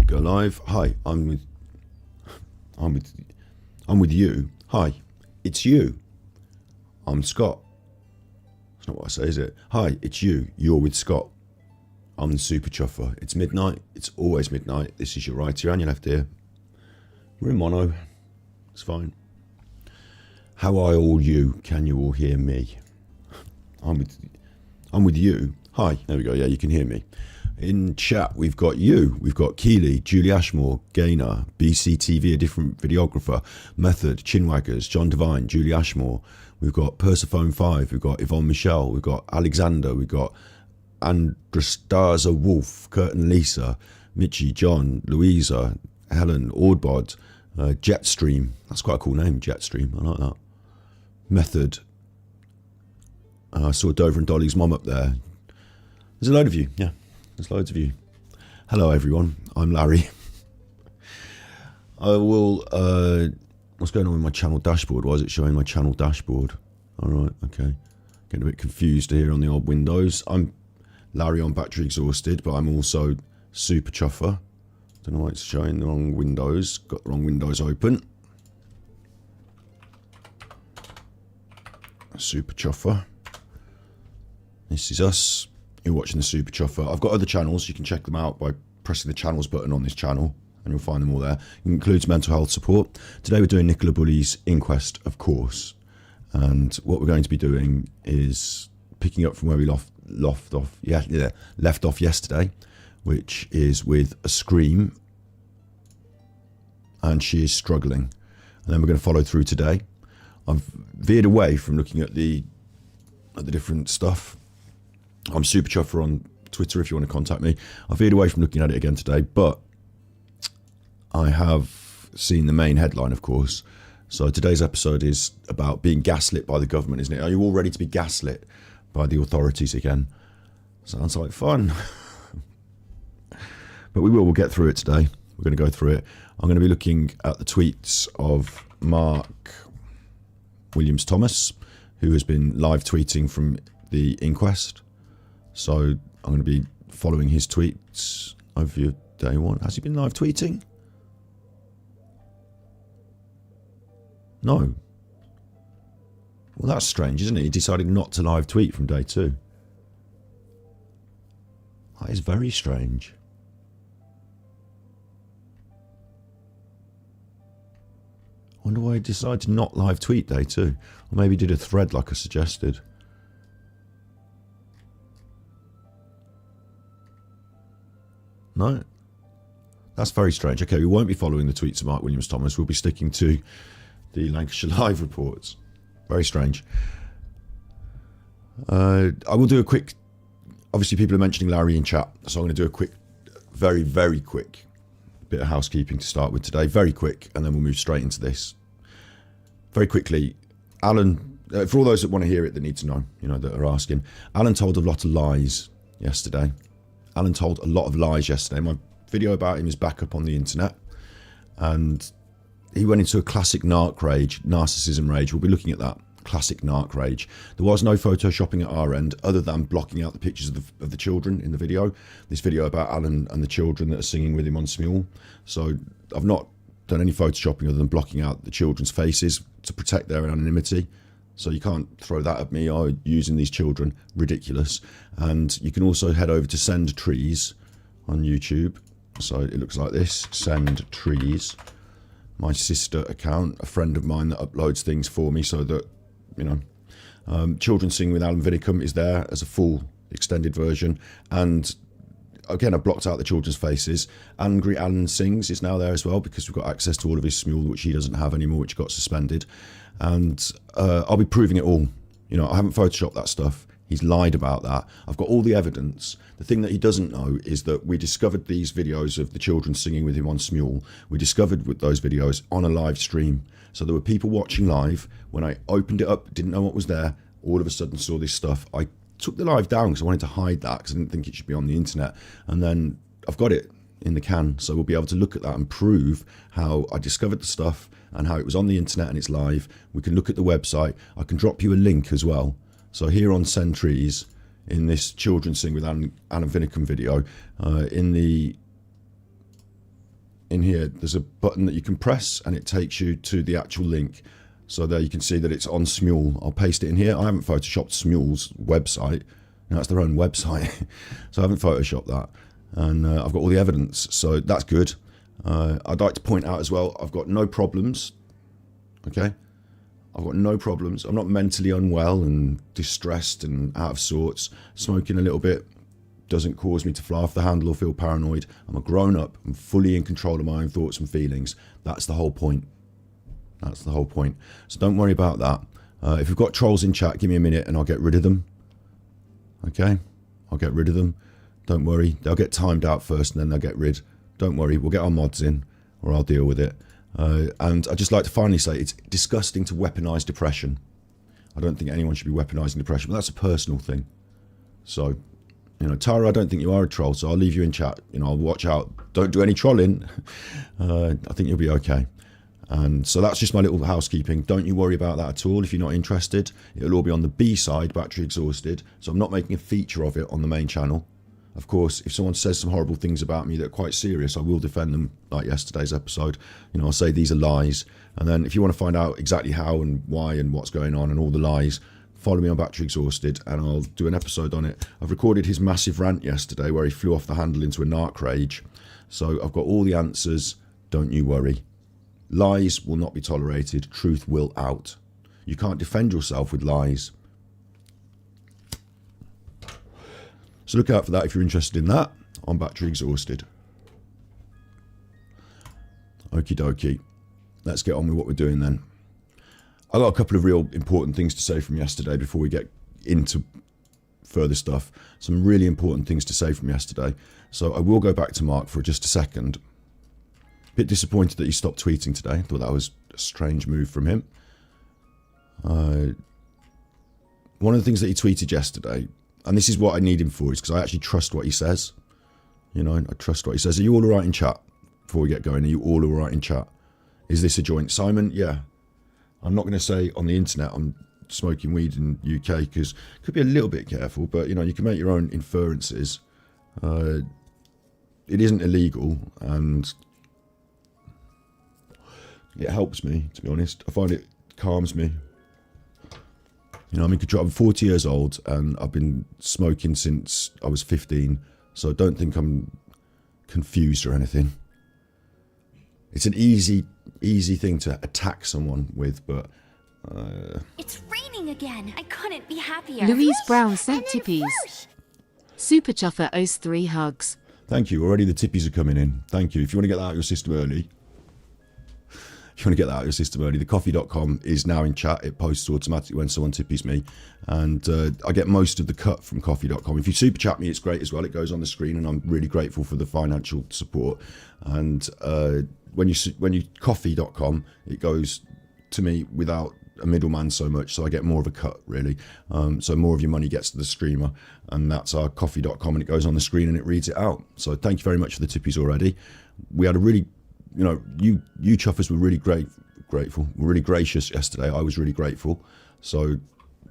Go live. Hi, I'm with you. Hi, it's you. I'm Scott. That's not what I say, is it? Hi, it's you. You're with Scott. I'm the super chuffer. It's midnight. It's always midnight. This is your right ear and your left ear. We're in mono. It's fine. How are all you? Can you all hear me? I'm with you. Hi. There we go. Yeah, you can hear me. In chat, we've got you. We've got Keeley, Julie Ashmore, Gaynor, BCTV, a different videographer, Method, Chinwaggers, John Devine, Julie Ashmore. We've got Persephone 5. We've got Yvonne Michelle. We've got Alexander. We've got Andrastaza Wolf, Curtin Lisa, Mitchie, John, Louisa, Helen, Ordbod, Jetstream. That's quite a cool name, Jetstream. I like that. Method. I saw Dover and Dolly's mum up there. There's a load of you. Yeah, there's loads of you. Hello, everyone. I'm Larry. I will... what's going on with my channel dashboard? Why is it showing my channel dashboard? All right, okay. Getting a bit confused here on the old Windows. I'm Larry on battery exhausted, but I'm also super chuffer. Don't know why it's showing the wrong Windows. Got the wrong Windows open. Super chuffer. This is us. You're watching the super chuffer. I've got other channels. You can check them out by pressing the channels button on this channel, and you'll find them all there. It includes mental health support. Today we're doing Nicola Bulley's Inquest, of course. And what we're going to be doing is picking up from where we left off yesterday, which is with a scream, and she is struggling. And then we're going to follow through today. I've veered away from looking at the different stuff. I'm super chuffer on Twitter if you want to contact me. I veered away from looking at it again today, but I have seen the main headline, of course. So today's episode is about being gaslit by the government, isn't it? Are you all ready to be gaslit by the authorities again? Sounds like fun. But we'll get through it today. We're going to go through it. I'm going to be looking at the tweets of Mark Williams-Thomas, who has been live tweeting from the Inquest. So I'm going to be following his tweets over your day one. Has he been live tweeting? No. Well, that's strange, isn't it? He decided not to live tweet from day two. That is very strange. I wonder why he decided to not live tweet day two. Or maybe he did a thread like I suggested. No? That's very strange. Okay, we won't be following the tweets of Mark Williams-Thomas. We'll be sticking to the Lancashire Live reports. Very strange. I will do a quick... Obviously, people are mentioning Larry in chat, so I'm going to do a quick, very, very quick bit of housekeeping to start with today. Very quick, and then we'll move straight into this. Very quickly, Alan... for all those that want to hear it, that need to know, that are asking, Alan told a lot of lies yesterday. Alan told a lot of lies yesterday. My video about him is back up on the internet. And he went into a classic narc rage, narcissism rage. We'll be looking at that. Classic narc rage. There was no photoshopping at our end other than blocking out the pictures of the children in the video. This video about Alan and the children that are singing with him on Smule. So I've not done any photoshopping other than blocking out the children's faces to protect their anonymity. So you can't throw that at me, using these children. Ridiculous. And you can also head over to Send Trees on YouTube. So it looks like this. Send Trees. My sister account, a friend of mine that uploads things for me so that, Children Sing with Alan Vinicum is there as a full extended version. And again, I blocked out the children's faces. Angry Alan Sings is now there as well because we've got access to all of his Smule, which he doesn't have anymore, which got suspended. And I'll be proving it all. I haven't photoshopped that stuff. He's lied about that. I've got all the evidence. The thing that he doesn't know is that we discovered these videos of the children singing with him on Smule. We discovered with those videos on a live stream. So there were people watching live. When I opened it up, didn't know what was there, all of a sudden saw this stuff. I took the live down because I wanted to hide that because I didn't think it should be on the internet. And then I've got it in the can. So we'll be able to look at that and prove how I discovered the stuff and how it was on the internet and it's live. We can look at the website. I can drop you a link as well. So here on Send Trees, in this Children Sing with Alan Vinicum video, in the in here, there's a button that you can press and it takes you to the actual link. So there you can see that it's on Smule. I'll paste it in here. I haven't photoshopped Smule's website. That's their own website. So I haven't photoshopped that. And I've got all the evidence. So that's good. I'd like to point out as well, I've got no problems. Okay? I've got no problems. I'm not mentally unwell and distressed and out of sorts. Smoking a little bit doesn't cause me to fly off the handle or feel paranoid. I'm a grown up. I'm fully in control of my own thoughts and feelings. That's the whole point. That's the whole point. So don't worry about that. If you've got trolls in chat, give me a minute and I'll get rid of them. Okay? I'll get rid of them. Don't worry. They'll get timed out first and then they'll get rid. Don't worry. We'll get our mods in or I'll deal with it. And I'd just like to finally say it's disgusting to weaponize depression. I don't think anyone should be weaponizing depression, but that's a personal thing. So, you know, Tara, I don't think you are a troll, so I'll leave you in chat. You know, I'll watch out. Don't do any trolling. I think you'll be okay. And so that's just my little housekeeping. Don't you worry about that at all if you're not interested. It'll all be on the B side, battery exhausted. So I'm not making a feature of it on the main channel. Of course, if someone says some horrible things about me that are quite serious, I will defend them, like yesterday's episode. You know, I'll say these are lies. And then if you want to find out exactly how and why and what's going on and all the lies, follow me on Battery Exhausted and I'll do an episode on it. I've recorded his massive rant yesterday where he flew off the handle into a narc rage. So I've got all the answers. Don't you worry. Lies will not be tolerated. Truth will out. You can't defend yourself with lies. So look out for that if you're interested in that on Battery Exhausted. Okie dokie. Let's get on with what we're doing then. I've got a couple of real important things to say from yesterday before we get into further stuff. Some really important things to say from yesterday. So I will go back to Mark for just a second. Bit disappointed that he stopped tweeting today. I thought that was a strange move from him. One of the things that he tweeted yesterday, and this is what I need him for, is because I actually trust what he says. You know, I trust what he says. Are you all alright in chat? Before we get going, are you all alright in chat? Is this a joint? Simon, yeah. I'm not going to say on the internet I'm smoking weed in UK because could be a little bit careful, but you know, you can make your own inferences. It isn't illegal and it helps me, to be honest. I find it calms me. You know, I'm in control. I'm 40 years old and I've been smoking since I was 15, so don't think I'm confused or anything. It's an easy thing to attack someone with, but... It's raining again. I couldn't be happier. Louise Brown sent tippies. Super Chuffer owes 3 hugs. Thank you. Already the tippies are coming in. Thank you. If you want to get that out of your system early... the coffee.com is now in chat. It posts automatically when someone tippies me. And I get most of the cut from coffee.com. If you super chat me, it's great as well. It goes on the screen and I'm really grateful for the financial support. And when you coffee.com, it goes to me without a middleman so much. So I get more of a cut, really. So more of your money gets to the streamer. And that's our coffee.com and it goes on the screen and it reads it out. So thank you very much for the tippies already. We had a really... You know, you chuffers were really grateful. We're really gracious yesterday. I was really grateful. So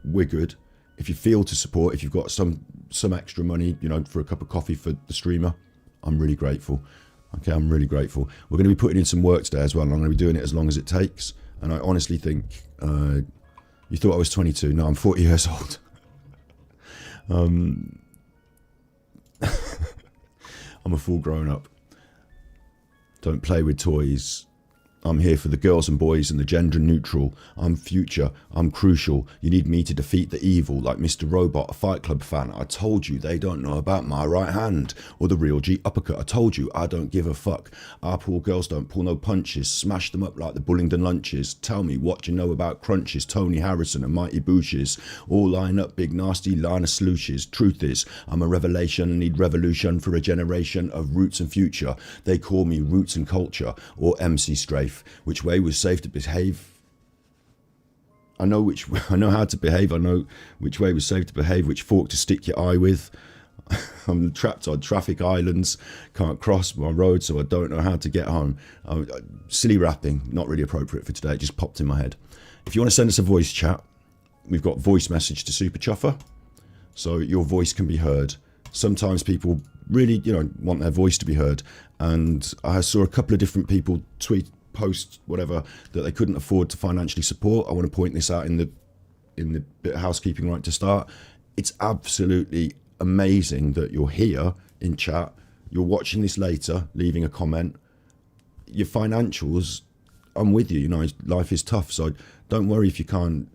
we're good. If you feel to support, if you've got some extra money, you know, for a cup of coffee for the streamer, I'm really grateful. Okay, I'm really grateful. We're going to be putting in some work today as well, and I'm going to be doing it as long as it takes. And I honestly think, you thought I was 22. No, I'm 40 years old. I'm a full grown up. Don't play with toys. I'm here for the girls and boys and the gender neutral. I'm future. I'm crucial. You need me to defeat the evil like Mr. Robot, a Fight Club fan. I told you they don't know about my right hand. Or the real G uppercut. I told you I don't give a fuck. Our poor girls don't pull no punches. Smash them up like the Bullingdon lunches. Tell me what you know about crunches. Tony Harrison and Mighty Bushes. All line up big nasty line of slooshes. Truth is, I'm a revelation and need revolution for a generation of roots and future. They call me Roots and Culture or MC Strafe. Which way was safe to behave? I know how to behave. I know which way was safe to behave. Which fork to stick your eye with. I'm trapped on traffic islands. Can't cross my road, so I don't know how to get home. Silly rapping, not really appropriate for today. It just popped in my head. If you want to send us a voice chat, we've got voice message to Super Chuffer, so your voice can be heard. sometimes people really, want their voice to be heard. And I saw a couple of different people post, whatever, that they couldn't afford to financially support. I want to point this out in the bit of housekeeping right to start. It's absolutely amazing that you're here in chat. You're watching this later, leaving a comment. Your financials, I'm with you. Life is tough, so don't worry if you can't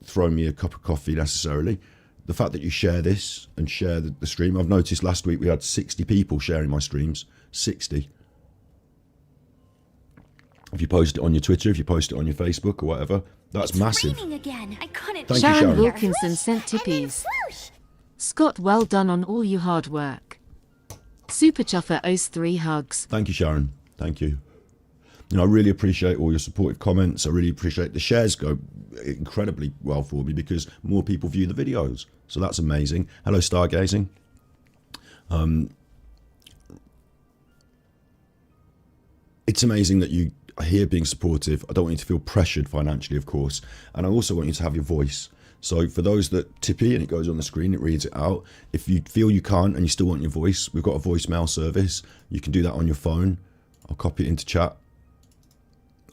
throw me a cup of coffee necessarily. The fact that you share this and share the stream. I've noticed last week we had 60 people sharing my streams. 60. If you post it on your Twitter, if you post it on your Facebook or whatever, that's massive. Raining again. I couldn't. Thank you, Sharon Sharon. Wilkinson sent tippies. Scott, well done on all your hard work. Super Chuffer owes 3 hugs. Thank you, Sharon. Thank you. I really appreciate all your supportive comments. I really appreciate the shares go incredibly well for me because more people view the videos. So that's amazing. Hello, Stargazing. It's amazing that you are here being supportive. I don't want you to feel pressured financially, of course. And I also want you to have your voice. So for those that tippy and it goes on the screen, it reads it out. If you feel you can't and you still want your voice, we've got a voicemail service. You can do that on your phone. I'll copy it into chat.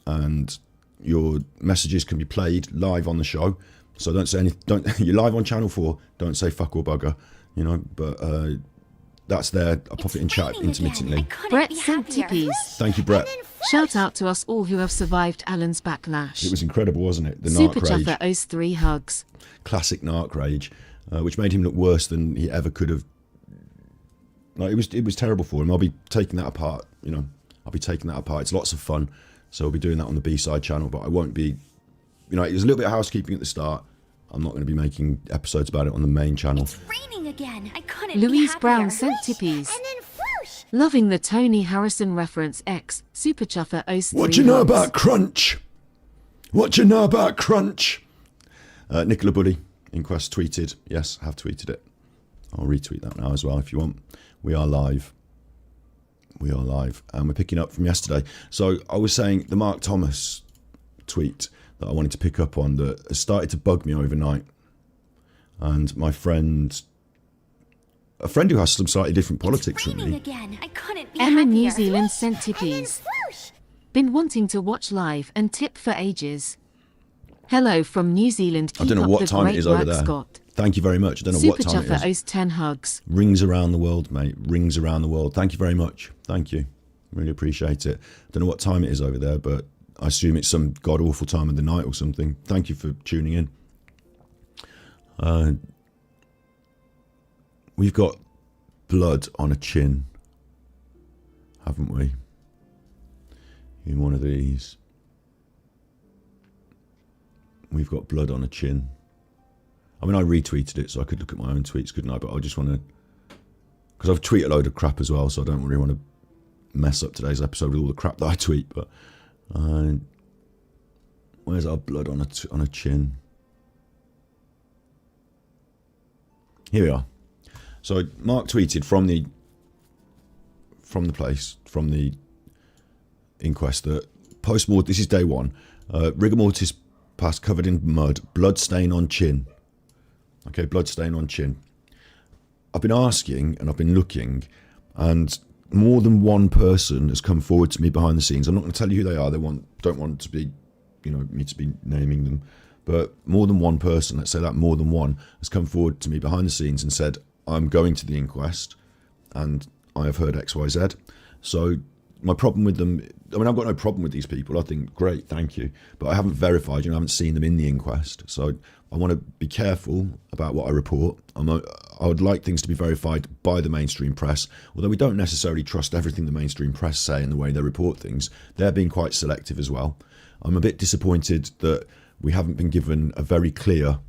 And your messages can be played live on the show. So don't say anything. You're live on Channel 4. Don't say fuck or bugger, But that's there. I'll pop it in chat intermittently. Brett sent tippies. Thank you, Brett. Shout out to us all who have survived Alan's backlash. It was incredible, wasn't it? The Super narc rage. Chuffer owes 3 hugs. Classic narc rage, which made him look worse than he ever could have. It was terrible for him. I'll be taking that apart. I'll be taking that apart. It's lots of fun. So I'll be doing that on the B-side channel, but I won't be, it was a little bit of housekeeping at the start. I'm not going to be making episodes about it on the main channel. It's raining again. I couldn't. Louise be Brown happier. sent tippies. And then whoosh. Loving the Tony Harrison reference. X Super Chuffer owes 3 What you know hugs. about Crunch? What you know about Crunch? Nicola Bulley, Inquest tweeted. Yes, I have tweeted it. I'll retweet that now as well if you want. We are live. We are live, and we're picking up from yesterday. So I was saying the Mark Thomas tweet that I wanted to pick up on that has started to bug me overnight. And my friend, a friend who has some slightly different politics from Raining me. again. I couldn't be Emma happier. New Zealand sent And then tippies. whoosh. Been wanting to watch live and tip for ages. Hello from New Zealand. I don't know Keep up what the time it great is over work, there. Scott. Thank you very much. I don't know Super what time Chuffer it is. owes 10 hugs. Rings around the world, mate. Rings around the world. Thank you very much. Thank you. Really appreciate it. Don't know what time it is over there, but I assume it's some god-awful time of the night or something. Thank you for tuning in. We've got blood on a chin, haven't we? In one of these. We've got blood on a chin. I mean, I retweeted it, so I could look at my own tweets, couldn't I? But I just want to... Because I've tweeted a load of crap as well, so I don't really want to mess up today's episode with all the crap that I tweet. But where's our blood on a chin? Here we are. So Mark tweeted from the inquest that post-mortem, this is day 1, rigor mortis past covered in mud, blood stain on chin. Okay, blood stain on chin. I've been asking and I've been looking, and more than one person has come forward to me behind the scenes. I'm not going to tell you who they are. They don't want to be, me to be naming them. But more than one person, let's say that more than one, has come forward to me behind the scenes and said, I'm going to the inquest and I have heard XYZ. So my problem with them, I mean, I've got no problem with these people. I think, great, thank you. But I haven't verified, I haven't seen them in the inquest. So I want to be careful about what I report. I would like things to be verified by the mainstream press, although we don't necessarily trust everything the mainstream press say and the way they report things. They're being quite selective as well. I'm a bit disappointed that we haven't been given a very clear,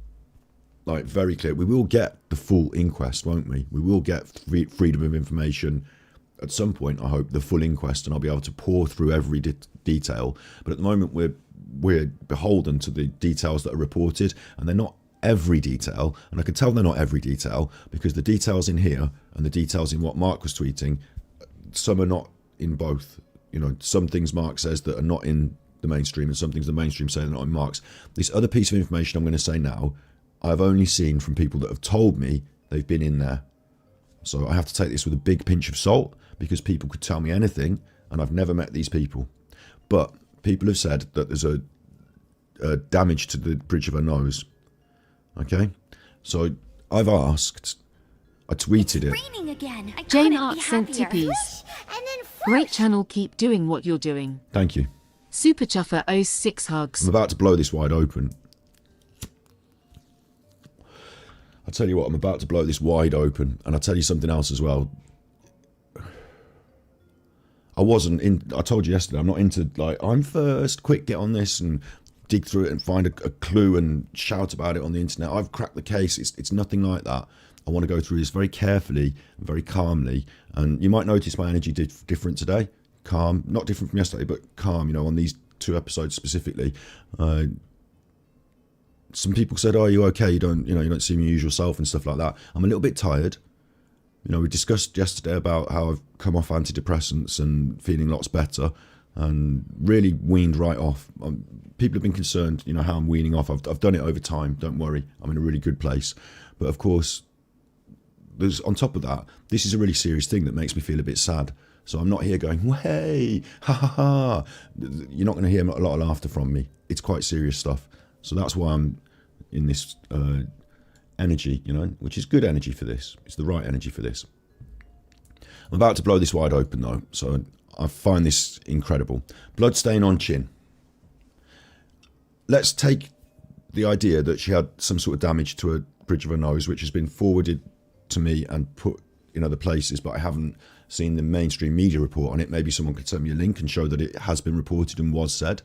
we will get the full inquest, won't we? We will get freedom of information at some point, I hope, the full inquest, and I'll be able to pour through every detail. But at the moment, we're beholden to the details that are reported, and they're not every detail. And I can tell they're not every detail because the details in here and the details in what Mark was tweeting, some are not in both. Some things Mark says that are not in the mainstream, and some things the mainstream say are not in Mark's. This other piece of information I'm going to say now, I've only seen from people that have told me they've been in there. So I have to take this with a big pinch of salt because people could tell me anything and I've never met these people. But people have said that there's a damage to the bridge of her nose. Okay? So I've asked, I tweeted it. Raining again. I Jane couldn't Art be sent happier. tippies. And then Great channel, keep doing what you're doing. Thank you. Super Chuffer owes 6 hugs. I'm about to blow this wide open. I'll tell you what, I'm about to blow this wide open. And I'll tell you something else as well. I told you yesterday, I'm not into, like, I'm first, quick, get on this and dig through it and find a clue and shout about it on the internet. I've cracked the case. It's nothing like that. I want to go through this very carefully and very calmly. And you might notice my energy different today. Calm, not different from yesterday, but calm, you know, on these 2 episodes specifically. Some people said, "Oh, are you okay? You don't seem your usual self," and stuff like that. I'm a little bit tired. You know, we discussed yesterday about how I've come off antidepressants and feeling lots better and really weaned right off. People have been concerned, you know, how I'm weaning off. I've done it over time. Don't worry. I'm in a really good place. But of course, there's on top of that, this is a really serious thing that makes me feel a bit sad. So I'm not here going, "Hey, ha ha ha." You're not going to hear a lot of laughter from me. It's quite serious stuff. So that's why I'm in this energy, you know, which is good energy for this. It's the right energy for this. I'm about to blow this wide open though, so I find this incredible. Blood stain on chin. Let's take the idea that she had some sort of damage to a bridge of her nose, which has been forwarded to me and put in other places, but I haven't seen the mainstream media report on it. Maybe someone could send me a link and show that it has been reported and was said.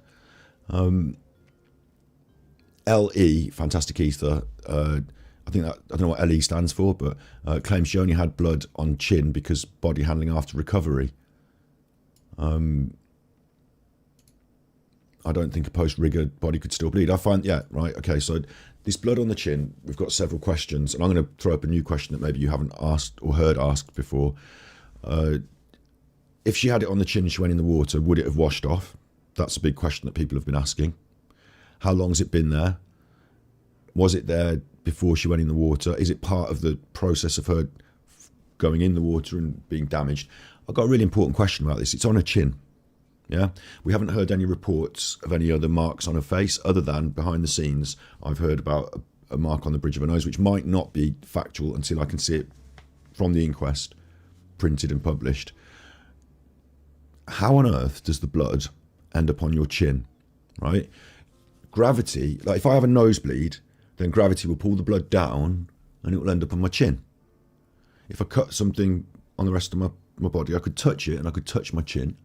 LE, Fantastic Ether, I don't know what LE stands for, but claims she only had blood on chin because body handling after recovery. I don't think a post-rigor body could still bleed. I find, yeah, right, okay, so this blood on the chin, we've got several questions, and I'm going to throw up a new question that maybe you haven't asked or heard asked before. If she had it on the chin and she went in the water, would it have washed off? That's a big question that people have been asking. How long's it been there? Was it there before she went in the water? Is it part of the process of her going in the water and being damaged? I've got a really important question about this. It's on her chin. Yeah, we haven't heard any reports of any other marks on her face other than behind the scenes. I've heard about a mark on the bridge of her nose, which might not be factual until I can see it from the inquest, printed and published. How on earth does the blood end up on your chin, right? Gravity, like if I have a nosebleed, then gravity will pull the blood down and it will end up on my chin. If I cut something on the rest of my body, I could touch it and I could touch my chin.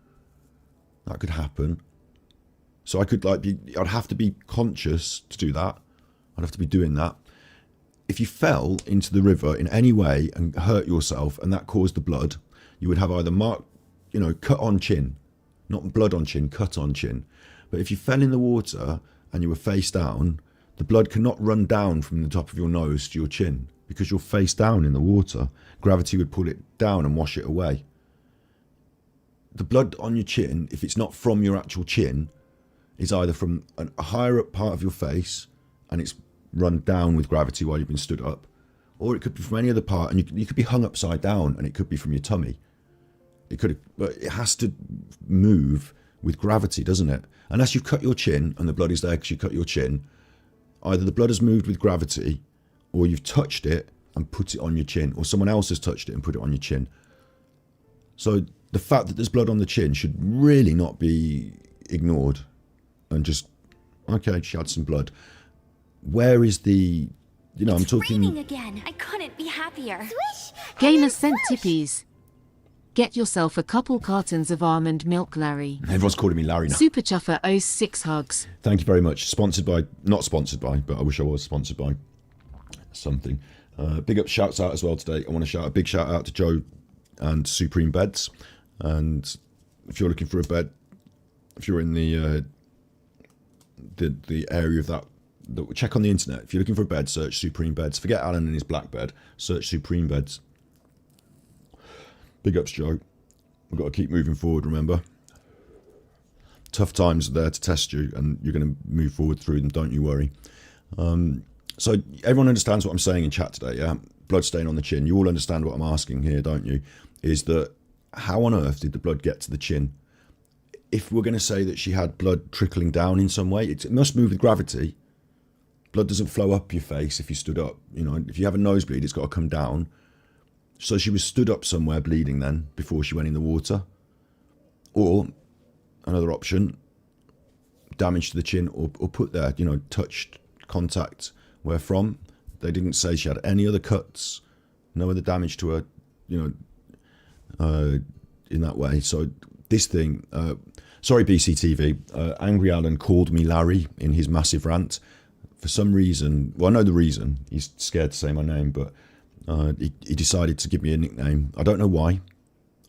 That could happen. So I could I'd have to be conscious to do that. I'd have to be doing that. If you fell into the river in any way and hurt yourself and that caused the blood, you would have either cut on chin, not blood on chin, cut on chin. But if you fell in the water and you were face down, the blood cannot run down from the top of your nose to your chin because you're face down in the water. Gravity would pull it down and wash it away. The blood on your chin, if it's not from your actual chin, is either from a higher up part of your face and it's run down with gravity while you've been stood up, or it could be from any other part and you could be hung upside down and it could be from your tummy. But it has to move with gravity, doesn't it? Unless you've cut your chin and the blood is there because you cut your chin, either the blood has moved with gravity or you've touched it and put it on your chin, or someone else has touched it and put it on your chin. So the fact that there's blood on the chin should really not be ignored and just, okay, she had some blood. Where is the, I'm talking... It's raining again. I couldn't be happier. Swish! Gainer sent tippies. Get yourself a couple cartons of almond milk, Larry. Everyone's calling me Larry now. Super Chuffer owes 6 hugs. Thank you very much. Not sponsored by, but I wish I was sponsored by something. Big up shouts out as well today. I want to shout a big shout out to Joe and Supreme Beds. And if you're looking for a bed, if you're in the area of that, check on the internet. If you're looking for a bed, search Supreme Beds. Forget Alan and his black bed. Search Supreme Beds. Big ups, Joe. We've got to keep moving forward, remember? Tough times are there to test you, and you're going to move forward through them, don't you worry. So everyone understands what I'm saying in chat today, yeah? Blood stain on the chin. You all understand what I'm asking here, don't you? Is that how on earth did the blood get to the chin? If we're going to say that she had blood trickling down in some way, it must move with gravity. Blood doesn't flow up your face if you stood up. You know, if you have a nosebleed, it's got to come down. So she was stood up somewhere bleeding then before she went in the water. Or another option, damage to the chin or put there, you know, touched, contact. Where from? They didn't say she had any other cuts, no other damage to her, you know, in that way. So this thing, sorry BCTV, Angry Alan called me Larry in his massive rant. For some reason, well, I know the reason, he's scared to say my name, but he decided to give me a nickname. I don't know why.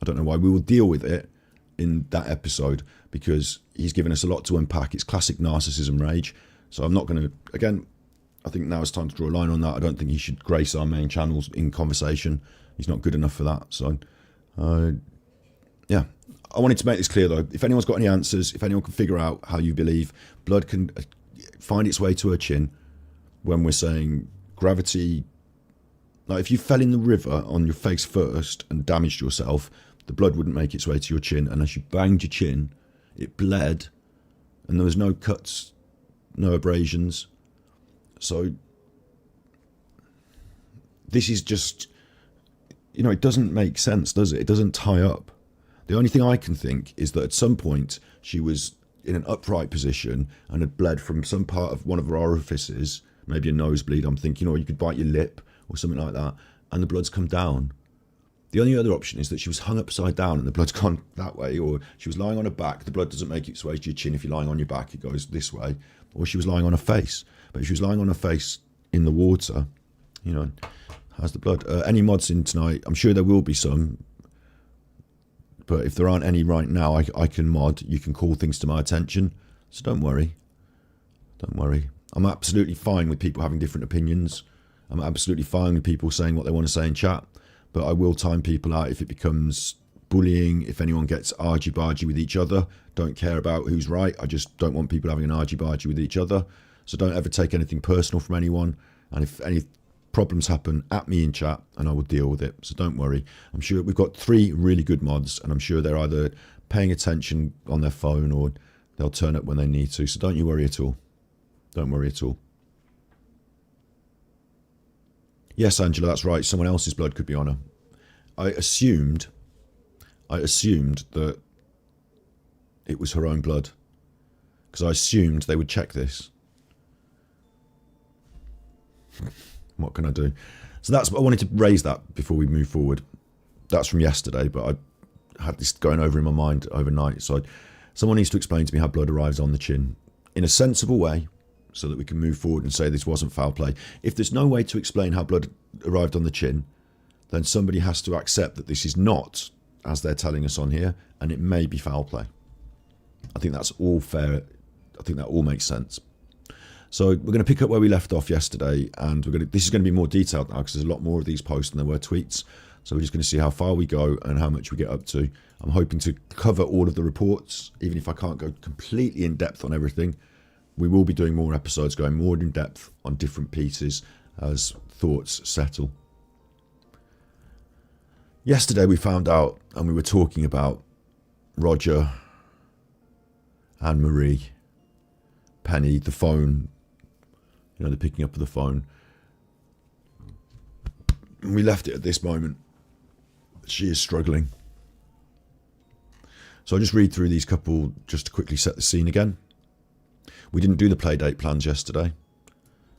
We will deal with it in that episode because he's given us a lot to unpack. It's classic narcissism rage. So I'm not going to, again, I think now it's time to draw a line on that. I don't think he should grace our main channels in conversation. He's not good enough for that. So, yeah. I wanted to make this clear, though. If anyone's got any answers, if anyone can figure out how you believe blood can find its way to her chin when we're saying gravity, like if you fell in the river on your face first and damaged yourself, the blood wouldn't make its way to your chin. And as you banged your chin, it bled and there was no cuts, no abrasions. So this is just, you know, it doesn't make sense, does it? It doesn't tie up. The only thing I can think is that at some point she was in an upright position and had bled from some part of one of her orifices, maybe a nosebleed, I'm thinking, or you could bite your lip or something like that, and the blood's come down. The only other option is that she was hung upside down and the blood's gone that way, or she was lying on her back, the blood doesn't make its way to your chin. If you're lying on your back, it goes this way, or she was lying on her face. But if she was lying on her face in the water, you know, how's the blood? Any mods in tonight? I'm sure there will be some, but if there aren't any right now, I can mod. You can call things to my attention, so don't worry. Don't worry. I'm absolutely fine with people having different opinions. I'm absolutely fine with people saying what they want to say in chat, but I will time people out if it becomes bullying, if anyone gets argy-bargy with each other. Don't care about who's right. I just don't want people having an argy-bargy with each other. So don't ever take anything personal from anyone. And if any problems happen, at me in chat and I will deal with it. So don't worry. I'm sure we've got 3 really good mods and I'm sure they're either paying attention on their phone or they'll turn up when they need to. So don't you worry at all. Don't worry at all. Yes, Angela, that's right. Someone else's blood could be on her. I assumed that it was her own blood because I assumed they would check this. What can I do? So that's what I wanted to raise that before we move forward. That's from yesterday, but I had this going over in my mind overnight. So someone needs to explain to me how blood arrives on the chin in a sensible way so that we can move forward and say this wasn't foul play. If there's no way to explain how blood arrived on the chin, then somebody has to accept that this is not, as they're telling us on here, and it may be foul play. I think that's all fair. I think that all makes sense. So we're going to pick up where we left off yesterday, and this is going to be more detailed now because there's a lot more of these posts than there were tweets. So we're just going to see how far we go and how much we get up to. I'm hoping to cover all of the reports, even if I can't go completely in depth on everything. We will be doing more episodes, going more in depth on different pieces as thoughts settle. Yesterday we found out, and we were talking about Roger, Anne-Marie, Penny, the phone, you know, the picking up of the phone. And we left it at this moment. She is struggling. So I'll just read through these couple just to quickly set the scene again. We didn't do the play date plans yesterday.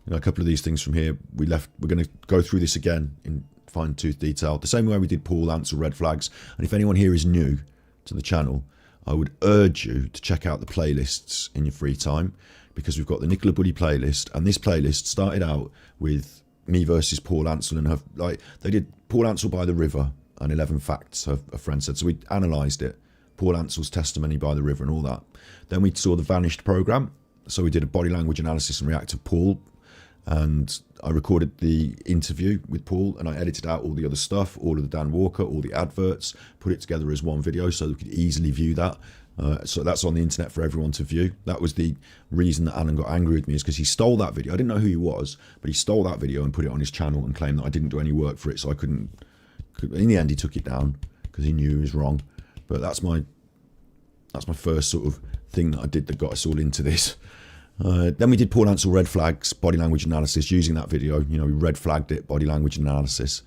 You know, a couple of these things from here, we're going to go through this again in fine-tooth detail, the same way we did Paul answer red flags. And if anyone here is new to the channel, I would urge you to check out the playlists in your free time, because we've got the Nicola Bulley playlist, and this playlist started out with me versus Paul Ansell, and they did Paul Ansell by the river and 11 facts, a friend said. So we analysed it, Paul Ansell's testimony by the river and all that. Then we saw the Vanished programme, so we did a body language analysis and react to Paul, and I recorded the interview with Paul and I edited out all the other stuff, all of the Dan Walker, all the adverts, put it together as one video so we could easily view that So that's on the internet for everyone to view. That was the reason that Alan got angry with me, is because he stole that video. I didn't know who he was, but he stole that video and put it on his channel and claimed that I didn't do any work for it, so I couldn't. In the end, he took it down because he knew he was wrong. But that's my first sort of thing that I did that got us all into this. Then we did Paul Ansell red flags, body language analysis, using that video. You know, we red flagged it, body language analysis.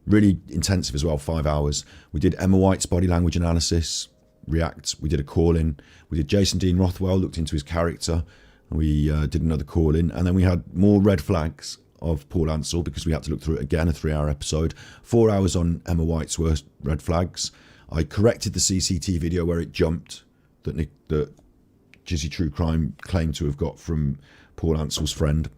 Really intensive as well, 5 hours. We did Emma White's body language analysis, React. We did a call-in. We did Jason Dean Rothwell, looked into his character. We did another call-in. And then we had more red flags of Paul Ansell because we had to look through it again, a 3-hour episode. 4 hours on Emma White's worst red flags. I corrected the CCTV video where it jumped that Jizzy True Crime claimed to have got from Paul Ansell's friend.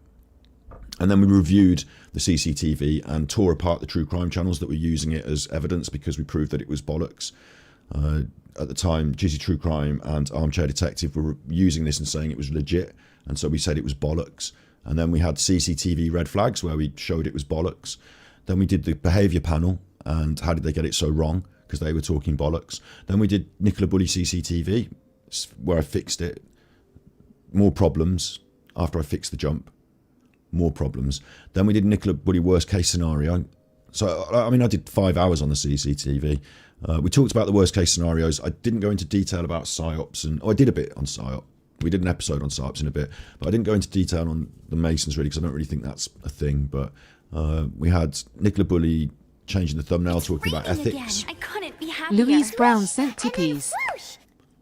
And then we reviewed the CCTV and tore apart the true crime channels that were using it as evidence because we proved that it was bollocks. At the time, Jizzy True Crime and Armchair Detective were using this and saying it was legit, and so we said it was bollocks. And then we had CCTV red flags where we showed it was bollocks. Then we did the behaviour panel and how did they get it so wrong, because they were talking bollocks. Then we did Nicola Bulley CCTV where I fixed it. More problems after I fixed the jump. More problems. Then we did Nicola Bulley worst case scenario. So, I mean, I did 5 hours on the CCTV. We talked about the worst case scenarios. I didn't go into detail about PSYOPs, and I did a bit on PSYOP. We did an episode on PSYOPs in a bit, but I didn't go into detail on the Masons really, because I don't really think that's a thing. But we had Nicola Bulley changing the thumbnail, talking about ethics. I couldn't be happier. Louise Brown sent tippies.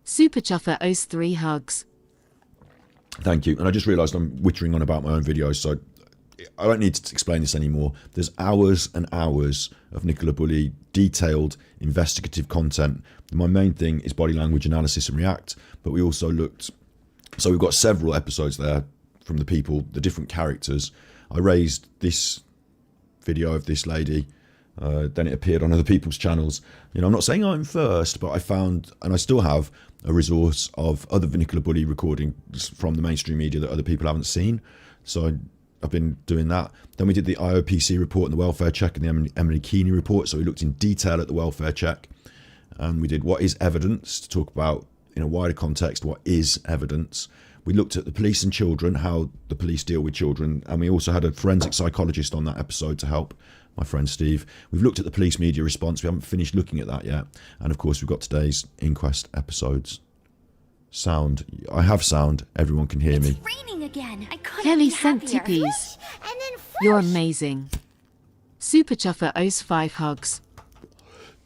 Super Chuffer owes 3 hugs. Thank you. And I just realised I'm wittering on about my own videos, so I don't need to explain this anymore. There's hours and hours of Nicola Bulley detailed investigative content. My main thing is body language analysis and React, but we also looked, so we've got several episodes there from the people, the different characters. I raised this video of this lady, then it appeared on other people's channels. You know, I'm not saying I'm first, but I found, and I still have, a resource of other Nicola Bulley recordings from the mainstream media that other people haven't seen. So I've been doing that. Then we did the IOPC report and the welfare check and the Emily Keeney report. So we looked in detail at the welfare check, and we did what is evidence, to talk about in a wider context what is evidence. We looked at the police and children, how the police deal with children, and we also had a forensic psychologist on that episode to help, my friend Steve. We've looked at the police media response. We haven't finished looking at that yet. And of course, we've got today's Inquest episodes. Sound. I have sound. Everyone can hear me. It's raining again. I couldn't Kelly be sent happier. tippies. You're amazing. Super Chuffer owes 5 hugs.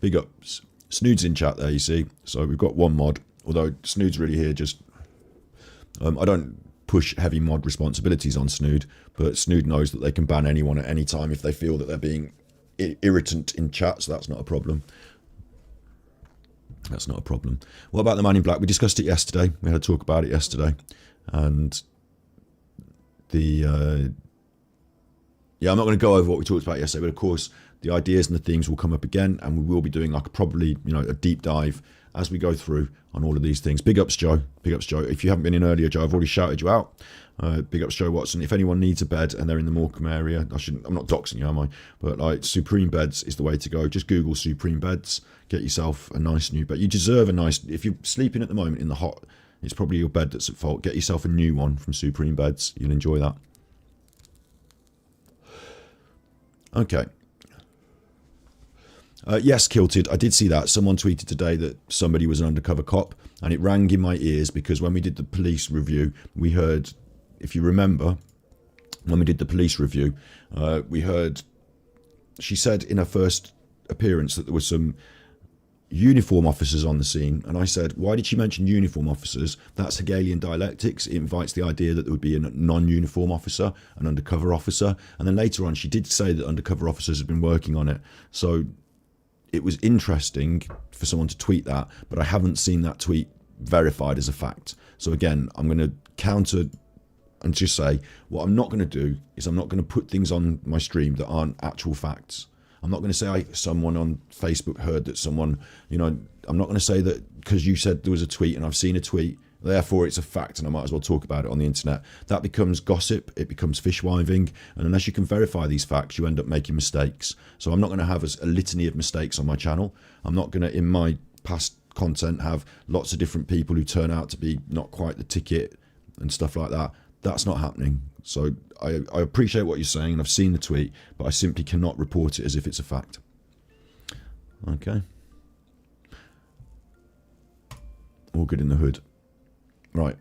Big ups. Snood's in chat there, you see. So we've got one mod. Although Snood's really here just... I don't push heavy mod responsibilities on Snood, but Snood knows that they can ban anyone at any time if they feel that they're being irritant in chat, so that's not a problem. That's not a problem. What about the Man in Black? We discussed it yesterday. We had a talk about it yesterday. And the... yeah, I'm not going to go over what we talked about yesterday, but of course, the ideas and the themes will come up again, and we will be doing like probably, you know, a deep dive as we go through on all of these things. Big ups, Joe. Big ups, Joe. If you haven't been in earlier, Joe, I've already shouted you out. Big ups, Joe Watson. If anyone needs a bed and they're in the Morecambe area, I'm not doxing you, am I? But like, Supreme Beds is the way to go. Just Google Supreme Beds. Get yourself a nice new bed. You deserve a nice... If you're sleeping at the moment in the hot, it's probably your bed that's at fault. Get yourself a new one from Supreme Beds. You'll enjoy that. Okay. Yes, Kilted, I did see that. Someone tweeted today that somebody was an undercover cop, and it rang in my ears because when we did the police review, we heard, if you remember, when we did the police review, we heard, she said in her first appearance that there were some uniform officers on the scene, and I said, why did she mention uniform officers? That's Hegelian dialectics. It invites the idea that there would be a non-uniform officer, an undercover officer, and then later on she did say that undercover officers had been working on it. So it was interesting for someone to tweet that, but I haven't seen that tweet verified as a fact. So again, I'm going to counter and just say, what I'm not going to do is I'm not going to put things on my stream that aren't actual facts. I'm not going to say someone on Facebook heard that someone, you know, I'm not going to say that because you said there was a tweet and I've seen a tweet, therefore it's a fact and I might as well talk about it on the internet. That becomes gossip, it becomes fishwiving, and unless you can verify these facts, you end up making mistakes. So I'm not going to have a litany of mistakes on my channel. I'm not going to, in my past content have lots of different people who turn out to be not quite the ticket and stuff like that. That's not happening. So I appreciate what you're saying, and I've seen the tweet, but I simply cannot report it as if it's a fact. Okay. All good in the hood. Right.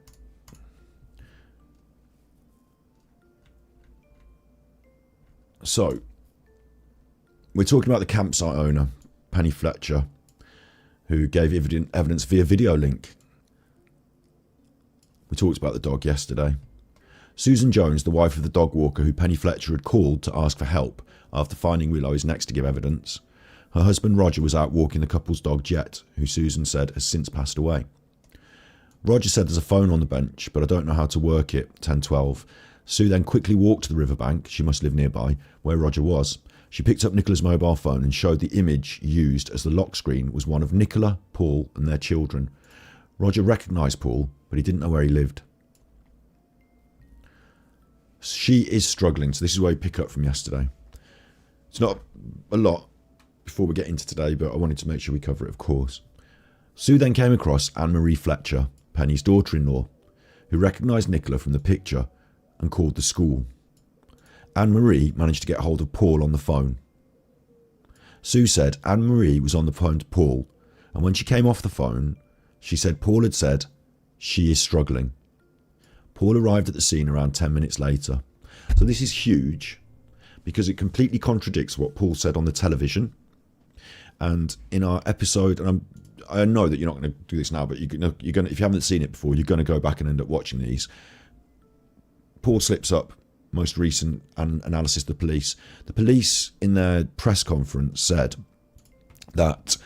So, we're talking about the campsite owner, Penny Fletcher, who gave evidence via video link. We talked about the dog yesterday. Susan Jones, the wife of the dog walker who Penny Fletcher had called to ask for help after finding Willow's next to give evidence. Her husband Roger was out walking the couple's dog Jet, who Susan said has since passed away. Roger said there's a phone on the bench, but I don't know how to work it, 10:12. Sue then quickly walked to the riverbank, she must live nearby, where Roger was. She picked up Nicola's mobile phone and showed the image used as the lock screen was one of Nicola, Paul and their children. Roger recognised Paul, but he didn't know where he lived. She is struggling, so this is where we pick up from yesterday. It's not a lot before we get into today, but I wanted to make sure we cover it, of course. Sue then came across Anne-Marie Fletcher, Penny's daughter-in-law, who recognised Nicola from the picture and called the school. Anne-Marie managed to get hold of Paul on the phone. Sue said Anne-Marie was on the phone to Paul, and when she came off the phone, she said Paul had said, "She is struggling." Paul arrived at the scene around 10 minutes later. So this is huge because it completely contradicts what Paul said on the television. And in our episode, and I know that you're not going to do this now, but you're going to, if you haven't seen it before, you're going to go back and end up watching these. Paul slips up, most recent analysis of the police. The police in their press conference said that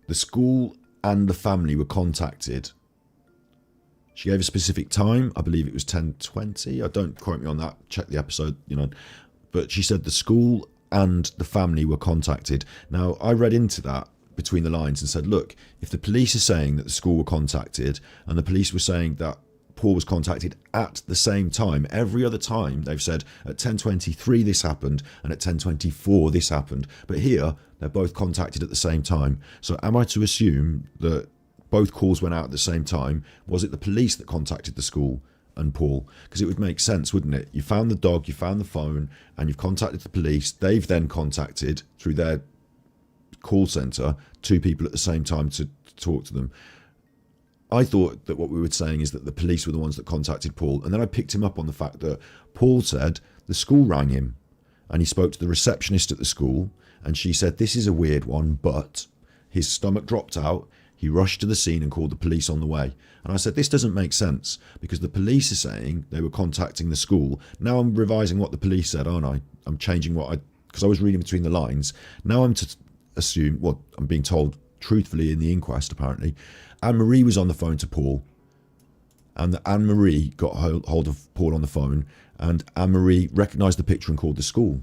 the school and the family were contacted. She gave a specific time. I believe it was 10:20. I don't quote me on that. Check the episode, But she said the school and the family were contacted. Now, I read into that between the lines and said, look, if the police are saying that the school were contacted and the police were saying that Paul was contacted at the same time, every other time they've said at 10:23 this happened and at 10:24 this happened. But here, they're both contacted at the same time. So am I to assume that both calls went out at the same time? Was it the police that contacted the school and Paul? Because it would make sense, wouldn't it? You found the dog, you found the phone, and you've contacted the police. They've then contacted, through their call centre, two people at the same time to talk to them. I thought that what we were saying is that the police were the ones that contacted Paul. And then I picked him up on the fact that Paul said the school rang him and he spoke to the receptionist at the school and she said, this is a weird one, but his stomach dropped out. He rushed to the scene and called the police on the way. And I said, this doesn't make sense because the police are saying they were contacting the school. Now I'm revising what the police said, aren't I? I'm changing because I was reading between the lines. Now I'm to assume, well, I'm being told truthfully in the inquest apparently, Anne-Marie was on the phone to Paul and Anne-Marie got hold of Paul on the phone and Anne-Marie recognised the picture and called the school.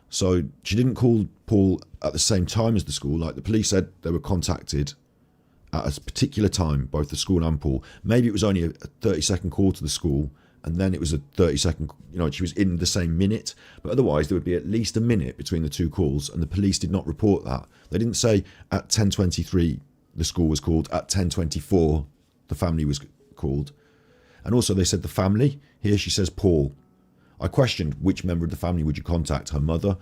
So she didn't call Paul at the same time as the school. Like the police said they were contacted at a particular time, both the school and Paul. Maybe it was only a 30-second call to the school and then it was a 30-second, she was in the same minute. But otherwise there would be at least a minute between the two calls and the police did not report that. They didn't say at 10:23 the school was called, at 10:24 the family was called. And also they said the family. Here she says Paul. I questioned which member of the family would you contact? Her mother?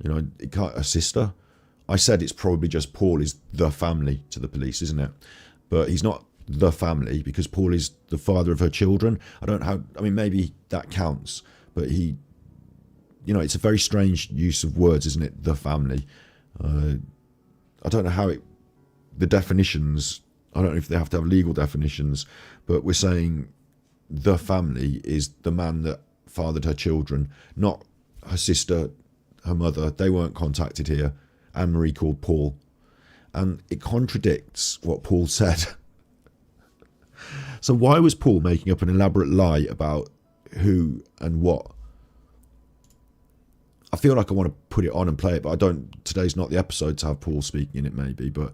Her sister? I said it's probably just Paul is the family to the police, isn't it? But he's not the family because Paul is the father of her children. Maybe that counts, but it's a very strange use of words, isn't it? The family. I don't know how the definitions, I don't know if they have to have legal definitions, but we're saying the family is the man that fathered her children, not her sister, her mother. They weren't contacted here. Anne-Marie called Paul. And it contradicts what Paul said. So why was Paul making up an elaborate lie about who and what? I feel like I want to put it on and play it, but I don't. Today's not the episode to have Paul speaking in it, maybe. But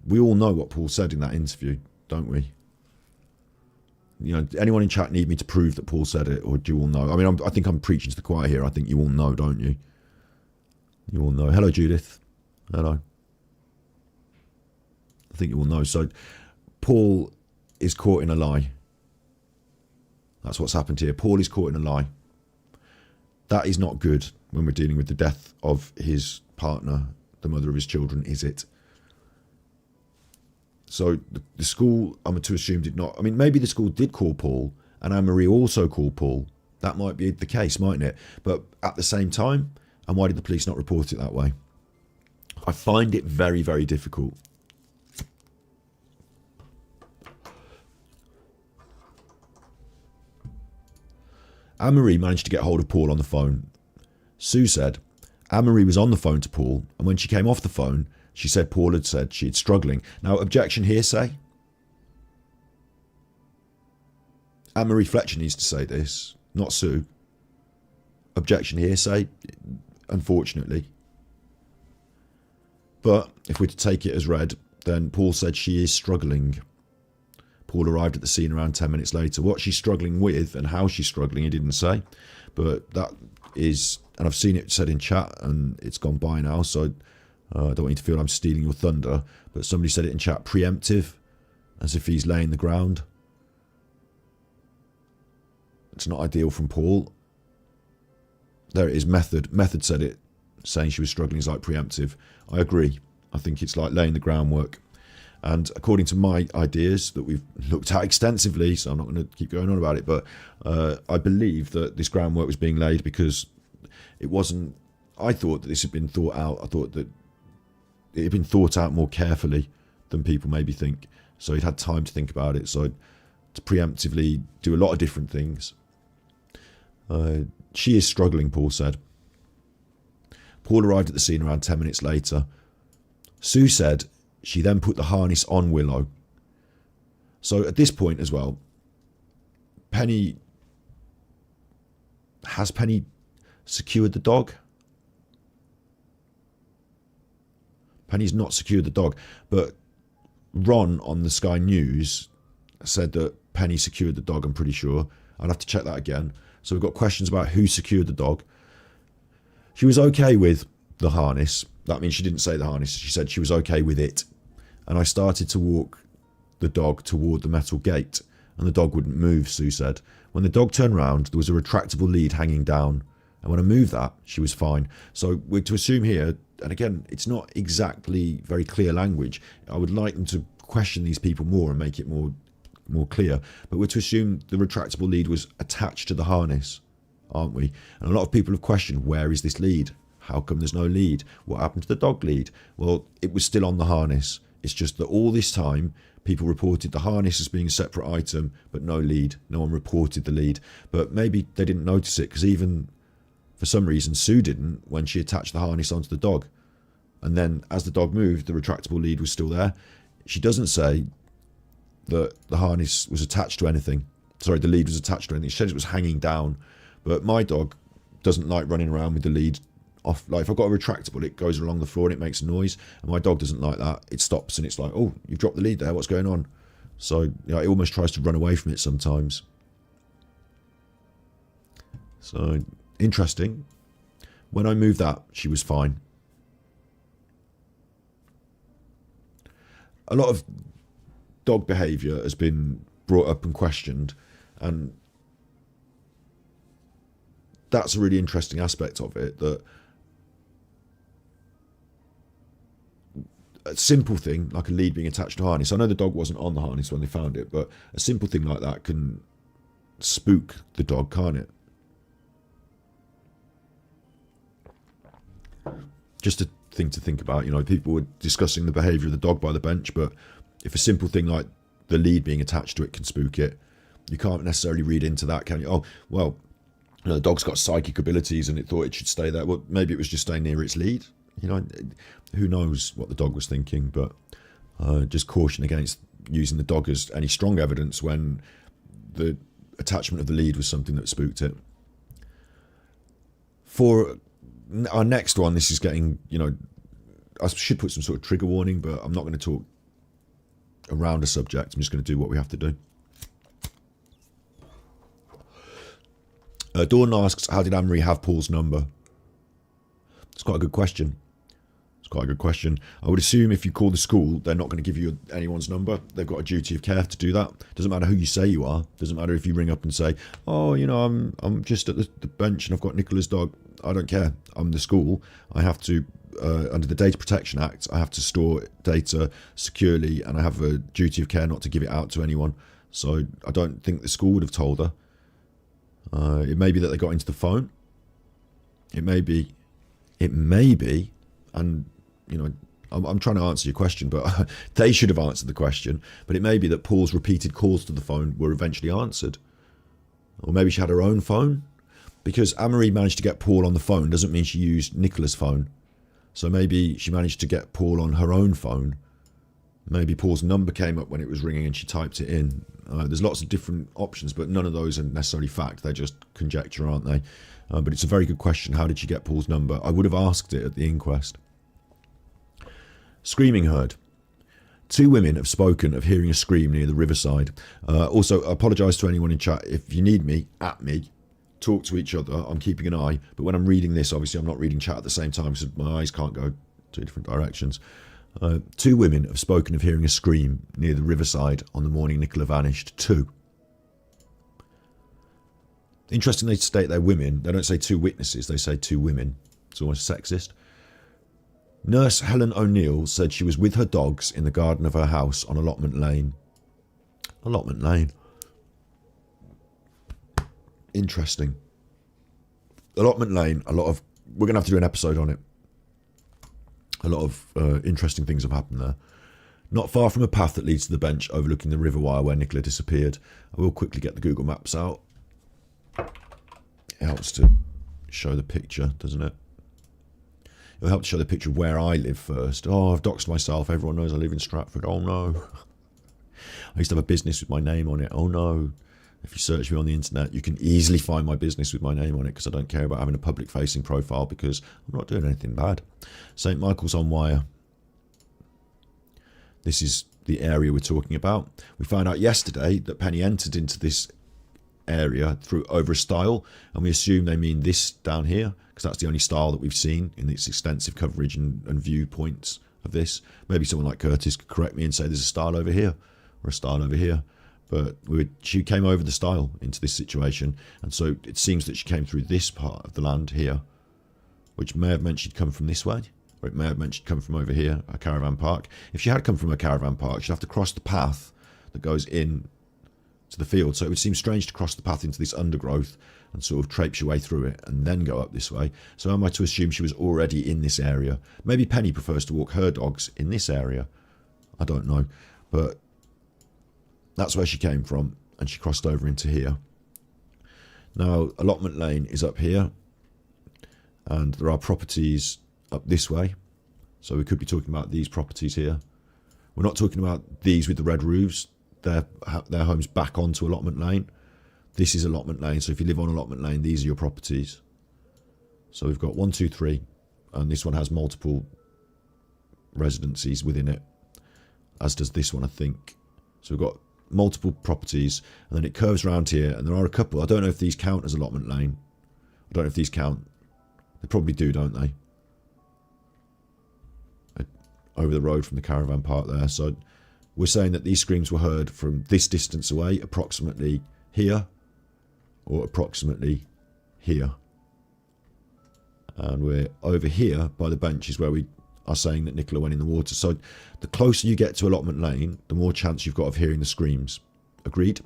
we all know what Paul said in that interview, don't we? Anyone in chat need me to prove that Paul said it, or do you all know? I think I'm preaching to the choir here. I think you all know, don't you? You all know. Hello, Judith. Hello. think you will know. So Paul is caught in a lie. That's what's happened here. Paul is caught in a lie. That is not good when we're dealing with the death of his partner, the mother of his children, is it? So the school, I'm to assume, did not. I mean, maybe the school did call Paul, and Anne-Marie also called Paul. That might be the case, mightn't it? But at the same time, and why did the police not report it that way? I find it very, very difficult. Anne-Marie managed to get hold of Paul on the phone. Sue said Anne-Marie was on the phone to Paul, and when she came off the phone, she said Paul had said she'd struggling. Now, objection hearsay. Anne-Marie Fletcher needs to say this, not Sue. Objection hearsay, unfortunately. But if we're to take it as read, then Paul said she is struggling. Paul arrived at the scene around 10 minutes later. What she's struggling with and how she's struggling, he didn't say. But that is, and I've seen it said in chat, and it's gone by now, so I don't want you to feel I'm stealing your thunder. But somebody said it in chat, preemptive, as if he's laying the ground. It's not ideal from Paul. There it is, Method. Method said it, saying she was struggling is like preemptive. I agree. I think it's like laying the groundwork. And according to my ideas that we've looked at extensively, so I'm not going to keep going on about it, but I believe that this groundwork was being laid because it wasn't... I thought that this had been thought out. I thought that it had been thought out more carefully than people maybe think. So he'd had time to think about it. So to preemptively do a lot of different things. She is struggling, Paul said. Paul arrived at the scene around 10 minutes later. Sue said she then put the harness on Willow. So at this point as well, has Penny secured the dog? Penny's not secured the dog, but Ron on the Sky News said that Penny secured the dog, I'm pretty sure. I'll have to check that again. So we've got questions about who secured the dog. She was okay with the harness. That means she didn't say the harness. She said she was okay with it. And I started to walk the dog toward the metal gate, and the dog wouldn't move, Sue said. When the dog turned round, there was a retractable lead hanging down. And when I moved that, she was fine. So we're to assume here, and again, it's not exactly very clear language. I would like them to question these people more and make it more clear. But we're to assume the retractable lead was attached to the harness, aren't we? And a lot of people have questioned, where is this lead? How come there's no lead? What happened to the dog lead? Well, it was still on the harness. It's just that all this time, people reported the harness as being a separate item, but no lead. No one reported the lead. But maybe they didn't notice it, because even for some reason, Sue didn't when she attached the harness onto the dog. And then as the dog moved, the retractable lead was still there. She doesn't say that the harness was attached to anything. Sorry, the lead was attached to anything. She said it was hanging down. But my dog doesn't like running around with the lead off. Like if I've got a retractable, it goes along the floor and it makes a noise. And my dog doesn't like that. It stops and it's like, oh, you've dropped the lead there. What's going on? So it almost tries to run away from it sometimes. So interesting. When I moved that, she was fine. A lot of dog behaviour has been brought up and questioned, and that's a really interesting aspect of it, that a simple thing like a lead being attached to a harness, I know the dog wasn't on the harness when they found it, but a simple thing like that can spook the dog, can't it? Just a thing to think about. People were discussing the behaviour of the dog by the bench, but if a simple thing like the lead being attached to it can spook it, you can't necessarily read into that, can you? Oh, well, the dog's got psychic abilities and it thought it should stay there. Well, maybe it was just staying near its lead. Who knows what the dog was thinking, but just caution against using the dog as any strong evidence when the attachment of the lead was something that spooked it. For our next one, this is getting, I should put some sort of trigger warning, but I'm not going to talk around a subject. I'm just going to do what we have to do. Dawn asks, how did Anne-Marie have Paul's number? It's quite a good question. quite a good question. I would assume if you call the school, they're not going to give you anyone's number. They've got a duty of care to do that. Doesn't matter who you say you are. Doesn't matter if you ring up and say, oh, you know, I'm just at the bench and I've got Nicola's dog. I don't care. I'm the school. I have to, under the Data Protection Act, I have to store data securely and I have a duty of care not to give it out to anyone. So I don't think the school would have told her. It may be that they got into the phone. It may be, and you know, I'm trying to answer your question, but they should have answered the question. But it may be that Paul's repeated calls to the phone were eventually answered. Or maybe she had her own phone. Because Anne-Marie managed to get Paul on the phone doesn't mean she used Nicola's phone. So maybe she managed to get Paul on her own phone. Maybe Paul's number came up when it was ringing and she typed it in. There's lots of different options, but none of those are necessarily fact. They're just conjecture, aren't they? But it's a very good question. How did she get Paul's number? I would have asked it at the inquest. Screaming heard. 2 women have spoken of hearing a scream near the riverside. Also, I apologise to anyone in chat. If you need me, at me. Talk to each other. I'm keeping an eye. But when I'm reading this, obviously I'm not reading chat at the same time, so my eyes can't go 2 different directions. 2 women have spoken of hearing a scream near the riverside on the morning Nicola vanished. 2. Interesting they state they're women. They don't say 2 witnesses. They say 2 women. It's almost sexist. Nurse Helen O'Neill said she was with her dogs in the garden of her house on Allotment Lane. Allotment Lane. Interesting. Allotment Lane, we're going to have to do an episode on it. A lot of interesting things have happened there. Not far from a path that leads to the bench overlooking the river wire where Nicola disappeared. I will quickly get the Google Maps out. It helps to show the picture, doesn't it? It'll help to show the picture of where I live first. Oh, I've doxed myself. Everyone knows I live in Stratford. Oh, no. I used to have a business with my name on it. Oh, no. If you search me on the internet, you can easily find my business with my name on it because I don't care about having a public-facing profile because I'm not doing anything bad. St. Michael's on Wire. This is the area we're talking about. We found out yesterday that Penny entered into this area over a stile, and we assume they mean this down here because that's the only stile that we've seen in its extensive coverage and viewpoints of this. Maybe someone like Curtis could correct me and say there's a stile over here or a stile over here. But she came over the stile into this situation, and so it seems that she came through this part of the land here, which may have meant she'd come from this way, or it may have meant she'd come from over here, a caravan park. If she had come from a caravan park, she'd have to cross the path that goes in to the field. So it would seem strange to cross the path into this undergrowth and sort of traipse your way through it and then go up this way. So am I to assume she was already in this area? Maybe Penny prefers to walk her dogs in this area. I don't know, but that's where she came from, and she crossed over into here. Now, Allotment Lane is up here, and there are properties up this way. So we could be talking about these properties here. We're not talking about these with the red roofs. Their homes back onto Allotment Lane. This is Allotment Lane, so if you live on Allotment Lane, these are your properties. So we've got 1, 2, 3, and this one has multiple residencies within it, as does this one, I think. So we've got multiple properties, and then it curves around here, and there are a couple. I don't know if these count as Allotment Lane. I don't know if these count. They probably do, don't they? Over the road from the caravan park there. So we're saying that these screams were heard from this distance away, approximately here, or approximately here. And we're over here by the bench is where we are saying that Nicola went in the water. So the closer you get to Allotment Lane, the more chance you've got of hearing the screams. Agreed?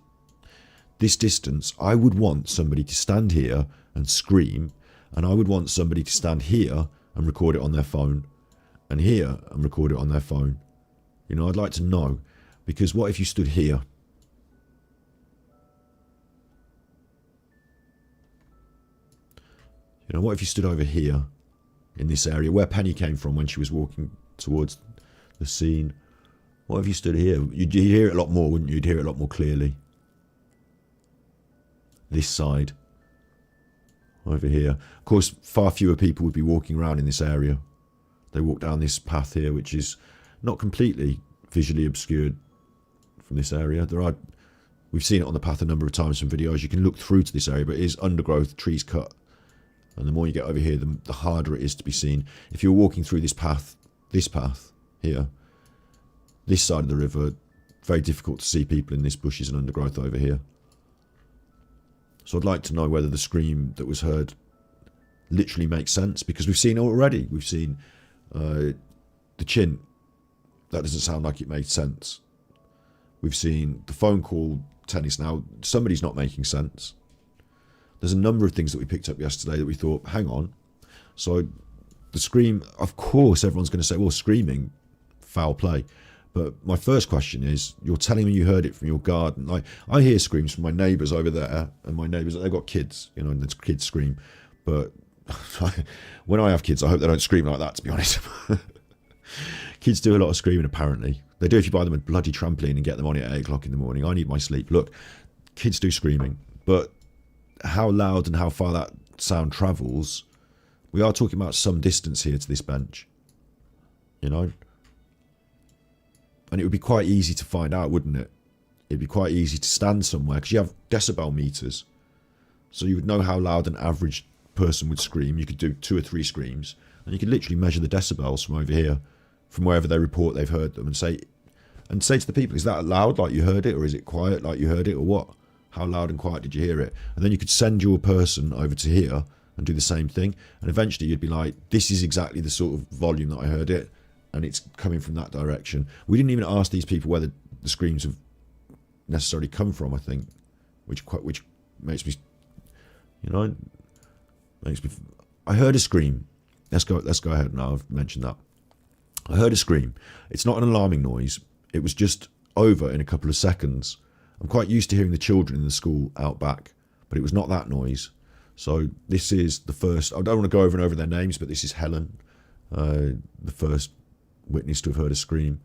This distance, I would want somebody to stand here and scream, and I would want somebody to stand here and record it on their phone, and here and record it on their phone. You know, I'd like to know, because what if you stood here? You know, what if you stood over here in this area where Penny came from when she was walking towards the scene? What if you stood here? You'd hear it a lot more, wouldn't you? You'd hear it a lot more clearly. This side. Over here. Of course, far fewer people would be walking around in this area. They walk down this path here, which is not completely visually obscured from this area. We've seen it on the path a number of times from videos. You can look through to this area, but it is undergrowth, trees cut. And the more you get over here, the harder it is to be seen. If you're walking through this path this path here, this side of the river, very difficult to see people in this bushes and undergrowth over here. So I'd like to know whether the scream that was heard literally makes sense, because we've seen it already. We've seen the chin. That doesn't sound like it made sense. We've seen the phone call tennis now. Somebody's not making sense. There's a number of things that we picked up yesterday that we thought, hang on. So the scream, of course, everyone's going to say, well, screaming, foul play. But my first question is, you're telling me you heard it from your garden. Like, I hear screams from my neighbours over there, and my neighbours, they've got kids, you know, and the kids scream. But when I have kids, I hope they don't scream like that, to be honest. Kids do a lot of screaming, apparently. They do if you buy them a bloody trampoline and get them on it at 8 o'clock in the morning. I need my sleep. Look, kids do screaming, but how loud and how far that sound travels, we are talking about some distance here to this bench, you know? And it would be quite easy to find out, wouldn't it? It'd be quite easy to stand somewhere, because you have decibel meters. So you would know how loud an average person would scream. You could do 2 or 3 screams, and you could literally measure the decibels from over here, from wherever they report they've heard them, and say to the people, is that loud like you heard it, or is it quiet like you heard it, or what? How loud and quiet did you hear it? And then you could send your person over to here and do the same thing, and eventually you'd be like, this is exactly the sort of volume that I heard it, and it's coming from that direction. We didn't even ask these people whether the screams have necessarily come from, I think, which makes me, you know, makes me. I heard a scream. Let's go ahead now. I've mentioned that. I heard a scream. It's not an alarming noise. It was just over in a couple of seconds. I'm quite used to hearing the children in the school out back, but it was not that noise. So this is the first. I don't want to go over and over their names, but this is Helen, the first witness to have heard a scream,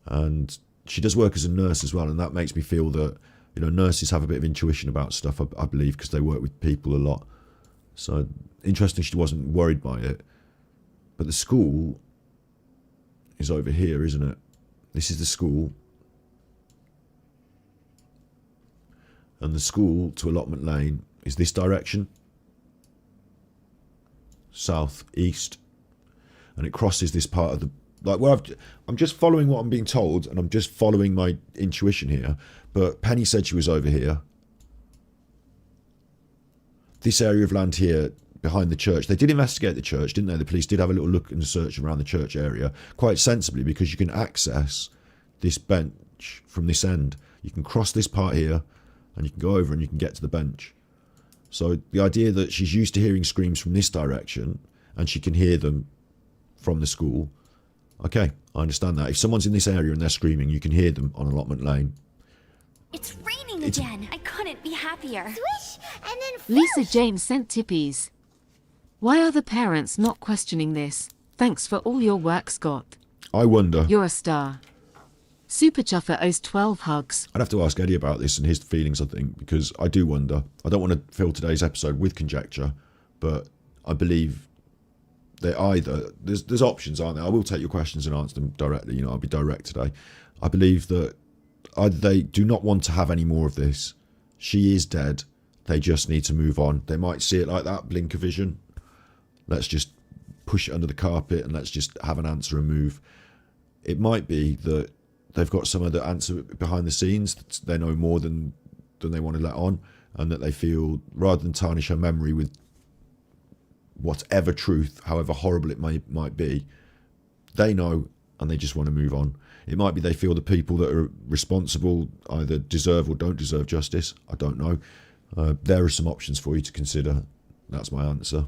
and she does work as a nurse as well, and that makes me feel that, you know, nurses have a bit of intuition about stuff, I believe, because they work with people a lot. So interesting she wasn't worried by it. But the school is over here, isn't it? This is the school, and the school to Allotment Lane is this direction, south east, and it crosses this part of the, like, where I'm just following what I'm being told, and I'm just following my intuition here. But Penny said she was over here. This area of land here behind the church. They did investigate the church, didn't they? The police did have a little look and search around the church area, quite sensibly, because you can access this bench from this end. You can cross this part here, and you can go over and you can get to the bench. So the idea that she's used to hearing screams from this direction, and she can hear them from the school. Okay, I understand that. If someone's in this area and they're screaming, you can hear them on Allotment Lane. It's raining again. I couldn't be happier. Swish, and then Lisa James sent tippies. Why are the parents not questioning this? Thanks for all your work, Scott. I wonder. You're a star. Super Chuffer owes 12 hugs. I'd have to ask Eddie about this and his feelings, I think, because I do wonder. I don't want to fill today's episode with conjecture, but I believe they either, there's options, aren't there? I will take your questions and answer them directly. You know, I'll be direct today. I believe that either they do not want to have any more of this. She is dead. They just need to move on. They might see it like that, blinker vision. Let's just push it under the carpet and let's just have an answer and move. It might be that they've got some other answer behind the scenes. They know more than they want to let on, and that they feel, rather than tarnish her memory with whatever truth, however horrible it might be, they know and they just want to move on. It might be they feel the people that are responsible either deserve or don't deserve justice. I don't know. There are some options for you to consider. That's my answer.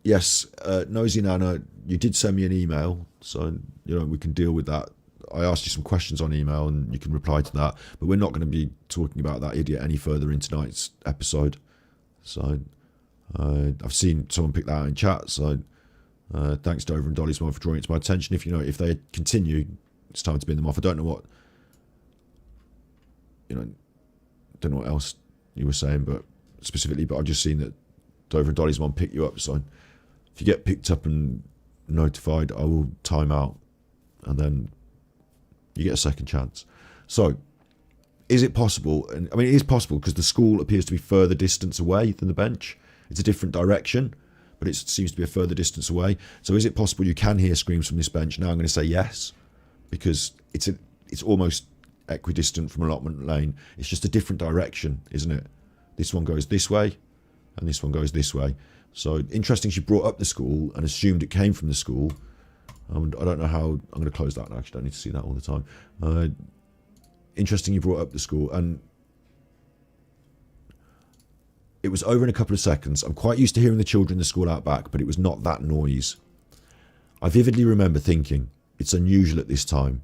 Yes, Nosy Nana, you did send me an email, so you know we can deal with that. I asked you some questions on email and you can reply to that, but we're not going to be talking about that idiot any further in tonight's episode. So I've seen someone pick that out in chat, so thanks Dover and Dolly's Mom for drawing it to my attention. If they continue, it's time to bin them off. I don't know what else you were saying, but specifically, but I've just seen that Dover and Dolly's Mom pick you up, so if you get picked up and notified, I will time out, and then you get a second chance. So, is it possible? And I mean, it is possible because the school appears to be further distance away than the bench. It's a different direction, but it seems to be a further distance away. So is it possible you can hear screams from this bench? Now I'm going to say yes, because it's almost equidistant from allotment lane. It's just a different direction, isn't it? This one goes this way, and this one goes this way. So interesting she brought up the school and assumed it came from the school. I don't know how... I'm going to close that now, actually. I don't need to see that all the time. Interesting you brought up the school, and it was over in a couple of seconds. I'm quite used to hearing the children in the school out back, but it was not that noise. I vividly remember thinking, it's unusual at this time.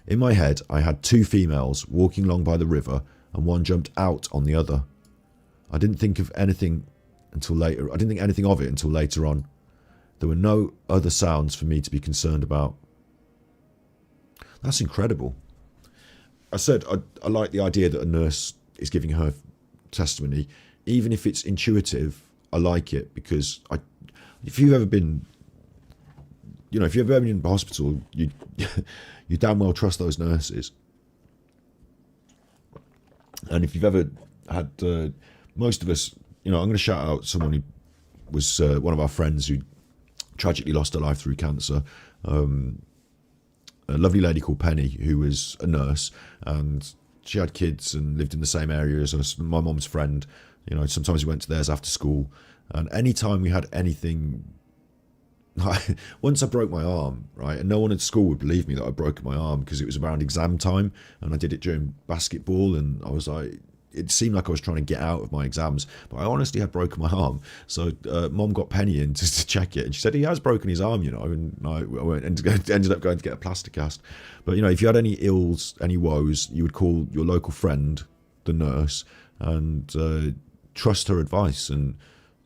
In my head, I had two females walking along by the river, and one jumped out on the other. I didn't think of anything until later. I didn't think anything of it until later on. There were no other sounds for me to be concerned about. That's incredible. I said I like the idea that a nurse is giving her testimony. Even if it's intuitive, I like it, because if you've ever been, if you've ever been in the hospital, you damn well trust those nurses. And if you've ever had, most of us, I'm going to shout out someone who was one of our friends who tragically lost her life through cancer. A lovely lady called Penny, who was a nurse, and she had kids and lived in the same area as us. My mum's friend. Sometimes we went to theirs after school, and any time we had anything, once I broke my arm, right, and no one at school would believe me that I broke my arm, because it was around exam time, and I did it during basketball, and I was like, it seemed like I was trying to get out of my exams, but I honestly had broken my arm. So Mom got Penny in to check it, and she said he has broken his arm, and I ended up going to get a plaster cast. But if you had any ills, any woes, you would call your local friend, the nurse, and trust her advice, and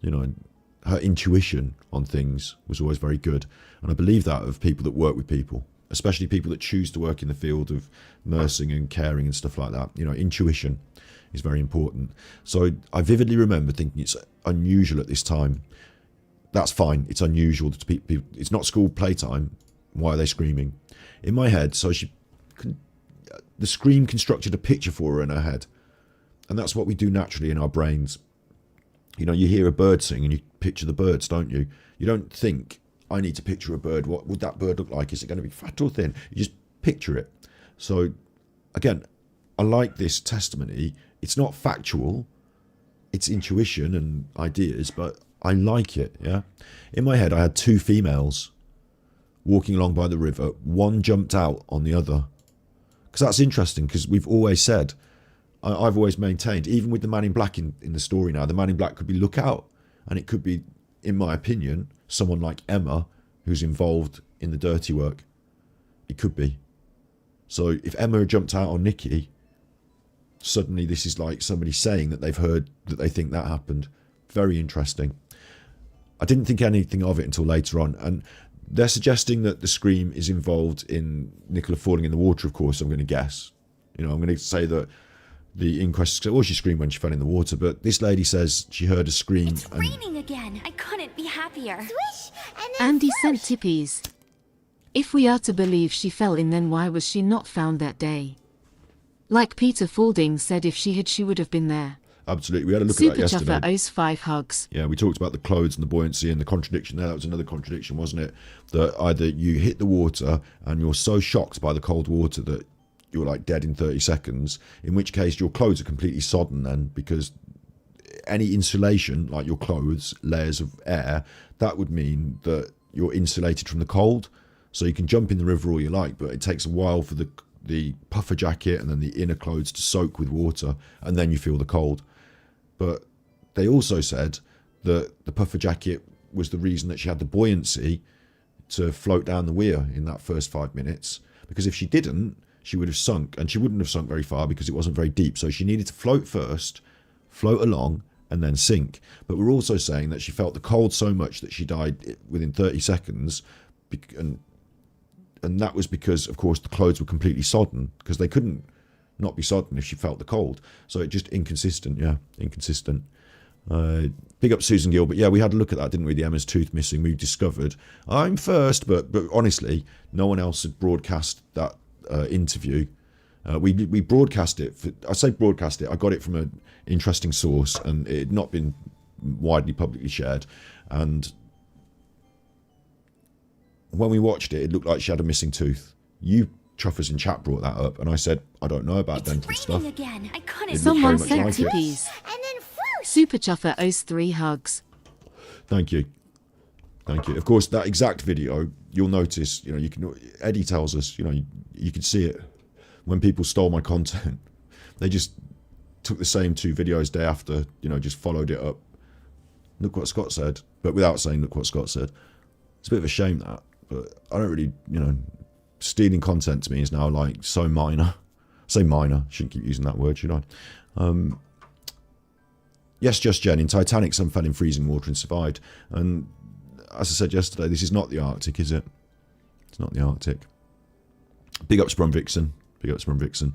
her intuition on things was always very good. And I believe that of people that work with people, especially people that choose to work in the field of nursing and caring and stuff like that. Intuition is very important. So I vividly remember thinking it's unusual at this time. That's fine. It's unusual. It's not school playtime. Why are they screaming? In my head, so the scream constructed a picture for her in her head. And that's what we do naturally in our brains. You hear a bird sing and you picture the birds, don't you? You don't think, I need to picture a bird. What would that bird look like? Is it going to be fat or thin? You just picture it. So, again, I like this testimony. It's not factual. It's intuition and ideas, but I like it, yeah? In my head, I had two females walking along by the river. One jumped out on the other. Because that's interesting, because we've always said, I've always maintained, even with the man in black in the story now, the man in black could be Lookout, and it could be, in my opinion, someone like Emma, who's involved in the dirty work. It could be. So if Emma had jumped out on Nikki, suddenly this is like somebody saying that they've heard that they think that happened. Very interesting. I didn't think anything of it until later on, and they're suggesting that the scream is involved in Nicola falling in the water, of course, I'm going to guess. I'm going to say that the inquest, she screamed when she fell in the water, but this lady says she heard a scream. It's raining again. I couldn't be happier. Swish, and then Andy swoosh. sent tippies. If we are to believe she fell in, then why was she not found that day? Like Peter Falding said, if she would have been there. Absolutely. We had a look at Super that yesterday. Chuffer owes 5 hugs. Yeah, we talked about the clothes and the buoyancy and the contradiction there. That was another contradiction, wasn't it? That either you hit the water and you're so shocked by the cold water that you're like dead in 30 seconds, in which case your clothes are completely sodden then, because any insulation, like your clothes, layers of air, that would mean that you're insulated from the cold. So you can jump in the river all you like, but it takes a while for the puffer jacket and then the inner clothes to soak with water, and then you feel the cold. But they also said that the puffer jacket was the reason that she had the buoyancy to float down the weir in that first 5 minutes, because if she didn't, she would have sunk, and she wouldn't have sunk very far because it wasn't very deep. So she needed to float first, float along, and then sink. But we're also saying that she felt the cold so much that she died within 30 seconds, and that was because, of course, the clothes were completely sodden, because they couldn't not be sodden if she felt the cold. So it just inconsistent, yeah, inconsistent. Big up Susan Gilbert. Yeah, we had a look at that, didn't we? The Emma's tooth missing. We discovered I'm first, but honestly, no one else had broadcast that interview. We broadcast it. I say broadcast it. I got it from an interesting source, and it had not been widely publicly shared. And when we watched it, it looked like she had a missing tooth. You chuffers in chat brought that up, and I said, I don't know about It's dental raining stuff. again. I couldn't. It looked Someone very sent much like it. tippies. And then whoosh! Super Chuffer owes 3 hugs. Thank you. Thank you. Of course, that exact video, you'll notice, you know, you can, Eddie tells us, you know, you can see it when people stole my content. They just took the same 2 videos day after, you know, just followed it up. Look what Scott said, but without saying, look what Scott said. It's a bit of a shame that, but I don't really, you know, stealing content to me is now like so minor. I say minor, shouldn't keep using that word, should I? Yes, Just Jen, in Titanic, some fell in freezing water and survived. And as I said yesterday, this is not the Arctic, is it? It's not the Arctic. Big up Sprung Vixen. Big up Sprung Vixen.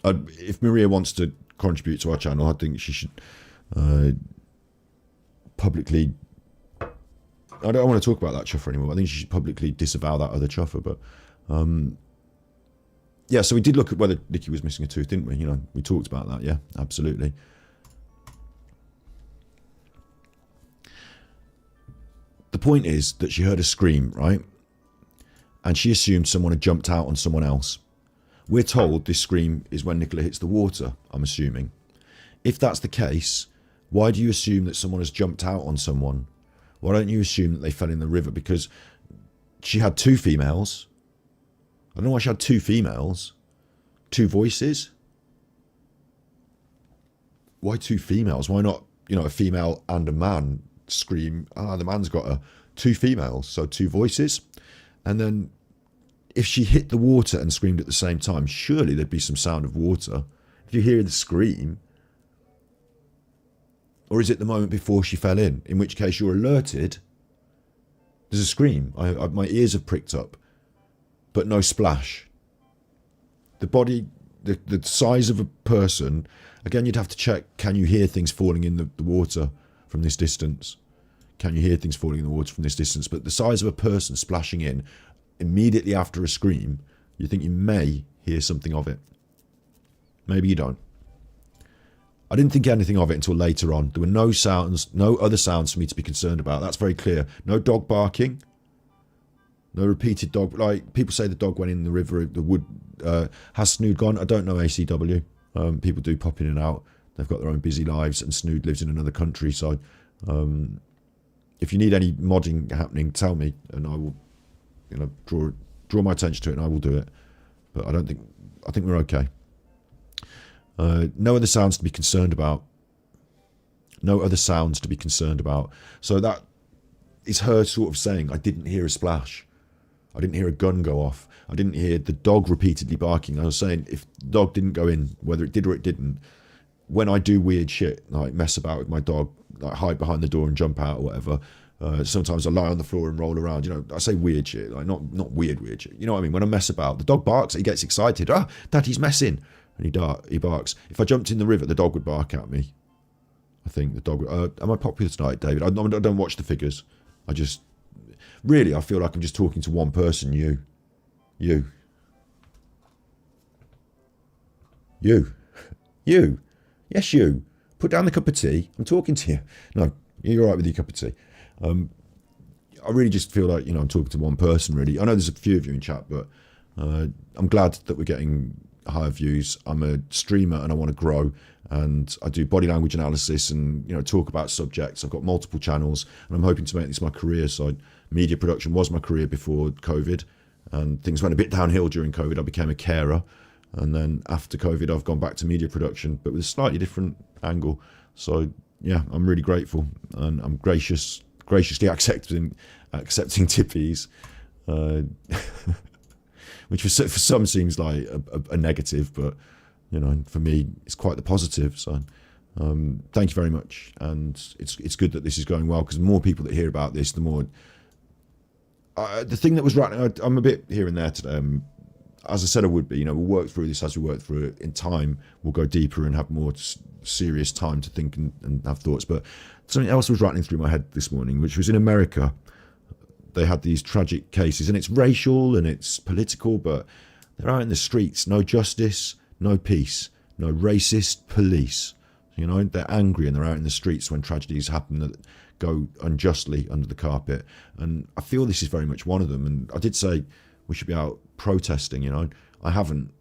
If Maria wants to contribute to our channel, I think she should publicly... I don't want to talk about that chuffer anymore. I think she should publicly disavow that other chuffer. But yeah, so we did look at whether Nikki was missing a tooth, didn't we? You know, we talked about that. Yeah, absolutely. The point is that she heard a scream, right? And she assumed someone had jumped out on someone else. We're told this scream is when Nicola hits the water, I'm assuming. If that's the case, why do you assume that someone has jumped out on someone? Why don't you assume that they fell in the river? Because she had 2 females. I don't know why she had 2 females. 2 voices. Why 2 females? Why not, you know, a female and a man scream? Ah, the man's got 2 females, so 2 voices. And then if she hit the water and screamed at the same time, surely there'd be some sound of water. If you hear the scream, or is it the moment before she fell in which case you're alerted? There's a scream. My ears have pricked up, but no splash. The body, the size of a person, again, you'd have to check, can you hear things falling in the water from this distance? Can you hear things falling in the water from this distance? But the size of a person splashing in immediately after a scream, you think you may hear something of it. Maybe you don't. I didn't think anything of it until later on. There were no sounds, no other sounds for me to be concerned about. That's very clear. No dog barking. No repeated dog. Like, people say the dog went in the river, the wood. Has Snood gone? I don't know, ACW. People do pop in and out. They've got their own busy lives, and Snood lives in another country. So if you need any modding happening, tell me, and I will, you know, draw my attention to it, and I will do it. But I think we're okay. No other sounds to be concerned about. No other sounds to be concerned about. So that is her sort of saying, I didn't hear a splash. I didn't hear a gun go off. I didn't hear the dog repeatedly barking. I was saying, if the dog didn't go in, whether it did or it didn't, when I do weird shit, like mess about with my dog, like hide behind the door and jump out or whatever, sometimes I lie on the floor and roll around. You know, I say weird shit, like not weird shit. You know what I mean? When I mess about, the dog barks, he gets excited. Ah, Daddy's messing. And he barks. If I jumped in the river, the dog would bark at me. I think the dog would... am I popular tonight, David? I don't watch the figures. I just... Really, I feel like I'm just talking to one person, you. You. Yes, you. Put down the cup of tea. I'm talking to you. No, you're all right with your cup of tea. I really just feel like, you know, I'm talking to one person, really. I know there's a few of you in chat, but I'm glad that we're getting higher views. I'm a streamer and I want to grow, and I do body language analysis and, you know, talk about subjects. I've got multiple channels and I'm hoping to make this my career. So media production was my career before COVID, and things went a bit downhill during COVID. I became a carer, and then after COVID I've gone back to media production, but with a slightly different angle. So yeah, I'm really grateful, and I'm graciously accepting tippies, which for some seems like a negative, but, you know, for me it's quite the positive. So thank you very much, and it's good that this is going well, because the more people that hear about this, the more... the thing that was rattling, I'm a bit here and there today. As I said I would be, you know, we'll work through this as we work through it. In time, we'll go deeper and have more serious time to think and have thoughts. But something else was rattling through my head this morning, which was in America. They had these tragic cases, and it's racial and it's political, but they're out in the streets. No justice, no peace, no racist police. You know, they're angry and they're out in the streets when tragedies happen that go unjustly under the carpet. And I feel this is very much one of them. And I did say we should be out protesting, you know. I haven't.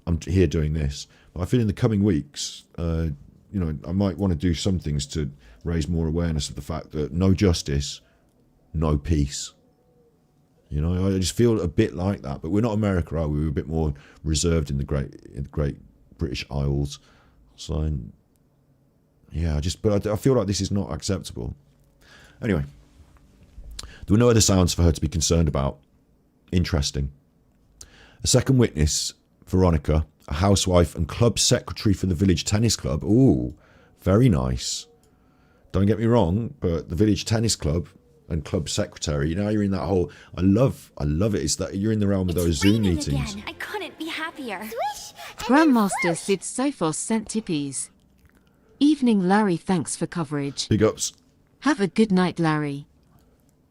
I'm here doing this. But I feel in the coming weeks, you know, I might want to do some things to raise more awareness of the fact that no justice, no peace. You know, I just feel a bit like that. But we're not America, are we? We're a bit more reserved in the great British Isles. So, yeah, but I feel like this is not acceptable. Anyway, there were no other sounds for her to be concerned about. Interesting. A second witness, Veronica, a housewife and club secretary for the village tennis club. Ooh, very nice. Don't get me wrong, but the village tennis club and club secretary, now you're in that whole, I love it. It's that you're in the realm of those Zoom meetings. Again. I couldn't be happier. Grandmaster Sid Sophos sent tippies. Evening, Larry. Thanks for coverage. Big ups. Have a good night, Larry.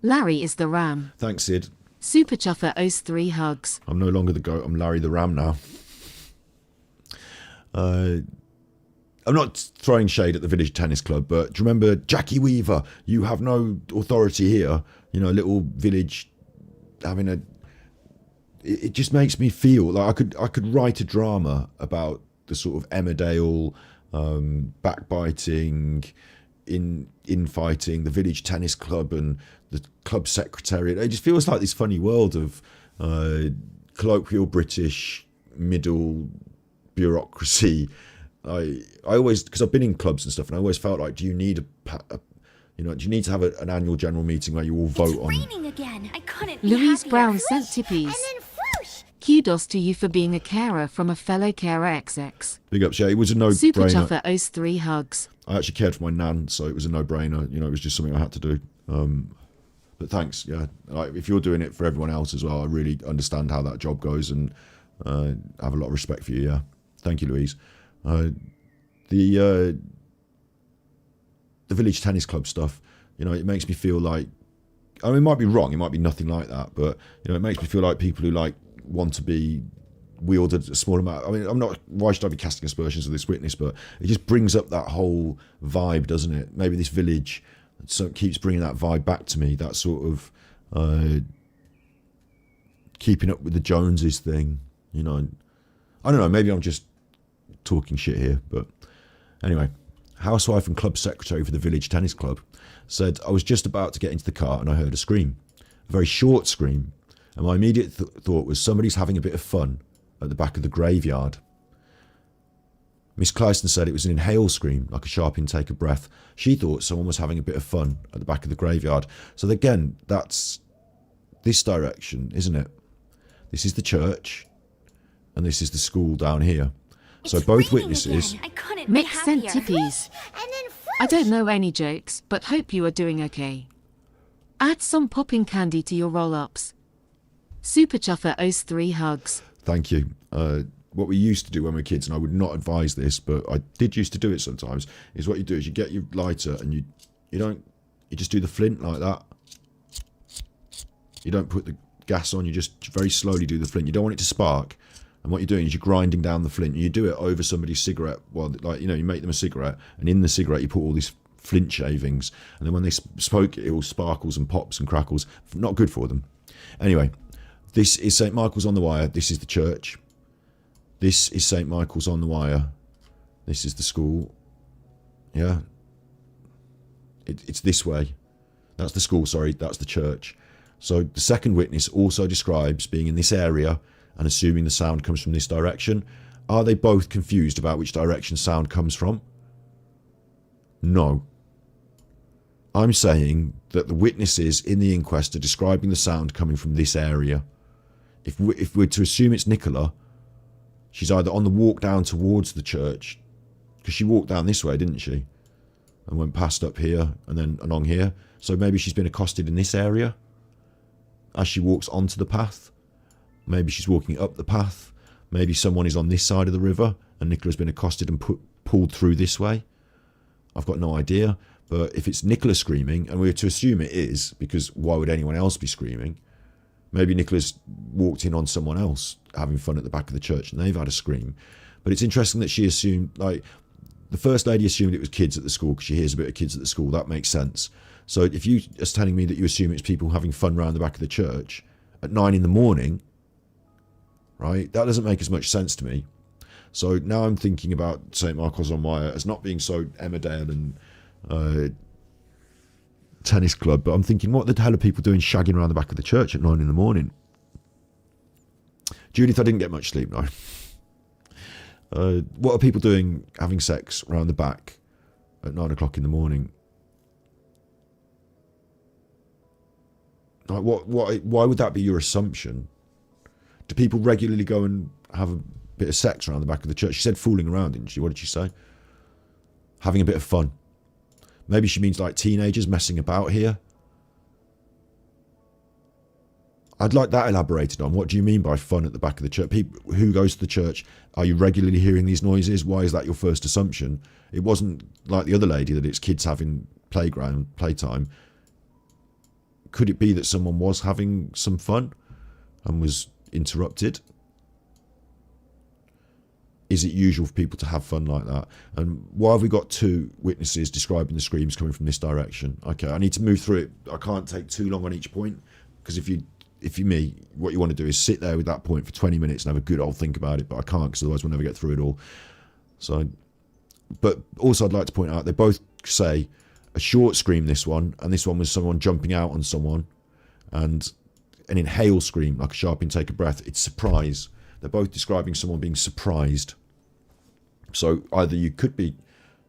Larry is the ram. Thanks, Sid. Super Chuffer owes 3 hugs. I'm no longer the goat. I'm Larry the Ram now. I'm not throwing shade at the village tennis club, but do you remember Jackie Weaver? You have no authority here. You know, a little village having a... It just makes me feel like I could write a drama about the sort of Emmerdale backbiting, infighting, the village tennis club and the club secretariat. It just feels like this funny world of colloquial British middle bureaucracy. I always, because I've been in clubs and stuff, and I always felt like, do you need do you need to have an annual general meeting where you all vote on? It's raining again. I couldn't be Louise happier. Brown sent tippies. Kudos to you for being a carer from a fellow carer XX. Big ups, yeah, it was a Super no-brainer. Chuffer owes 3 hugs. I actually cared for my nan, so it was a no-brainer. You know, it was just something I had to do. But thanks, yeah. Like, if you're doing it for everyone else as well, I really understand how that job goes and have a lot of respect for you, yeah. Thank you, Louise. The village tennis club stuff, you know, it makes me feel like, I mean, it might be wrong, it might be nothing like that, but, you know, it makes me feel like people who, like, want to be wielded a small amount. I mean, I'm not, why should I be casting aspersions of this witness, but it just brings up that whole vibe, doesn't it? Maybe this village keeps bringing that vibe back to me, that sort of keeping up with the Joneses thing, you know. I don't know, maybe I'm just talking shit here, but anyway. Housewife and club secretary for the village tennis club said, I was just about to get into the car and I heard a scream, a very short scream, and my immediate thought was somebody's having a bit of fun at the back of the graveyard. Miss Clyston said it was an inhale scream, like a sharp intake of breath. She thought someone was having a bit of fun at the back of the graveyard. So again, that's this direction, isn't it? This is the church and this is the school down here. So both witnesses... Mick sent tippies. I don't know any jokes, but hope you are doing okay. Add some popping candy to your roll-ups. Super Chuffer owes 3 hugs. Thank you. What we used to do when we were kids, and I would not advise this, but I did used to do it sometimes, is what you do is you get your lighter and you just do the flint like that. You don't put the gas on, you just very slowly do the flint. You don't want it to spark. And what you're doing is you're grinding down the flint. And you do it over somebody's cigarette. Well, like, you know, you make them a cigarette, and in the cigarette you put all these flint shavings. And then when they smoke it, all sparkles and pops and crackles. Not good for them. Anyway, this is St. Michael's on the Wire. This is the church. This is St. Michael's on the Wire. This is the school. Yeah. It's this way. That's the school, sorry. That's the church. So the second witness also describes being in this area and assuming the sound comes from this direction. Are they both confused about which direction sound comes from? No. I'm saying that the witnesses in the inquest are describing the sound coming from this area. If we're to assume it's Nicola, she's either on the walk down towards the church, because she walked down this way, didn't she? And went past up here and then along here. So maybe she's been accosted in this area as she walks onto the path. Maybe she's walking up the path. Maybe someone is on this side of the river and Nicola's been accosted and pulled through this way. I've got no idea. But if it's Nicola screaming, and we're to assume it is, because why would anyone else be screaming? Maybe Nicola's walked in on someone else having fun at the back of the church and they've had a scream. But it's interesting that she assumed, like, the First Lady assumed it was kids at the school because she hears a bit of kids at the school. That makes sense. So if you are telling me that you assume it's people having fun around the back of the church at 9 in the morning, right, that doesn't make as much sense to me. So now I'm thinking about St. Marcos on Wire as not being so Emmerdale and tennis club, but I'm thinking, what the hell are people doing shagging around the back of the church at 9 in the morning? Judith, I didn't get much sleep, no. What are people doing having sex around the back at 9 o'clock in the morning? Like, why would that be your assumption? Do people regularly go and have a bit of sex around the back of the church? She said fooling around, didn't she? What did she say? Having a bit of fun. Maybe she means like teenagers messing about here. I'd like that elaborated on. What do you mean by fun at the back of the church? People who goes to the church, are you regularly hearing these noises? Why is that your first assumption? It wasn't like the other lady that it's kids having playtime. Could it be that someone was having some fun and was interrupted? Is it usual for people to have fun like that? And why have we got 2 witnesses describing the screams coming from this direction? Okay, I need to move through it. I can't take too long on each point, because if you me, what you want to do is sit there with that point for 20 minutes and have a good old think about it, but I can't, because otherwise we'll never get through it all. So, but also I'd like to point out, they both say a short scream, this one, and this one was someone jumping out on someone, and an inhale scream, like a sharp intake of breath. It's surprise. They're both describing someone being surprised. So either you could be,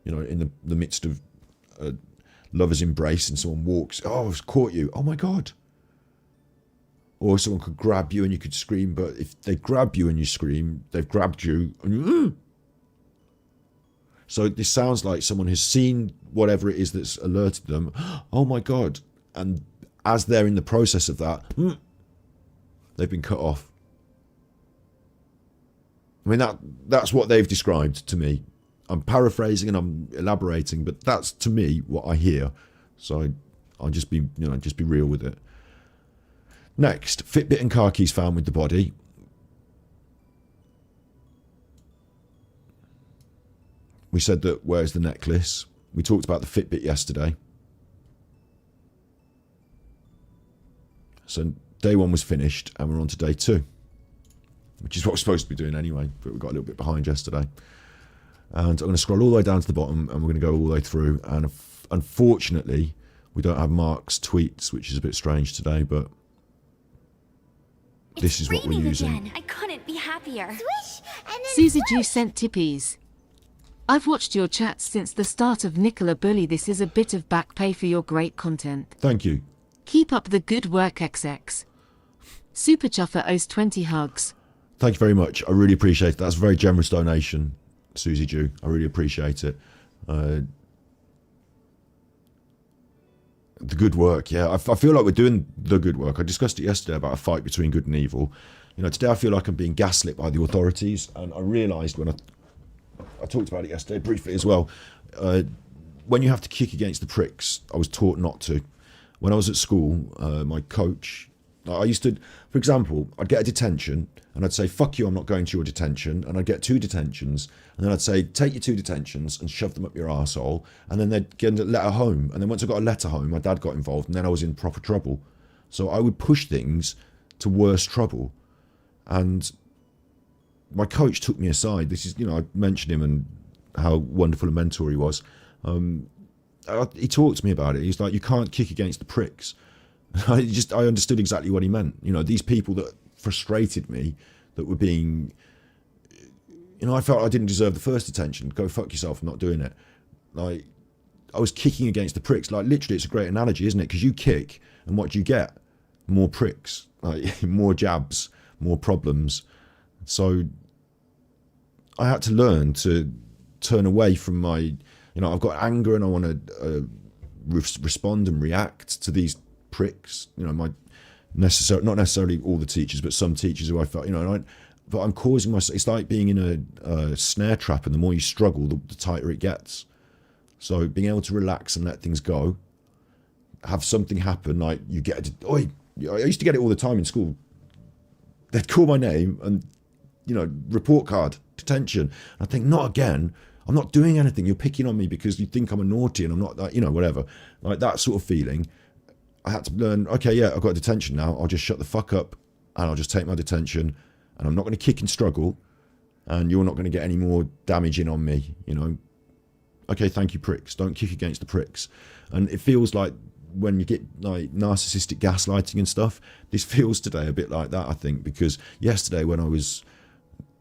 in the midst of a lover's embrace and someone walks, oh, I've caught you, oh my God. Or someone could grab you and you could scream, but if they grab you and you scream, they've grabbed you and you, So this sounds like someone has seen whatever it is that's alerted them, oh my God. And as they're in the process of that, they've been cut off. I mean, that's what they've described to me. I'm paraphrasing and I'm elaborating, but that's to me what I hear. So I'll just be real with it. Next, Fitbit and car keys found with the body. We said that where's the necklace? We talked about the Fitbit yesterday. So day 1 was finished and we're on to day 2, which is what we're supposed to be doing anyway, but we got a little bit behind yesterday. And I'm going to scroll all the way down to the bottom and we're going to go all the way through. And unfortunately, we don't have Mark's tweets, which is a bit strange today, but this is what we're using. Again. I couldn't be happier. Swish, and then Susie Jew sent tippies. I've watched your chats since the start of Nicola Bulley. This is a bit of back pay for your great content. Thank you. Keep up the good work, XX. Super Chuffer owes 20 hugs. Thank you very much. I really appreciate it. That's a very generous donation, Susie Jew. I really appreciate it. The good work, yeah. I feel like we're doing the good work. I discussed it yesterday about a fight between good and evil. Today I feel like I'm being gaslit by the authorities, and I realised when I talked about it yesterday briefly as well, when you have to kick against the pricks, I was taught not to. When I was at school, my coach, I used to, for example, I'd get a detention and I'd say, fuck you, I'm not going to your detention. And I'd get 2 detentions. And then I'd say, take your 2 detentions and shove them up your arsehole. And then they'd get a letter home. And then once I got a letter home, my dad got involved and then I was in proper trouble. So I would push things to worse trouble. And my coach took me aside. This is, I mentioned him and how wonderful a mentor he was. He talked to me about it. He's like, you can't kick against the pricks. I understood exactly what he meant. These people that frustrated me, that were being, I felt I didn't deserve the first detention. Go fuck yourself, I'm not doing it. Like, I was kicking against the pricks. Like, literally, it's a great analogy, isn't it? Because you kick, and what do you get? More pricks, like more jabs, more problems. So I had to learn to turn away from my, I've got anger and I want to respond and react to these pricks, not necessarily all the teachers, but some teachers who I felt, but I'm causing myself. It's like being in a snare trap, and the more you struggle, the tighter it gets. So being able to relax and let things go, have something happen, like you get, I used to get it all the time in school. They'd call my name and, report card, detention. I think, not again. I'm not doing anything. You're picking on me because you think I'm a naughty and I'm not, like, you know, whatever. Like that sort of feeling. I had to learn, okay, yeah, I've got detention now. I'll just shut the fuck up and I'll just take my detention and I'm not going to kick and struggle and you're not going to get any more damage in on me, you know. Okay, thank you, pricks. Don't kick against the pricks. And it feels like when you get like narcissistic gaslighting and stuff, this feels today a bit like that, I think, because yesterday when I was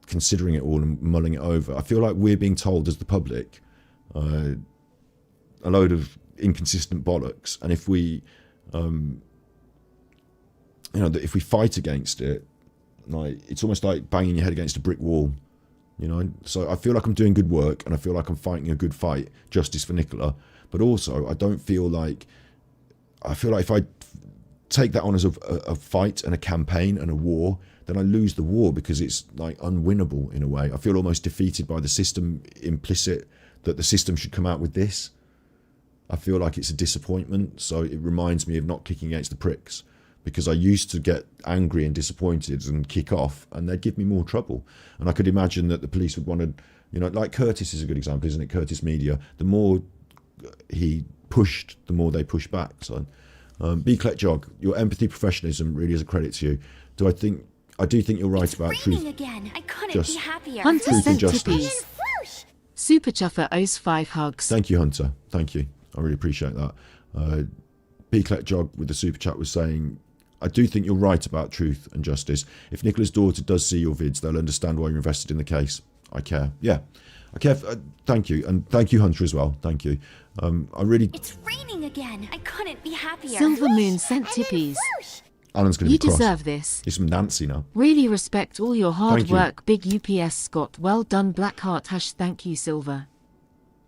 considering it all and mulling it over, I feel like we're being told as the public a load of inconsistent bollocks, and if we you know, that if we fight against it, like it's almost like banging your head against a brick wall, you know. So I feel like I'm doing good work and I feel like I'm fighting a good fight, justice for Nicola, but also I don't feel like, I feel like if I take that on as a fight and a campaign and a war, then I lose the war because it's like unwinnable in a way. I feel almost defeated by the system, implicit that the system should come out with this. I feel like it's a disappointment. So it reminds me of not kicking against the pricks, because I used to get angry and disappointed and kick off and they'd give me more trouble. And I could imagine that the police would want to, you know, like Curtis is a good example, isn't it? Curtis Media, the more he pushed, the more they pushed back. So B-Clet Jog, your empathy professionalism really is a credit to you. I do think you're right about truth. Again. I couldn't be happier. Hunter Truth and sent justice. tippies. Super Chuffer owes 5 hugs. Thank you, Hunter. Thank you. I really appreciate that. B-Clet Jog with the super chat was saying, I do think you're right about truth and justice. If Nicola's daughter does see your vids, they'll understand why you're invested in the case. I care. Yeah, I care. Thank you. And thank you, Hunter, as well. Thank you. I really... It's raining again. I couldn't be happier. Silver Moon sent tippies. Alan's going to You be cross. deserve this. It's some Nancy now. Really respect all your hard Thank you. work, big UPS Scott. Well done, Blackheart. Thank you, Silver.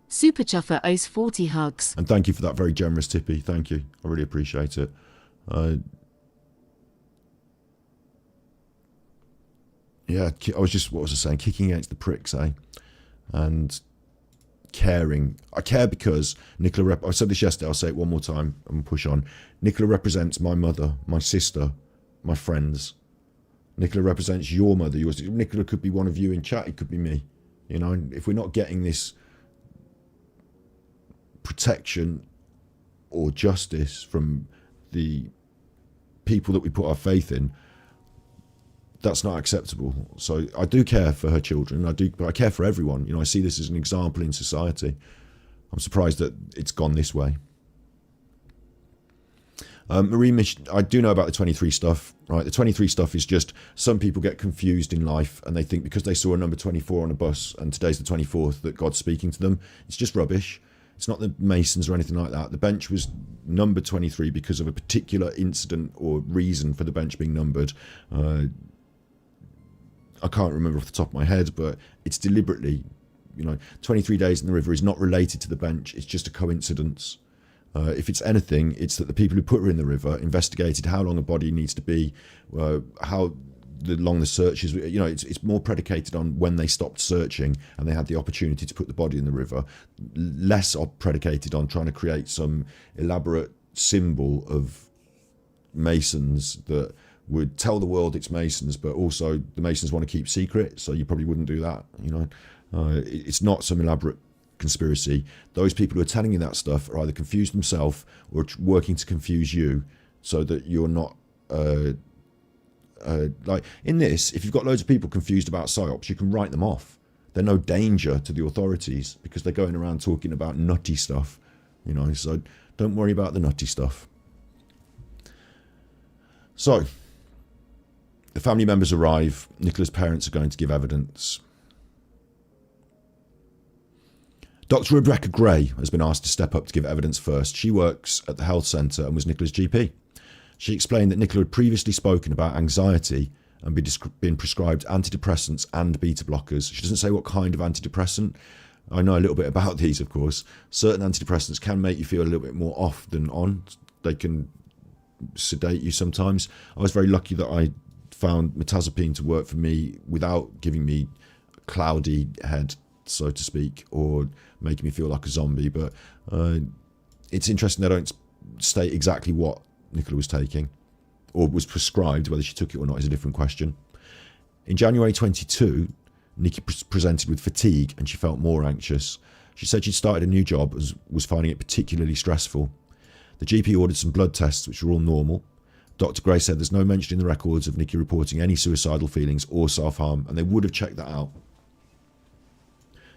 Super Chuffer owes 40 hugs. And thank you for that very generous tippy. Thank you. I really appreciate it. Yeah, I was just, what was I saying? Kicking against the pricks, eh? And caring. I care because Nicola, I said this yesterday, I'll say it one more time and push on. Nicola represents my mother, my sister, my friends. Nicola represents your mother, yours. Nicola could be one of you in chat, it could be me. You know, if we're not getting this protection or justice from the people that we put our faith in, that's not acceptable. So I do care for her children. But I care for everyone. You know, I see this as an example in society. I'm surprised that it's gone this way. Marie, I do know about the 23 stuff, right? The 23 stuff is just, some people get confused in life and they think because they saw a number 24 on a bus and today's the 24th that God's speaking to them. It's just rubbish. It's not the Masons or anything like that. The bench was numbered 23 because of a particular incident or reason for the bench being numbered. I can't remember off the top of my head, but it's deliberately, you know, 23 days in the river is not related to the bench. It's just a coincidence. If it's anything, it's that the people who put her in the river investigated how long a body needs to be, how long the search is. You know, it's more predicated on when they stopped searching and they had the opportunity to put the body in the river, less predicated on trying to create some elaborate symbol of Masons that would tell the world it's Masons, but also the Masons want to keep secret, so you probably wouldn't do that. You know, it's not some elaborate conspiracy. Those people who are telling you that stuff are either confused themselves or working to confuse you, so that you're not like in this. If you've got loads of people confused about psyops, you can write them off. They're no danger to the authorities because they're going around talking about nutty stuff. You know, so don't worry about the nutty stuff. So the family members arrive. Nicola's parents are going to give evidence. Dr. Rebecca Gray has been asked to step up to give evidence first. She works at the health centre and was Nicola's GP. She explained that Nicola had previously spoken about anxiety and been prescribed antidepressants and beta blockers. She doesn't say what kind of antidepressant. I know a little bit about these, of course. Certain antidepressants can make you feel a little bit more off than on. They can sedate you sometimes. I was very lucky that I found metazapine to work for me without giving me a cloudy head, so to speak, or making me feel like a zombie. But it's interesting they don't state exactly what Nicola was taking or was prescribed. Whether she took it or not is a different question. In January 22, Nikki presented with fatigue and she felt more anxious. She said she'd started a new job and was finding it particularly stressful. The GP ordered some blood tests, which were all normal. Dr. Gray said there's no mention in the records of Nikki reporting any suicidal feelings or self-harm, and they would have checked that out.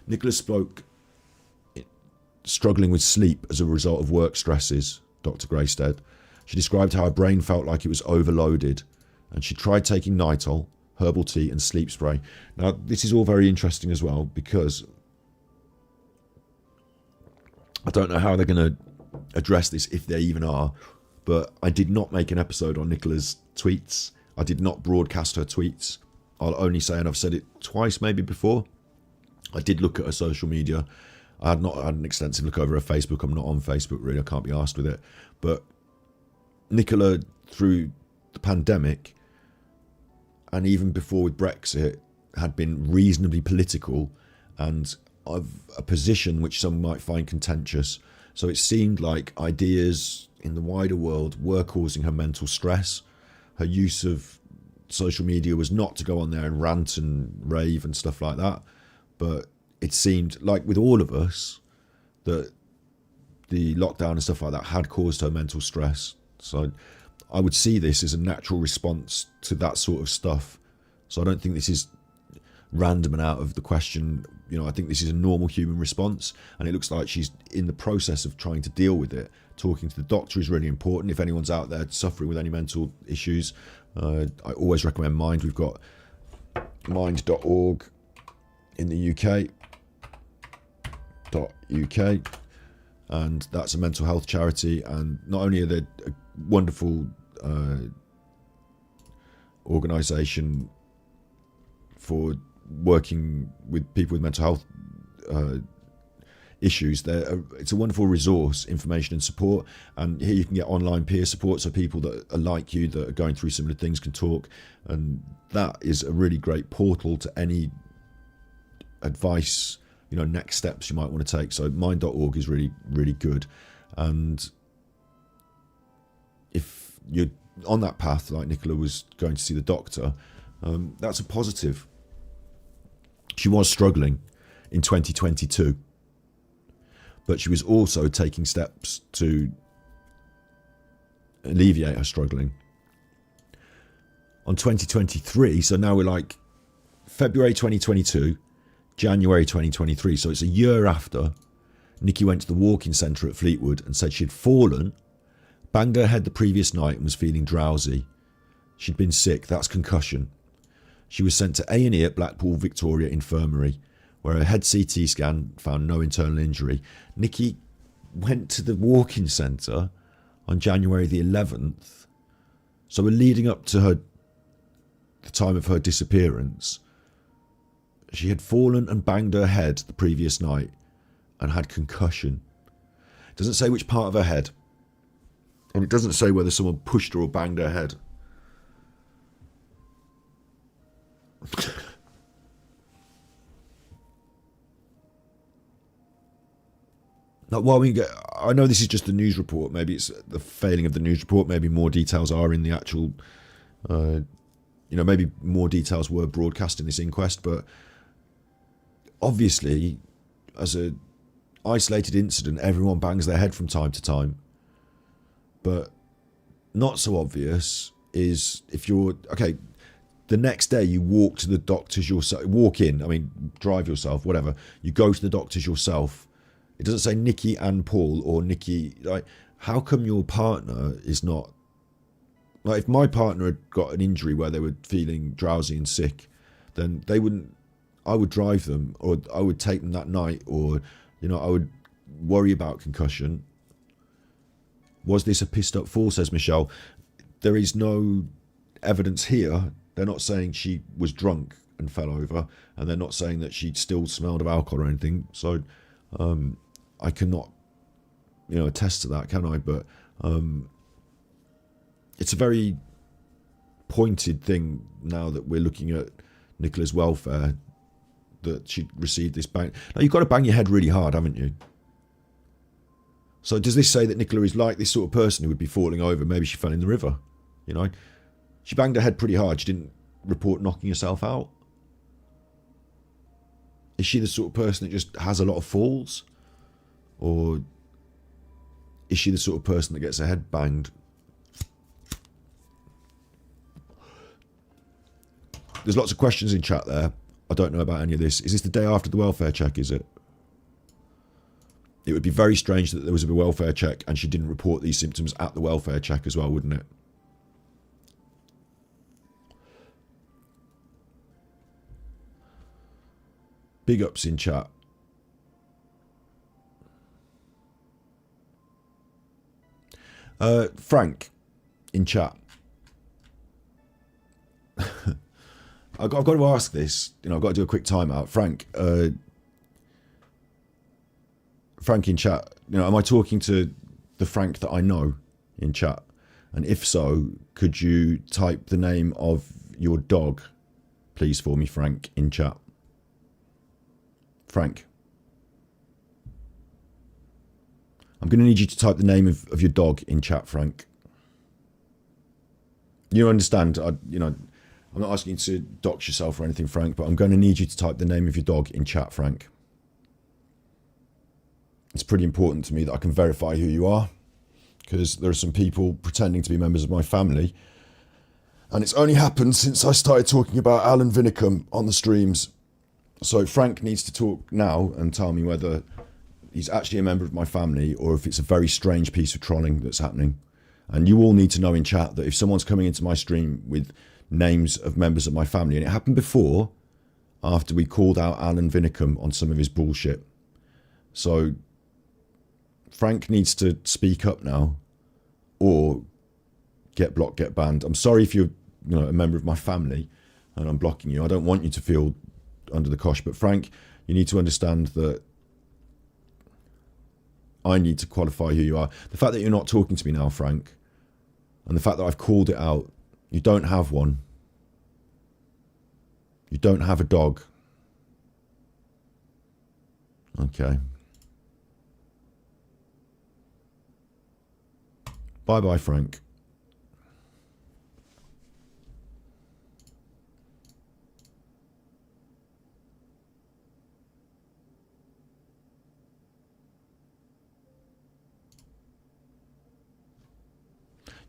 Nicola spoke struggling with sleep as a result of work stresses, Dr. Gray said. She described how her brain felt like it was overloaded, and she tried taking Nitol, herbal tea and sleep spray. Now, this is all very interesting as well, because I don't know how they're going to address this, if they even are, but I did not make an episode on Nicola's tweets. I did not broadcast her tweets. I'll only say, and I've said it twice maybe before, I did look at her social media. I had not had an extensive look over her Facebook. I'm not on Facebook really, I can't be asked with it. But Nicola, through the pandemic, and even before with Brexit, had been reasonably political and of a position which some might find contentious. So it seemed like ideas in the wider world were causing her mental stress. Her use of social media was not to go on there and rant and rave and stuff like that. But it seemed like with all of us that the lockdown and stuff like that had caused her mental stress. So I would see this as a natural response to that sort of stuff. So I don't think this is random and out of the question. You know, I think this is a normal human response, and it looks like she's in the process of trying to deal with it. Talking to the doctor is really important. If anyone's out there suffering with any mental issues, I always recommend Mind. We've got mind.org in the UK, and that's a mental health charity. And not only are they a wonderful organisation for working with people with mental health issues, it's a wonderful resource, information and support. And here you can get online peer support, so people that are like you, that are going through similar things, can talk, and that is a really great portal to any advice, you know, next steps you might want to take. So mind.org is really, really good. And if you're on that path, like Nicola was going to see the doctor, that's a positive. She was struggling in 2022, but she was also taking steps to alleviate her struggling. On 2023, so now we're like February 2022, January 2023, so it's a year after, Nikki went to the walk-in centre at Fleetwood and said she'd fallen, banged her head the previous night and was feeling drowsy. She'd been sick, that's concussion. She was sent to A&E at Blackpool Victoria Infirmary, where a head CT scan found no internal injury. Nikki went to the walk-in centre on January the 11th. So we're leading up to the time of her disappearance. She had fallen and banged her head the previous night and had concussion. It doesn't say which part of her head. And it doesn't say whether someone pushed her or banged her head. Like, while we get, I know this is just a news report. Maybe it's the failing of the news report. Maybe more details are in the actual, maybe more details were broadcast in this inquest. But obviously, as a isolated incident, everyone bangs their head from time to time. But not so obvious is if you're, okay, the next day you walk to the doctors yourself, drive yourself, whatever. You go to the doctors yourself. It doesn't say Nikki and Paul or Nikki. Like, how come your partner is not, like, if my partner had got an injury where they were feeling drowsy and sick, then I would drive them, or I would take them that night, or, I would worry about concussion. Was this a pissed up fall, says Michelle. There is no evidence here. They're not saying she was drunk and fell over, and they're not saying that she still smelled of alcohol or anything. So I cannot, attest to that, can I? But it's a very pointed thing now that we're looking at Nicola's welfare, that she received this bang. Now, you've got to bang your head really hard, haven't you? So does this say that Nicola is like this sort of person who would be falling over? Maybe she fell in the river, She banged her head pretty hard. She didn't report knocking herself out. Is she the sort of person that just has a lot of falls? Or is she the sort of person that gets her head banged? There's lots of questions in chat there. I don't know about any of this. Is this the day after the welfare check, is it? It would be very strange that there was a welfare check and she didn't report these symptoms at the welfare check as well, wouldn't it? Big ups in chat. Frank in chat. I've got to ask this. I've got to do a quick timeout. Frank in chat. Am I talking to the Frank that I know in chat? And if so, could you type the name of your dog, please, for me, Frank, in chat? Frank. I'm going to need you to type the name of your dog in chat, Frank. You understand? I'm not asking you to dox yourself or anything, Frank, but I'm going to need you to type the name of your dog in chat, Frank. It's pretty important to me that I can verify who you are, because there are some people pretending to be members of my family, and it's only happened since I started talking about Alan Vinicum on the streams. So Frank needs to talk now and tell me whether he's actually a member of my family or if it's a very strange piece of trolling that's happening. And you all need to know in chat that if someone's coming into my stream with names of members of my family, and it happened before, after we called out Alan Vinicum on some of his bullshit. So Frank needs to speak up now or get blocked, get banned. I'm sorry if you're a member of my family and I'm blocking you. I don't want you to feel under the cosh, but Frank, you need to understand that I need to qualify who you are. The fact that you're not talking to me now, Frank, and the fact that I've called it out, you don't have one. You don't have a dog. Okay. Bye-bye, Frank.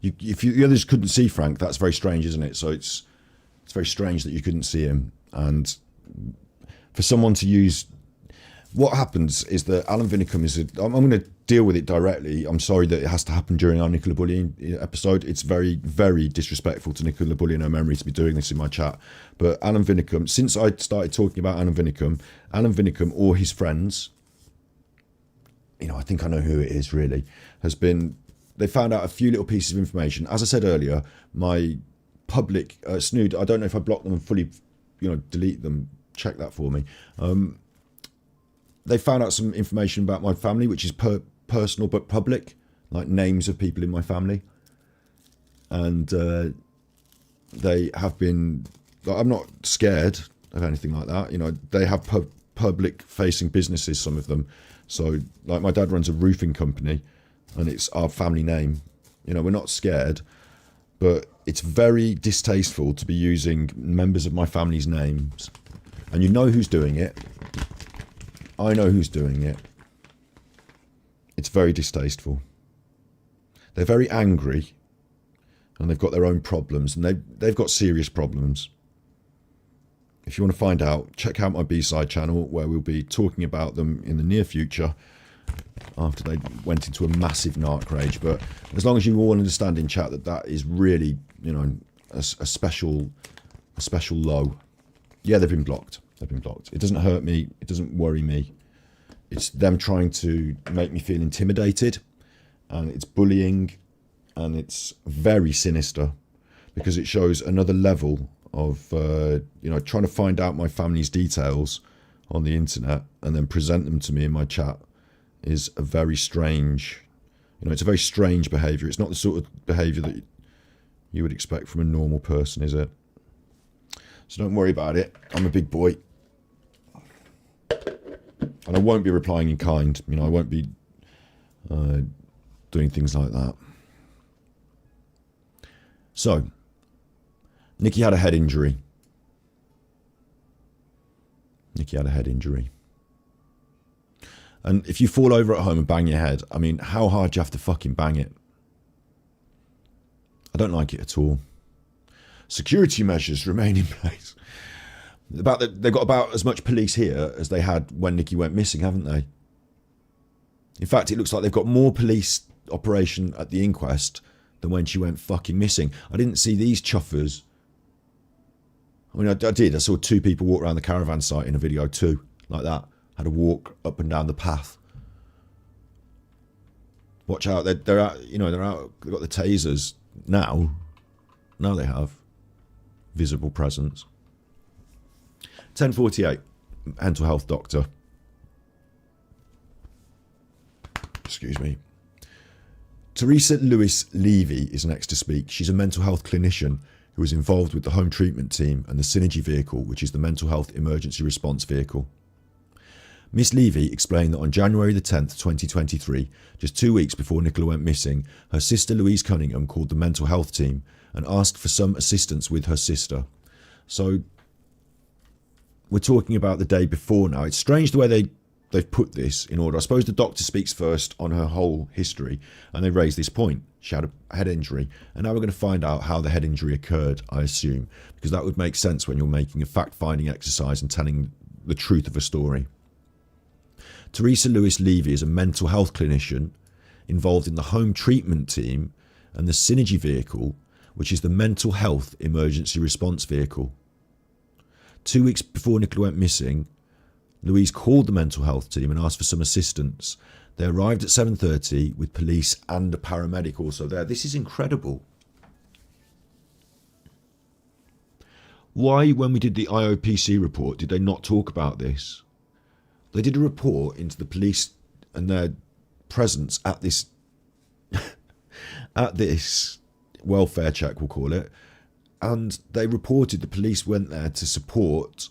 If the others couldn't see Frank, that's very strange, isn't it? So it's very strange that you couldn't see him. And for someone to use... What happens is that Alan Vinicum is... I'm going to deal with it directly. I'm sorry that it has to happen during our Nicola bullying episode. It's very, very disrespectful to Nicola Bulley and her memory to be doing this in my chat. But Alan Vinicum, since I started talking about Alan Vinicum or his friends, I think I know who it is really, has been... They found out a few little pieces of information. As I said earlier, my public snood, I don't know if I blocked them and fully, delete them. Check that for me. They found out some information about my family, which is personal but public, like names of people in my family. And they have been... I'm not scared of anything like that. They have public-facing businesses, some of them. So, like, my dad runs a roofing company, and it's our family name. We're not scared, but it's very distasteful to be using members of my family's names. And you know who's doing it. I know who's doing it. It's very distasteful. They're very angry, and they've got their own problems, and they've got serious problems. If you want to find out, check out my B-side channel, where we'll be talking about them in the near future, after they went into a massive narc rage. But as long as you all understand in chat that is really, a special low. Yeah, they've been blocked. It doesn't hurt me. It doesn't worry me. It's them trying to make me feel intimidated, and it's bullying, and it's very sinister because it shows another level of, trying to find out my family's details on the internet and then present them to me in my chat is a very strange, it's a very strange behaviour. It's not the sort of behaviour that you would expect from a normal person, is it? So don't worry about it. I'm a big boy. And I won't be replying in kind. I won't be doing things like that. So, Nikki had a head injury. Nikki had a head injury. And if you fall over at home and bang your head, I mean, how hard do you have to fucking bang it? I don't like it at all. Security measures remain in place. They've got about as much police here as they had when Nikki went missing, haven't they? In fact, it looks like they've got more police operation at the inquest than when she went fucking missing. I didn't see these chuffers. I mean, I did. I saw 2 people walk around the caravan site in a video too, like that. Had a walk up and down the path. Watch out! They're out. You know, they're out. They've got the tasers now. Now they have visible presence. 10:48. Mental health doctor. Excuse me. Teresa Lewis Levy is next to speak. She's a mental health clinician who was involved with the home treatment team and the Synergy vehicle, which is the mental health emergency response vehicle. Miss Levy explained that on January the 10th, 2023, just 2 weeks before Nicola went missing, her sister Louise Cunningham called the mental health team and asked for some assistance with her sister. So we're talking about the day before now. It's strange the way they've put this in order. I suppose the doctor speaks first on her whole history and they raise this point. She had a head injury, and now we're going to find out how the head injury occurred, I assume, because that would make sense when you're making a fact-finding exercise and telling the truth of a story. Teresa Lewis Levy is a mental health clinician involved in the home treatment team and the Synergy vehicle, which is the mental health emergency response vehicle. 2 weeks before Nicola went missing, Louise called the mental health team and asked for some assistance. They arrived at 7:30 with police and a paramedic also there. This is incredible. Why, when we did the IOPC report, did they not talk about this? They did a report into the police and their presence at this welfare check, we'll call it, and they reported the police went there to support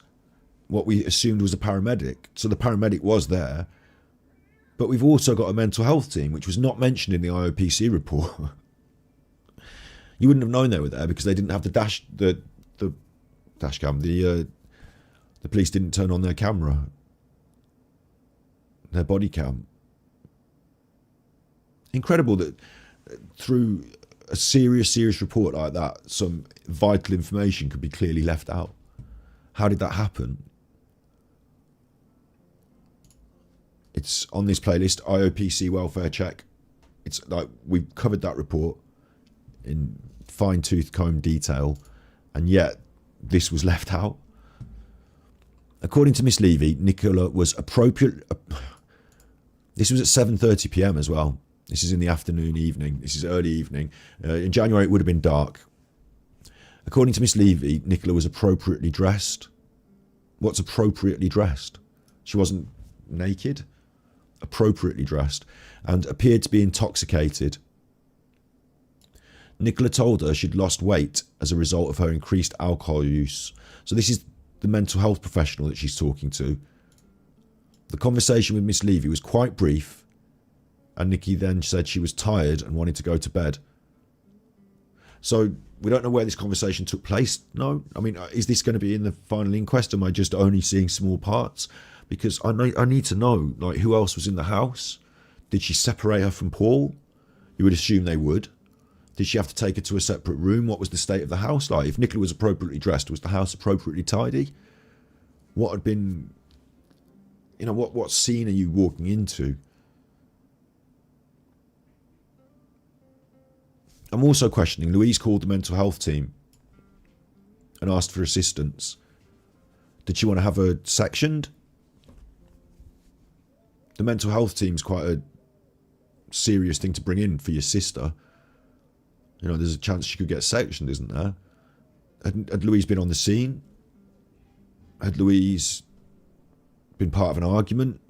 what we assumed was a paramedic. So the paramedic was there, but we've also got a mental health team, which was not mentioned in the IOPC report. You wouldn't have known they were there because they didn't have the dash cam. The police didn't turn on their camera. Their body cam. Incredible that through a serious report like that, some vital information could be clearly left out. How did that happen? It's on this playlist, IOPC welfare check. It's like we've covered that report in fine-tooth comb detail, and yet this was left out. According to Miss Levy, Nicola was appropriate. This was at 7:30 p.m. as well. This is in the afternoon, evening. This is early evening. In January, it would have been dark. According to Miss Levy, Nicola was appropriately dressed. What's appropriately dressed? She wasn't naked. Appropriately dressed, and appeared to be intoxicated. Nicola told her she'd lost weight as a result of her increased alcohol use. So this is the mental health professional that she's talking to. The conversation with Miss Levy was quite brief, and Nikki then said she was tired and wanted to go to bed. So we don't know where this conversation took place. No, I mean, is this going to be in the final inquest? Am I just only seeing small parts? Because I need to know, like, who else was in the house? Did she separate her from Paul? You would assume they would. Did she have to take her to a separate room? What was the state of the house like? If Nicola was appropriately dressed, was the house appropriately tidy? What had been, you know, what scene are you walking into? I'm also questioning, Louise called the mental health team and asked for assistance. Did she want to have her sectioned? The mental health team's quite a serious thing to bring in for your sister. You know, there's a chance she could get sectioned, isn't there? Had Louise been on the scene? Had Louise been part of an argument?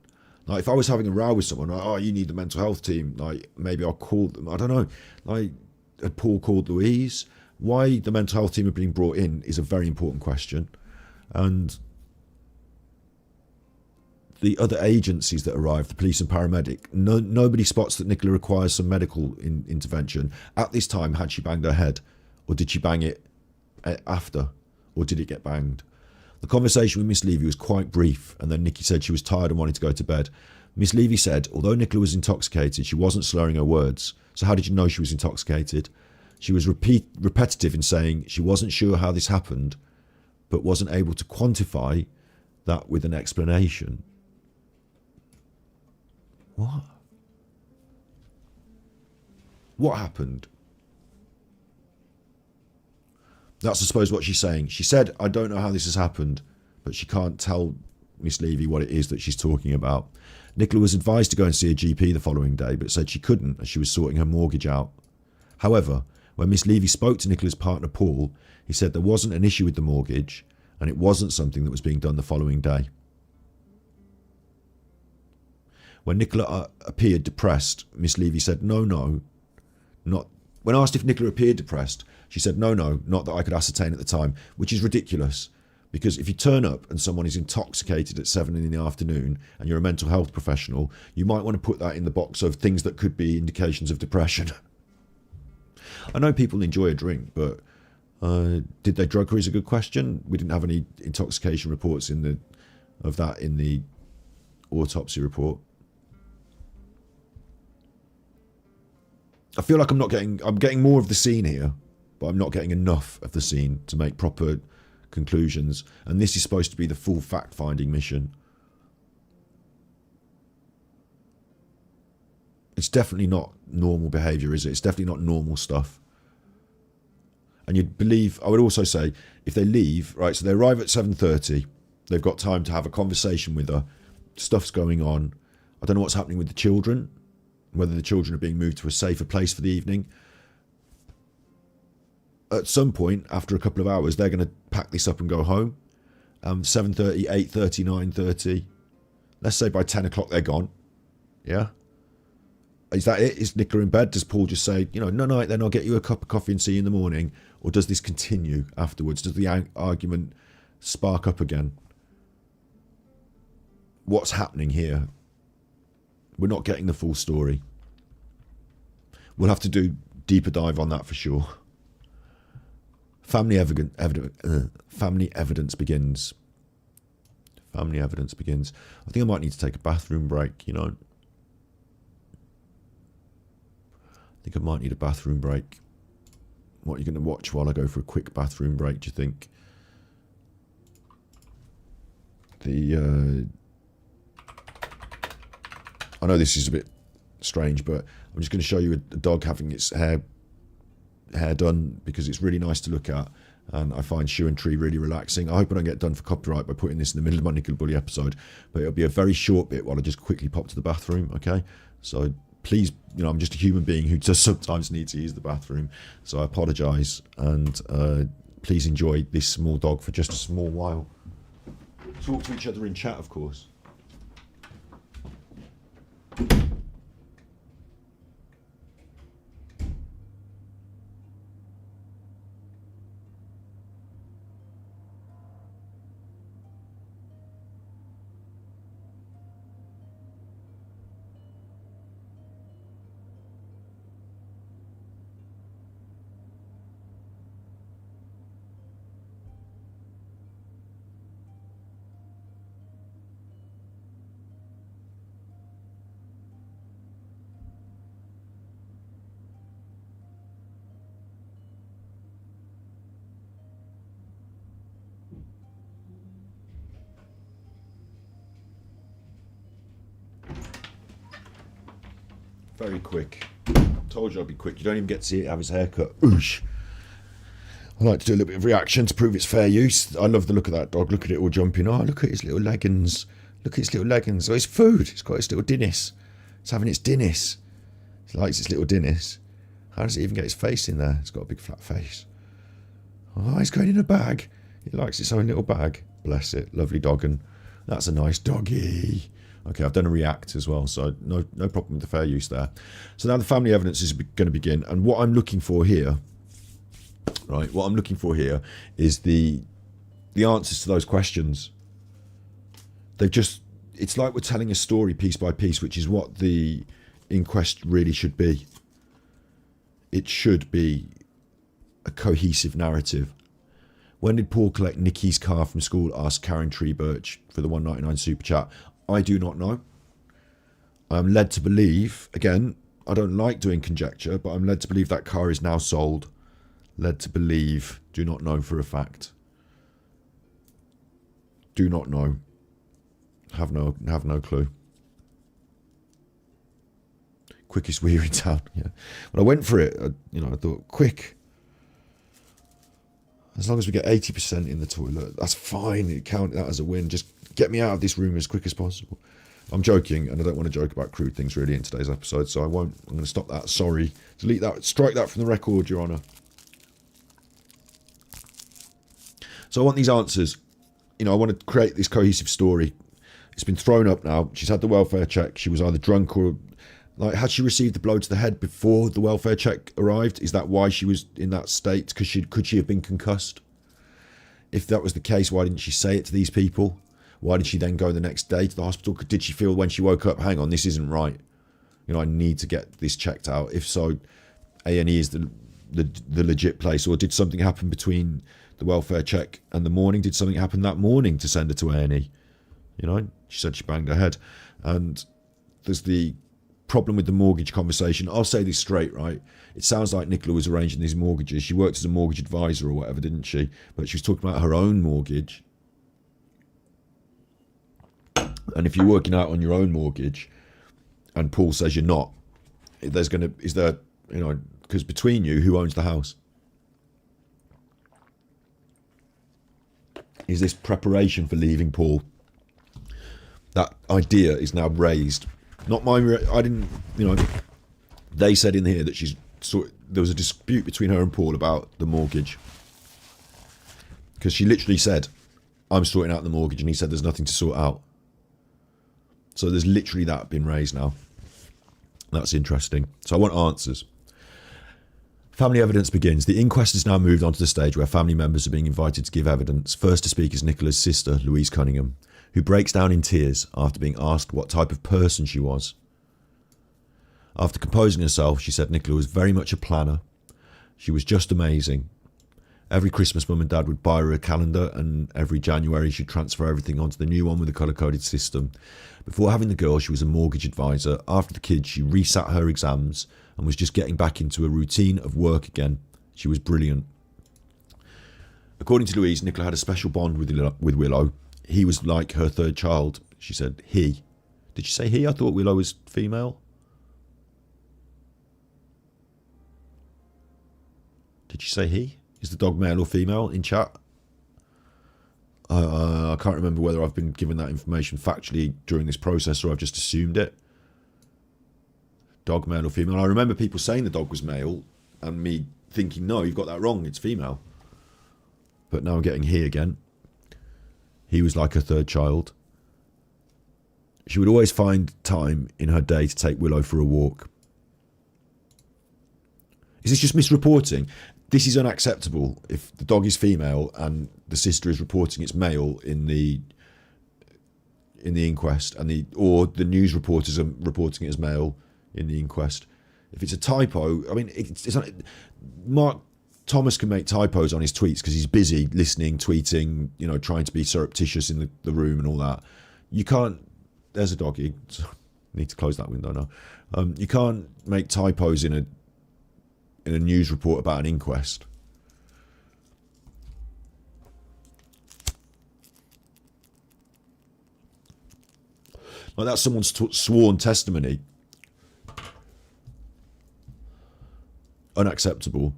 Like, if I was having a row with someone, like, oh, you need the mental health team, like, maybe I'll call them. I don't know. Like, had Paul called Louise? Why the mental health team are being brought in is a very important question. And the other agencies that arrived, the police and paramedic, nobody spots that Nicola requires some medical intervention. At this time, had she banged her head? Or did she bang it after? Or did it get banged? The conversation with Miss Levy was quite brief, and then Nikki said she was tired and wanted to go to bed. Miss Levy said, although Nicola was intoxicated, she wasn't slurring her words. So how did you know she was intoxicated? She was repetitive in saying she wasn't sure how this happened, but wasn't able to quantify that with an explanation. What? What happened? That's, I suppose, what she's saying. She said, I don't know how this has happened, but she can't tell Miss Levy what it is that she's talking about. Nicola was advised to go and see a GP the following day, but said she couldn't as she was sorting her mortgage out. However, when Miss Levy spoke to Nicola's partner Paul, he said there wasn't an issue with the mortgage and it wasn't something that was being done the following day. When Nicola appeared depressed, Miss Levy said, no, not. When asked if Nicola appeared depressed, she said, no, not that I could ascertain at the time, which is ridiculous. Because if you turn up and someone is intoxicated at 7 in the afternoon and you're a mental health professional, you might want to put that in the box of things that could be indications of depression. I know people enjoy a drink, but did they drug her is a good question. We didn't have any intoxication reports of that in the autopsy report. I feel like I'm getting more of the scene here, but I'm not getting enough of the scene to make proper conclusions. And this is supposed to be the full fact-finding mission. It's definitely not normal behaviour, is it? It's definitely not normal stuff. And you'd believe, I would also say, if they leave, right, so they arrive at 7:30, they've got time to have a conversation with her, stuff's going on. I don't know what's happening with the children, whether the children are being moved to a safer place for the evening. At some point, after a couple of hours, they're going to pack this up and go home. 7:30, 8:30, 9:30. Let's say by 10 o'clock they're gone. Yeah? Is that it? Is Nicola in bed? Does Paul just say, no night, then I'll get you a cup of coffee and see you in the morning? Or does this continue afterwards? Does the argument spark up again? What's happening here? We're not getting the full story. We'll have to do deeper dive on that for sure. Family evidence begins. Family evidence begins. I think I might need to take a bathroom break, I think I might need a bathroom break. What are you going to watch while I go for a quick bathroom break, do you think? I know this is a bit strange, but I'm just going to show you a dog having its hair done because it's really nice to look at, and I find Shoe and Tree really relaxing. I hope I don't get done for copyright by putting this in the middle of my Nicola Bulley episode, but it'll be a very short bit while I just quickly pop to the bathroom, okay? So please, I'm just a human being who does sometimes need to use the bathroom, so I apologise, and please enjoy this small dog for just a small while. Talk to each other in chat, of course. Very quick. Told you I'd be quick. You don't even get to see it have his haircut. Oosh. I like to do a little bit of reaction to prove it's fair use. I love the look of that dog. Look at it all jumping. Oh, look at his little leggings. Look at his little leggings. Oh, it's food. It's got its little dinnis. It's having its dinnis. It likes its little dinnis. How does it even get its face in there? It's got a big flat face. Oh, it's going in a bag. It likes its own little bag. Bless it. Lovely doggin. That's a nice doggy. Okay, I've done a react as well, so no problem with the fair use there. So now the family evidence is going to begin, and what I'm looking for here, right? What I'm looking for here is the answers to those questions. It's like we're telling a story piece by piece, which is what the inquest really should be. It should be a cohesive narrative. When did Paul collect Nikki's car from school? Asked Karen Tree Birch for the 199 super chat. I do not know. I'm led to believe, again, I don't like doing conjecture, but I'm led to believe that car is now sold. Led to believe, do not know for a fact. Do not know. Have no clue. Quickest wee in town. Yeah. When I went for it, I thought, quick. As long as we get 80% in the toilet, that's fine. It count that as a win. Just get me out of this room as quick as possible. I'm joking, and I don't want to joke about crude things really in today's episode, so I won't. I'm going to stop that. Sorry. Delete that. Strike that from the record, Your Honour. So I want these answers. I want to create this cohesive story. It's been thrown up now. She's had the welfare check. She was either drunk or... had she received the blow to the head before the welfare check arrived? Is that why she was in that state? Could she have been concussed? If that was the case, why didn't she say it to these people? Why did she then go the next day to the hospital? Did she feel when she woke up, hang on, this isn't right? I need to get this checked out. If so, A&E is the legit place. Or did something happen between the welfare check and the morning? Did something happen that morning to send her to A&E? She said she banged her head. And there's the problem with the mortgage conversation. I'll say this straight, right? It sounds like Nicola was arranging these mortgages. She worked as a mortgage advisor or whatever, didn't she? But she was talking about her own mortgage. And if you're working out on your own mortgage and Paul says you're not, because between you, who owns the house? Is this preparation for leaving Paul? That idea is now raised. Not mine. I didn't, they said in here that there was a dispute between her and Paul about the mortgage. Because she literally said, I'm sorting out the mortgage, and he said there's nothing to sort out. So there's literally that been raised now. That's interesting. So I want answers. Family evidence begins. The inquest has now moved on to the stage where family members are being invited to give evidence. First to speak is Nicola's sister, Louise Cunningham, who breaks down in tears after being asked what type of person she was. After composing herself, she said Nicola was very much a planner. She was just amazing. Every Christmas, Mum and Dad would buy her a calendar, and every January she'd transfer everything onto the new one with a colour-coded system. Before having the girl, she was a mortgage advisor. After the kids, she resat her exams and was just getting back into a routine of work again. She was brilliant. According to Louise, Nicola had a special bond with Willow. He was like her third child. She said he. Did she say he? I thought Willow was female. Did she say he? Is the dog male or female in chat? I can't remember whether I've been given that information factually during this process or I've just assumed it. Dog male or female. I remember people saying the dog was male and me thinking, no, you've got that wrong, it's female. But now I'm getting he again. He was like her third child. She would always find time in her day to take Willow for a walk. Is this just misreporting? This is unacceptable. If the dog is female and the sister is reporting it's male in the inquest, or the news reporters are reporting it as male in the inquest. If it's a typo, I mean, it's not, Mark Thomas can make typos on his tweets because he's busy listening, tweeting, trying to be surreptitious in the room and all that. You can't. There's a doggy. Need to close that window now. You can't make typos in a news report about an inquest. Like that's someone's sworn testimony. Unacceptable.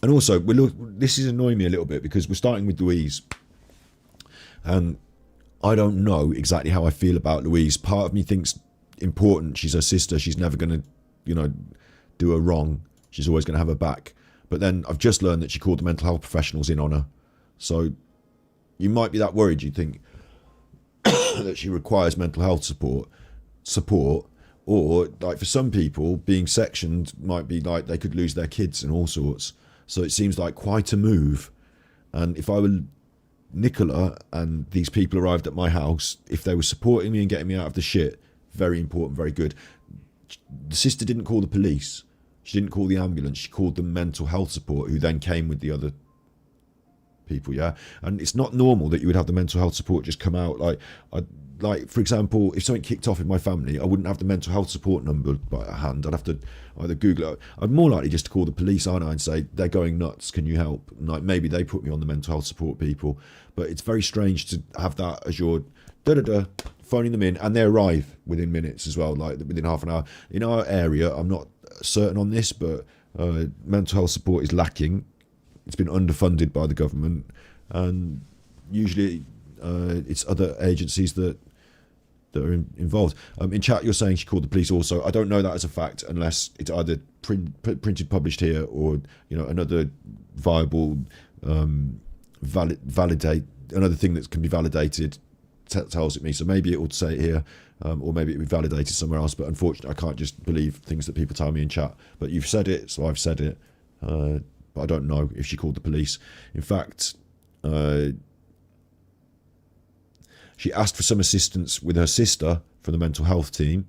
And also, this is annoying me a little bit because we're starting with Louise. And I don't know exactly how I feel about Louise. Part of me thinks important. She's her sister. She's never going to, do her wrong. She's always going to have her back. But then I've just learned that she called the mental health professionals in on her. So you might be that worried. You think that she requires mental health support, or like for some people, being sectioned might be like they could lose their kids and all sorts. So it seems like quite a move. And if I were Nicola and these people arrived at my house, if they were supporting me and getting me out of the shit, very important, very good. The sister didn't call the police. She didn't call the ambulance. She called the mental health support, who then came with the other people. Yeah, and it's not normal that you would have the mental health support just come out. Like for example, if something kicked off in my family, I wouldn't have the mental health support number by hand. I'd have to either Google it. I'm more likely just to call the police, aren't I, and say, they're going nuts, can you help? And like maybe they put me on the mental health support people. But it's very strange to have that as your phoning them in, and they arrive within minutes as well, like within half an hour. In our area, I'm not certain on this, but mental health support is lacking. It's been underfunded by the government, and usually it's other agencies that are involved. In chat, you're saying she called the police also. I don't know that as a fact unless it's either printed, published here, or another viable validate another thing that can be validated tells it me. So maybe it will say it here, or maybe it will be validated somewhere else. But unfortunately, I can't just believe things that people tell me in chat. But you've said it, so I've said it. But I don't know if she called the police. In fact, she asked for some assistance with her sister from the mental health team.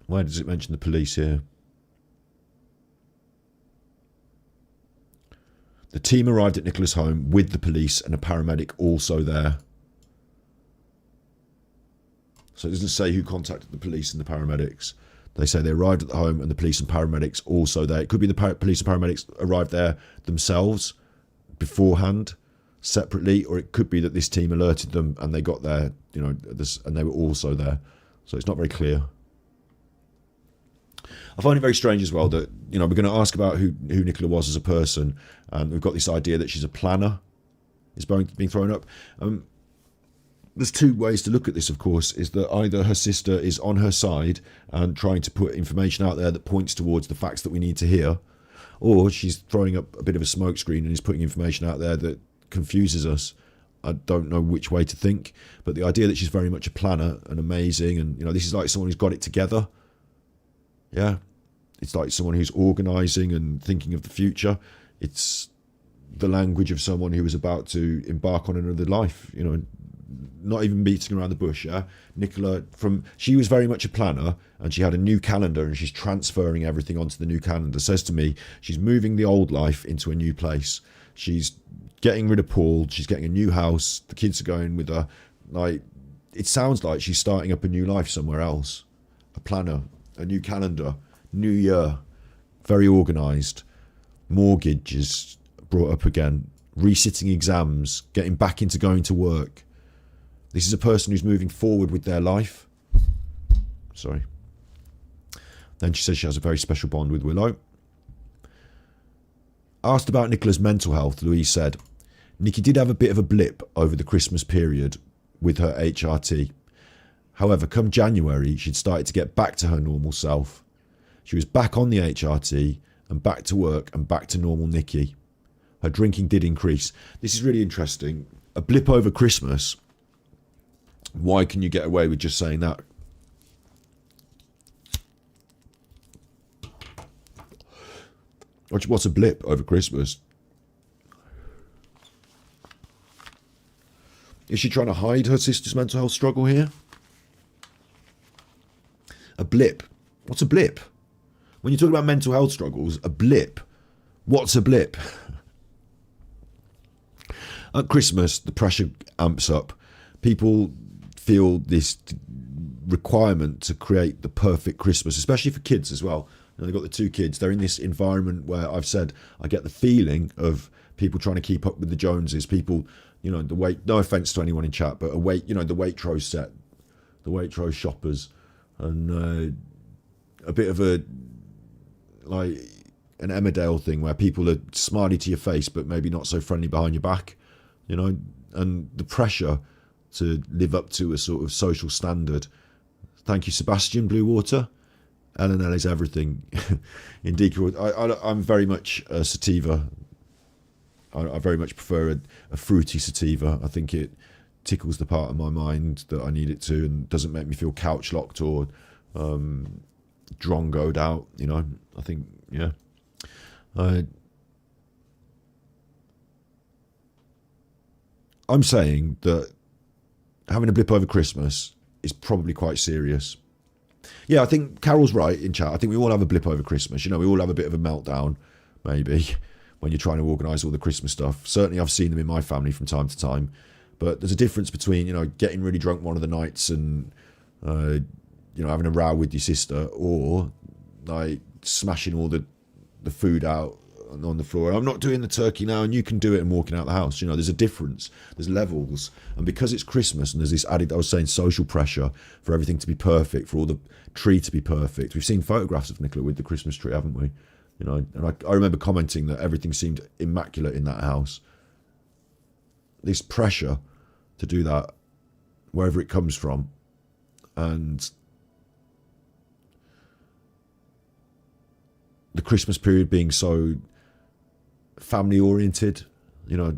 Why does it mention the police here? The team arrived at Nicola's home with the police and a paramedic also there. So it doesn't say who contacted the police and the paramedics. They say they arrived at the home and the police and paramedics also there. It could be the police and paramedics arrived there themselves beforehand, separately, or it could be that this team alerted them and they got there, and they were also there. So it's not very clear. I find it very strange as well that, we're going to ask about who Nicola was as a person, and we've got this idea that she's a planner is being thrown up. There's two ways to look at this, of course, is that either her sister is on her side and trying to put information out there that points towards the facts that we need to hear, or she's throwing up a bit of a smokescreen and is putting information out there that confuses us. I don't know which way to think, but the idea that she's very much a planner and amazing, and this is like someone who's got it together. Yeah, it's like someone who's organising and thinking of the future. It's the language of someone who is about to embark on another life, not even beating around the bush. Yeah, Nicola, she was very much a planner, and she had a new calendar, and she's transferring everything onto the new calendar. Says to me, she's moving the old life into a new place. She's getting rid of Paul. She's getting a new house. The kids are going with her. Like, it sounds like she's starting up a new life somewhere else. A planner, a new calendar, new year, very organised. Mortgage is brought up again. Resitting exams, getting back into going to work. This is a person who's moving forward with their life. Sorry. Then she says she has a very special bond with Willow. Asked about Nicola's mental health, Louise said, Nikki did have a bit of a blip over the Christmas period with her HRT. However, come January, she'd started to get back to her normal self. She was back on the HRT and back to work and back to normal Nikki. Her drinking did increase. This is really interesting. A blip over Christmas. Why can you get away with just saying that? What's a blip over Christmas? Is she trying to hide her sister's mental health struggle here? A blip. What's a blip? When you talk about mental health struggles, a blip. What's a blip? At Christmas, the pressure amps up. People feel this requirement to create the perfect Christmas, especially for kids as well. They've got the two kids. They're in this environment where I've said I get the feeling of people trying to keep up with the Joneses. People, the wait. No offense to anyone in chat, but the Waitrose set, the Waitrose shoppers, and a bit of an Emmerdale thing where people are smiley to your face, but maybe not so friendly behind your back. And the pressure to live up to a sort of social standard. Thank you, Sebastian Bluewater. LNL is everything. Indeed, I'm very much a sativa. I very much prefer a fruity sativa. I think it tickles the part of my mind that I need it to, and doesn't make me feel couch locked or drongoed out. I think, yeah. I'm saying that having a blip over Christmas is probably quite serious. Yeah, I think Carol's right in chat. I think we all have a blip over Christmas. You know, we all have a bit of a meltdown, maybe, when you're trying to organise all the Christmas stuff. Certainly I've seen them in my family from time to time. But there's a difference between, you know, getting really drunk one of the nights and, you know, having a row with your sister, or like smashing all the food out on the floor. I'm not doing the turkey now, and you can do it, and walking out the house. You know, there's a difference. There's levels. And because it's Christmas and there's this added, I was saying, social pressure for everything to be perfect, for all the tree to be perfect. We've seen photographs of Nicola with the Christmas tree, haven't we? You know, and I remember commenting that everything seemed immaculate in that house. This pressure to do that, wherever it comes from, and the Christmas period being so family oriented, you know,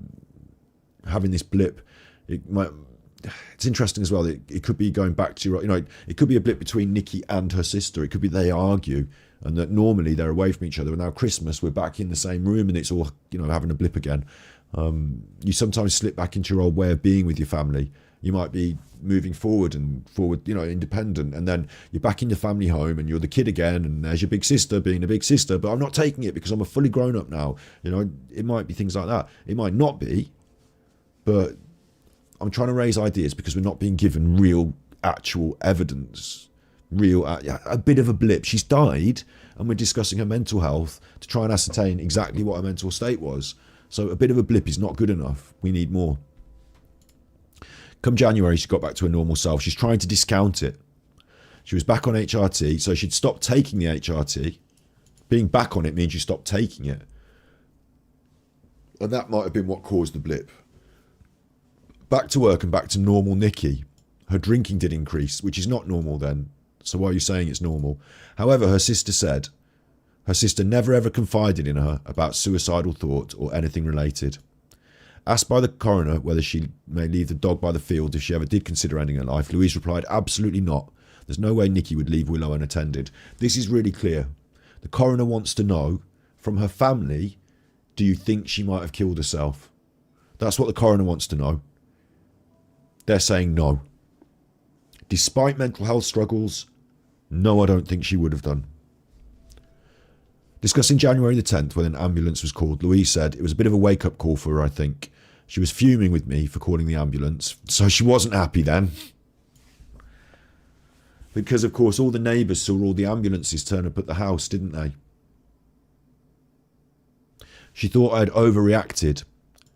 having this blip, it's interesting as well that it could be going back to, you know, it could be a blip between Nikki and her sister. It could be they argue, and that normally they're away from each other, and now Christmas we're back in the same room and it's all, you know, having a blip again. You sometimes slip back into your old way of being with your family. You might be moving forward, you know, independent, and then you're back in your family home and you're the kid again, and there's your big sister being a big sister, but I'm not taking it because I'm a fully grown up now. You know, it might be things like that. It might not be, but I'm trying to raise ideas because we're not being given real, actual evidence. A bit of a blip. She's died, and we're discussing her mental health to try and ascertain exactly what her mental state was. So a bit of a blip is not good enough. We need more. Come January, she got back to her normal self. She's trying to discount it. She was back on HRT, so she'd stopped taking the HRT. Being back on it means you stopped taking it. And that might have been what caused the blip. Back to work and back to normal Nikki. Her drinking did increase, which is not normal then. So why are you saying it's normal? However, her sister said her sister never ever confided in her about suicidal thought or anything related. Asked by the coroner whether she may leave the dog by the field if she ever did consider ending her life, Louise replied, absolutely not. There's no way Nikki would leave Willow unattended. This is really clear. The coroner wants to know from her family, do you think she might have killed herself? That's what the coroner wants to know. They're saying no. Despite mental health struggles, no, I don't think she would have done. Discussing January the 10th when an ambulance was called, Louise said it was a bit of a wake-up call for her, I think. She was fuming with me for calling the ambulance, so she wasn't happy then. Because, of course, all the neighbours saw all the ambulances turn up at the house, didn't they? She thought I had overreacted,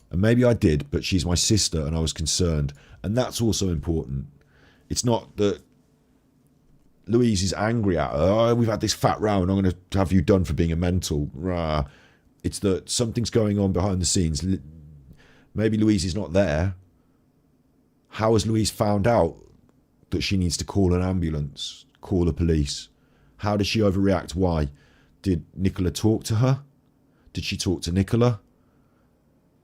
and maybe I did, but she's my sister and I was concerned. And that's also important. It's not that Louise is angry at her. Oh, we've had this fat row and I'm going to have you done for being a mental. Rah. It's that something's going on behind the scenes. Maybe Louise is not there. How has Louise found out that she needs to call an ambulance, call the police? How does she overreact? Why? Did Nicola talk to her? Did she talk to Nicola?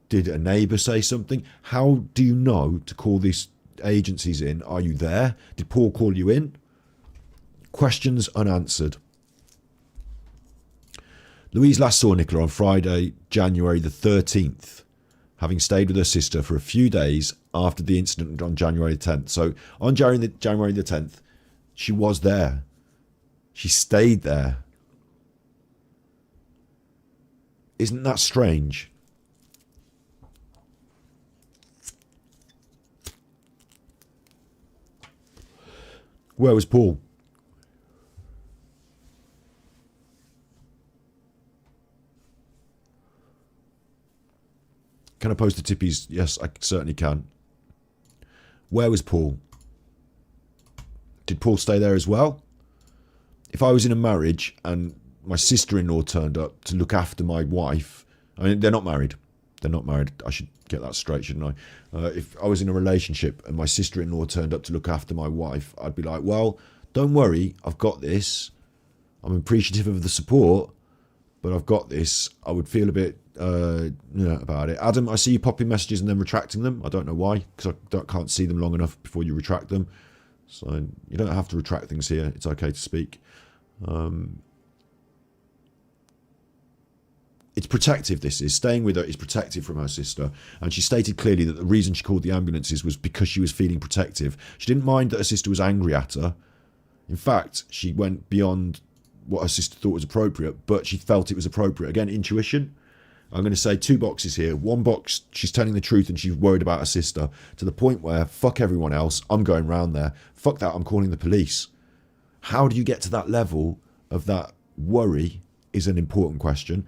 Did a neighbour say something? How do you know to call these agencies in? Are you there? Did Paul call you in? Questions unanswered. Louise last saw Nicola on Friday, January the 13th, having stayed with her sister for a few days after the incident on January the 10th. So on January the 10th, she was there. She stayed there. Isn't that strange? Where was Paul? Can I post the tippies? Yes, I certainly can. Where was Paul? Did Paul stay there as well? If I was in a marriage and my sister-in-law turned up to look after my wife, I mean, they're not married. They're not married. I should get that straight, shouldn't I? If I was in a relationship and my sister-in-law turned up to look after my wife, I'd be like, well, don't worry, I've got this. I'm appreciative of the support, but I've got this. I would feel a bit about it. Adam, I see you popping messages and then retracting them. I don't know why, because I can't see them long enough before you retract them. So you don't have to retract things here. It's okay to speak. it's protective. This is staying with her is protective from her sister, and she stated clearly that the reason she called the ambulances was because she was feeling protective. She didn't mind that her sister was angry at her. In fact, she went beyond what her sister thought was appropriate, but she felt it was appropriate. Again, intuition. I'm going to say 2 boxes here. 1 box, she's telling the truth and she's worried about her sister, to the point where, fuck everyone else, I'm going round there. Fuck that, I'm calling the police. How do you get to that level of that worry is an important question.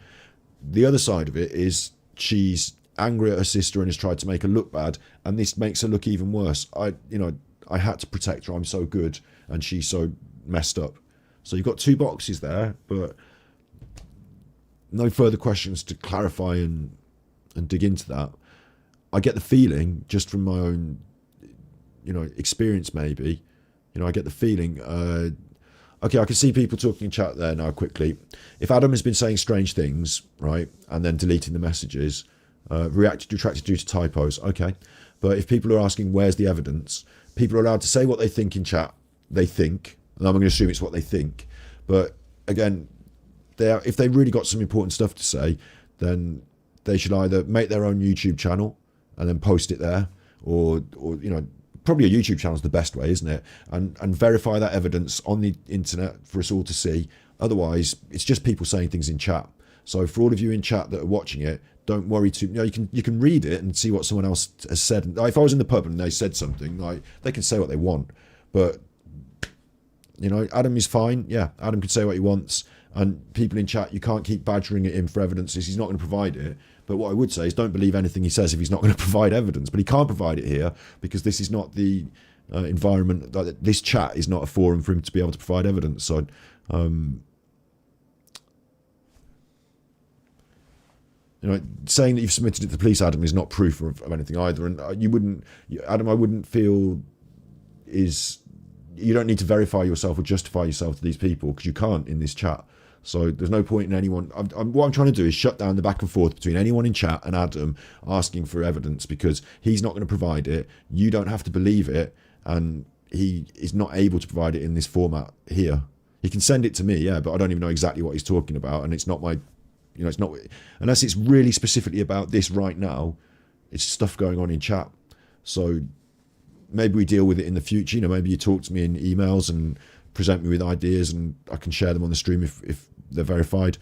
The other side of it is she's angry at her sister and has tried to make her look bad, and this makes her look even worse. I had to protect her, I'm so good, and she's so messed up. So you've got 2 boxes there, but no further questions to clarify and dig into that. I get the feeling, just from my own, experience maybe, I get the feeling, okay, I can see people talking in chat there now quickly. If Adam has been saying strange things, right, and then deleting the messages, retracted due to typos, okay. But if people are asking, where's the evidence? People are allowed to say what they think in chat. They think, and I'm going to assume it's what they think. But again, if they really got some important stuff to say, then they should either make their own YouTube channel and then post it there, or probably a YouTube channel is the best way, isn't it? And verify that evidence on the internet for us all to see. Otherwise, it's just people saying things in chat. So for all of you in chat that are watching it, don't worry too. You can read it and see what someone else has said. If I was in the pub and they said something, they can say what they want. But Adam is fine. Yeah, Adam can say what he wants. And people in chat, you can't keep badgering at him for evidence. He's not going to provide it. But what I would say is, don't believe anything he says if he's not going to provide evidence. But he can't provide it here because this is not the environment. This chat is not a forum for him to be able to provide evidence. So, saying that you've submitted it to the police, Adam, is not proof of anything either. And Adam, I wouldn't feel you don't need to verify yourself or justify yourself to these people, because you can't in this chat. So there's no point in anyone. What I'm trying to do is shut down the back and forth between anyone in chat and Adam asking for evidence, because he's not going to provide it. You don't have to believe it, and he is not able to provide it in this format here. He can send it to me, yeah, but I don't even know exactly what he's talking about, and it's not my, it's not, unless it's really specifically about this right now. It's stuff going on in chat. So maybe we deal with it in the future. Maybe you talk to me in emails and present me with ideas, and I can share them on the stream if they're verified.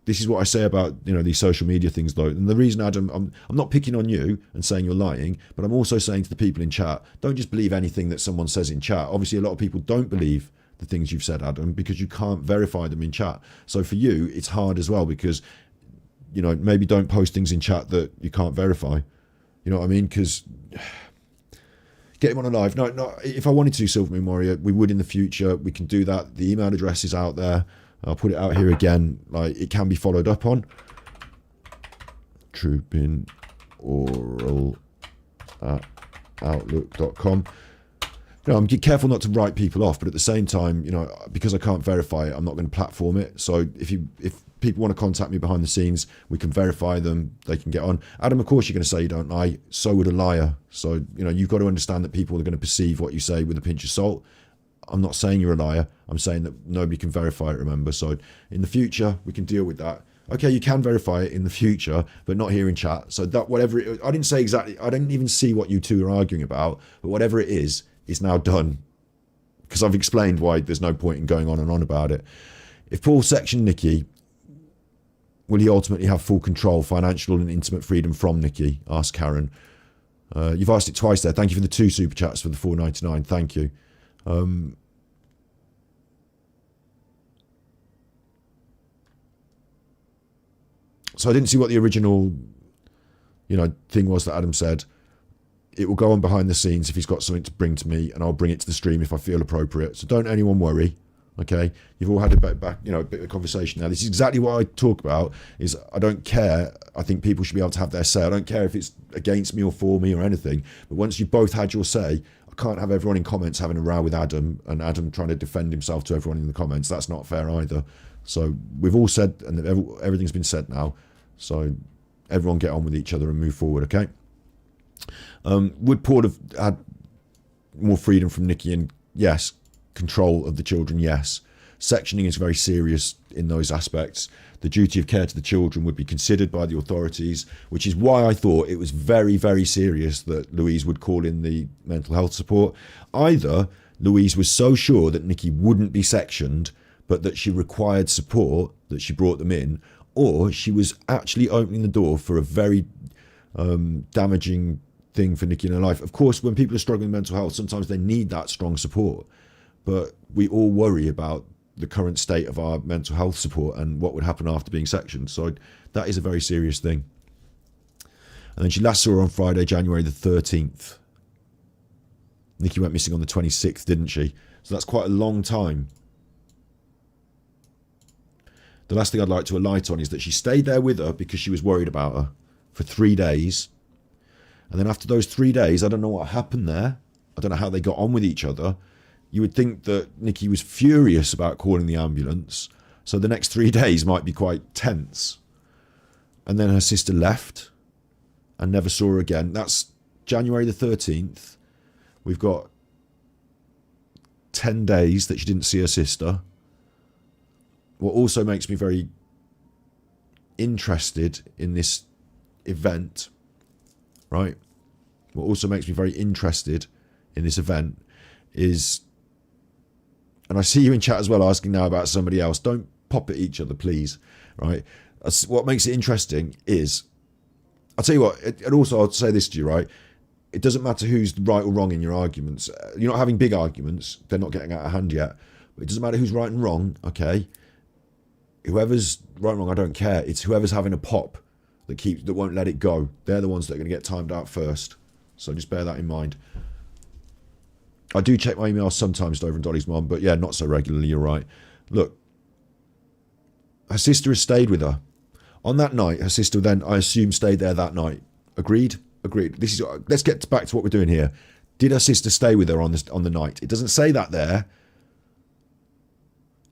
This is what I say about these social media things, though. And the reason, Adam, I'm not picking on you and saying you're lying, but I'm also saying to the people in chat, don't just believe anything that someone says in chat. Obviously, a lot of people don't believe the things you've said, Adam, because you can't verify them in chat. So for you, it's hard as well, because maybe don't post things in chat that you can't verify. You know what I mean? Because get him on a live. No, if I wanted to, Silver Moon Warrior, we would in the future. We can do that. The email address is out there. I'll put it out here again. It can be followed up on. troopinoral@outlook.com. I'm careful not to write people off, but at the same time, because I can't verify it, I'm not going to platform it. So if people want to contact me behind the scenes, we can verify them. They can get on. Adam, of course you're going to say you don't lie. So would a liar. So, you've got to understand that people are going to perceive what you say with a pinch of salt. I'm not saying you're a liar. I'm saying that nobody can verify it, remember? So in the future, we can deal with that. Okay, you can verify it in the future, but not here in chat. So that I didn't say exactly, I didn't even see what you two are arguing about, but whatever it is now done. Because I've explained why there's no point in going on and on about it. If Paul sectioned Nikki, will he ultimately have full control, financial and intimate freedom from Nikki? Asked Karen. You've asked it twice there. Thank you for the 2 super chats for the $4.99. Thank you. So I didn't see what the original, thing was that Adam said. It will go on behind the scenes if he's got something to bring to me, and I'll bring it to the stream if I feel appropriate. So don't anyone worry. Okay, you've all had a bit of conversation now. This is exactly what I talk about. Is I don't care. I think people should be able to have their say. I don't care if it's against me or for me or anything. But once you've both had your say, I can't have everyone in comments having a row with Adam and Adam trying to defend himself to everyone in the comments. That's not fair either. So we've all said, and everything's been said now. So everyone get on with each other and move forward. Okay. Would Paul have had more freedom from Nikki? And yes. Control of the children, yes. Sectioning is very serious in those aspects. The duty of care to the children would be considered by the authorities, which is why I thought it was very, very serious that Louise would call in the mental health support. Either Louise was so sure that Nikki wouldn't be sectioned, but that she required support, that she brought them in, or she was actually opening the door for a very damaging thing for Nikki in her life. Of course, when people are struggling with mental health, sometimes they need that strong support, but we all worry about the current state of our mental health support and what would happen after being sectioned. So that is a very serious thing. And then she last saw her on Friday, January the 13th. Nikki went missing on the 26th, didn't she? So that's quite a long time. The last thing I'd like to alight on is that she stayed there with her because she was worried about her for 3 days. And then after those 3 days, I don't know what happened there. I don't know how they got on with each other. You would think that Nikki was furious about calling the ambulance. So the next 3 days might be quite tense. And then her sister left and never saw her again. That's January the 13th. We've got 10 days that she didn't see her sister. What also makes me very interested in this event, right? What also makes me very interested in this event is, and I see you in chat as well asking now about somebody else. Don't pop at each other, please, right? What makes it interesting is, I'll tell you what, and also I'll say this to you, right? It doesn't matter who's right or wrong in your arguments. You're not having big arguments. They're not getting out of hand yet. But it doesn't matter who's right and wrong, okay? Whoever's right and wrong, I don't care. It's whoever's having a pop that won't let it go. They're the ones that are going to get timed out first. So just bear that in mind. I do check my emails sometimes, Dover and Dolly's mum, but yeah, not so regularly, you're right. Look, her sister has stayed with her. On that night, her sister then, I assume, stayed there that night. Agreed? Agreed. Let's get back to what we're doing here. Did her sister stay with her on the night? It doesn't say that there.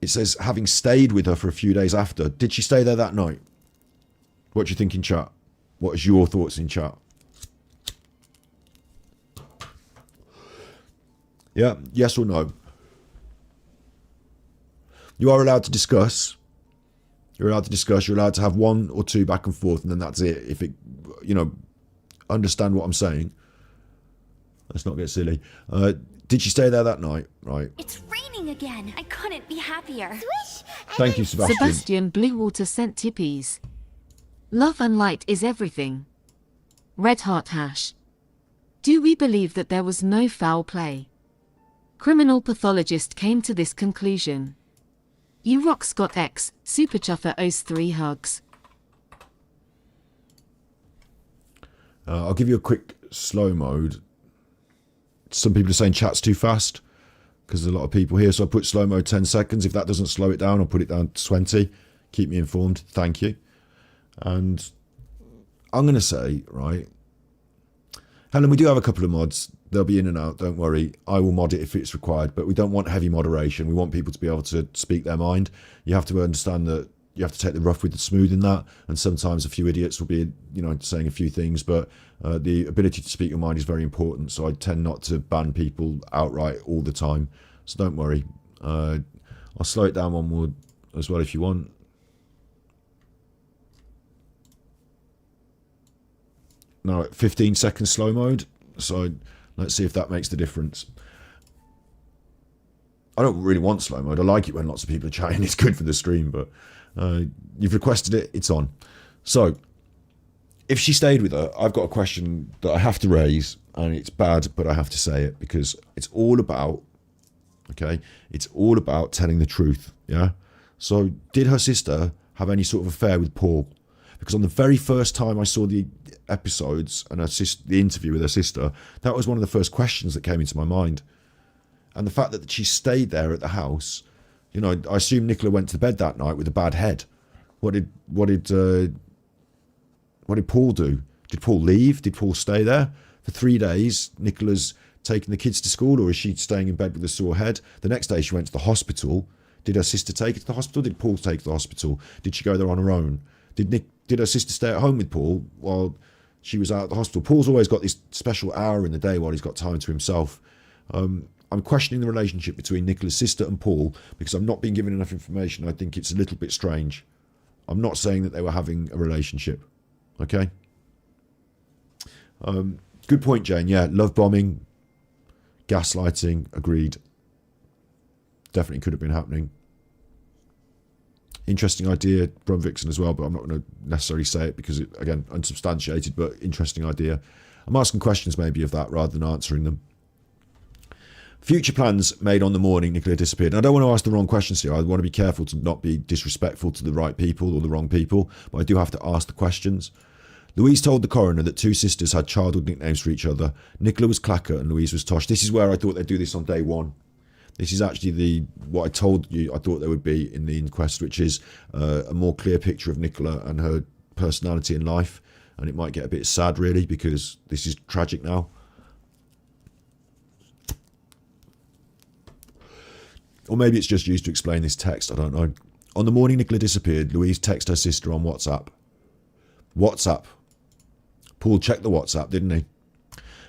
It says having stayed with her for a few days after. Did she stay there that night? What do you think in chat? What is your thoughts in chat? Yeah, yes or no? You are allowed to discuss. You're allowed to discuss. You're allowed to have one or two back and forth, and then that's it. If it, understand what I'm saying. Let's not get silly. Did she stay there that night? Right. It's raining again. I couldn't be happier. Swish! Thank you, Sebastian. Sebastian Bluewater sent tippies. Love and light is everything. Red heart hash. Do we believe that there was no foul play? Criminal pathologist came to this conclusion. You rock Scott X, Super Chuffer owes 3 hugs. I'll give you a quick slow mode. Some people are saying chat's too fast because there's a lot of people here. So I put slow mode 10 seconds. If that doesn't slow it down, I'll put it down to 20. Keep me informed. Thank you. And I'm going to say, right, Helen, we do have a couple of mods. They'll be in and out. Don't worry. I will mod it if it's required. But we don't want heavy moderation. We want people to be able to speak their mind. You have to understand that you have to take the rough with the smooth in that. And sometimes a few idiots will be, saying a few things. But the ability to speak your mind is very important. So I tend not to ban people outright all the time. So don't worry. I'll slow it down one more as well if you want. Now at 15 seconds slow mode. So let's see if that makes the difference. I don't really want slow mode. I like it when lots of people are chatting. It's good for the stream, but you've requested it. It's on. So if she stayed with her, I've got a question that I have to raise, and it's bad, but I have to say it because it's all about, it's all about telling the truth, yeah? So did her sister have any sort of affair with Paul? Because on the very first time I saw the episodes and the interview with her sister, that was one of the first questions that came into my mind. And the fact that she stayed there at the house, I assume Nicola went to bed that night with a bad head. What did Paul do? Did Paul leave? Did Paul stay there for 3 days? Nicola's taking the kids to school, or is she staying in bed with a sore head? The next day she went to the hospital. Did her sister take her to the hospital? Did Paul take her to the hospital? Did she go there on her own? Did her sister stay at home with Paul while she was out at the hospital? Paul's always got this special hour in the day while he's got time to himself. I'm questioning the relationship between Nicola's sister and Paul because I've not been given enough information. I think it's a little bit strange. I'm not saying that they were having a relationship. Okay? Good point, Jane. Yeah, love bombing, gaslighting, agreed. Definitely could have been happening. Interesting idea, Brum Vixen as well, but I'm not going to necessarily say it because, it, again, unsubstantiated, but interesting idea. I'm asking questions maybe of that rather than answering them. Future plans made on the morning Nicola disappeared. And I don't want to ask the wrong questions here. I want to be careful to not be disrespectful to the right people or the wrong people, but I do have to ask the questions. Louise told the coroner that two sisters had childhood nicknames for each other. Nicola was Clacker and Louise was Tosh. This is where I thought they'd do this on day one. This is actually what I told you I thought there would be in the inquest, which is a more clear picture of Nicola and her personality in life. And it might get a bit sad, really, because this is tragic now. Or maybe it's just used to explain this text, I don't know. On the morning Nicola disappeared, Louise texted her sister on WhatsApp. WhatsApp. Paul checked the WhatsApp, didn't he?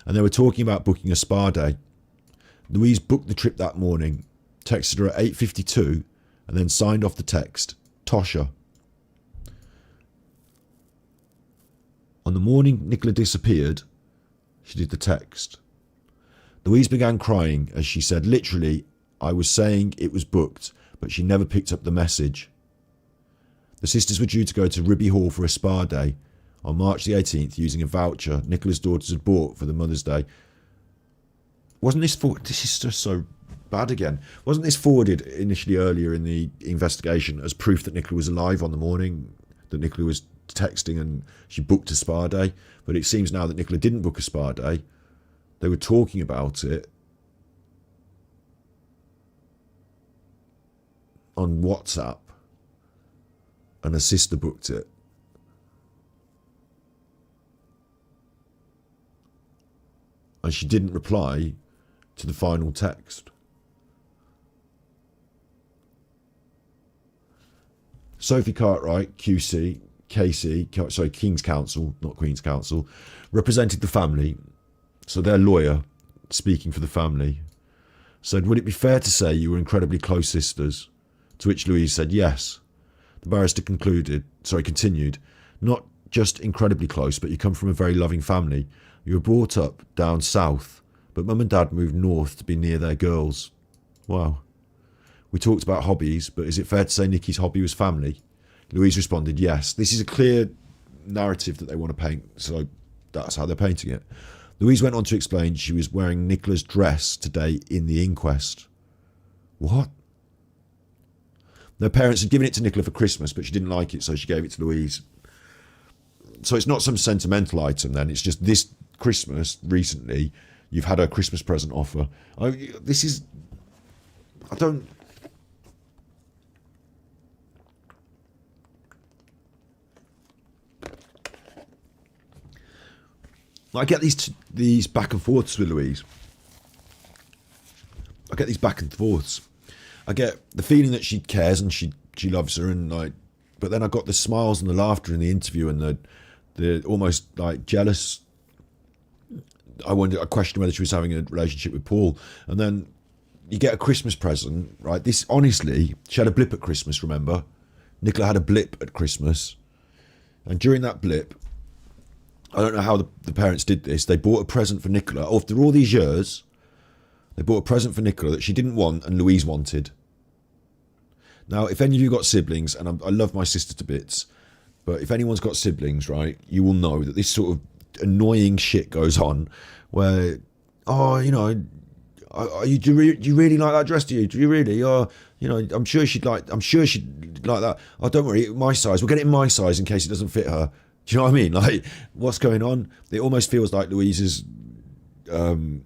And they were talking about booking a spa day. Louise booked the trip that morning, texted her at 8:52, and then signed off the text, Tosha. On the morning Nicola disappeared, she did the text. Louise began crying as she said, literally, I was saying it was booked, but she never picked up the message. The sisters were due to go to Ribby Hall for a spa day on March the 18th using a voucher Nicola's daughters had bought for the Mother's Day. Wasn't this this is just so bad again. Wasn't this forwarded initially earlier in the investigation as proof that Nicola was alive on the morning, that Nicola was texting and she booked a spa day? But it seems now that Nicola didn't book a spa day. They were talking about it on WhatsApp and her sister booked it. And she didn't reply to the final text. Sophie Cartwright, QC, King's Counsel, not Queen's Counsel, represented the family. So their lawyer, speaking for the family, said, would it be fair to say you were incredibly close sisters? To which Louise said yes. The barrister continued, not just incredibly close, but you come from a very loving family. You were brought up down south, but Mum and Dad moved north to be near their girls. Wow. We talked about hobbies, but is it fair to say Nikki's hobby was family? Louise responded, yes. This is a clear narrative that they want to paint, so that's how they're painting it. Louise went on to explain she was wearing Nicola's dress today in the inquest. What? Their parents had given it to Nicola for Christmas, but she didn't like it, so she gave it to Louise. So it's not some sentimental item then, it's just this Christmas, recently, you've had a Christmas present offer. I get these back and forths with Louise. I get these back and forths. I get the feeling that she cares and she loves her, and but then I got the smiles and the laughter in the interview and the almost like jealous. I questioned whether she was having a relationship with Paul, and then you get a Christmas present, right? This, honestly, she had a blip at Christmas. Remember, Nicola had a blip at Christmas, and during that blip, I don't know how the parents did this. They bought a present for Nicola after all these years. They bought a present for Nicola that she didn't want and Louise wanted. Now, if any of you got siblings, and I love my sister to bits, but if anyone's got siblings, right, you will know that this sort of annoying shit goes on where, do you really like that dress? Do you really? I'm sure she'd like that. Oh, don't worry, my size. We'll get it in my size in case it doesn't fit her. Do you know what I mean? Like, what's going on? It almost feels like Louise's, it's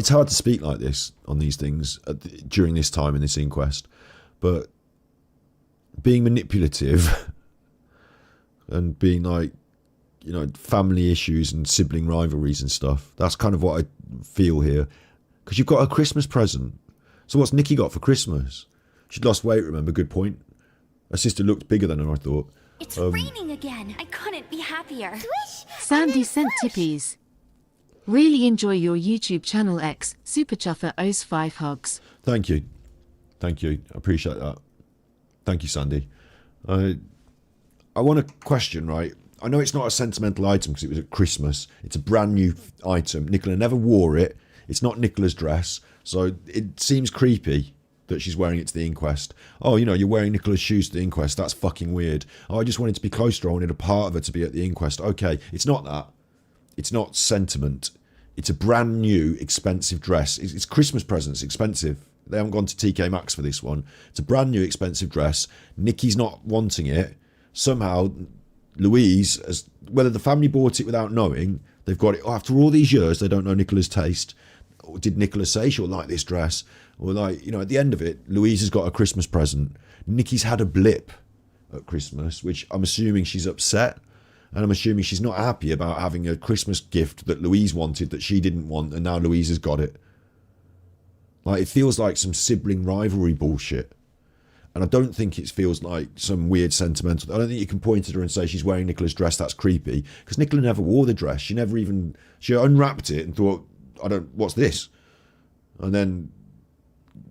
hard to speak like this on these things during this time in this inquest, but being manipulative and being family issues and sibling rivalries and stuff, that's kind of what I feel here. Because you've got a Christmas present. So what's Nikki got for Christmas? She'd lost weight, remember, good point. Her sister looked bigger than her, I thought. It's raining again. I couldn't be happier. Sandy sent tippies. Really enjoy your YouTube channel X, Super Chuffer owes 5 hugs. Thank you. Thank you. I appreciate that. Thank you, Sandy. I want to question, right? I know it's not a sentimental item because it was at Christmas. It's a brand new item. Nicola never wore it. It's not Nicola's dress. So it seems creepy that she's wearing it to the inquest. Oh, you know, you're wearing Nicola's shoes to the inquest. That's fucking weird. Oh, I just wanted to be close to her. I wanted a part of her to be at the inquest. Okay, it's not that. It's not sentiment. It's a brand new, expensive dress. It's Christmas presents, expensive. They haven't gone to TK Maxx for this one. It's a brand new, expensive dress. Nikki's not wanting it. Somehow, Louise, whether the family bought it without knowing, they've got it. After all these years, they don't know Nicola's taste. Or did Nicola say she'll like this dress? Or like, you know, at the end of it, Louise has got a Christmas present. Nikki's had a blip at Christmas, which I'm assuming she's upset. And I'm assuming she's not happy about having a Christmas gift that Louise wanted that she didn't want, and now Louise has got it. Like, it feels like some sibling rivalry bullshit. And I don't think it feels like some weird sentimental. I don't think you can point at her and say she's wearing Nicola's dress, that's creepy. Because Nicola never wore the dress. She unwrapped it and thought, what's this? And then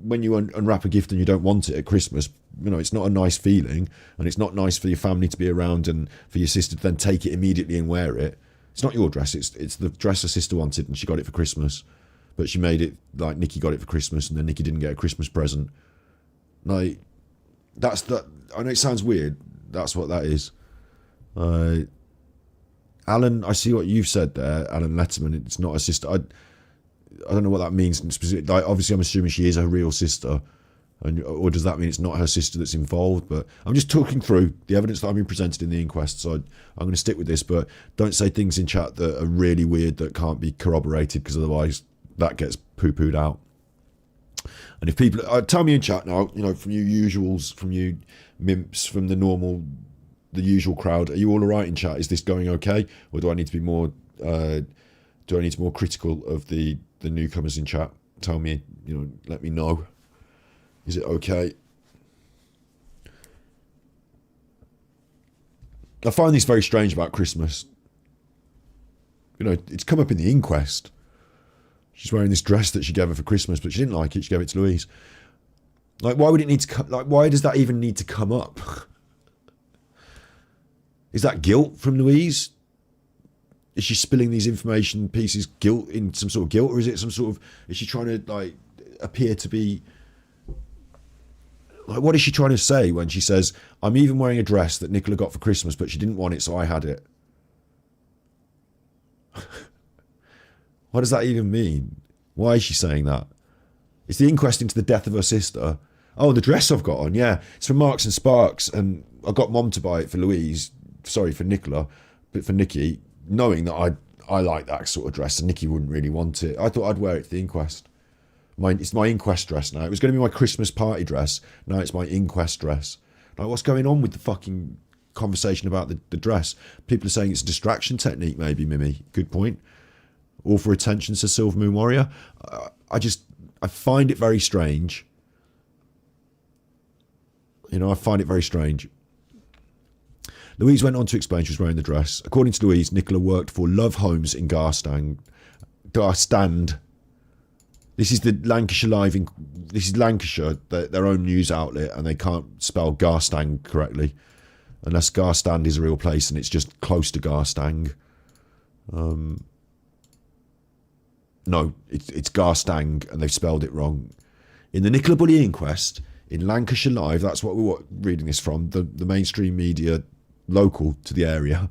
when you unwrap a gift and you don't want it at Christmas, you know, it's not a nice feeling, and it's not nice for your family to be around and for your sister to then take it immediately and wear it. It's not your dress, it's the dress her sister wanted and she got it for Christmas. But she made it like Nikki got it for Christmas and then Nikki didn't get a Christmas present. Like, that's that. I know it sounds weird. That's what that is. Alan, I see what you've said there, Alan Letterman. It's not a sister. I don't know what that means specifically. Like, obviously, I'm assuming she is her real sister. Or does that mean it's not her sister that's involved? But I'm just talking through the evidence that I've been presented in the inquest, so I'm going to stick with this. But don't say things in chat that are really weird that can't be corroborated, because otherwise that gets poo-pooed out. And if people tell me in chat now, you know, from you usuals, from you mimps, from the usual crowd, are you all right in chat? Is this going okay, or do I need to be more? Do I need to be more critical of the newcomers in chat? Tell me, you know, let me know. Is it okay? I find this very strange about Christmas. You know, it's come up in the inquest. She's wearing this dress that she gave her for Christmas, but she didn't like it. She gave it to Louise. Like, why would it need to come? Like, why does that even need to come up? Is that guilt from Louise? Is she spilling these information pieces guilt in some sort of guilt, or is it some sort of? Is she trying to like appear to be? Like, what is she trying to say when she says, I'm even wearing a dress that Nicola got for Christmas, but she didn't want it, so I had it? What does that even mean? Why is she saying that? It's the inquest into the death of her sister. Oh, the dress I've got on, yeah. It's from Marks and Sparks, and I got Mom to buy it for for Nicola, but for Nikki, knowing that I like that sort of dress, and Nikki wouldn't really want it. I thought I'd wear it to the inquest. It's my inquest dress now. It was going to be my Christmas party dress. Now it's my inquest dress. Like, what's going on with the fucking conversation about the dress? People are saying it's a distraction technique, maybe, Mimi. Good point. All for attention, says Silver Moon Warrior. I find it very strange. You know, I find it very strange. Louise went on to explain she was wearing the dress. According to Louise, Nicola worked for Love Homes in Garstand. This is the Lancashire Live. This is Lancashire, their own news outlet, and they can't spell Garstang correctly, unless Garstand is a real place and it's just close to Garstang. No, it's Garstang, and they've spelled it wrong. In the Nicola Bulley inquest in Lancashire Live, that's what we're reading this from. The mainstream media local to the area,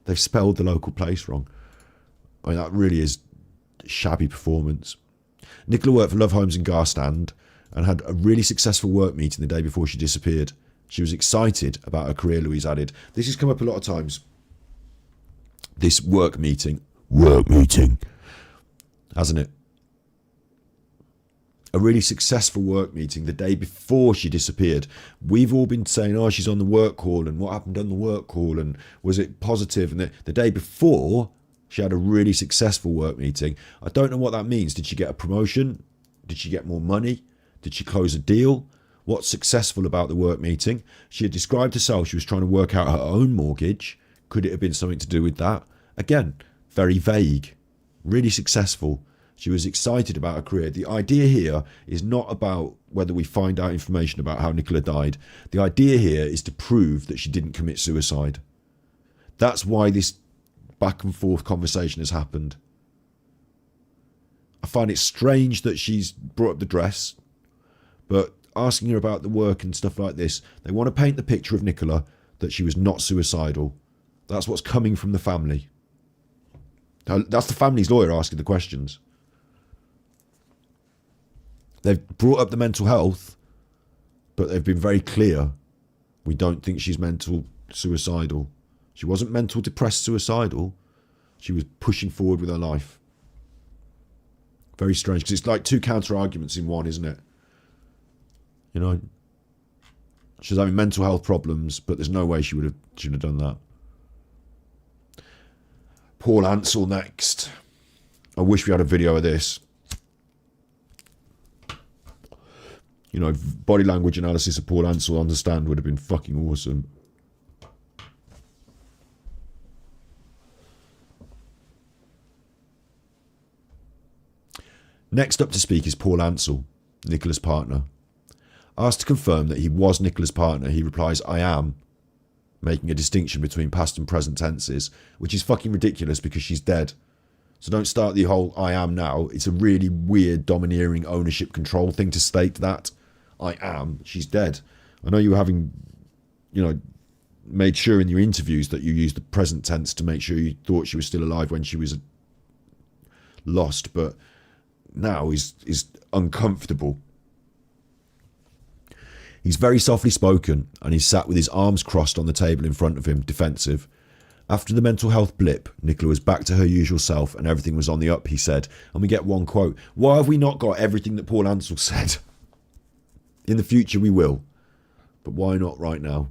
they've spelled the local place wrong. I mean, that really is shabby performance. Nicola worked for Love Homes in Garstand and had a really successful work meeting the day before she disappeared. She was excited about her career, Louise added. This has come up a lot of times. This work meeting, hasn't it? A really successful work meeting the day before she disappeared. We've all been saying, oh, she's on the work call, and what happened on the work call, and was it positive? And the day before, she had a really successful work meeting. I don't know what that means. Did she get a promotion? Did she get more money? Did she close a deal? What's successful about the work meeting? She had described herself, she was trying to work out her own mortgage. Could it have been something to do with that? Again, very vague. really successful. She was excited about her career. The idea here is not about whether we find out information about how Nicola died. The idea here is to prove that she didn't commit suicide. That's why this back and forth conversation has happened. I find it strange that she's brought up the dress, but asking her about the work and stuff like this, they want to paint the picture of Nicola that she was not suicidal. That's what's coming from the family. That's the family's lawyer asking the questions. They've brought up the mental health, but they've been very clear. We don't think she's mental suicidal. She wasn't mental depressed suicidal. She was pushing forward with her life. Very strange, because it's like two counter arguments in one, isn't it? You know, she's having mental health problems, but there's no way she would have done that. Paul Ansell next. I wish we had a video of this. You know, body language analysis of Paul Ansell on the stand would have been fucking awesome. Next up to speak is Paul Ansell, Nicola's partner. Asked to confirm that he was Nicola's partner, he replies, I am, making a distinction between past and present tenses, which is fucking ridiculous because she's dead. So don't start the whole I am now. It's a really weird, domineering ownership control thing to state that. I am. She's dead. I know you were having, you know, made sure in your interviews that you used the present tense to make sure you thought she was still alive when she was lost, but now is uncomfortable. He's very softly spoken, and he's sat with his arms crossed on the table in front of him, defensive. After the mental health blip, Nicola was back to her usual self and everything was on the up, he said. And we get one quote. Why have we not got everything that Paul Ansell said? In the future we will. But why not right now?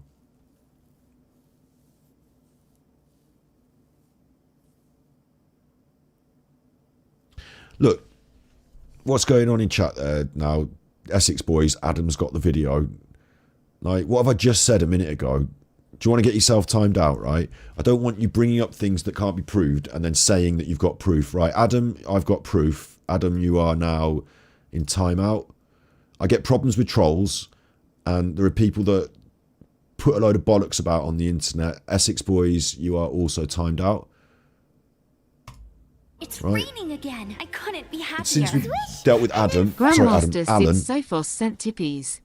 Look, what's going on in chat there now? Essex boys, Adam's got the video. Like, what have I just said a minute ago? Do you want to get yourself timed out, right? I don't want you bringing up things that can't be proved and then saying that you've got proof, right? Adam, I've got proof. Adam, you are now in timeout. I get problems with trolls, and there are people that put a load of bollocks about on the internet. Essex boys, you are also timed out. It's raining again. I couldn't be happier. Since we've dealt with Adam, Grandmaster Alan. Sid Sophos sent tippies.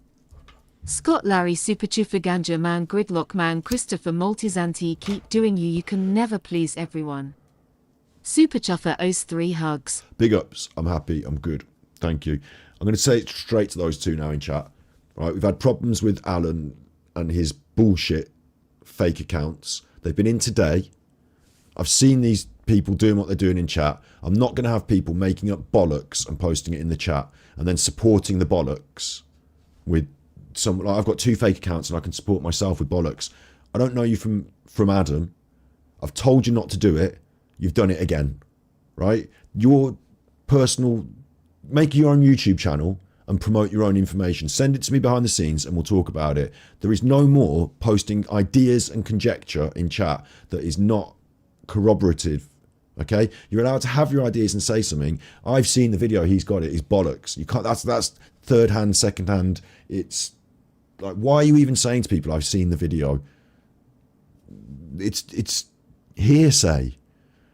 Scott Larry Super Chufa Ganja Man Gridlock Man Christopher Multizanti keep doing you can never please everyone. Super Chuffer owes 3 hugs. Big ups. I'm happy. I'm good. Thank you. I'm going to say it straight to those two now in chat. Right, we've had problems with Alan and his bullshit fake accounts. They've been in today. I've seen these people doing what they're doing in chat. I'm not going to have people making up bollocks and posting it in the chat and then supporting the bollocks with some. Like, I've got 2 fake accounts and I can support myself with bollocks. I don't know you from Adam. I've told you not to do it. You've done it again, right? Your personal, make your own YouTube channel and promote your own information. Send it to me behind the scenes and we'll talk about it. There is no more posting ideas and conjecture in chat that is not corroborative. Okay, you're allowed to have your ideas and say something. I've seen the video. He's got it. It's bollocks. You can't. That's third hand, second hand. It's like, why are you even saying to people, I've seen the video? It's hearsay,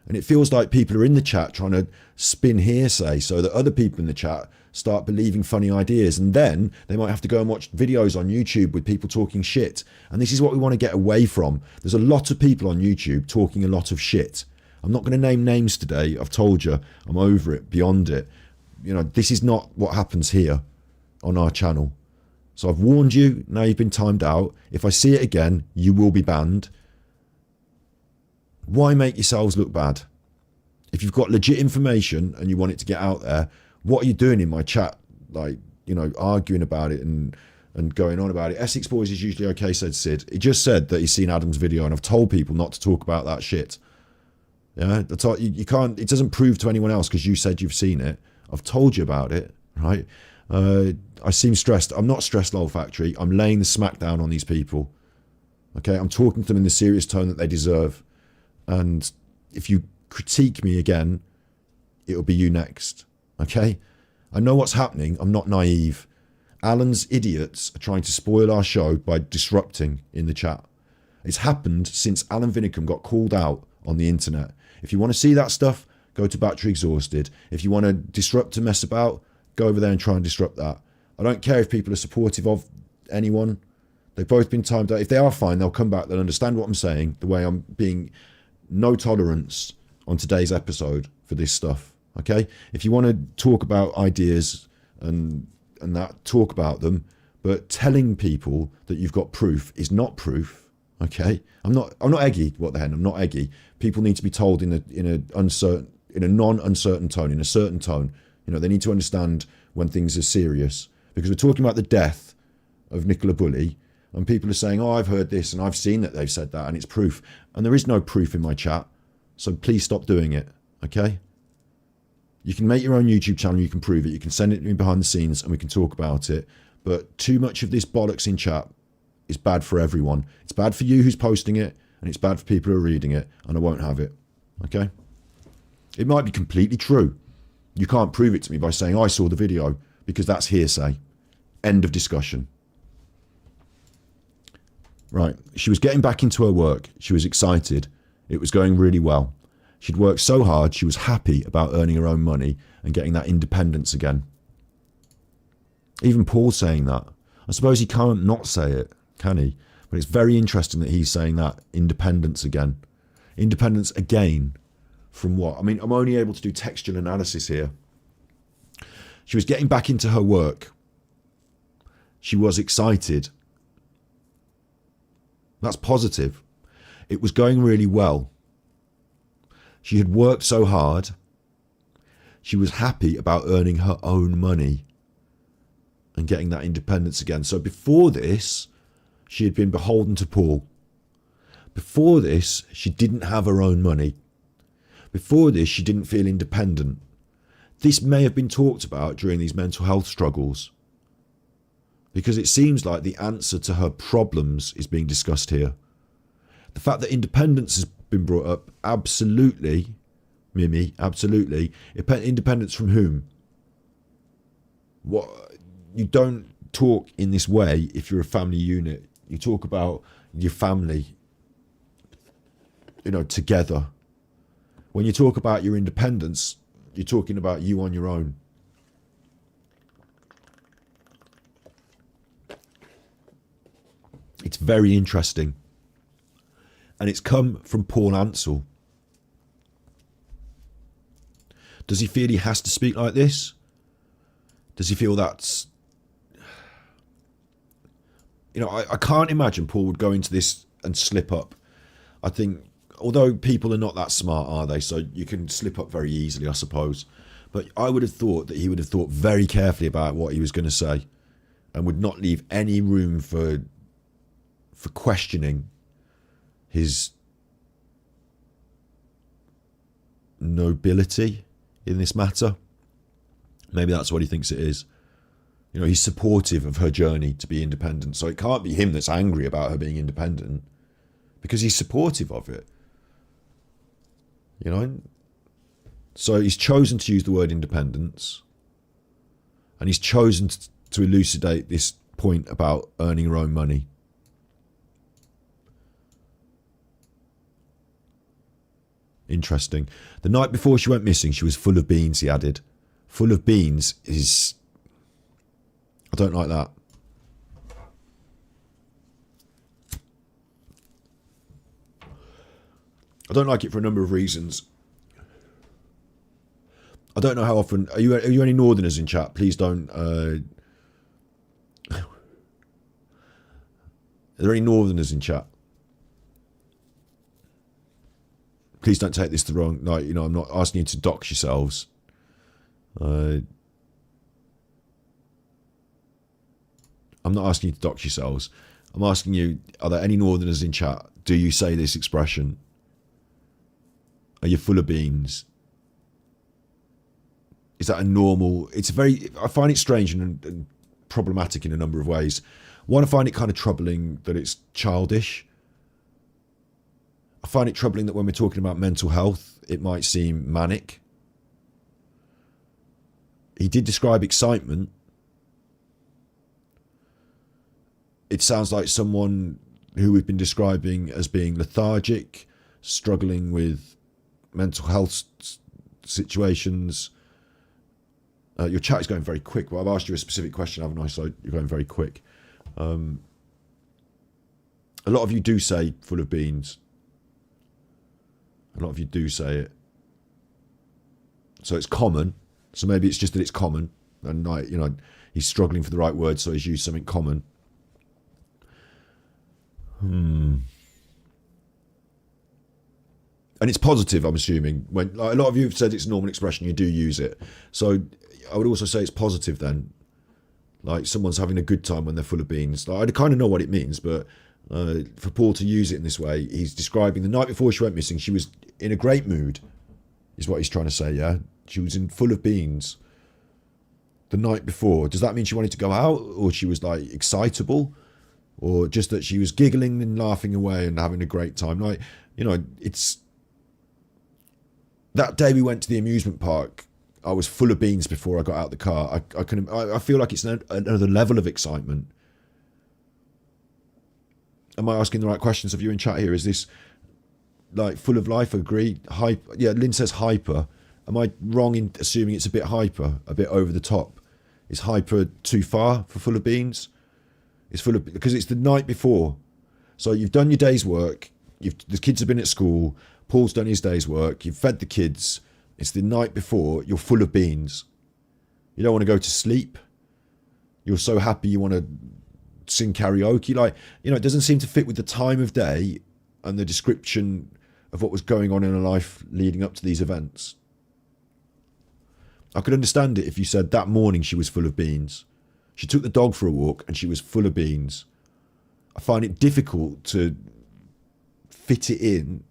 and it feels like people are in the chat trying to spin hearsay so that other people in the chat start believing funny ideas, and then they might have to go and watch videos on YouTube with people talking shit. And this is what we want to get away from. There's a lot of people on YouTube talking a lot of shit. I'm not going to name names today. I've told you, I'm over it, beyond it. You know, this is not what happens here on our channel. So I've warned you, now you've been timed out. If I see it again, you will be banned. Why make yourselves look bad? If you've got legit information and you want it to get out there, what are you doing in my chat? Like, you know, arguing about it and going on about it. Essex Boys is usually okay, said Sid. He just said that he's seen Adam's video, and I've told people not to talk about that shit. Yeah, that's all, you can't. It doesn't prove to anyone else because you said you've seen it. I've told you about it, right? I seem stressed. I'm not stressed, Lol Factory. I'm laying the smack down on these people. Okay, I'm talking to them in the serious tone that they deserve. And if you critique me again, it'll be you next. Okay? I know what's happening. I'm not naive. Alan's idiots are trying to spoil our show by disrupting in the chat. It's happened since Alan Vinicum got called out on the internet. If you want to see that stuff, go to Battery Exhausted. If you want to disrupt and mess about, go over there and try and disrupt that. I don't care if people are supportive of anyone. They've both been timed out. If they are fine, they'll come back. They'll understand what I'm saying, the way I'm being no tolerance on today's episode for this stuff. Okay? If you want to talk about ideas and that, talk about them, but telling people that you've got proof is not proof. Okay? I'm not eggy. What the hell? I'm not eggy. People need to be told in a non-uncertain tone, in a certain tone. You know, they need to understand when things are serious, because we're talking about the death of Nicola Bulley, and people are saying, oh, I've heard this and I've seen that they've said that and it's proof. And there is no proof in my chat. So please stop doing it. Okay? You can make your own YouTube channel. You can prove it. You can send it to me behind the scenes and we can talk about it. But too much of this bollocks in chat is bad for everyone. It's bad for you who's posting it, and it's bad for people who are reading it, and I won't have it. Okay? It might be completely true. You can't prove it to me by saying, I saw the video, because that's hearsay. End of discussion. Right. She was getting back into her work. She was excited. It was going really well. She'd worked so hard. She was happy about earning her own money and getting that independence again. Even Paul's saying that. I suppose he can't not say it, can he? But it's very interesting that he's saying that. Independence again. Independence again from what? I mean, I'm only able to do textual analysis here. She was getting back into her work. She was excited. That's positive. It was going really well. She had worked so hard. She was happy about earning her own money and getting that independence again. So before this, she had been beholden to Paul. Before this, she didn't have her own money. Before this, she didn't feel independent. This may have been talked about during these mental health struggles, because it seems like the answer to her problems is being discussed here. The fact that independence has been brought up, absolutely, Mimi, absolutely. Independence from whom? What? You don't talk in this way if you're a family unit. You talk about your family, you know, together. When you talk about your independence, you're talking about you on your own. It's very interesting. And it's come from Paul Ansell. Does he feel he has to speak like this? Does he feel that's... You know, I can't imagine Paul would go into this and slip up. I think, although people are not that smart, are they? So you can slip up very easily, I suppose. But I would have thought that he would have thought very carefully about what he was going to say and would not leave any room for questioning his nobility in this matter. Maybe that's what he thinks it is. You know, he's supportive of her journey to be independent. So it can't be him that's angry about her being independent, because he's supportive of it. You know? So he's chosen to use the word independence, and he's chosen to elucidate this point about earning her own money. Interesting. The night before she went missing, she was full of beans, he added. Full of beans is... I don't like that. I don't like it for a number of reasons. I don't know how often... Are you any Northerners in chat? Please don't... Are there any Northerners in chat? Please don't take this the wrong... No, you know, I'm not asking you to dox yourselves. I'm not asking you to dox yourselves. I'm asking you, are there any Northerners in chat? Do you say this expression? Are you full of beans? Is that a normal... It's a very... I find it strange and problematic in a number of ways. One, I find it kind of troubling that it's childish. I find it troubling that when we're talking about mental health, it might seem manic. He did describe excitement. It sounds like someone who we've been describing as being lethargic, struggling with mental health situations. Your chat is going very quick. Well, I've asked you a specific question, haven't I? So you're going very quick. A lot of you do say full of beans. A lot of you do say it. So it's common. So maybe it's just that it's common. And, like, you know, he's struggling for the right word, so he's used something common. And it's positive, I'm assuming. When, like, a lot of you have said it's a normal expression, you do use it. So I would also say it's positive then. Like, someone's having a good time when they're full of beans. Like, I kind of know what it means, but for Paul to use it in this way, he's describing the night before she went missing, she was in a great mood, is what he's trying to say, yeah? She was in full of beans the night before. Does that mean she wanted to go out, or she was, like, excitable? Or just that she was giggling and laughing away and having a great time? Like, you know, it's... That day we went to the amusement park, I was full of beans before I got out of the car. I feel like it's another level of excitement. Am I asking the right questions of you in chat here? Is this, like, full of life? Agree? Hyper? Yeah, Lynn says hyper. Am I wrong in assuming it's a bit hyper, a bit over the top? Is hyper too far for full of beans? It's full of, because it's the night before. So you've done your day's work. The kids have been at school. Paul's done his day's work. You've fed the kids. It's the night before. You're full of beans. You don't want to go to sleep. You're so happy you want to sing karaoke. Like, you know, it doesn't seem to fit with the time of day and the description of what was going on in her life leading up to these events. I could understand it if you said that morning she was full of beans. She took the dog for a walk and she was full of beans. I find it difficult to fit it in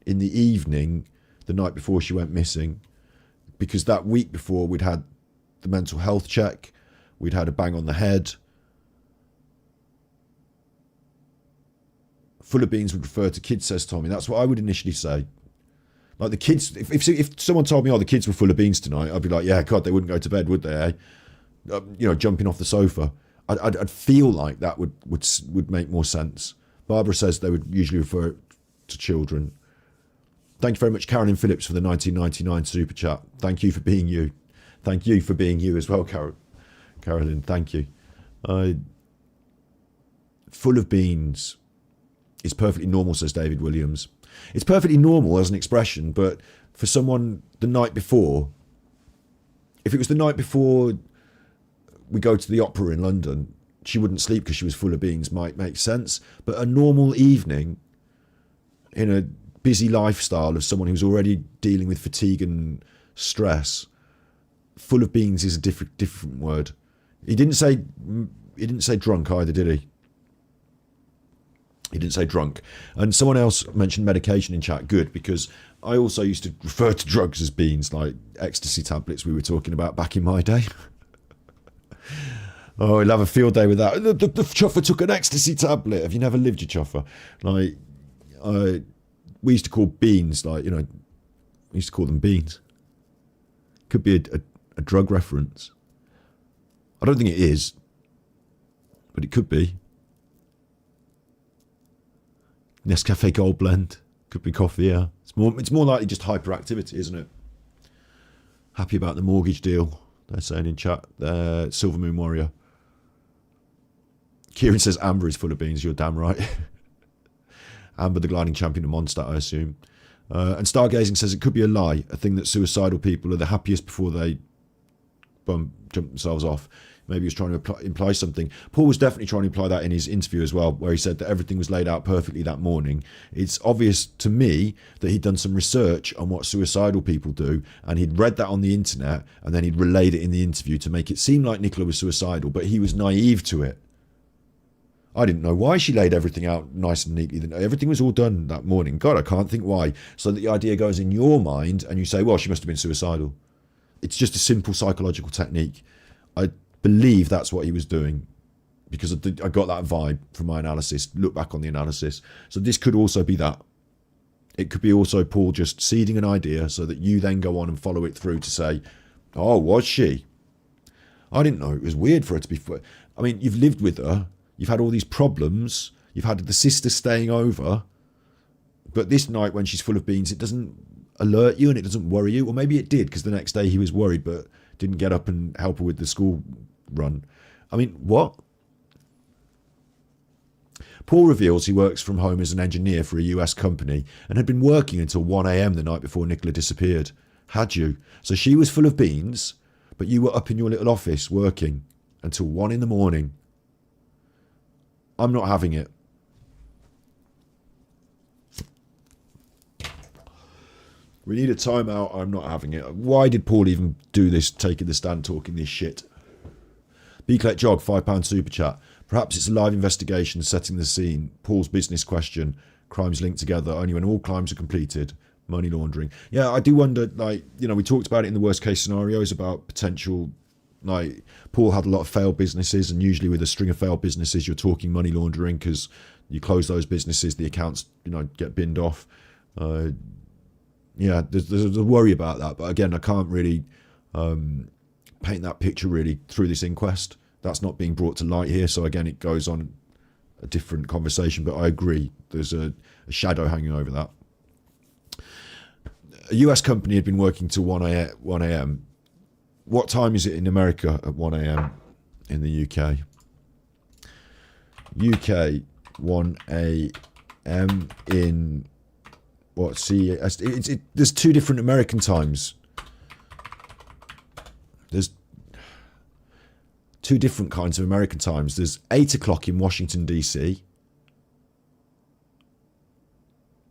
the evening, the night before she went missing, because that week before we'd had the mental health check, we'd had a bang on the head. Full of beans would refer to kids, says Tommy. That's what I would initially say. Like, the kids, if someone told me, oh, the kids were full of beans tonight, I'd be like, yeah, God, they wouldn't go to bed, would they, eh? You know, jumping off the sofa. I'd feel like that would make more sense. Barbara says they would usually refer to children. Thank you very much, Carolyn Phillips, for the 1999 super chat. Thank you for being you. Thank you for being you as well, Carolyn. Thank you. Full of beans is perfectly normal, says David Williams. It's perfectly normal as an expression, but for someone the night before, if it was the night before we go to the opera in London, she wouldn't sleep because she was full of beans, might make sense. But a normal evening in a busy lifestyle of someone who's already dealing with fatigue and stress, full of beans is a different word. He didn't say drunk either, did he? He didn't say drunk. And someone else mentioned medication in chat. Good, because I also used to refer to drugs as beans, like ecstasy tablets we were talking about back in my day. Oh, he'll have a field day with that. The chuffer took an ecstasy tablet. Have you never lived, your chuffer? Like, we used to call beans, like, you know, we used to call them beans. Could be a drug reference. I don't think it is, but it could be. Nescafe Gold Blend. Could be coffee, yeah. It's more likely just hyperactivity, isn't it? Happy about the mortgage deal, they're saying in chat. Silver Moon Warrior. Kieran says Amber is full of beans. You're damn right. Amber, the gliding champion of Mondstadt, I assume. And Stargazing says it could be a lie, a thing that suicidal people are the happiest before they jump themselves off. Maybe he was trying to imply something. Paul was definitely trying to imply that in his interview as well, where he said that everything was laid out perfectly that morning. It's obvious to me that he'd done some research on what suicidal people do, and he'd read that on the internet, and then he'd relayed it in the interview to make it seem like Nicola was suicidal, but he was naive to it. I didn't know why she laid everything out nice and neatly. Everything was all done that morning. God, I can't think why. So that the idea goes in your mind, and you say, well, she must have been suicidal. It's just a simple psychological technique. I believe that's what he was doing, because I got that vibe from my analysis. Look back on the analysis. So this could also be that. It could be also Paul just seeding an idea so that you then go on and follow it through to say, oh, was she? I didn't know it was weird for her to be... I mean, you've lived with her. You've had all these problems. You've had the sister staying over. But this night when she's full of beans, it doesn't alert you and it doesn't worry you. Or maybe it did, because the next day he was worried but didn't get up and help her with the school run. I mean, what? Paul reveals he works from home as an engineer for a US company and had been working until 1 a.m. the night before Nicola disappeared. Had you? So she was full of beans, but you were up in your little office working until 1 in the morning. I'm not having it. We need a timeout. I'm not having it. Why did Paul even do this, taking the stand, talking this shit? B-Collect Jog, £5 super chat. Perhaps it's a live investigation setting the scene. Paul's business question. Crimes linked together only when all crimes are completed. Money laundering. Yeah, I do wonder, like, you know, we talked about it in the worst case scenarios about potential, like, Paul had a lot of failed businesses, and usually with a string of failed businesses, you're talking money laundering because you close those businesses, the accounts, you know, get binned off. Yeah, there's a worry about that. But again, I can't really paint that picture really through this inquest. That's not being brought to light here. So again, it goes on a different conversation. But I agree, there's a shadow hanging over that. A US company had been working till 1 a.m. What time is it in America at 1 a.m. in the UK? UK 1 a.m. in what? See, there's two different American times. There's two different kinds of American times. There's 8 o'clock in Washington, D.C.,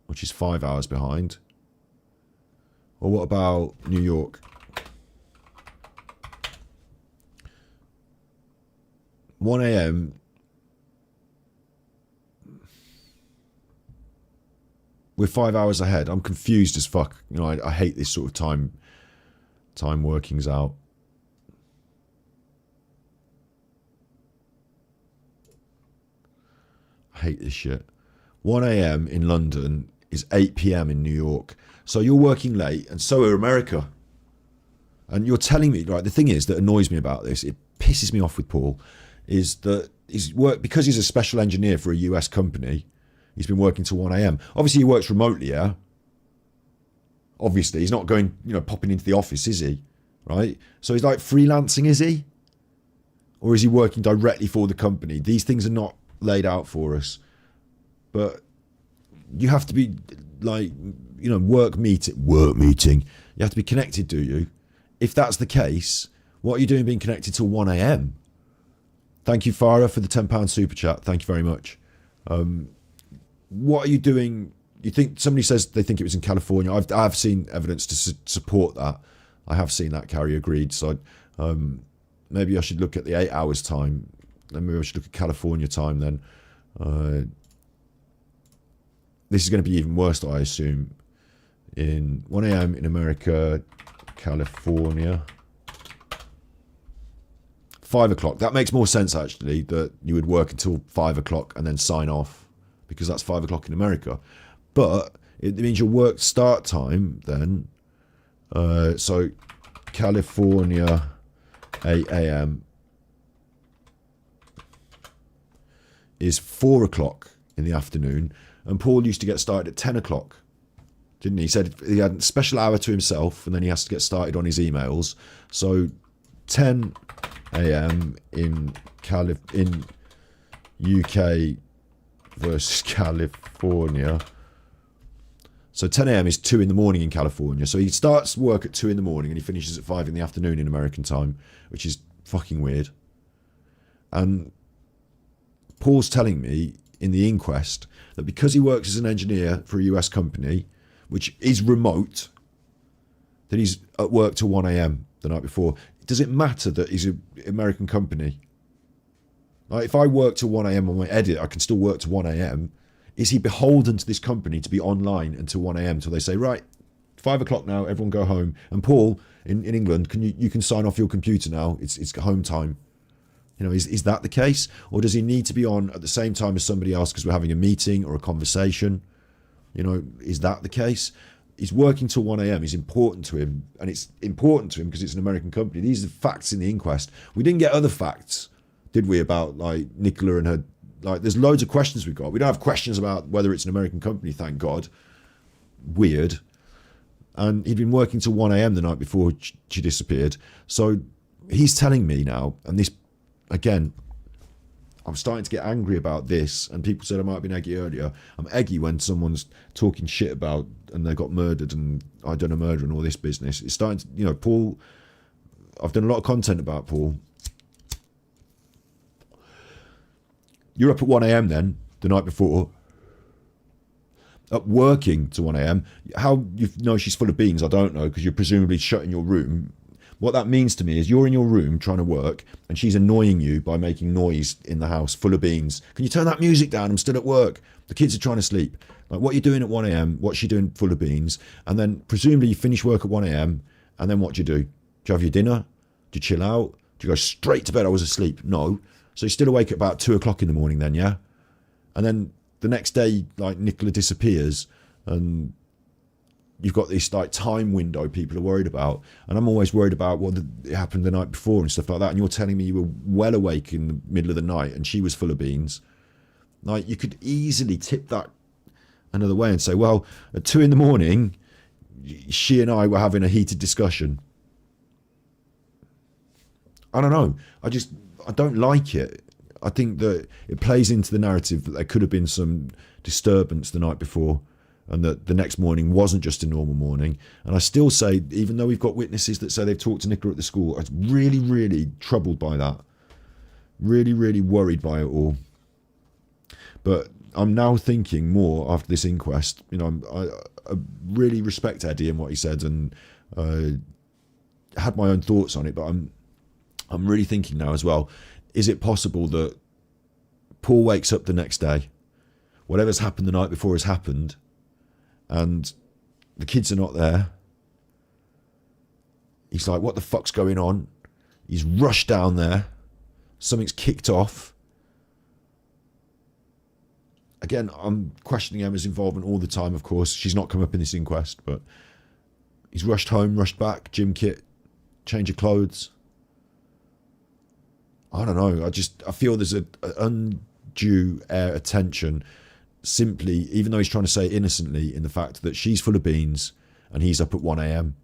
which is 5 hours behind. Or what about New York? One a.m. We're 5 hours ahead. I'm confused as fuck. You know, I hate this sort of time workings out. I hate this shit. 1 a.m. in London is 8 p.m. in New York. So you're working late, and so are America. And you're telling me, right, the thing is that annoys me about this, it pisses me off with Paul, is that because he's a special engineer for a US company, he's been working till 1 a.m. Obviously, he works remotely, yeah? Obviously, he's not going, you know, popping into the office, is he? Right? So he's like freelancing, is he? Or is he working directly for the company? These things are not laid out for us. But you have to be like, you know, work meeting. You have to be connected, do you? If that's the case, what are you doing being connected till 1 a.m.? Thank you, Farah, for the £10 super chat. Thank you very much. What are you doing? You think somebody says they think it was in California? I've seen evidence to support that. I have seen that. Carrie agreed. So maybe I should look at the 8 hours time. Maybe I should look at California time then. This is going to be even worse, I assume. In 1 a.m. in America, California. 5 o'clock. That makes more sense, actually, that you would work until 5 o'clock and then sign off, because that's 5 o'clock in America. But it means your work start time then. So California, 8 a.m. is 4 o'clock in the afternoon. And Paul used to get started at 10 o'clock, didn't he? He said he had a special hour to himself, and then he has to get started on his emails. So 10 a.m. in UK versus California. So 10 a.m. is 2 in the morning in California. So he starts work at 2 in the morning and he finishes at 5 in the afternoon in American time, which is fucking weird. And Paul's telling me in the inquest that because he works as an engineer for a US company, which is remote, that he's at work till 1 a.m. the night before. Does it matter that he's an American company? Like, if I work till 1 a.m. on my edit, I can still work till 1 a.m. Is he beholden to this company to be online until 1 a.m. until they say, right, 5 o'clock now, everyone go home. And Paul, in England, you can sign off your computer now. It's home time. You know, is that the case? Or does he need to be on at the same time as somebody else because we're having a meeting or a conversation? You know, is that the case? He's working till 1 a.m. He's important to him, and it's important to him because it's an American company. These are the facts in the inquest. We didn't get other facts, did we, about like Nicola and her? Like, there's loads of questions we've got. We don't have questions about whether it's an American company, thank God. Weird. And he'd been working till 1 a.m. the night before she disappeared. So he's telling me now, and this, again, I'm starting to get angry about this, and people said I might have been eggy earlier. I'm eggy when someone's talking shit about, and they got murdered, and I done a murder and all this business. It's starting to, you know, Paul, I've done a lot of content about Paul. You're up at 1 a.m. then, the night before, up working to 1 a.m. How you know she's full of beans, I don't know, because you're presumably shut in your room. What that means to me is you're in your room trying to work, and she's annoying you by making noise in the house, full of beans. Can you turn that music down? I'm still at work. The kids are trying to sleep. Like, what are you doing at 1 a.m.? What's she doing full of beans? And then presumably you finish work at 1 a.m. and then what do? Do you have your dinner? Do you chill out? Do you go straight to bed? I was asleep. No. So you're still awake at about 2 o'clock in the morning then, yeah? And then the next day, like, Nicola disappears, and you've got this like time window people are worried about, and I'm always worried about what happened the night before and stuff like that. And you're telling me you were well awake in the middle of the night and she was full of beans. Like, you could easily tip that another way and say, well, at 2 in the morning, she and I were having a heated discussion. I don't know. I don't like it. I think that it plays into the narrative that there could have been some disturbance the night before, and that the next morning wasn't just a normal morning. And I still say, even though we've got witnesses that say they've talked to Nicola at the school, I'm really, really troubled by that. Really, really worried by it all. But I'm now thinking more after this inquest. You know, I really respect Eddie and what he said, and had my own thoughts on it. But I'm really thinking now as well, is it possible that Paul wakes up the next day, whatever's happened the night before has happened, and the kids are not there? He's like, what the fuck's going on? He's rushed down there. Something's kicked off. Again, I'm questioning Emma's involvement all the time, of course. She's not come up in this inquest, but he's rushed home, rushed back, gym kit, change of clothes. I don't know. I feel there's an undue air of tension, simply, even though he's trying to say innocently, in the fact that she's full of beans and he's up at 1 a.m.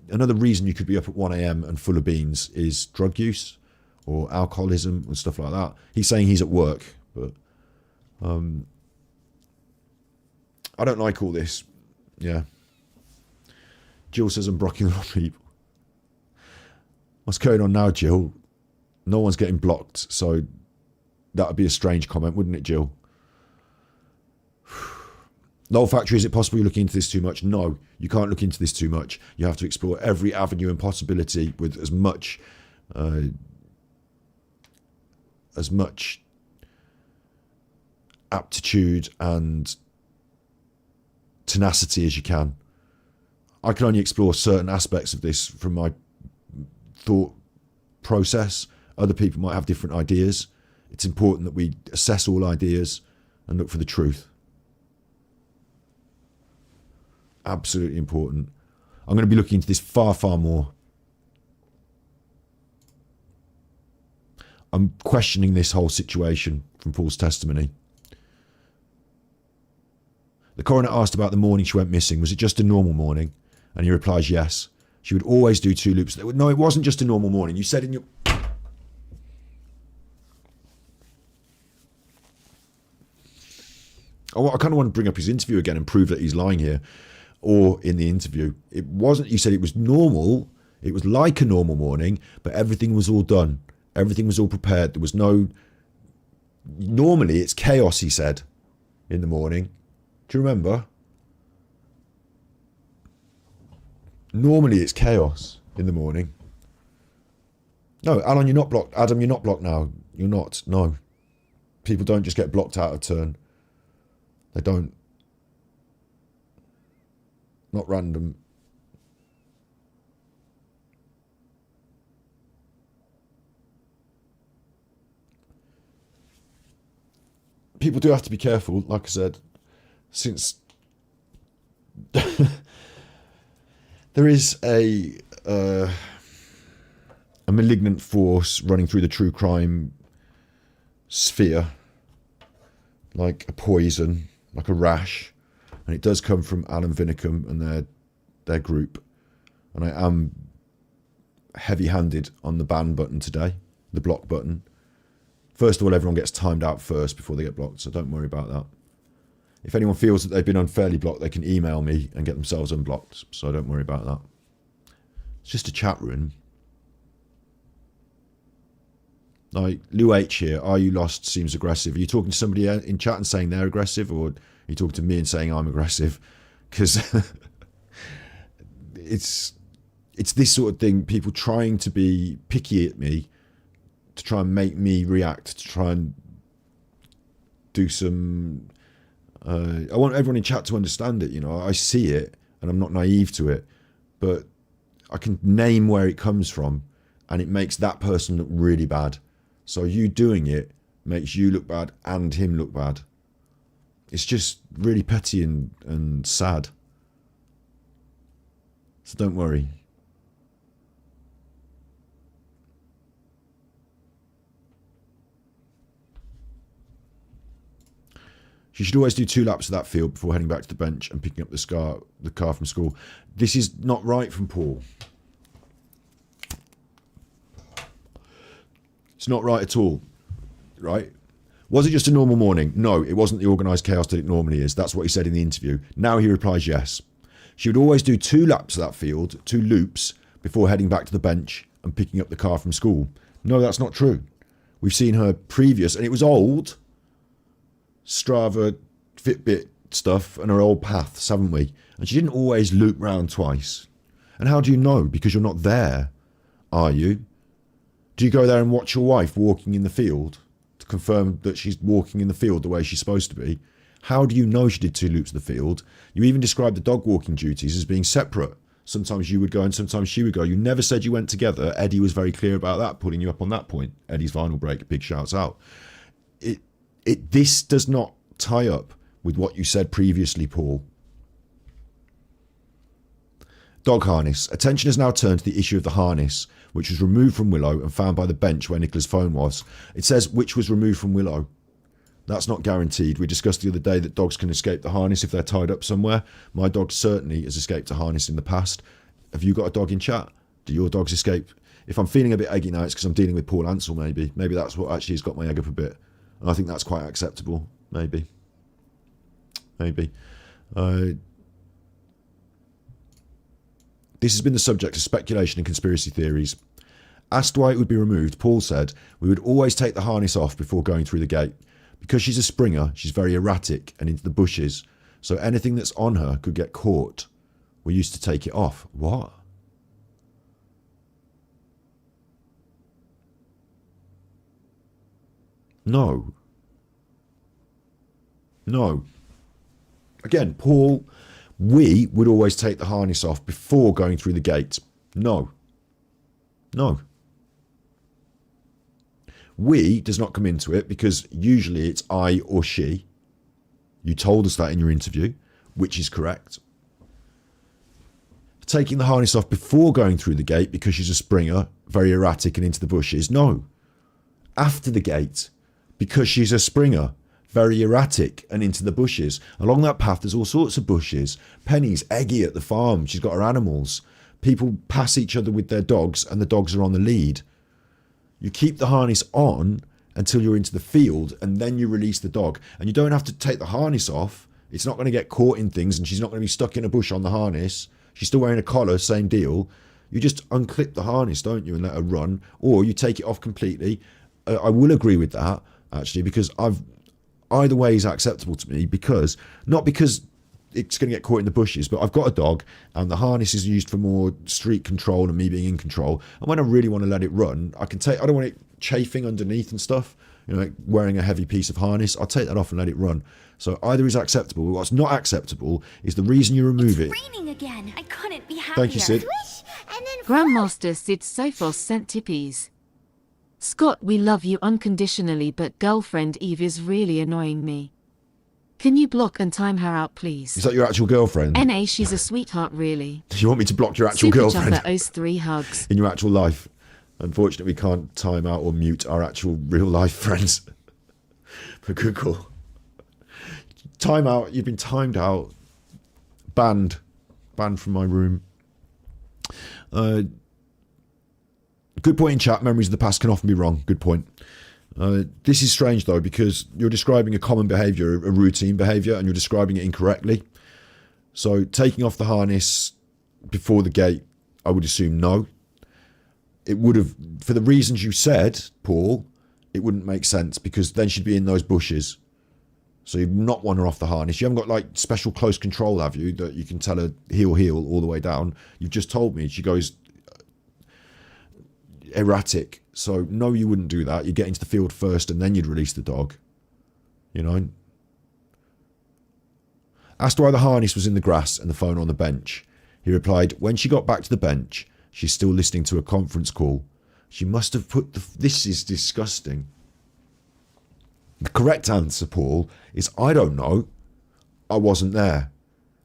Another reason you could be up at 1 a.m. and full of beans is drug use or alcoholism and stuff like that. He's saying he's at work, but I don't like all this. Yeah. Jill says I'm blocking the wrong people. What's going on now, Jill? No one's getting blocked, so that would be a strange comment, wouldn't it, Jill? Lol Factory, is it possible you're looking into this too much? No, you can't look into this too much. You have to explore every avenue and possibility with as much aptitude and tenacity as you can. I can only explore certain aspects of this from my thought process. Other people might have different ideas. It's important that we assess all ideas and look for the truth. Absolutely important. I'm going to be looking into this far, far more. I'm questioning this whole situation from Paul's testimony. The coroner asked about the morning she went missing. Was it just a normal morning? And he replies, yes. She would always do 2 loops. No, it wasn't just a normal morning. You said in your... Oh, I kind of want to bring up his interview again and prove that he's lying here. Or in the interview. It wasn't... You said it was normal. It was like a normal morning, but everything was all done. Everything was all prepared. There was no... Normally, it's chaos, he said, in the morning. Do you remember? Normally it's chaos in the morning. No, Alan, you're not blocked. Adam, you're not blocked now. You're not. No. People don't just get blocked out of turn. They don't. Not random. People do have to be careful, like I said, since There is a malignant force running through the true crime sphere, like a poison, like a rash, and it does come from Alan Vinicum and their group. And I am heavy-handed on the ban button today, the block button. First of all, everyone gets timed out first before they get blocked, so don't worry about that. If anyone feels that they've been unfairly blocked, they can email me and get themselves unblocked, so don't worry about that. It's just a chat room. Like, Lou H here, are you lost seems aggressive. Are you talking to somebody in chat and saying they're aggressive, or are you talking to me and saying I'm aggressive? Because it's this sort of thing, people trying to be picky at me, to try and make me react, to try and do some... I want everyone in chat to understand it, you know. I see it, and I'm not naive to it, but I can name where it comes from, and it makes that person look really bad. So you doing it makes you look bad and him look bad. It's just really petty and sad. So don't worry. She should always do 2 laps of that field before heading back to the bench and picking up the car from school. This is not right from Paul. It's not right at all, right? Was it just a normal morning? No, it wasn't the organised chaos that it normally is. That's what he said in the interview. Now he replies yes. She would always do 2 laps of that field, 2 loops, before heading back to the bench and picking up the car from school. No, that's not true. We've seen her previous, and it was old, Strava, Fitbit stuff, and her old paths, haven't we? And she didn't always loop round twice. And how do you know? Because you're not there, are you? Do you go there and watch your wife walking in the field to confirm that she's walking in the field the way she's supposed to be? How do you know she did 2 loops of the field? You even described the dog walking duties as being separate. Sometimes you would go and sometimes she would go. You never said you went together. Eddie was very clear about that, putting you up on that point. Eddie's vinyl break, big shouts out. This does not tie up with what you said previously, Paul. Dog harness. Attention has now turned to the issue of the harness, which was removed from Willow and found by the bench where Nicola's phone was. It says which was removed from Willow. That's not guaranteed. We discussed the other day that dogs can escape the harness if they're tied up somewhere. My dog certainly has escaped a harness in the past. Have you got a dog in chat? Do your dogs escape? If I'm feeling a bit eggy now, it's because I'm dealing with Paul Ansell, maybe. Maybe that's what actually has got my egg up a bit. And I think that's quite acceptable. Maybe. This has been the subject of speculation and conspiracy theories. Asked why it would be removed, Paul said, we would always take the harness off before going through the gate. Because she's a Springer, she's very erratic and into the bushes, so anything that's on her could get caught. We used to take it off. What? No. Again, Paul, we would always take the harness off before going through the gate. No. We does not come into it because usually it's I or she. You told us that in your interview, which is correct. Taking the harness off before going through the gate because she's a Springer, very erratic and into the bushes. No. After the gate, because she's a Springer, very erratic and into the bushes. Along that path, there's all sorts of bushes. Penny's eggy at the farm. She's got her animals. People pass each other with their dogs and the dogs are on the lead. You keep the harness on until you're into the field and then you release the dog. And you don't have to take the harness off. It's not going to get caught in things and she's not going to be stuck in a bush on the harness. She's still wearing a collar, same deal. You just unclip the harness, don't you, and let her run. Or you take it off completely. I will agree with that, actually, because either way is acceptable to me, because not because it's going to get caught in the bushes, but I've got a dog and the harness is used for more street control and me being in control. And when I really want to let it run, I don't want it chafing underneath and stuff, you know, like wearing a heavy piece of harness. I'll take that off and let it run. So either is acceptable. What's not acceptable is the reason you remove it. It's raining again. I couldn't be happier. Thank you, Sid. Grandmaster Sid Sophos sent tippies. Scott, we love you unconditionally, but girlfriend Eve is really annoying me. Can you block and time her out, please? Is that your actual girlfriend? NA, she's a sweetheart, really. Do you want me to block your actual Super girlfriend? Chopper owes 3 hugs. In your actual life? Unfortunately, we can't time out or mute our actual real life friends. But good call. Time out. You've been timed out. Banned. Banned from my room. Good point in chat. Memories of the past can often be wrong. Good point. This is strange though, because you're describing a common behaviour, a routine behaviour, and you're describing it incorrectly. So taking off the harness before the gate, I would assume no. It would have, for the reasons you said, Paul, it wouldn't make sense, because then she'd be in those bushes. So you'd not want her off the harness. You haven't got like special close control, have you, that you can tell her heel all the way down? You've just told me she goes erratic. So no, you wouldn't do that. You'd get into the field first and then you'd release the dog. You know? Asked why the harness was in the grass and the phone on the bench. He replied, when she got back to the bench, she's still listening to a conference call. She must have put the... This is disgusting. The correct answer, Paul, is I don't know. I wasn't there.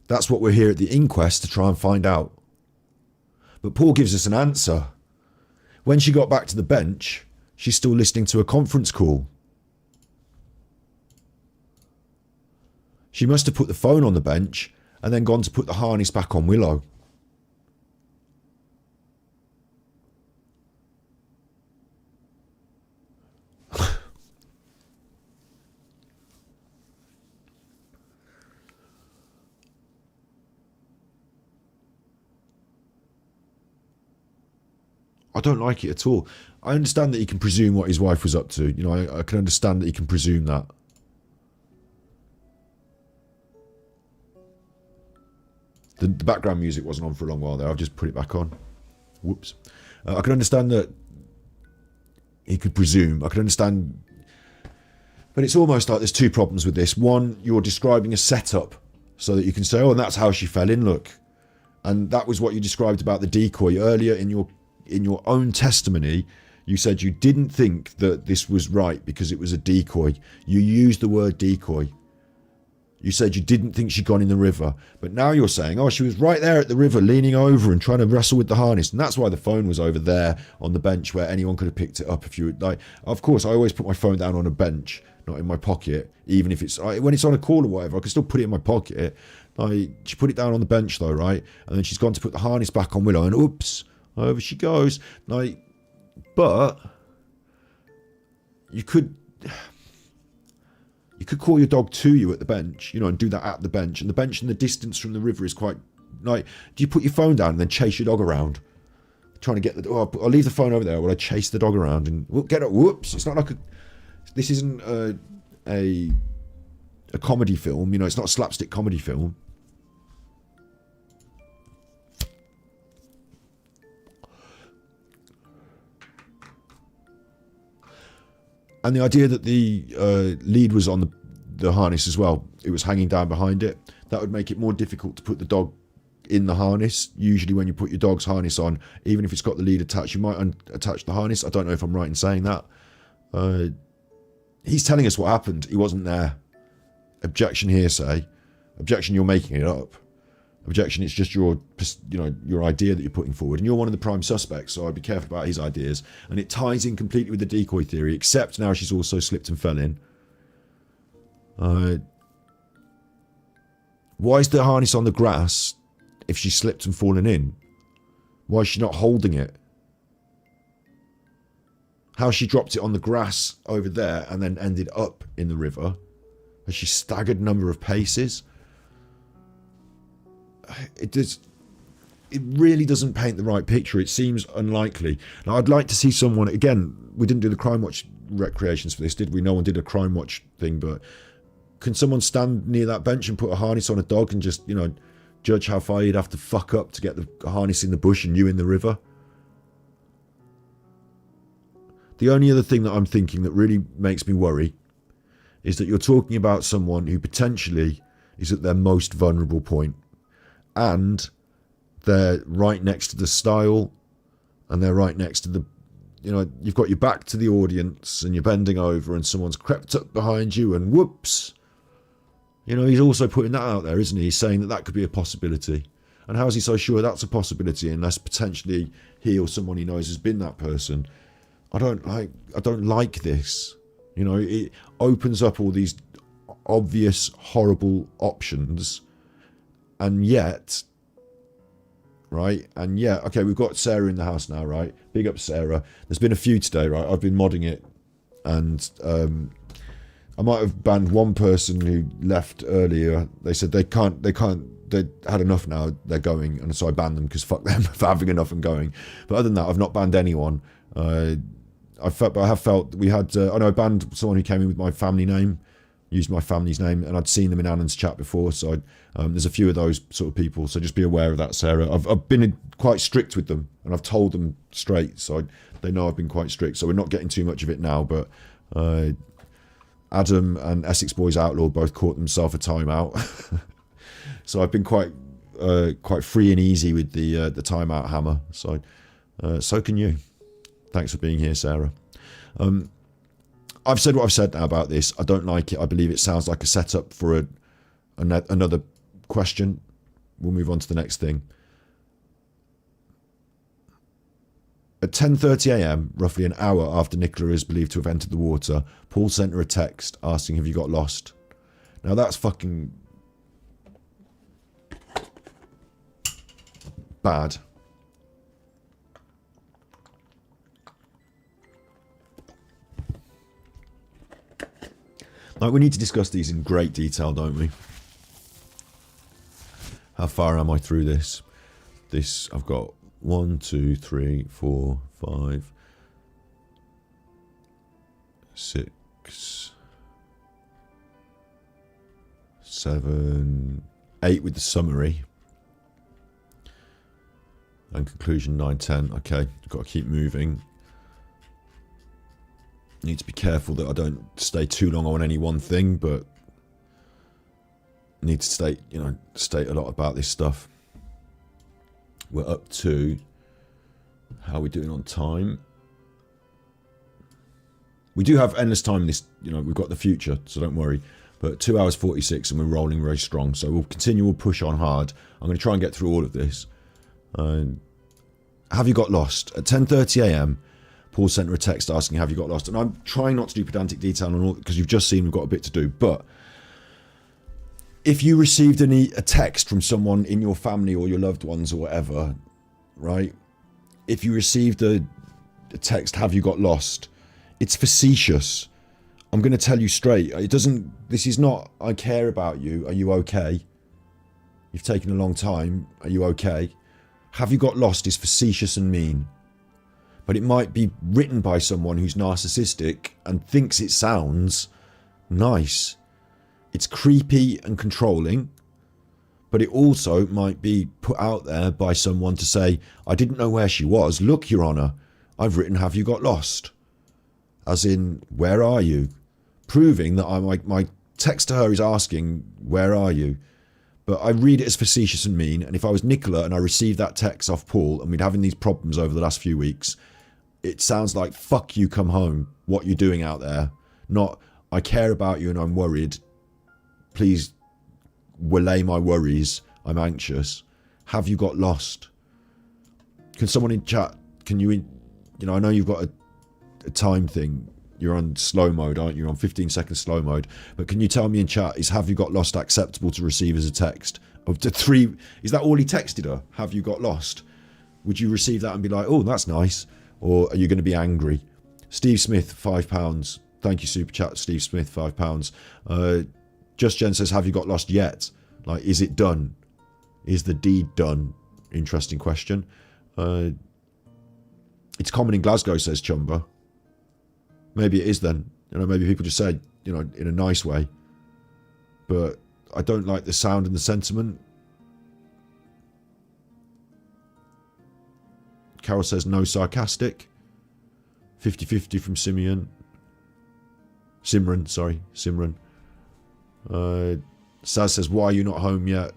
That's what we're here at the inquest to try and find out. But Paul gives us an answer. When she got back to the bench, she's still listening to a conference call. She must have put the phone on the bench and then gone to put the harness back on Willow. I don't like it at all. I understand that he can presume what his wife was up to. You know, I can understand that he can presume that. The background music wasn't on for a long while there. I've just put it back on. Whoops. I can understand that he could presume. I can understand. But it's almost like there's two problems with this. One, you're describing a setup so that you can say, oh, and that's how she fell in, look. And that was what you described about the decoy earlier in your own testimony. You said you didn't think that this was right because it was a decoy. You used the word decoy. You said you didn't think she'd gone in the river. But now you're saying, oh, she was right there at the river leaning over and trying to wrestle with the harness. And that's why the phone was over there on the bench where anyone could have picked it up if you would. Like, of course, I always put my phone down on a bench, not in my pocket. Even if it's, when it's on a call or whatever, I can still put it in my pocket. Like, she put it down on the bench though, right? And then she's gone to put the harness back on Willow and oops, over she goes. Like, but you could call your dog to you at the bench, you know, and do that at the bench. And the bench and the distance from the river is quite, like, do you put your phone down and then chase your dog around? Trying to get the, oh, I'll leave the phone over there while I chase the dog around and get it, whoops. It's not like this isn't a comedy film, you know, it's not a slapstick comedy film. And the idea that the lead was on the harness as well, it was hanging down behind it, that would make it more difficult to put the dog in the harness. Usually when you put your dog's harness on, even if it's got the lead attached, you might attach the harness. I don't know if I'm right in saying that. He's telling us what happened. He wasn't there. Objection, hearsay. Objection, you're making it up. Objection, it's just your idea that you're putting forward, and you're one of the prime suspects, so I'd be careful about his ideas. And it ties in completely with the decoy theory, except now she's also slipped and fell in. Why is the harness on the grass if she slipped and fallen in? Why is she not holding it? How she dropped it on the grass over there and then ended up in the river? Has she staggered number of paces? It really doesn't paint the right picture. It seems unlikely. Now, I'd like to see someone, again, we didn't do the Crime Watch recreations for this, did we? No one did a Crime Watch thing, but can someone stand near that bench and put a harness on a dog and just, you know, judge how far you'd have to fuck up to get the harness in the bush and you in the river? The only other thing that I'm thinking that really makes me worry is that you're talking about someone who potentially is at their most vulnerable point. And they're right next to the stile, and they're right next to the, you know, you've got your back to the audience and you're bending over and someone's crept up behind you and whoops, You know, he's also putting that out there, isn't he? He's saying that that could be a possibility. And how is he so sure that's a possibility unless potentially he or someone he knows has been that person? I don't like this. You know, it opens up all these obvious, horrible options, and yet, right? And yet, okay, we've got Sarah in the house now, right? Big up Sarah. There's been a few today, right? I've been modding it, and I might have banned one person who left earlier. They said they had enough now, they're going, and so I banned them because fuck them for having enough and going. But other than that, I've not banned anyone. I have felt we had, I banned someone who came in with my family name, used my family's name, and I'd seen them in Annan's chat before, so there's a few of those sort of people, so just be aware of that, Sarah. I've been quite strict with them, and I've told them straight, so they know I've been quite strict, so we're not getting too much of it now, but Adam and Essex Boys Outlaw both caught themselves a timeout. So I've been quite free and easy with the timeout hammer, so so can you. Thanks for being here, Sarah. I've said what I've said now about this. I don't like it. I believe it sounds like a setup for another question. We'll move on to the next thing. At 10:30 a.m., roughly an hour after Nicola is believed to have entered the water, Paul sent her a text asking, "Have you got lost?" Now that's fucking bad. Like, we need to discuss these in great detail, don't we? How far am I through this? I've got 1, 2, 3, 4, 5, 6, 7, 8 with the summary. And conclusion 9, 10. Okay, got to keep moving. Need to be careful that I don't stay too long on any one thing, but need to state a lot about this stuff. We're up to, how are we doing on time? We do have endless time in this, we've got the future, so don't worry. But 2 hours 46 and we're rolling very strong, so we'll continue, we'll push on hard. I'm going to try and get through all of this. Have you got lost? At 10:30 a.m, Paul sent her a text asking, "Have you got lost?" And I'm trying not to do pedantic detail on all, because you've just seen we've got a bit to do. But if you received a text from someone in your family or your loved ones or whatever, right? If you received a text, "Have you got lost?" It's facetious. I'm going to tell you straight. This is not, "I care about you. Are you okay? You've taken a long time. Are you okay?" "Have you got lost?" is facetious and mean. But it might be written by someone who's narcissistic and thinks it sounds nice. It's creepy and controlling, but it also might be put out there by someone to say, "I didn't know where she was. Look, Your Honour, I've written, 'Have you got lost?' As in, where are you?" Proving that my text to her is asking, "Where are you?" But I read it as facetious and mean, and if I was Nicola and I received that text off Paul and we'd having these problems over the last few weeks, it sounds like, "Fuck you, come home. What you doing out there?" Not, "I care about you and I'm worried. Please allay my worries. I'm anxious. Have you got lost?" Can someone in chat, I know you've got a time thing. You're on slow mode, aren't you? You're on 15-second slow mode. But can you tell me in chat, is "Have you got lost" acceptable to receive as a text? Up to 3, is that all he texted her? "Have you got lost?" Would you receive that and be like, "Oh, that's nice"? Or are you going to be angry? Steve Smith, £5. Thank you, Super Chat, Steve Smith, £5. Just Jen says, "Have you got lost yet?" Like, is it done? Is the deed done? Interesting question. It's common in Glasgow, says Chumba. Maybe it is then. Maybe people just say, in a nice way. But I don't like the sound and the sentiment. Carol says, "No sarcastic." 50-50 from Simran. Saz says, "Why are you not home yet?"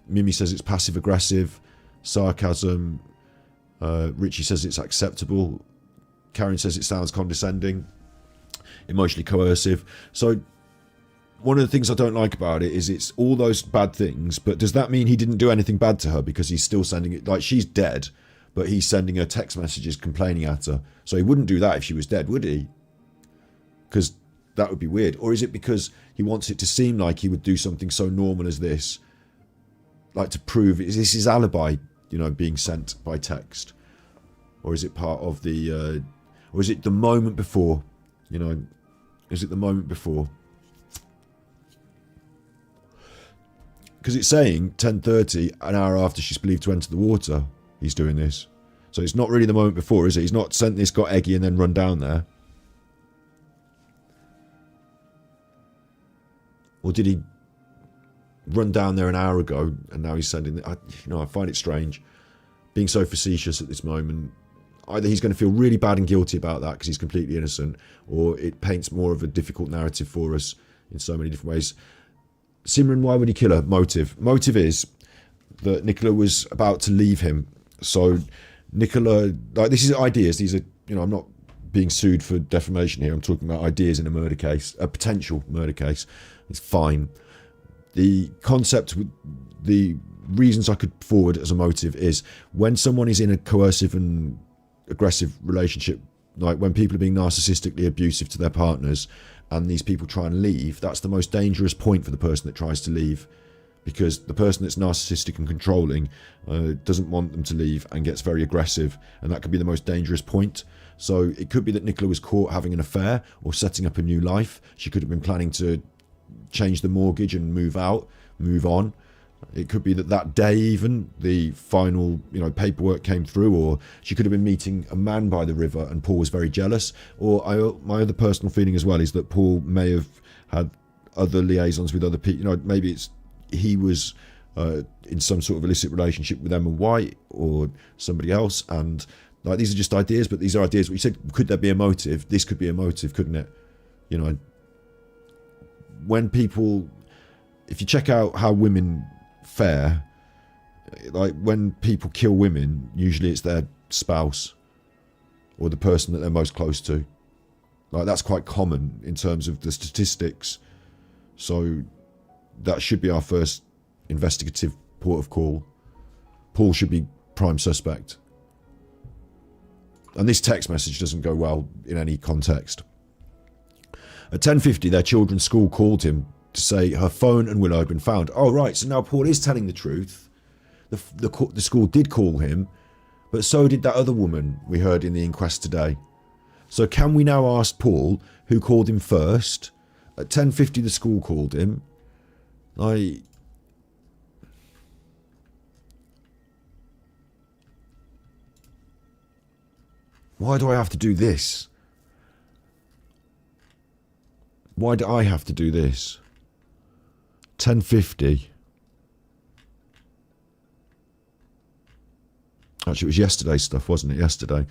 Mimi says it's passive aggressive. Sarcasm. Richie says it's acceptable. Karen says it sounds condescending. Emotionally coercive. So one of the things I don't like about it is it's all those bad things, but does that mean he didn't do anything bad to her because he's still sending it? Like, she's dead, but he's sending her text messages complaining at her. So he wouldn't do that if she was dead, would he? Because that would be weird. Or is it because he wants it to seem like he would do something so normal as this? Like, to prove, is this his alibi, you know, being sent by text? Or is it part of the, or is it the moment before? You know, is it the moment before? Because it's saying 10:30, an hour after she's believed to enter the water, he's doing this. So it's not really the moment before, is it? He's not sent this, got eggy, and then run down there. Or did he run down there an hour ago, and now he's sending... I find it strange. Being so facetious at this moment. Either he's going to feel really bad and guilty about that because he's completely innocent, or it paints more of a difficult narrative for us in so many different ways. Simran, why would he kill her? Motive. Motive is that Nicola was about to leave him. So Nicola, like, this is ideas. These are, you know, I'm not being sued for defamation here. I'm talking about ideas in a murder case, a potential murder case. It's fine. The concept, the reasons I could forward as a motive is when someone is in a coercive and aggressive relationship, like when people are being narcissistically abusive to their partners, and these people try and leave, that's the most dangerous point for the person that tries to leave, because the person that's narcissistic and controlling doesn't want them to leave and gets very aggressive, and that could be the most dangerous point. So it could be that Nicola was caught having an affair or setting up a new life. She could have been planning to change the mortgage and move out, move on. It could be that day even the final, you know, paperwork came through, or she could have been meeting a man by the river and Paul was very jealous. Or my other personal feeling as well is that Paul may have had other liaisons with other people. You know, maybe he was in some sort of illicit relationship with Emma White or somebody else. And like, these are just ideas, but these are ideas. We said, could there be a motive? This could be a motive, couldn't it? You know, when people, if you check out how women fare, like when people kill women, usually it's their spouse or the person that they're most close to. Like, that's quite common in terms of the statistics. So that should be our first investigative port of call. Paul should be prime suspect. And this text message doesn't go well in any context. At 10:50, their children's school called him to say her phone and Willow had been found. Oh, right, so now Paul is telling the truth. The school did call him, but so did that other woman we heard in the inquest today. So can we now ask Paul who called him first? At 10:50, the school called him. Like, why do I have to do this? Why do I have to do this? 10:50. Actually, it was yesterday's stuff, wasn't it? Yesterday.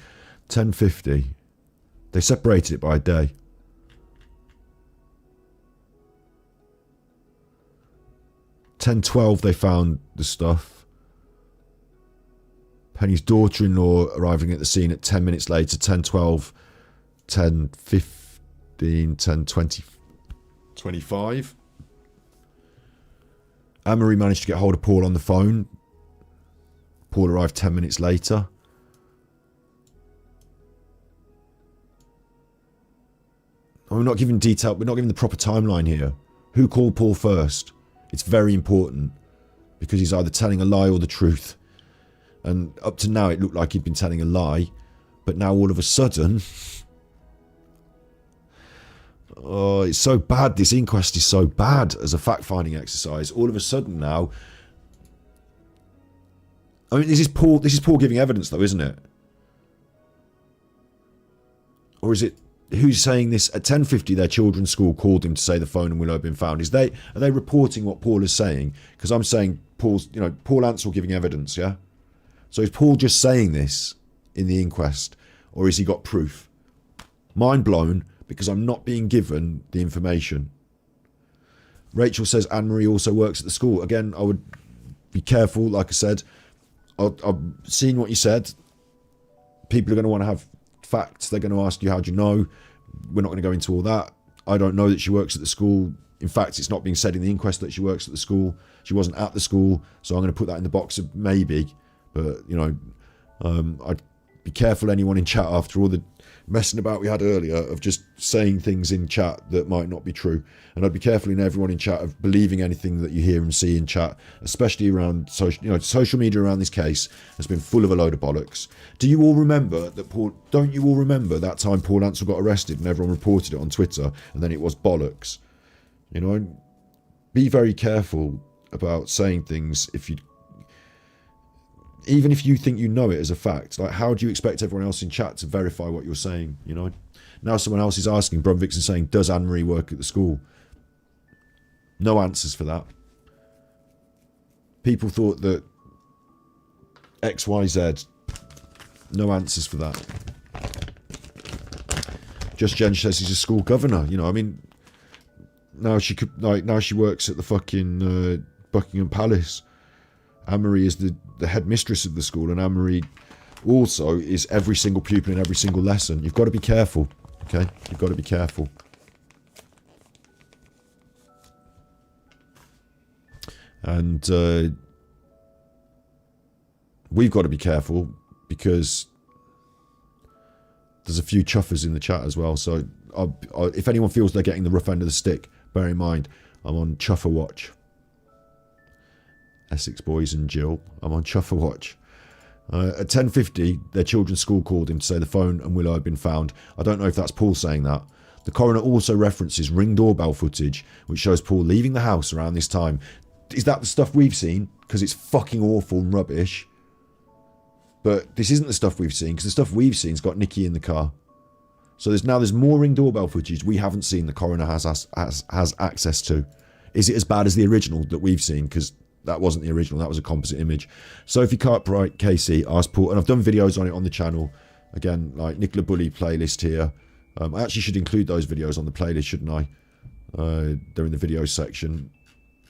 10:50. They separated it by a day. 10:12, they found the stuff. Penny's daughter-in-law arriving at the scene at 10 minutes later. 10:12, 10:15, 10:20, 25. Anne-Marie managed to get hold of Paul on the phone. Paul arrived 10 minutes later. We're not giving detail, we're not giving the proper timeline here. Who called Paul first? It's very important, because he's either telling a lie or the truth. And up to now it looked like he'd been telling a lie, but now all of a sudden... Oh, it's so bad. This inquest is so bad as a fact-finding exercise. All of a sudden now... I mean, this is Paul giving evidence, though, isn't it? Or is it... Who's saying this? At 10:50, their children's school called him to say the phone and Willow had been found. Are they reporting what Paul is saying? Because I'm saying Paul Ansell giving evidence, yeah? So is Paul just saying this in the inquest? Or has he got proof? Mind blown, because I'm not being given the information. Rachel says Anne-Marie also works at the school. Again, I would be careful, like I said. I've seen what you said. People are going to want to have facts. They're going to ask you, how do you know? We're not going to go into all that. I don't know that she works at the school. In fact, it's not being said in the inquest that she works at the school. She wasn't at the school, so I'm going to put that in the box of maybe. But, you know, I'd be careful, anyone in chat, after all the messing about we had earlier of just saying things in chat that might not be true. And I'd be careful in everyone in chat of believing anything that you hear and see in chat, especially around social, you know, social media around this case has been full of a load of bollocks. Do you all remember that don't you all remember that time Paul Ansell got arrested and everyone reported it on Twitter and then it was bollocks? You know, be very careful about saying things even if you think you know it as a fact. Like, how do you expect everyone else in chat to verify what you're saying, you know? Now someone else is asking, Brum Vixen saying, does Anne-Marie work at the school? No answers for that. People thought that XYZ. No answers for that. Just Jen says he's a school governor, you know, I mean, now she works at the fucking Buckingham Palace. Anne-Marie is the headmistress of the school, and Anne-Marie also is every single pupil in every single lesson. You've got to be careful, okay? You've got to be careful. And we've got to be careful because there's a few chuffers in the chat as well. So if anyone feels they're getting the rough end of the stick, bear in mind, I'm on Chuffer Watch. Essex Boys and Jill, I'm on Chuffer Watch. At 10:50, their children's school called him to say the phone and Willow had been found. I don't know if that's Paul saying that. The coroner also references Ring doorbell footage, which shows Paul leaving the house around this time. Is that the stuff we've seen? Because it's fucking awful and rubbish. But this isn't the stuff we've seen, because the stuff we've seen's got Nikki in the car. So there's more Ring doorbell footage we haven't seen the coroner has access to. Is it as bad as the original that we've seen? Because that wasn't the original, that was a composite image. Sophie Cartwright Casey asked Paul, and I've done videos on it on the channel, again, like Nicola Bulley playlist here. I actually should include those videos on the playlist, shouldn't I? They're in the videos section.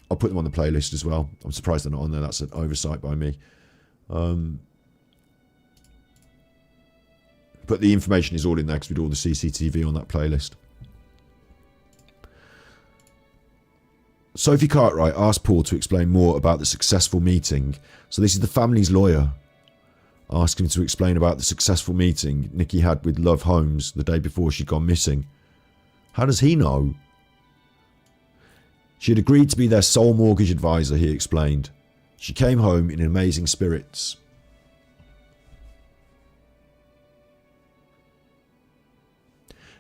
I'll put them on the playlist as well. I'm surprised they're not on there, that's an oversight by me. But the information is all in there because we do all the CCTV on that playlist. Sophie Cartwright asked Paul to explain more about the successful meeting. So this is the family's lawyer asking him to explain about the successful meeting Nikki had with Love Holmes the day before she'd gone missing. How does he know? She had agreed to be their sole mortgage advisor, he explained. She came home in amazing spirits.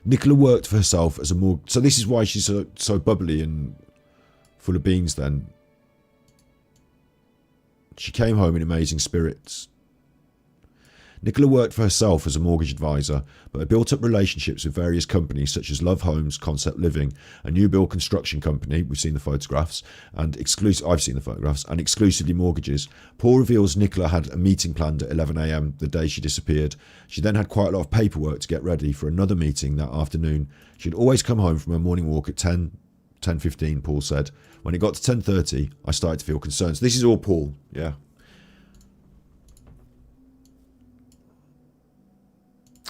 Nicola worked for herself as a mortgage... So this is why she's so bubbly and full of beans then. She came home in amazing spirits. Nicola worked for herself as a mortgage advisor, but had built up relationships with various companies such as Love Homes, Concept Living, a new build construction company, we've seen the photographs, and I've seen the photographs, and Exclusively Mortgages. Paul reveals Nicola had a meeting planned at 11 AM the day she disappeared. She then had quite a lot of paperwork to get ready for another meeting that afternoon. She'd always come home from her morning walk at 10:15, Paul said. When it got to 10:30, I started to feel concerned. So this is all Paul, yeah.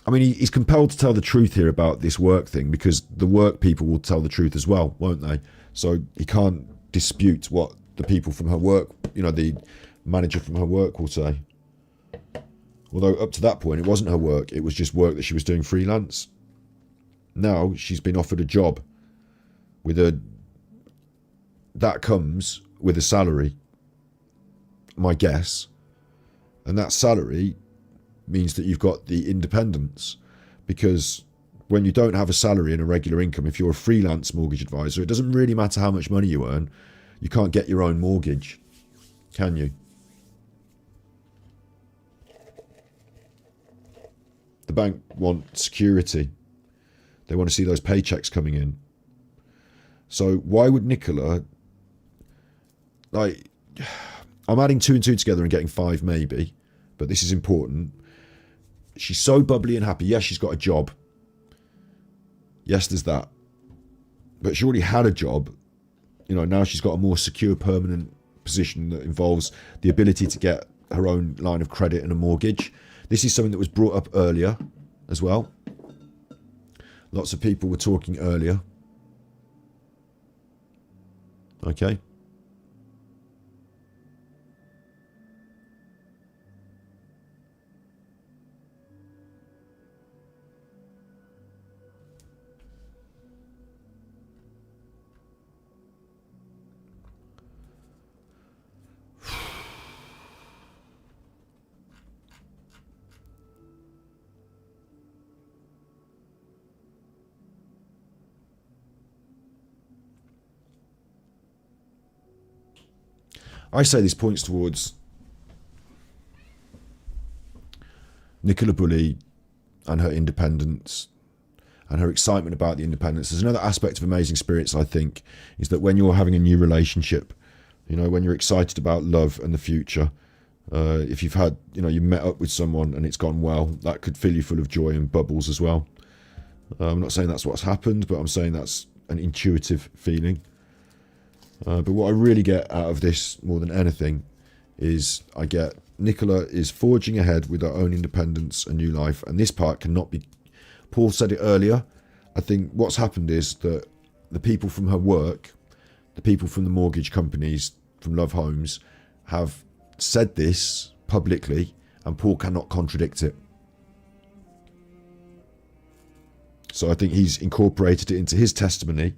I mean, he's compelled to tell the truth here about this work thing because the work people will tell the truth as well, won't they? So he can't dispute what the people from her work, you know, the manager from her work will say. Although up to that point, it wasn't her work. It was just work that she was doing freelance. Now she's been offered a job that comes with a salary, my guess. And that salary means that you've got the independence, because when you don't have a salary and a regular income, if you're a freelance mortgage advisor, it doesn't really matter how much money you earn. You can't get your own mortgage, can you? The bank want security. They want to see those paychecks coming in. So why would Nicola, like, I'm adding 2 and 2 together and getting 5 maybe, but this is important. She's so bubbly and happy. Yes, she's got a job. Yes, there's that. But she already had a job. You know, now she's got a more secure, permanent position that involves the ability to get her own line of credit and a mortgage. This is something that was brought up earlier as well. Lots of people were talking earlier. Okay. I say this points towards Nicola Bulley and her independence and her excitement about the independence. There's another aspect of Amazing Spirits, I think, is that when you're having a new relationship, you know, when you're excited about love and the future, if you've had, you know, you met up with someone and it's gone well, that could fill you full of joy and bubbles as well. I'm not saying that's what's happened, but I'm saying that's an intuitive feeling. But what I really get out of this more than anything is I get Nicola is forging ahead with her own independence and new life. And this part cannot be... Paul said it earlier. I think what's happened is that the people from her work, the people from the mortgage companies, from Love Homes, have said this publicly and Paul cannot contradict it. So I think he's incorporated it into his testimony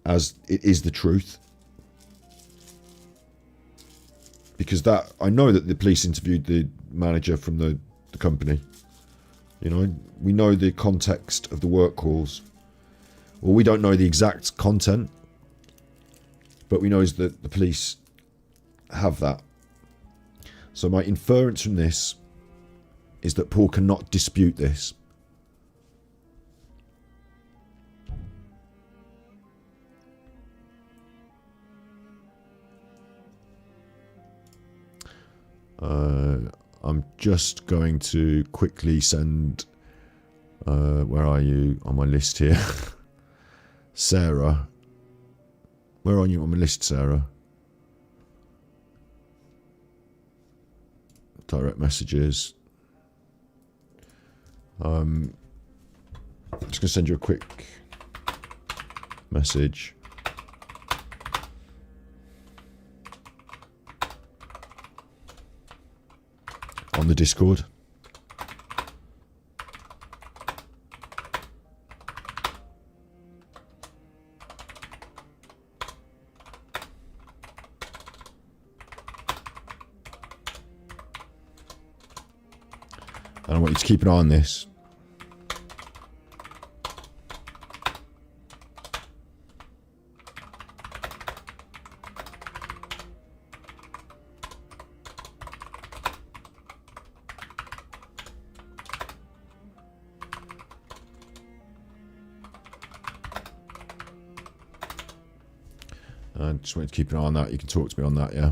as it is the truth. Because that, I know that the police interviewed the manager from the company. You know, we know the context of the work calls. Well, we don't know the exact content, but we know is that the police have that. So my inference from this is that Paul cannot dispute this. I'm just going to quickly send, where are you on my list here? Sarah. Where are you on my list, Sarah? Direct messages. I'm just going to send you a quick message. On the Discord. And I want you to keep an eye on this. I just want you to keep an eye on that. You can talk to me on that, yeah.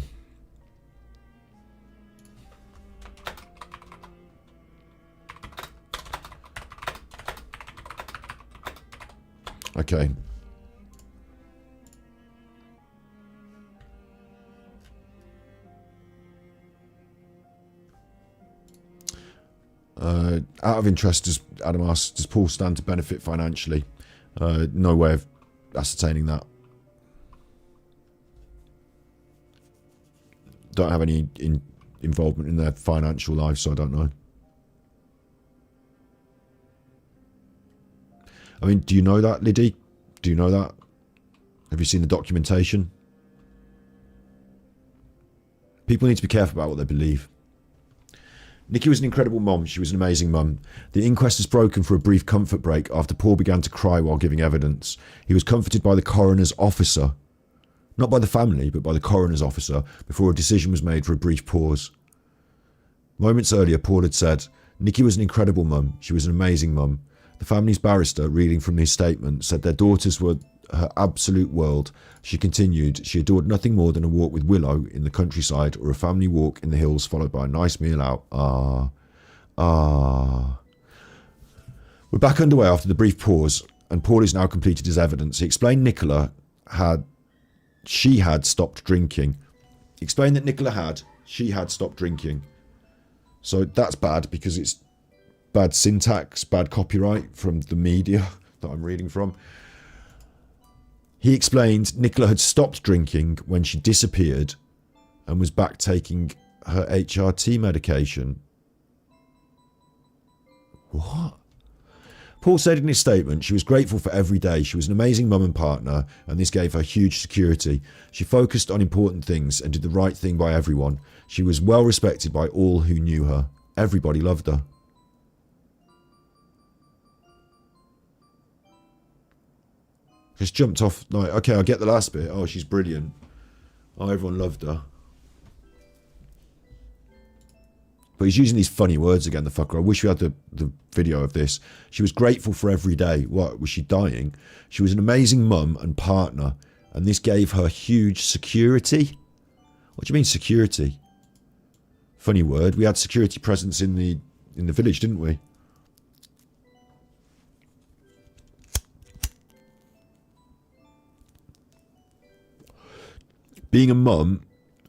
Okay. Out of interest, does Adam asks, does Paul stand to benefit financially? No way of ascertaining that. Don't have any involvement in their financial life, so I don't know. I mean, do you know that, Liddy? Do you know that? Have you seen the documentation? People need to be careful about what they believe. Nikki was an incredible mum. She was an amazing mum. The inquest has broken for a brief comfort break after Paul began to cry while giving evidence. He was comforted by the coroner's officer. Not by the family, but by the coroner's officer, before a decision was made for a brief pause. Moments earlier, Paul had said, Nikki was an incredible mum. She was an amazing mum. The family's barrister, reading from his statement, said their daughters were her absolute world. She continued, she adored nothing more than a walk with Willow in the countryside or a family walk in the hills followed by a nice meal out. We're back underway after the brief pause, and Paul has now completed his evidence. He explained Nicola she had stopped drinking. He explained that she had stopped drinking. So that's bad because it's bad syntax, bad copyright from the media that I'm reading from. He explained Nicola had stopped drinking when she disappeared and was back taking her HRT medication. What? Paul said in his statement she was grateful for every day. She was an amazing mum and partner, and this gave her huge security. She focused on important things and did the right thing by everyone. She was well respected by all who knew her. Everybody loved her. Just jumped off, like, okay, I get the last bit. Oh, she's brilliant. Oh, everyone loved her. But he's using these funny words again, the fucker. I wish we had the video of this. She was grateful for every day. What, was she dying? She was an amazing mum and partner, and this gave her huge security. What do you mean security? Funny word. We had security presence in the village, didn't we? Being a mum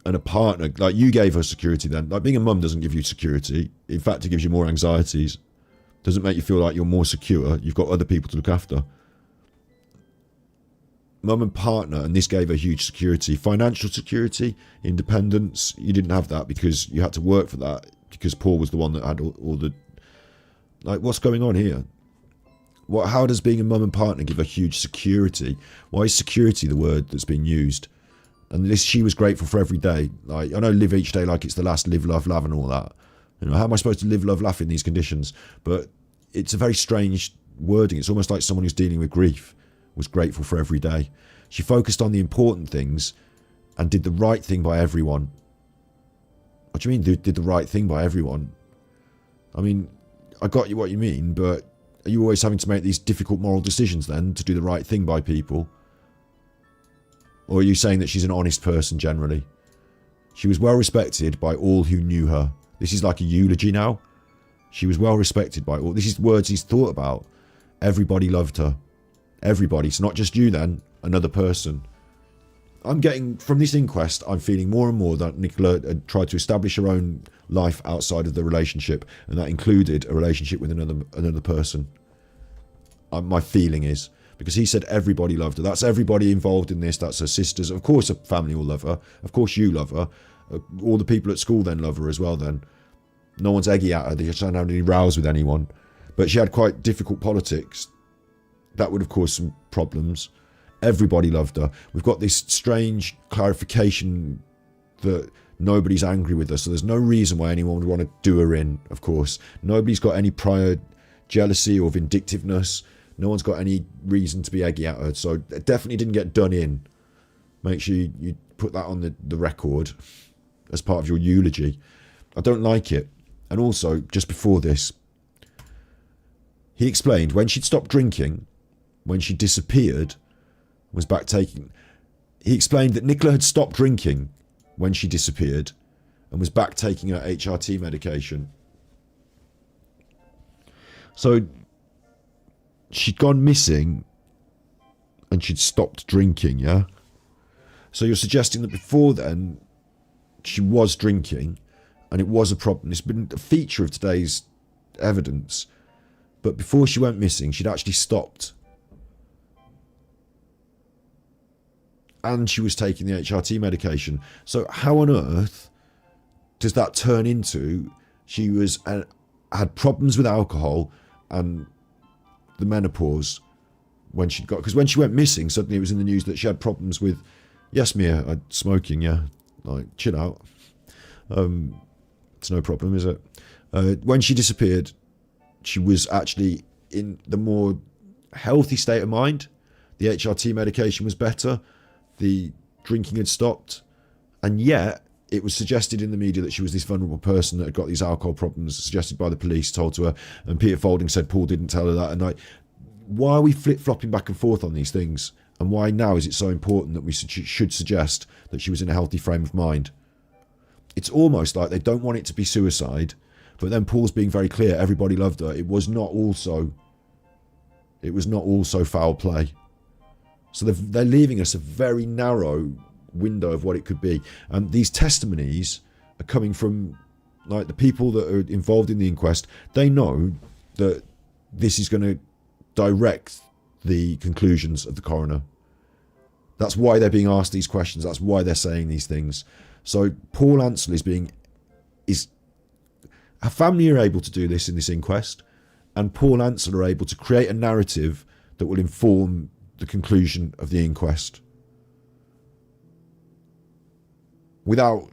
and a partner, like, you gave her security then. Like, being a mum doesn't give you security. In fact, it gives you more anxieties. Doesn't make you feel like you're more secure. You've got other people to look after. Mum and partner, and this gave her huge security. Financial security, independence, you didn't have that because you had to work for that, because Paul was the one that had all the... Like, what's going on here? How does being a mum and partner give her huge security? Why is security the word that's being used? And this, she was grateful for every day. Like, I know live each day like it's the last, live, love, laugh and all that. You know, how am I supposed to live, love, laugh in these conditions? But it's a very strange wording. It's almost like someone who's dealing with grief was grateful for every day. She focused on the important things and did the right thing by everyone. What do you mean, did the right thing by everyone? I mean, I got you what you mean, but are you always having to make these difficult moral decisions then to do the right thing by people? Or are you saying that she's an honest person generally? She was well respected by all who knew her. This is like a eulogy now. She was well respected by all. This is words he's thought about. Everybody loved her. Everybody. It's not just you then, another person. I'm getting, from this inquest, I'm feeling more and more that Nicola had tried to establish her own life outside of the relationship, and that included a relationship with another person. My feeling is. Because he said everybody loved her. That's everybody involved in this. That's her sisters. Of course her family will love her. Of course you love her. All the people at school then love her as well then. No one's eggy at her. They don't have any rows with anyone. But she had quite difficult politics. That would have caused some problems. Everybody loved her. We've got this strange clarification that nobody's angry with her. So there's no reason why anyone would want to do her in, of course. Nobody's got any prior jealousy or vindictiveness. No one's got any reason to be eggy at her. So it definitely didn't get done in. Make sure you put that on the record as part of your eulogy. I don't like it. And also, just before this, he explained when she'd stopped drinking, when she disappeared, was back taking... He explained that Nicola had stopped drinking when she disappeared and was back taking her HRT medication. So... she'd gone missing and she'd stopped drinking, yeah? So you're suggesting that before then she was drinking and it was a problem. It's been a feature of today's evidence. But before she went missing, she'd actually stopped. And she was taking the HRT medication. So how on earth does that turn into she was had problems with alcohol and the menopause when she'd got... Because when she went missing, suddenly it was in the news that she had problems with... Yes, Mia, smoking, yeah. Like, chill out. It's no problem, is it? When she disappeared, she was actually in the more healthy state of mind. The HRT medication was better. The drinking had stopped. And yet, it was suggested in the media that she was this vulnerable person that had got these alcohol problems, suggested by the police, told to her. And Peter Folding said Paul didn't tell her that. And like, why are we flip-flopping back and forth on these things? And why now is it so important that we should suggest that she was in a healthy frame of mind? It's almost like they don't want it to be suicide, but then Paul's being very clear, everybody loved her. It was not also foul play. So they're leaving us a very narrow window of what it could be. And these testimonies are coming from like the people that are involved in the inquest. They know that this is going to direct the conclusions of the coroner. That's why they're being asked these questions. That's why they're saying these things. So Paul Ansell our family are able to do this in this inquest, and Paul Ansell are able to create a narrative that will inform the conclusion of the inquest. Without,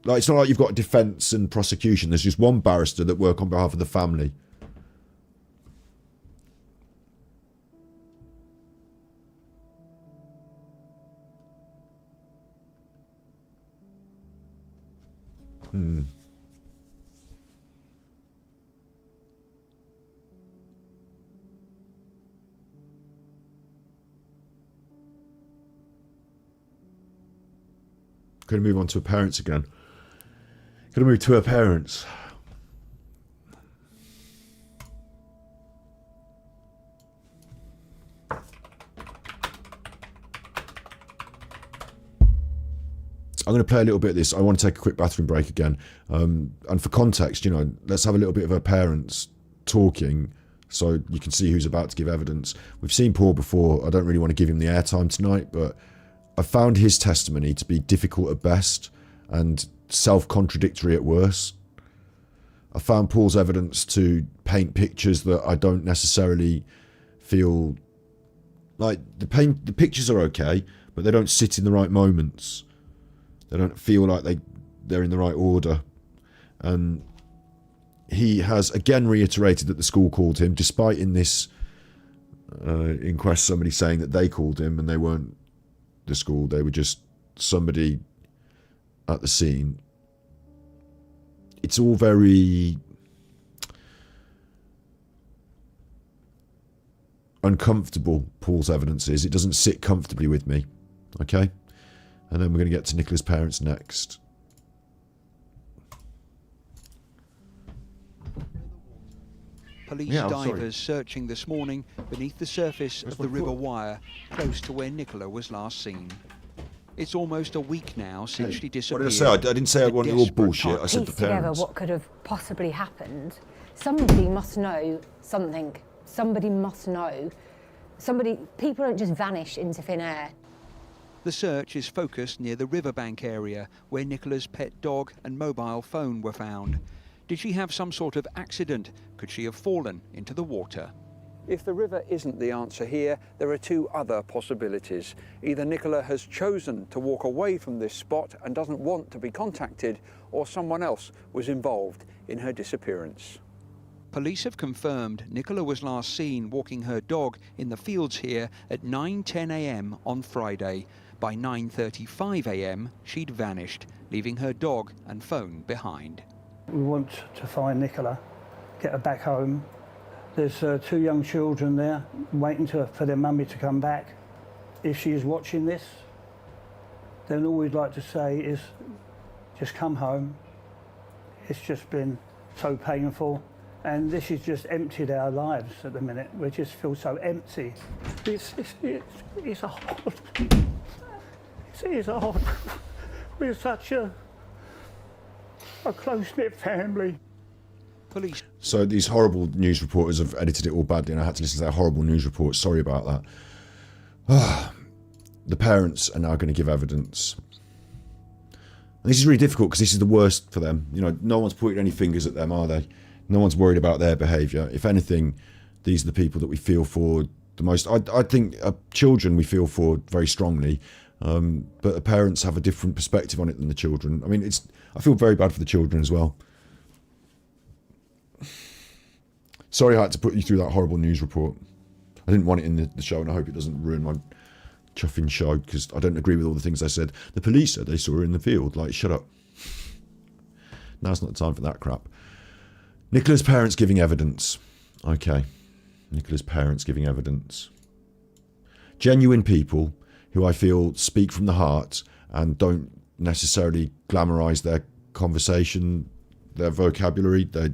like, it's not like you've got defence and prosecution. There's just one barrister that work on behalf of the family. Going to move on to her parents again. Going to move to her parents. I'm going to play a little bit of this. I want to take a quick bathroom break again. And for context, you know, let's have a little bit of her parents talking so you can see who's about to give evidence. We've seen Paul before. I don't really want to give him the airtime tonight, but I found his testimony to be difficult at best and self-contradictory at worst. I found Paul's evidence to paint pictures that I don't necessarily feel like. The pictures are okay, but they don't sit in the right moments. They don't feel like they're in the right order. And he has again reiterated that the school called him, despite in this inquest somebody saying that they called him and they weren't the school, they were just somebody at the scene. It's all very uncomfortable, Paul's evidence is. It doesn't sit comfortably with me. Okay? And then we're going to get to Nicola's parents next. Police divers searching this morning beneath the surface of the River Wire, close to where Nicola was last seen. It's almost a week now since she disappeared. What did I say? I didn't say I wanted all bullshit. I said the piece together parents. what could have possibly happened. Somebody must know something. Somebody must know. People don't just vanish into thin air. The search is focused near the riverbank area where Nicola's pet dog and mobile phone were found. Did she have some sort of accident? Could she have fallen into the water? If the river isn't the answer here, there are two other possibilities. Either Nicola has chosen to walk away from this spot and doesn't want to be contacted, or someone else was involved in her disappearance. Police have confirmed Nicola was last seen walking her dog in the fields here at 9:10 a.m. on Friday. By 9:35 a.m. she'd vanished, leaving her dog and phone behind. We want to find Nicola, get her back home. There's two young children there waiting for their mummy to come back. If she is watching this, then all we'd like to say is just come home. It's just been so painful, and this has just emptied our lives at the minute. We just feel so empty. It's hard. It is hard. We're such a close-knit family. Police. So these horrible news reporters have edited it all badly, and I had to listen to their horrible news report. Sorry about that. The parents are now going to give evidence. And this is really difficult because this is the worst for them. You know, no one's pointing any fingers at them, are they? No one's worried about their behaviour. If anything, these are the people that we feel for the most. I think children we feel for very strongly, but the parents have a different perspective on it than the children. I mean, I feel very bad for the children as well. Sorry I had to put you through that horrible news report. I didn't want it in the show, and I hope it doesn't ruin my chuffing show, because I don't agree with all the things I said. The police said they saw her in the field. Like, shut up. Now's not the time for that crap. Nicola's parents giving evidence. Okay. Nicola's parents giving evidence. Genuine people who I feel speak from the heart and don't necessarily glamorise their conversation, their vocabulary. They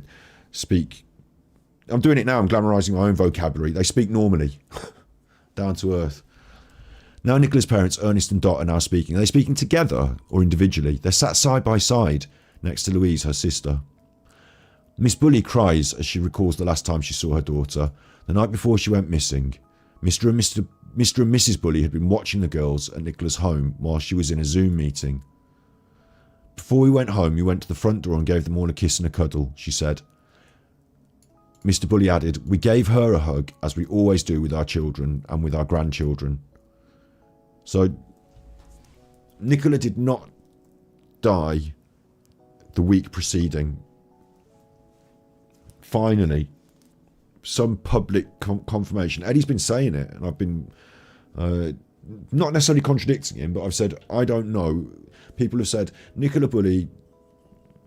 speak... I'm doing it now. I'm glamorising my own vocabulary. They speak normally. Down to earth. Now Nicola's parents, Ernest and Dot, are now speaking. Are they speaking together or individually? They're sat side by side next to Louise, her sister. Miss Bulley cries as she recalls the last time she saw her daughter, the night before she went missing. Mr. and Mrs. Mr. and Mrs. Bulley had been watching the girls at Nicola's home while she was in a Zoom meeting. Before we went home, we went to the front door and gave them all a kiss and a cuddle, she said. Mr. Bulley added, we gave her a hug, as we always do with our children and with our grandchildren. So, Nicola did not die the week preceding. Finally, some public confirmation. Eddie's been saying it, and I've been not necessarily contradicting him, but I've said, I don't know. People have said, Nicola Bulley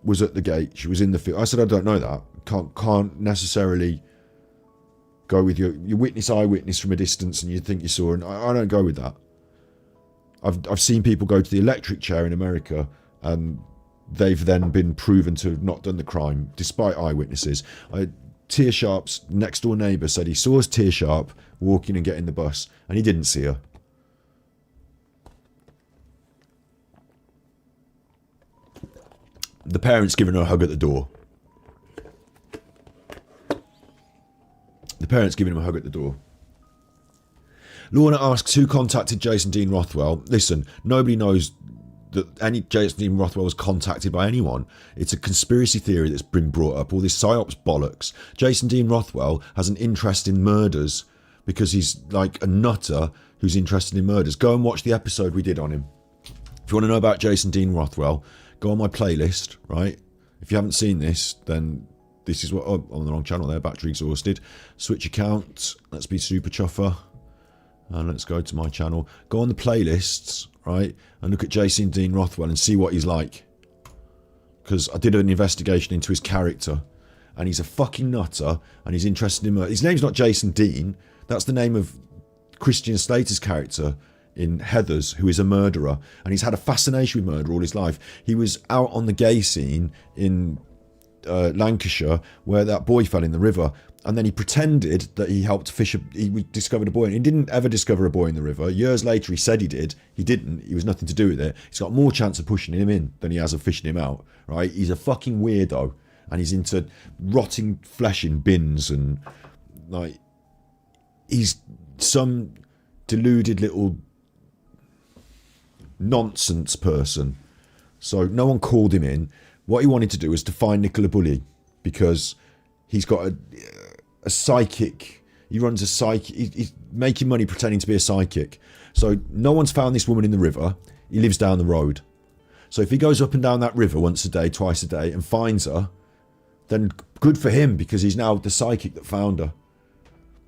was at the gate, she was in the field. I said, I don't know that. Can't necessarily go with your eyewitness from a distance and you think you saw, and I don't go with that. I've seen people go to the electric chair in America and they've then been proven to have not done the crime, despite eyewitnesses. Tia Sharp's next door neighbour said he saw Tia Sharp walking and getting the bus, and he didn't see her. The parents giving her a hug at the door. The parents giving him a hug at the door. Lorna asks who contacted Jason Dean Rothwell. Listen, nobody knows that any Jason Dean Rothwell was contacted by anyone. It's a conspiracy theory that's been brought up, all this psyops bollocks. Jason Dean Rothwell has an interest in murders because he's like a nutter who's interested in murders. Go and watch the episode we did on him. If you want to know about Jason Dean Rothwell, go on my playlist, right? If you haven't seen this, then this is what... Oh, I'm on the wrong channel there, battery exhausted. Switch account, let's be Super Chuffer. And let's go to my channel. Go on the playlists, right? And look at Jason Dean Rothwell and see what he's like. Because I did an investigation into his character. And he's a fucking nutter. And he's interested in murder. His name's not Jason Dean. That's the name of Christian Slater's character in Heathers, who is a murderer. And he's had a fascination with murder all his life. He was out on the gay scene in Lancashire where that boy fell in the river. And then he pretended that he helped fish. He discovered a boy, and he didn't ever discover a boy in the river. Years later, he said he did. He didn't. He was nothing to do with it. He's got more chance of pushing him in than he has of fishing him out. Right? He's a fucking weirdo, and he's into rotting flesh in bins, and like he's some deluded little nonsense person. So no one called him in. What he wanted to do was to find Nicola Bulley because he's got a psychic. He runs a psychic. He's making money pretending to be a psychic. So no one's found this woman in the river. He lives down the road. So if he goes up and down that river once a day, twice a day, and finds her, then good for him because he's now the psychic that found her.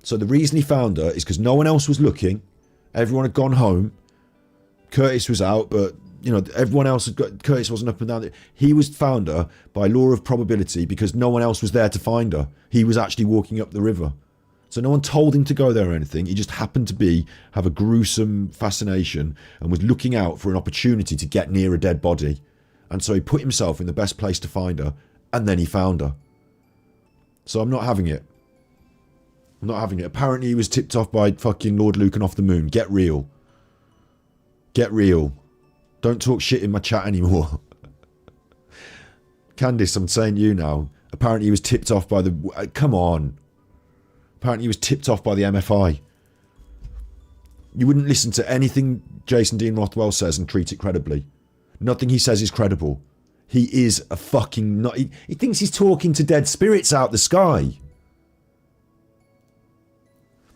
So the reason he found her is because no one else was looking. Everyone had gone home. Curtis was out, but you know everyone else had got. Curtis wasn't up and down. He was found her by law of probability because no one else was there to find her. He was actually walking up the river, so no one told him to go there or anything. He just happened to have a gruesome fascination and was looking out for an opportunity to get near a dead body, and so he put himself in the best place to find her, and then he found her. So I'm not having it. I'm not having it. Apparently he was tipped off by fucking Lord Lucan off the moon. Get real. Get real. Don't talk shit in my chat anymore. Candice, I'm saying you now. Apparently he was tipped off by the... Come on. Apparently he was tipped off by the MFI. You wouldn't listen to anything Jason Dean Rothwell says and treat it credibly. Nothing he says is credible. He is a fucking... He thinks he's talking to dead spirits out the sky.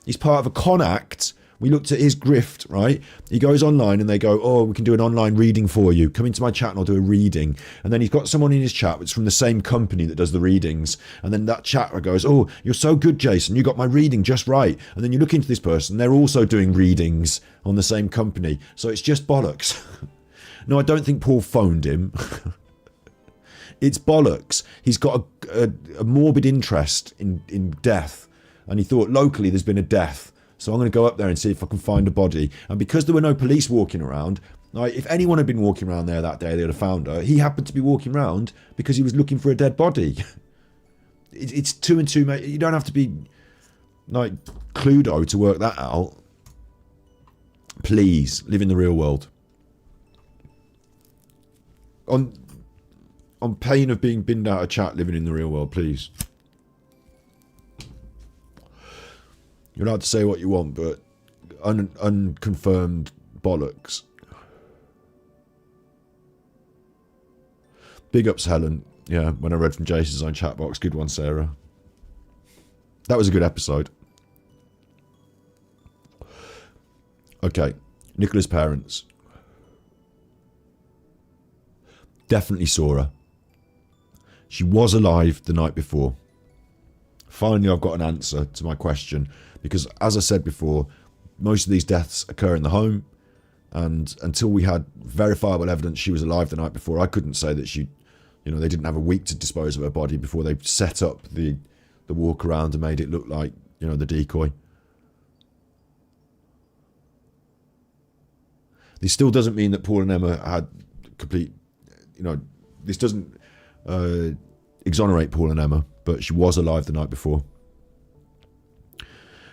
He's part of a con act. We looked at his grift, right? He goes online and they go, oh, we can do an online reading for you. Come into my chat and I'll do a reading. And then he's got someone in his chat that's from the same company that does the readings. And then that chatter goes, oh, you're so good, Jason. You got my reading just right. And then you look into this person. They're also doing readings on the same company. So it's just bollocks. No, I don't think Paul phoned him. It's bollocks. He's got a morbid interest in death. And he thought, locally, there's been a death. So I'm going to go up there and see if I can find a body. And because there were no police walking around, like if anyone had been walking around there that day, they'd have found her. He happened to be walking around because he was looking for a dead body. It's 2 and 2, mate. You don't have to be like Cluedo to work that out. Please, live in the real world. On pain of being binned out of chat, living in the real world, please. You're allowed to say what you want, but unconfirmed bollocks. Big ups, Helen. Yeah, when I read from Jason's own chat box. Good one, Sarah. That was a good episode. Okay, Nicola's parents. Definitely saw her. She was alive the night before. Finally, I've got an answer to my question, because as I said before, most of these deaths occur in the home, and until we had verifiable evidence she was alive the night before, I couldn't say that she, you know, they didn't have a week to dispose of her body before they set up the walk around and made it look like, you know, the decoy. This still doesn't mean that Paul and Emma had complete, you know, this doesn't exonerate Paul and Emma, but she was alive the night before.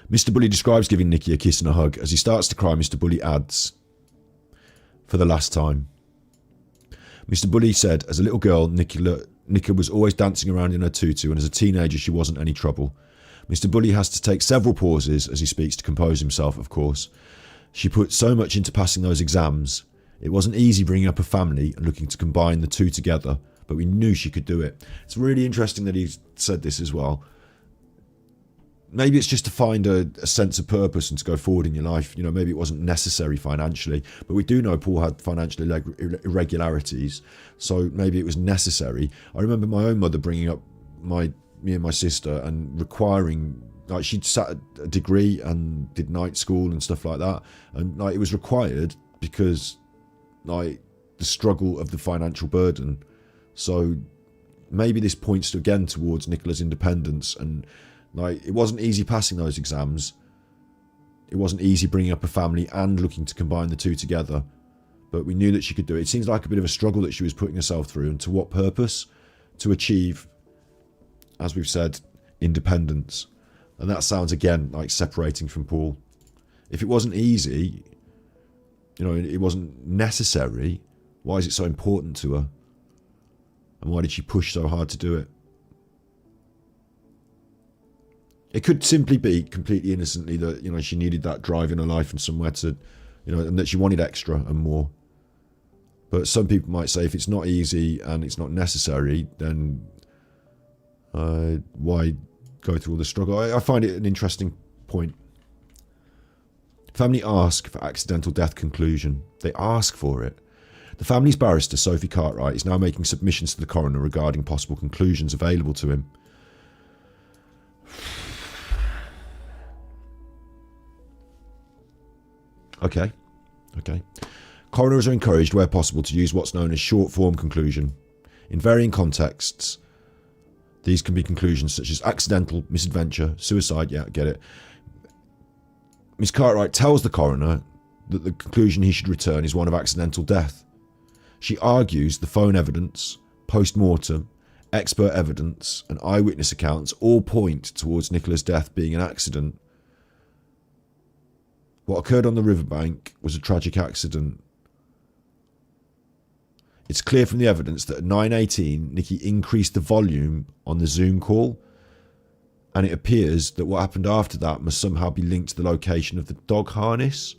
Mr. Bulley describes giving Nikki a kiss and a hug. As he starts to cry, Mr. Bulley adds, "For the last time." Mr. Bulley said, as a little girl, Nicola was always dancing around in her tutu, and as a teenager, she wasn't any trouble. Mr. Bulley has to take several pauses as he speaks to compose himself, of course. She put so much into passing those exams. It wasn't easy bringing up a family and looking to combine the two together, but we knew she could do it. It's really interesting that he said this as well. Maybe it's just to find a sense of purpose and to go forward in your life. You know, maybe it wasn't necessary financially, but we do know Paul had financial irregularities, so maybe it was necessary. I remember my own mother bringing up me and my sister and requiring, like, she'd sat a degree and did night school and stuff like that, and like it was required because like the struggle of the financial burden. So maybe this points again towards Nicola's independence, and like it wasn't easy passing those exams. It wasn't easy bringing up a family and looking to combine the two together, but we knew that she could do it. It seems like a bit of a struggle that she was putting herself through, and to what purpose? To achieve, as we've said, independence. And that sounds again like separating from Paul. If it wasn't easy, you know, it wasn't necessary, why is it so important to her? And why did she push so hard to do it? It could simply be completely innocently that, you know, she needed that drive in her life and somewhere to, you know, and that she wanted extra and more. But some people might say if it's not easy and it's not necessary, then why go through all the struggle? I find it an interesting point. Family ask for accidental death conclusion. They ask for it. The family's barrister, Sophie Cartwright, is now making submissions to the coroner regarding possible conclusions available to him. Okay. Coroners are encouraged, where possible, to use what's known as short-form conclusion. In varying contexts, these can be conclusions such as accidental, misadventure, suicide, yeah, get it. Miss Cartwright tells the coroner that the conclusion he should return is one of accidental death. She argues the phone evidence, post-mortem, expert evidence and eyewitness accounts all point towards Nicola's death being an accident. What occurred on the riverbank was a tragic accident. It's clear from the evidence that at 9:18, Nikki increased the volume on the Zoom call, and it appears that what happened after that must somehow be linked to the location of the dog harness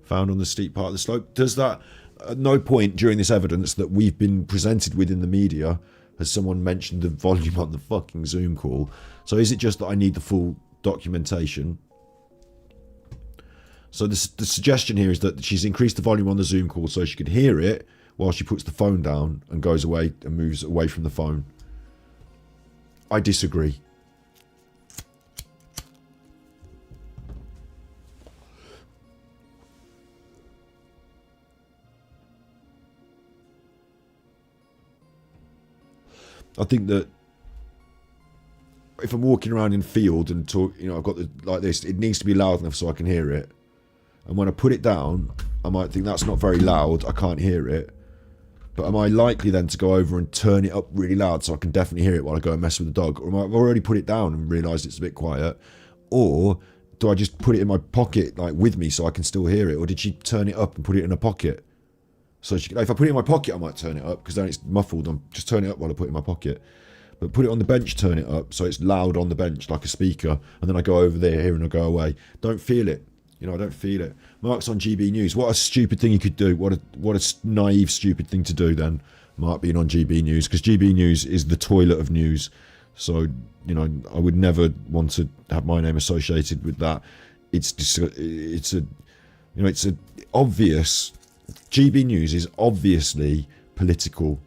found on the steep part of the slope. Does that, at no point during this evidence that we've been presented with in the media, has someone mentioned the volume on the fucking Zoom call? So is it just that I need the full documentation? So the suggestion here is that she's increased the volume on the Zoom call so she could hear it while she puts the phone down and goes away and moves away from the phone. I disagree. I think that if I'm walking around in field and talk, you know, I've got the, like this, it needs to be loud enough so I can hear it. And when I put it down, I might think that's not very loud, I can't hear it. But am I likely then to go over and turn it up really loud so I can definitely hear it while I go and mess with the dog? Or am I've already put it down and realised it's a bit quiet? Or do I just put it in my pocket, like with me, so I can still hear it? Or did she turn it up and put it in her pocket? So she, if I put it in my pocket, I might turn it up because then it's muffled. I'm just turning it up while I put it in my pocket. But put it on the bench, turn it up so it's loud on the bench like a speaker, and then I go over there, here, and I go away. Don't feel it. You know, I don't feel it. Mark's on GB News. What a stupid thing you could do. What a naive, stupid thing to do then, Mark being on GB News, because GB News is the toilet of news. So, you know, I would never want to have my name associated with that. It's obvious. GB News is obviously political,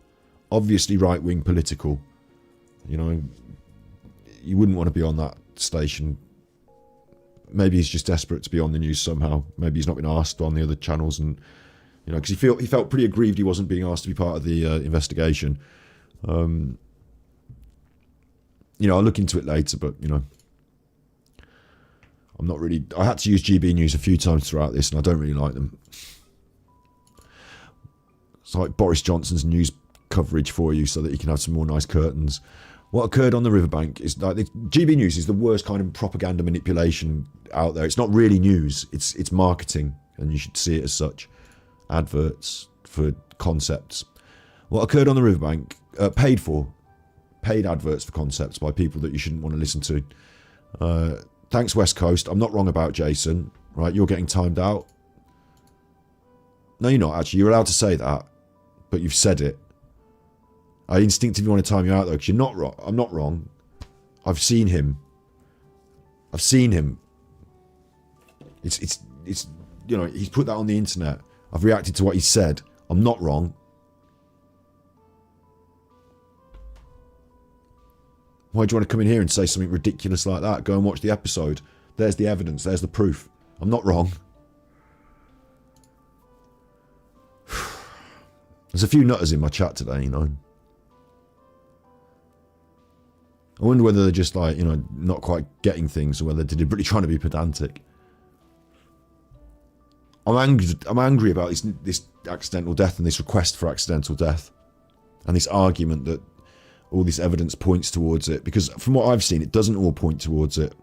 obviously right-wing political. You know, you wouldn't want to be on that station. Maybe he's just desperate to be on the news somehow. Maybe he's not been asked on the other channels, and you know, because he felt pretty aggrieved he wasn't being asked to be part of the investigation. You know, I'll look into it later, but you know, I'm not really. I had to use GB News a few times throughout this, and I don't really like them. It's like Boris Johnson's news coverage for you, so that you can have some more nice curtains. What occurred on the riverbank is like GB News is the worst kind of propaganda manipulation out there. It's not really news; it's marketing, and you should see it as such. Adverts for concepts. What occurred on the riverbank, paid adverts for concepts by people that you shouldn't want to listen to. Thanks, West Coast. I'm not wrong about Jason, right? You're getting timed out. No, you're not. Actually, you're allowed to say that, but you've said it. I instinctively want to time you out though, because you're not wrong. I'm not wrong. I've seen him. It's you know, he's put that on the internet. I've reacted to what he said. I'm not wrong. Why do you want to come in here and say something ridiculous like that? Go and watch the episode. There's the evidence. There's the proof. I'm not wrong. There's a few nutters in my chat today, you know. I wonder whether they're just like, you know, not quite getting things, or whether they're deliberately trying to be pedantic. I'm angry about this accidental death and this request for accidental death, and this argument that all this evidence points towards it, because from what I've seen, it doesn't all point towards it.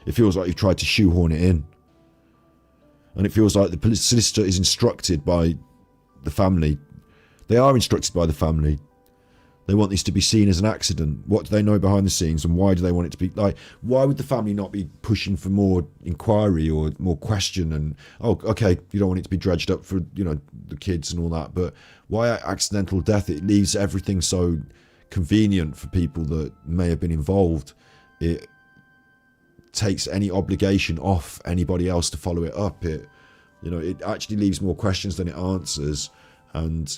It feels like you've tried to shoehorn it in, and it feels like the solicitor is instructed by the family. They are instructed by the family. They want this to be seen as an accident. What do they know behind the scenes, and why do they want it to be like? Why would the family not be pushing for more inquiry or more question? And oh, okay, you don't want it to be dredged up for, you know, the kids and all that, but why accidental death? It leaves everything so convenient for people that may have been involved. It takes any obligation off anybody else to follow it up. It, you know, it actually leaves more questions than it answers, and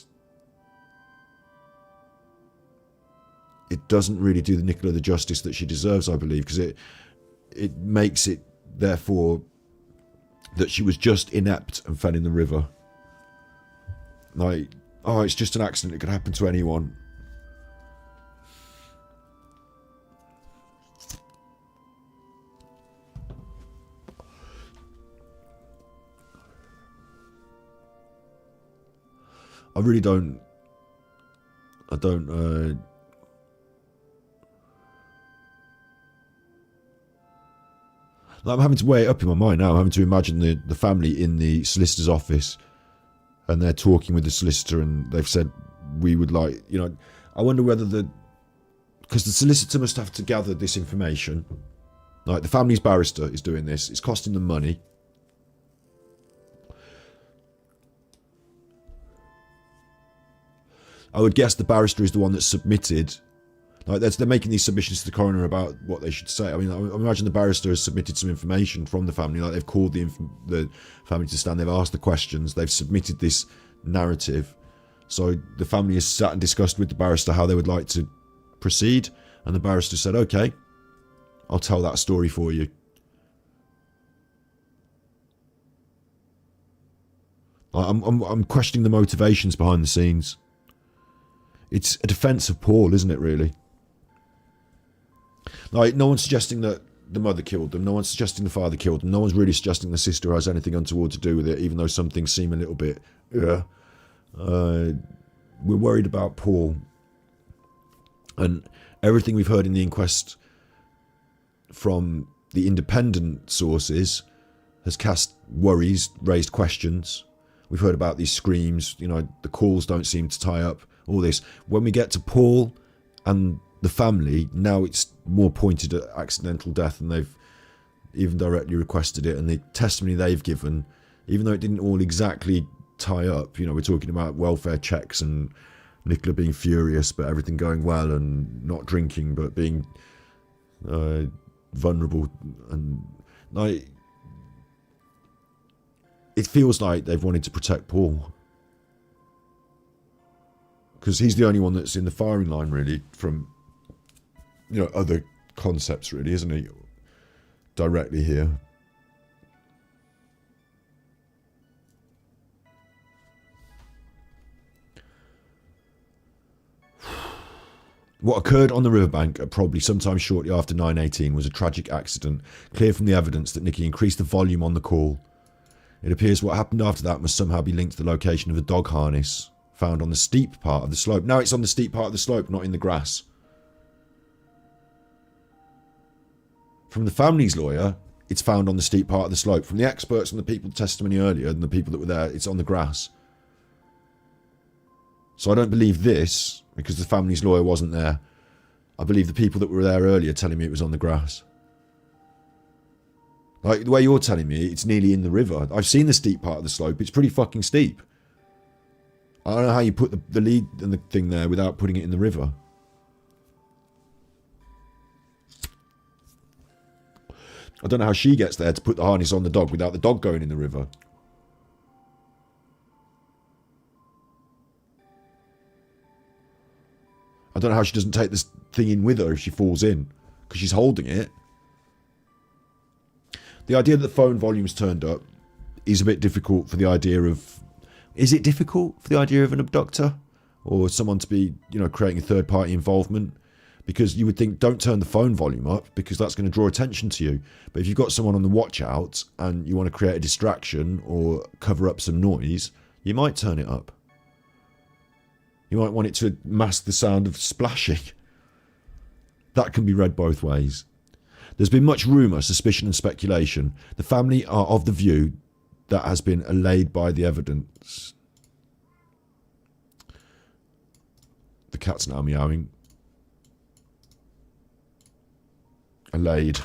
it doesn't really do the Nicola the justice that she deserves, I believe, because it makes it, therefore, that she was just inept and fell in the river. Like, oh, it's just an accident, it could happen to anyone. I really don't... I'm having to weigh it up in my mind now. I'm having to imagine the family in the solicitor's office, and they're talking with the solicitor, and they've said, we would like, you know, I wonder whether because the solicitor must have to gather this information. Like, the family's barrister is doing this. It's costing them money. I would guess the barrister is the one that's submitted. Like, they're making these submissions to the coroner about what they should say. I mean, I imagine the barrister has submitted some information from the family. Like, they've called the family to stand. They've asked the questions. They've submitted this narrative. So the family has sat and discussed with the barrister how they would like to proceed. And the barrister said, okay, I'll tell that story for you. I'm questioning the motivations behind the scenes. It's a defence of Paul, isn't it, really? Like, no one's suggesting that the mother killed them. No one's suggesting the father killed them. No one's really suggesting the sister has anything untoward to do with it, even though some things seem a little bit... we're worried about Paul. And everything we've heard in the inquest from the independent sources has cast worries, raised questions. We've heard about these screams, you know, the calls don't seem to tie up, all this. When we get to Paul and the family, now it's more pointed at accidental death, and even directly requested it, and the testimony they've given, even though it didn't all exactly tie up, you know, we're talking about welfare checks and Nicola being furious but everything going well, and not drinking but being vulnerable, and like, it feels like they've wanted to protect Paul, because he's the only one that's in the firing line really from, you know, other concepts really, isn't he, directly here. What occurred on the riverbank at probably sometime shortly after 9:18 was a tragic accident, clear from the evidence that Nikki increased the volume on the call. It appears what happened after that must somehow be linked to the location of the dog harness found on the steep part of the slope. Now it's on the steep part of the slope, not in the grass. From the family's lawyer, it's found on the steep part of the slope. From the experts and the people testimony earlier and the people that were there, it's on the grass. So I don't believe this, because the family's lawyer wasn't there. I believe the people that were there earlier telling me it was on the grass. Like the way you're telling me, it's nearly in the river. I've seen the steep part of the slope. It's pretty fucking steep. I don't know how you put the lead and the thing there without putting it in the river. I don't know how she gets there to put the harness on the dog without the dog going in the river. I don't know how she doesn't take this thing in with her if she falls in, because she's holding it. The idea that the phone volume's turned up is a bit difficult for the idea of... Is it difficult for the idea of an abductor? Or someone to be, you know, creating a third-party involvement? Because you would think, don't turn the phone volume up, because that's going to draw attention to you. But if you've got someone on the watch out and you want to create a distraction or cover up some noise, you might turn it up. You might want it to mask the sound of splashing. That can be read both ways. There's been much rumour, suspicion and speculation. The family are of the view that has been allayed by the evidence. The cat's now meowing. Allayed.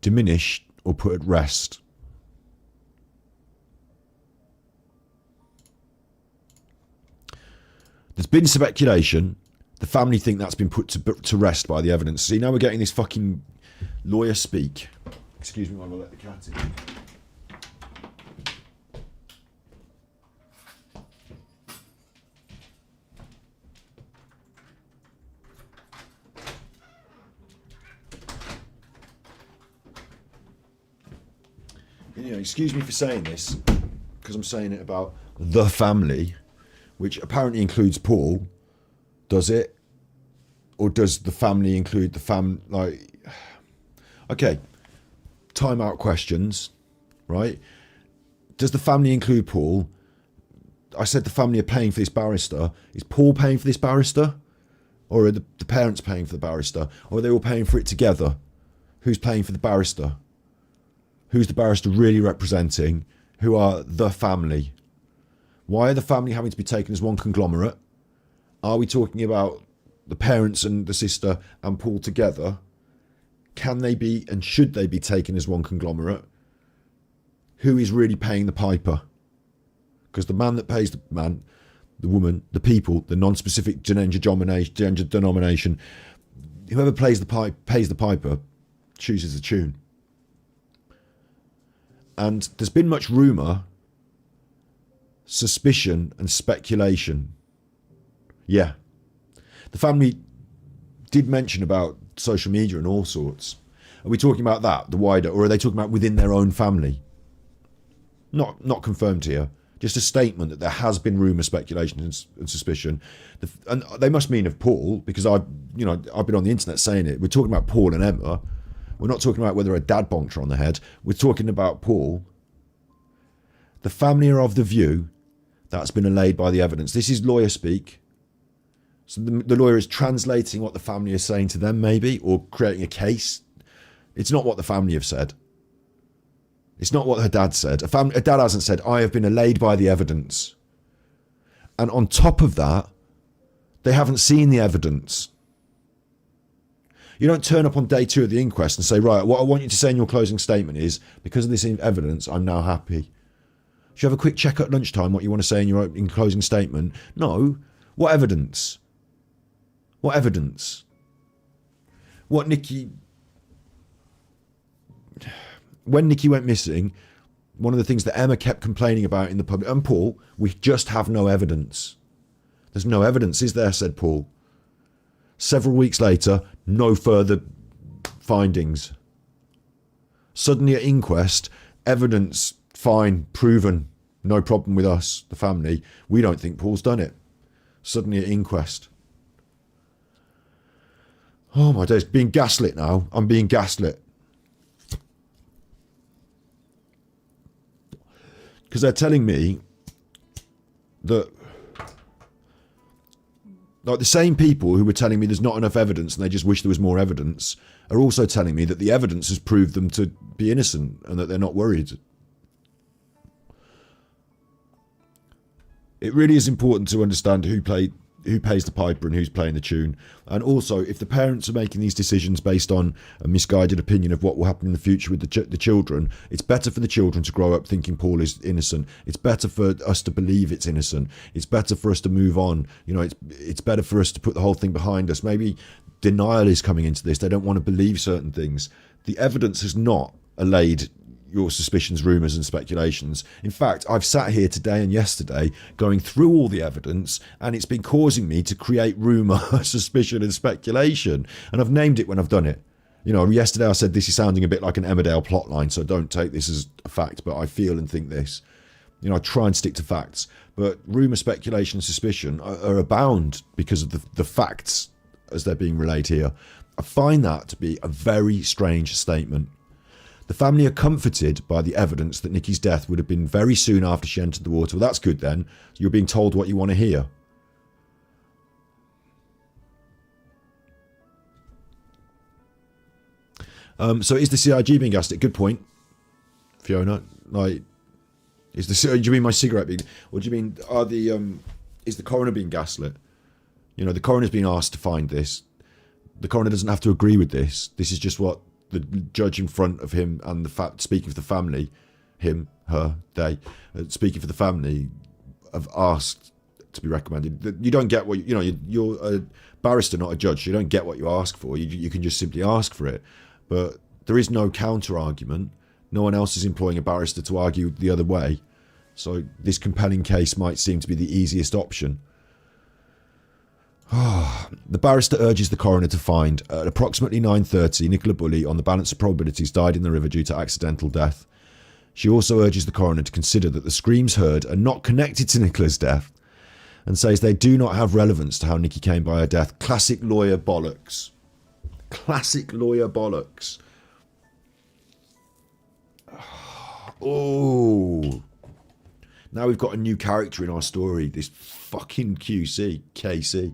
Diminished or put at rest. There's been speculation. The family think that's been put to rest by the evidence. See, now we're getting this fucking lawyer speak. Excuse me while I let the cat in. You know, excuse me for saying this, because I'm saying it about the family, which apparently includes Paul. Does it? Or does the family include the like... Okay, time-out questions, right? Does the family include Paul? I said the family are paying for this barrister. Is Paul paying for this barrister? Or are the parents paying for the barrister? Or are they all paying for it together? Who's paying for the barrister? Who's the barrister really representing? Who are the family? Why are the family having to be taken as one conglomerate? Are we talking about the parents and the sister and Paul together? Can they be and should they be taken as one conglomerate? Who is really paying the piper? Because the man that pays the man, the woman, the people, the non-specific gender denomination, whoever pays the piper, chooses the tune. And there's been much rumour, suspicion and speculation. Yeah. The family did mention about social media and all sorts. Are we talking about that, the wider, or are they talking about within their own family? Not confirmed here. Just a statement that there has been rumour, speculation and suspicion. And they must mean of Paul, because I've been on the internet saying it. We're talking about Paul and Emma. We're not talking about whether a dad bonked her on the head. We're talking about Paul. The family are of the view that's been allayed by the evidence. This is lawyer speak. So the lawyer is translating what the family is saying to them, maybe, or creating a case. It's not what the family have said. It's not what her dad said. A dad hasn't said, I have been allayed by the evidence. And on top of that, they haven't seen the evidence. You don't turn up on day 2 of the inquest and say, right, what I want you to say in your closing statement is, because of this evidence, I'm now happy. Should you have a quick check at lunchtime what you want to say in your closing statement? No. What evidence? What evidence? What when Nikki went missing, one of the things that Emma kept complaining about in the public, and Paul, we just have no evidence. There's no evidence, is there, said Paul. Several weeks later, no further findings. Suddenly at inquest, evidence, fine, proven, no problem with us, the family. We don't think Paul's done it. Suddenly at inquest. Oh my days, being gaslit now. I'm being gaslit. Because they're telling me that, like, the same people who were telling me there's not enough evidence and they just wish there was more evidence are also telling me that the evidence has proved them to be innocent and that they're not worried. It really is important to understand who pays the piper and who's playing the tune. And also, if the parents are making these decisions based on a misguided opinion of what will happen in the future with the children, it's better for the children to grow up thinking Paul is innocent. It's better for us to believe it's innocent. It's better for us to move on. You know, it's better for us to put the whole thing behind us. Maybe denial is coming into this. They don't want to believe certain things. The evidence has not allayed your suspicions, rumours and speculations. In fact, I've sat here today and yesterday going through all the evidence, and it's been causing me to create rumour, suspicion and speculation. And I've named it when I've done it. You know, yesterday I said this is sounding a bit like an Emmerdale plotline, so don't take this as a fact, but I feel and think this. You know, I try and stick to facts. But rumour, speculation and suspicion are abound because of the facts as they're being relayed here. I find that to be a very strange statement. The family are comforted by the evidence that Nikki's death would have been very soon after she entered the water. Well, that's good then. You're being told what you want to hear. So is the CIG being gaslit? Good point, Fiona. Like, do you mean my cigarette being? Or do you mean is the coroner being gaslit? You know, the coroner's been asked to find this. The coroner doesn't have to agree with this. This is just what the judge in front of him and speaking for the family, him, her, they, speaking for the family, have asked to be recommended. You don't get what you're a barrister, not a judge. You don't get what you ask for. You can just simply ask for it. But there is no counter argument. No one else is employing a barrister to argue the other way. So this compelling case might seem to be the easiest option. The barrister urges the coroner to find at approximately 9:30 Nicola Bulley, on the balance of probabilities, died in the river due to accidental death. She also urges the coroner to consider that the screams heard are not connected to Nicola's death and says they do not have relevance to how Nikki came by her death. Classic lawyer bollocks. Classic lawyer bollocks. Oh. Now we've got a new character in our story. This fucking KC.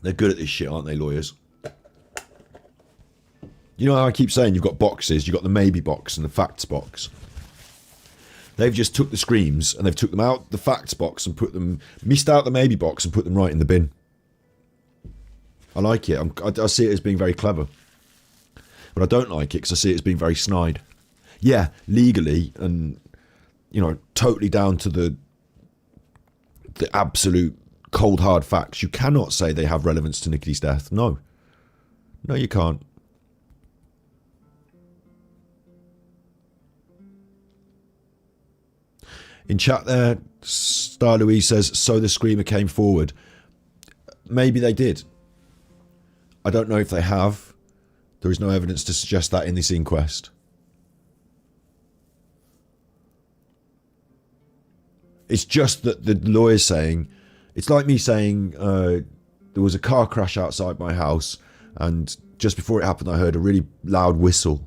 They're good at this shit, aren't they, lawyers? You know how I keep saying you've got boxes? You've got the maybe box and the facts box. They've just took the screams and they've took them out the facts box and missed out the maybe box and put them right in the bin. I like it. I see it as being very clever. But I don't like it because I see it as being very snide. Yeah, legally and, you know, totally down to the absolute cold hard facts, you cannot say they have relevance to Nikki's death. No, you can't. In chat there, Star Louise says, so the screamer came forward. Maybe they did. I don't know if they have. There is no evidence to suggest that in this inquest. It's just that the lawyer's saying, it's like me saying there was a car crash outside my house and just before it happened I heard a really loud whistle.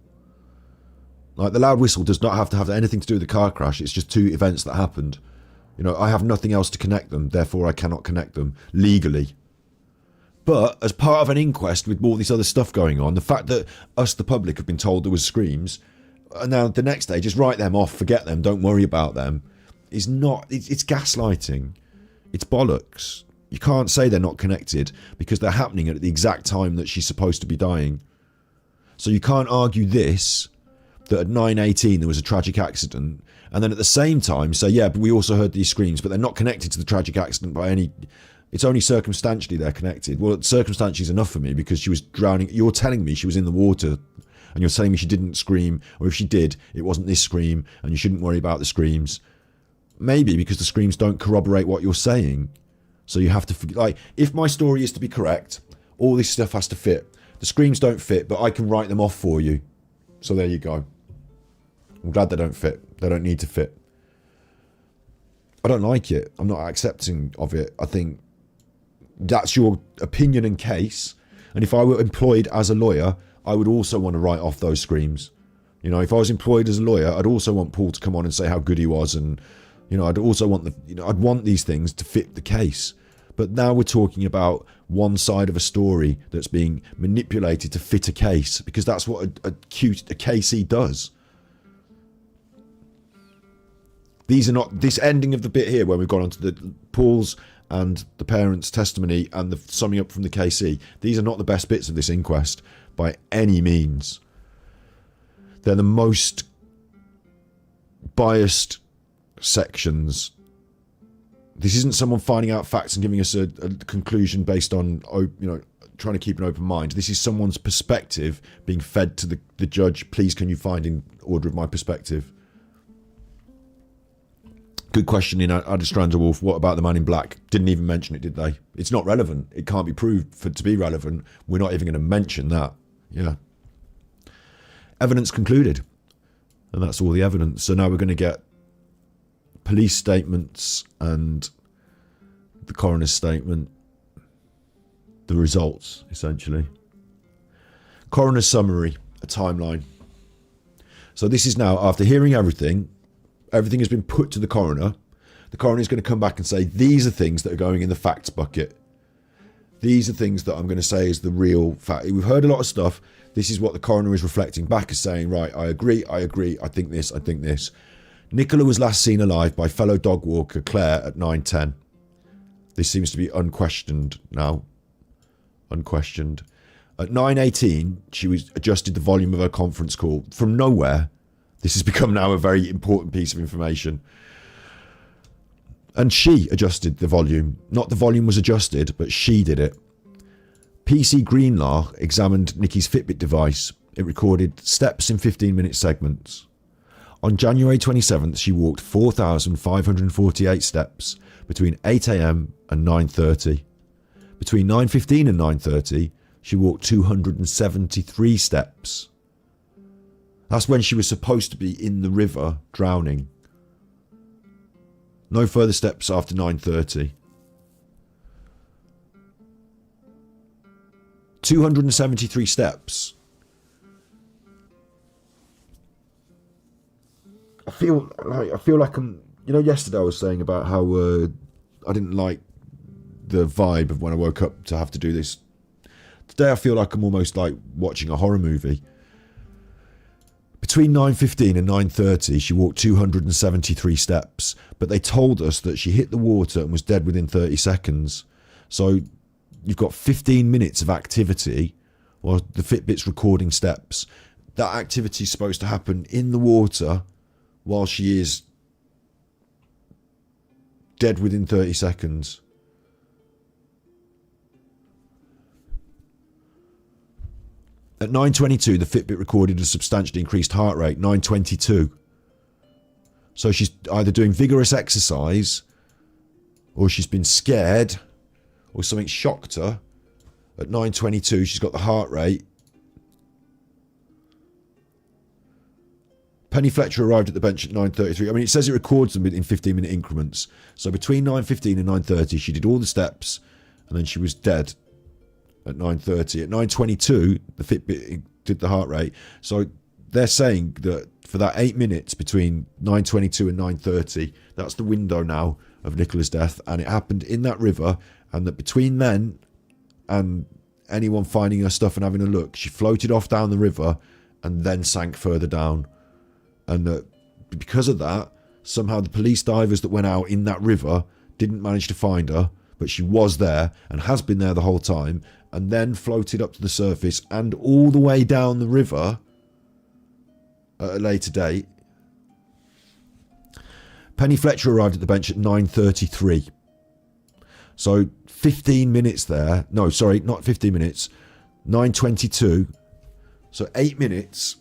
Like, the loud whistle does not have to have anything to do with the car crash. It's just two events that happened. You know, I have nothing else to connect them, therefore I cannot connect them legally. But as part of an inquest with all this other stuff going on, the fact that us, the public, have been told there was screams, and now the next day just write them off, forget them, don't worry about them, is not, it's gaslighting. It's bollocks. You can't say they're not connected because they're happening at the exact time that she's supposed to be dying. So you can't argue this, that at 9:18 there was a tragic accident, and then at the same time say, yeah, but we also heard these screams, but they're not connected to the tragic accident by any... It's only circumstantially they're connected. Well, circumstantially is enough for me because she was drowning. You're telling me she was in the water, and you're telling me she didn't scream, or if she did, it wasn't this scream, and you shouldn't worry about the screams. Maybe because the screams don't corroborate what you're saying. So you have to... Like, if my story is to be correct, all this stuff has to fit. The screams don't fit, but I can write them off for you. So there you go. I'm glad they don't fit. They don't need to fit. I don't like it. I'm not accepting of it. I think that's your opinion and case. And if I were employed as a lawyer, I would also want to write off those screams. You know, if I was employed as a lawyer, I'd also want Paul to come on and say how good he was. And, you know, I'd also want I'd want these things to fit the case. But now we're talking about one side of a story that's being manipulated to fit a case, because that's what a KC does. These are not, this ending of the bit here where we've gone on to the Paul's and the parents' testimony and the summing up from the KC. These are not the best bits of this inquest by any means. They're the most biased sections. This isn't someone finding out facts and giving us a conclusion based on, you know, trying to keep an open mind. This is someone's perspective being fed to the judge. Please, can you find in order of my perspective? Good question in Addestrander Wolf. What about the man in black? Didn't even mention it, did they? It's not relevant. It can't be proved for it to be relevant. We're not even going to mention that. Yeah. Evidence concluded. And that's all the evidence. So now we're going to get police statements and the coroner's statement. The results, essentially. Coroner's summary, a timeline. So this is now, after hearing everything has been put to the coroner. The coroner is going to come back and say, these are things that are going in the facts bucket. These are things that I'm going to say is the real fact. We've heard a lot of stuff. This is what the coroner is reflecting back as saying, right, I agree, I think this, I think this. Nicola was last seen alive by fellow dog walker Claire at 9:10. This seems to be unquestioned now. Unquestioned. At 9:18, she was adjusted the volume of her conference call from nowhere. This has become now a very important piece of information. And she adjusted the volume. Not the volume was adjusted, but she did it. PC Greenlaw examined Nikki's Fitbit device. It recorded steps in 15-minute segments. On January 27th, she walked 4,548 steps between 8 a.m. and 9:30. Between 9:15 and 9:30, she walked 273 steps. That's when she was supposed to be in the river drowning. No further steps after 9:30. 273 steps. I feel like I'm, you know, yesterday I was saying about how I didn't like the vibe of when I woke up to have to do this. Today I feel like I'm almost like watching a horror movie. Between 9:15 and 9:30, she walked 273 steps, but they told us that she hit the water and was dead within 30 seconds. So you've got 15 minutes of activity, or the Fitbit's recording steps. That activity is supposed to happen in the water while she is dead within 30 seconds. At 9:22, the Fitbit recorded a substantially increased heart rate, 9:22. So she's either doing vigorous exercise, or she's been scared, or something shocked her. At 9:22, she's got the heart rate. Penny Fletcher arrived at the bench at 9:33. I mean, it says it records them in 15-minute increments. So between 9:15 and 9:30, she did all the steps, and then she was dead at 9:30. At 9:22, the Fitbit did the heart rate. So they're saying that for that 8 minutes between 9:22 and 9:30, that's the window now of Nicola's death, and it happened in that river, and that between then and anyone finding her stuff and having a look, she floated off down the river and then sank further down. And that because of that, somehow the police divers that went out in that river didn't manage to find her. but she was there and has been there the whole time, and then floated up to the surface and all the way down the river at a later date. Penny Fletcher arrived at the bench at 9:33. So 15 minutes there. No, sorry, not 15 minutes. 9:22. So 8 minutes.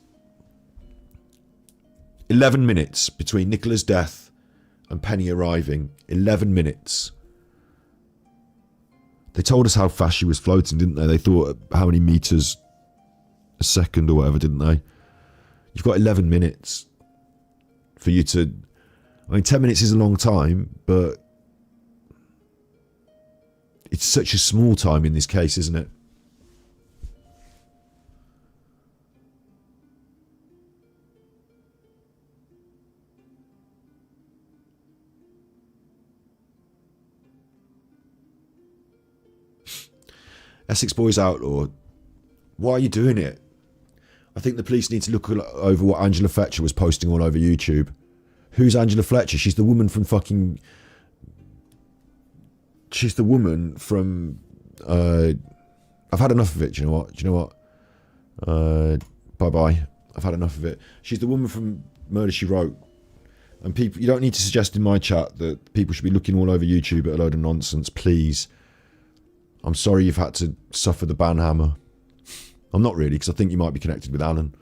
11 minutes between Nicola's death and Penny arriving. 11 minutes. They told us how fast she was floating, didn't they? They thought how many meters a second or whatever, didn't they? You've got 11 minutes for you to... I mean, 10 minutes is a long time, but it's such a small time in this case, isn't it? Essex Boys Outlaw, why are you doing it? I think the police need to look over what Angela Fletcher was posting all over YouTube. Who's Angela Fletcher? She's the woman from fucking... She's the woman from... I've had enough of it, do you know what? Bye-bye. I've had enough of it. She's the woman from Murder, She Wrote. And people, you don't need to suggest in my chat that people should be looking all over YouTube at a load of nonsense, please. I'm sorry you've had to suffer the banhammer. I'm not really, because I think you might be connected with Alan.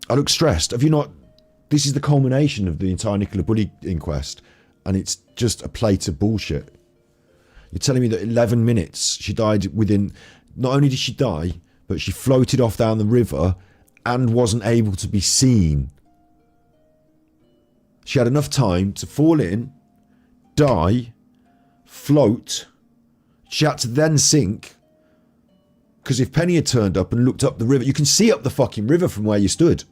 I look stressed. Have you not... This is the culmination of the entire Nicola Bulley inquest, and it's just a plate of bullshit. You're telling me that 11 minutes she died within... Not only did she die, but she floated off down the river and wasn't able to be seen. She had enough time to fall in, die, float. She had to then sink. Because if Penny had turned up and looked up the river, you can see up the fucking river from where you stood.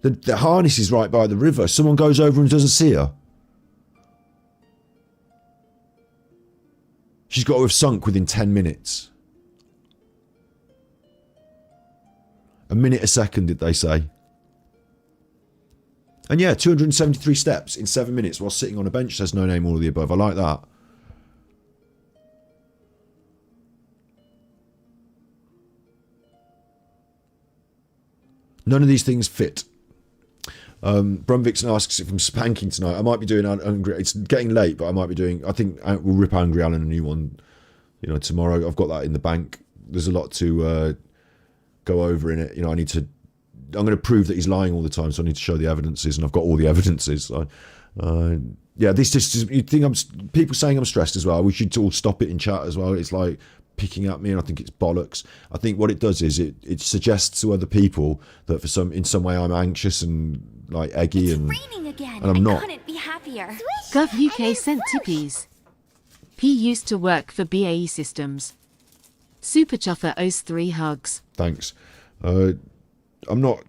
The harness is right by the river. Someone goes over and doesn't see her. She's got to have sunk within 10 minutes. A minute a second, did they say? And yeah, 273 steps in 7 minutes while sitting on a bench, says No Name All of the Above. I like that. None of these things fit. Brumvixen asks if I'm spanking tonight. I might be doing Angry. It's getting late, but I might be doing... I think we'll rip Angry Alan a new one, you know, tomorrow. I've got that in the bank. There's a lot to go over in it. You know, I need to... I'm going to prove that he's lying all the time, so I need to show the evidences, and I've got all the evidences. So, yeah, this just... You think I'm... People saying I'm stressed as well. We should all stop it in chat as well. It's like picking at me, and I think it's bollocks. I think what it does is it suggests to other people that in some way I'm anxious and like eggy, It's and raining again. and I'm not. I couldn't be happier. Gov UK sent tippies. P used to work for BAE Systems. Super Chuffer owes 3 hugs. Thanks. I'm not,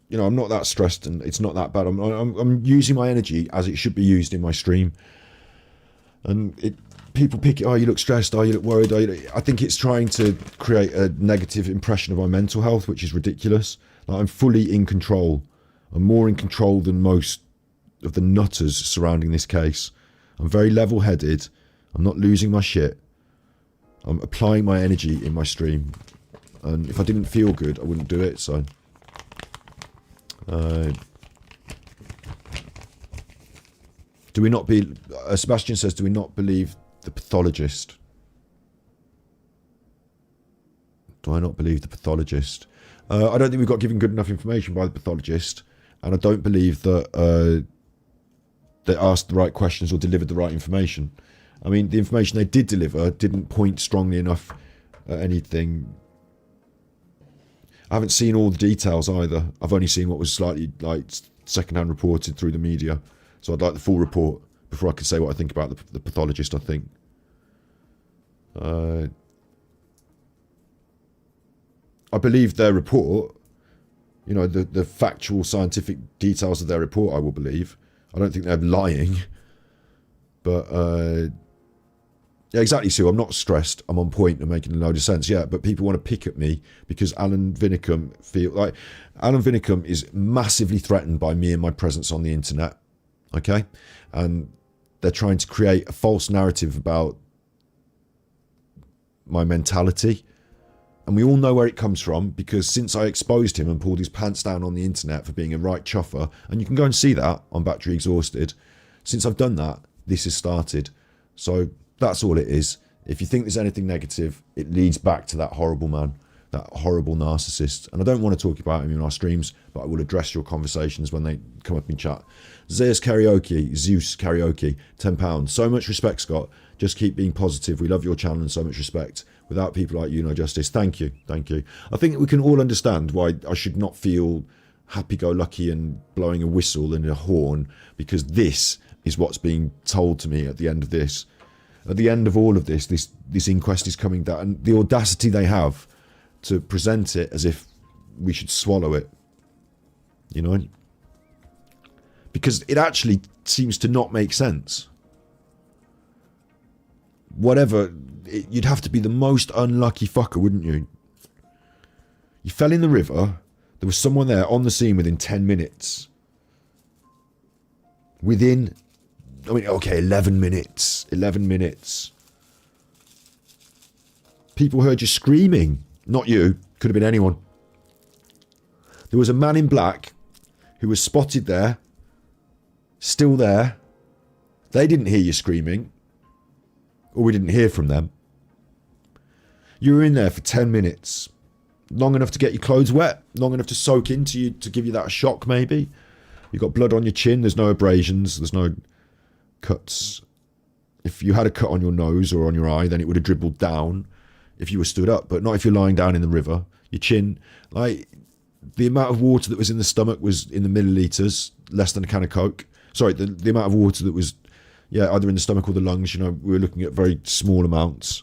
you know, I'm not that stressed, and it's not that bad. I'm using my energy as it should be used in my stream, and people pick it. Oh, you look stressed. Oh, you look worried. I think it's trying to create a negative impression of my mental health, which is ridiculous. Like, I'm fully in control. I'm more in control than most of the nutters surrounding this case. I'm very level-headed. I'm not losing my shit. I'm applying my energy in my stream, and if I didn't feel good, I wouldn't do it. So. Do we not be... Sebastian says, do we not believe the pathologist? Do I not believe the pathologist? I don't think we got given good enough information by the pathologist, and I don't believe that they asked the right questions or delivered the right information. I mean, the information they did deliver didn't point strongly enough at anything. I haven't seen all the details either. I've only seen what was slightly like secondhand reported through the media. So I'd like the full report before I can say what I think about the pathologist, I think. I believe their report, you know, the factual scientific details of their report, I will believe. I don't think they're lying. But Yeah, exactly, Sue. I'm not stressed. I'm on point and making a load of sense. Yeah, but people want to pick at me because Alan Vinicum is massively threatened by me and my presence on the internet. Okay? And they're trying to create a false narrative about my mentality. And we all know where it comes from, because since I exposed him and pulled his pants down on the internet for being a right chuffer, and you can go and see that on Battery Exhausted, since I've done that, this has started. So that's all it is. If you think there's anything negative, it leads back to that horrible man, that horrible narcissist. And I don't want to talk about him in our streams, but I will address your conversations when they come up in chat. Zeus Karaoke, £10. So much respect, Scott. Just keep being positive. We love your channel and so much respect. Without people like you, no justice. Thank you. Thank you. I think we can all understand why I should not feel happy-go-lucky and blowing a whistle and a horn, because this is what's being told to me at the end of this. At the end of all of this inquest is coming down, and the audacity they have to present it as if we should swallow it, you know? Because it actually seems to not make sense. Whatever, you'd have to be the most unlucky fucker, wouldn't you? You fell in the river, there was someone there on the scene within 10 minutes. Within, I mean, okay, 11 minutes. 11 minutes. People heard you screaming. Not you. Could have been anyone. There was a man in black who was spotted there. Still there. They didn't hear you screaming. Or we didn't hear from them. You were in there for 10 minutes. Long enough to get your clothes wet. Long enough to soak into you, to give you that shock, maybe. You got blood on your chin. There's no abrasions. There's no cuts. If you had a cut on your nose or on your eye, then it would have dribbled down if you were stood up, but not if you're lying down in the river. Your chin, like, the amount of water that was in the stomach was in the millilitres, less than a can of Coke. Sorry, the amount of water that was, yeah, either in the stomach or the lungs, you know, we were looking at very small amounts.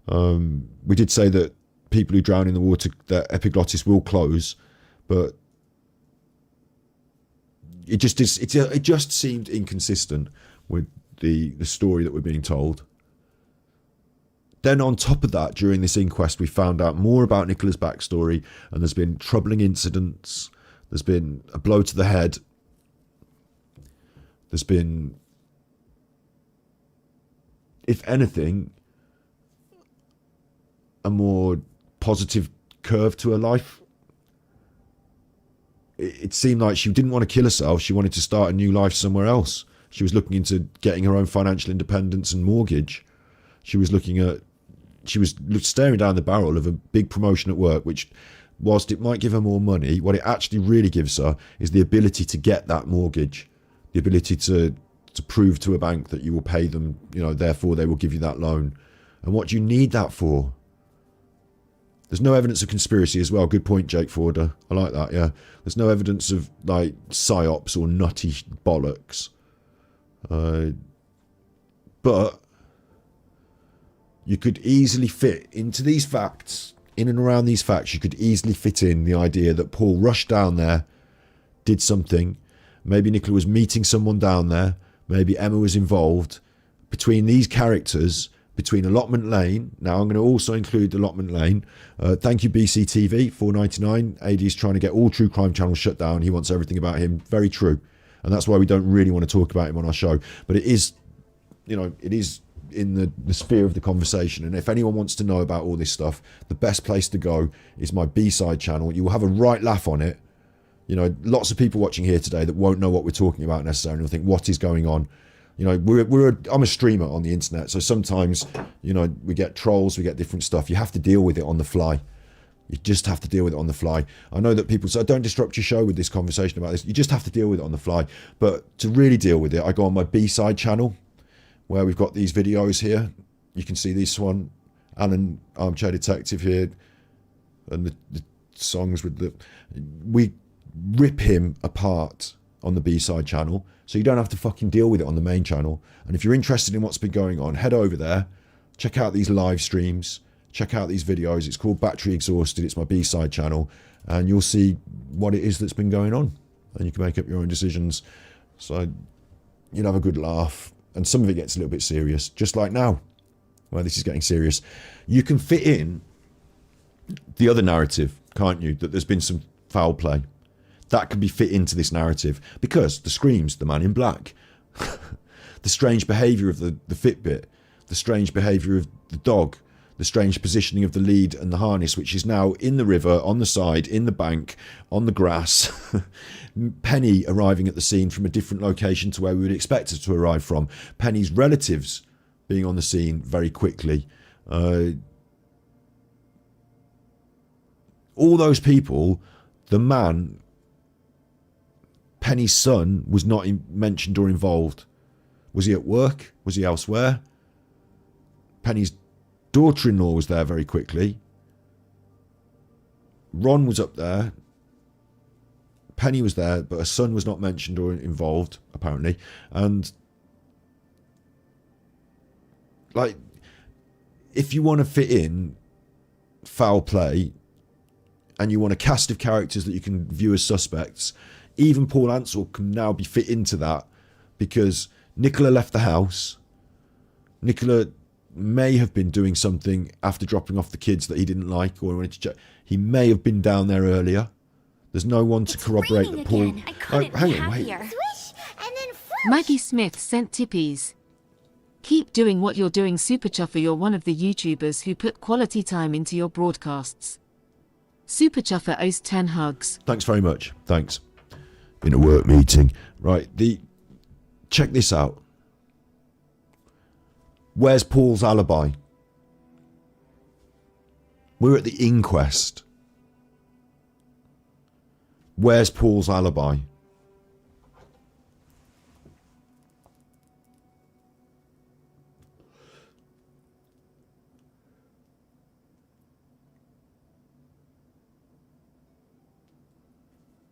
We did say that people who drown in the water, their epiglottis will close, but it just seemed inconsistent with the story that we're being told. Then on top of that, during this inquest, we found out more about Nicola's backstory, and there's been troubling incidents. There's been a blow to the head. There's been, if anything, a more positive curve to her life. It seemed like she didn't want to kill herself. She wanted to start a new life somewhere else. She was looking into getting her own financial independence and mortgage. She was staring down the barrel of a big promotion at work, which, whilst it might give her more money, what it actually really gives her is the ability to get that mortgage, the ability to prove to a bank that you will pay them, you know, therefore they will give you that loan. And what do you need that for? There's no evidence of conspiracy as well. Good point, Jake Forder. I like that, yeah. There's no evidence of, like, psyops or nutty bollocks. But you could easily fit into these facts, in and around these facts, you could easily fit in the idea that Paul rushed down there, did something. Maybe Nicola was meeting someone down there. Maybe Emma was involved. Between these characters, between Allotment Lane, now I'm going to also include Allotment Lane. Thank you, BCTV, $4.99. AD is trying to get all true crime channels shut down. He wants everything about him. Very true. And that's why we don't really want to talk about him on our show. But it is, you know, it is in the sphere of the conversation. And if anyone wants to know about all this stuff, the best place to go is my B-side channel. You will have a right laugh on it. You know, lots of people watching here today that won't know what we're talking about necessarily will think, what is going on? You know, I'm a streamer on the internet, so sometimes, you know, we get trolls, we get different stuff. You have to deal with it on the fly. You just have to deal with it on the fly. I know that people say, don't disrupt your show with this conversation about this. You just have to deal with it on the fly. But to really deal with it, I go on my B-side channel, where we've got these videos here. You can see this one, Alan, Armchair Detective here, and the songs with we rip him apart on the B-side channel, so you don't have to fucking deal with it on the main channel. And if you're interested in what's been going on, head over there, check out these live streams, check out these videos. It's called Battery Exhausted. It's my B-side channel, and you'll see what it is that's been going on, and you can make up your own decisions. So you'll have a good laugh. And some of it gets a little bit serious, just like now. well, this is getting serious. You can fit in the other narrative, can't you? That there's been some foul play. That can be fit into this narrative because the screams, the man in black, the strange behaviour of the Fitbit, the strange behaviour of the dog, the strange positioning of the lead and the harness, which is now in the river, on the side, in the bank, on the grass. Penny arriving at the scene from a different location to where we would expect her to arrive from. Penny's relatives being on the scene very quickly. All those people, the man, Penny's son, was not mentioned or involved. Was he at work? Was he elsewhere? Penny's daughter-in-law was there very quickly. Ron was up there. Penny was there, but her son was not mentioned or involved, apparently. And, like, if you want to fit in foul play and you want a cast of characters that you can view as suspects, even Paul Ansell can now be fit into that because Nicola left the house. Nicola may have been doing something after dropping off the kids that he didn't like or wanted to check. He may have been down there earlier. There's no one to corroborate that Paul... Again. I couldn't hang be on, wait. happier. Maggie Smith sent tippies. Keep doing what you're doing, Super Chuffer. You're one of the YouTubers who put quality time into your broadcasts. Super Chuffer owes 10 hugs. Thanks very much. Thanks. In a work meeting. Right, check this out. Where's Paul's alibi? We're at the inquest. Where's Paul's alibi?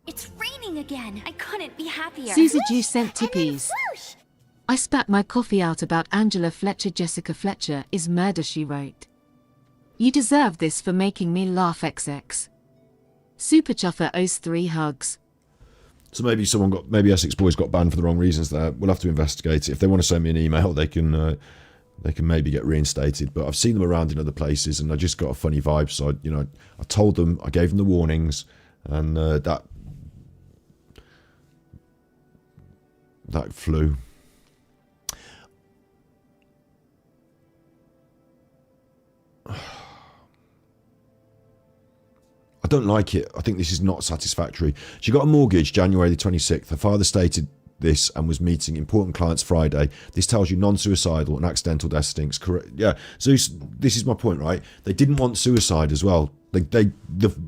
It's raining again. I couldn't be happier. Susie Jew sent tippies. I spat my coffee out about Angela Fletcher. Jessica Fletcher is murder, she wrote. You deserve this for making me laugh, XX. Super Chuffer owes 3 hugs. So maybe Essex Boys got banned for the wrong reasons there. We'll have to investigate it. If they want to send me an email, they can maybe get reinstated. But I've seen them around in other places and I just got a funny vibe. So, I told them, I gave them the warnings and that flew. I don't like it. I think this is not satisfactory. She got a mortgage January the 26th. Her father stated this and was meeting important clients Friday. This tells you non-suicidal and accidental death stinks. Correct. Yeah. So this is my point, right? They didn't want suicide as well. The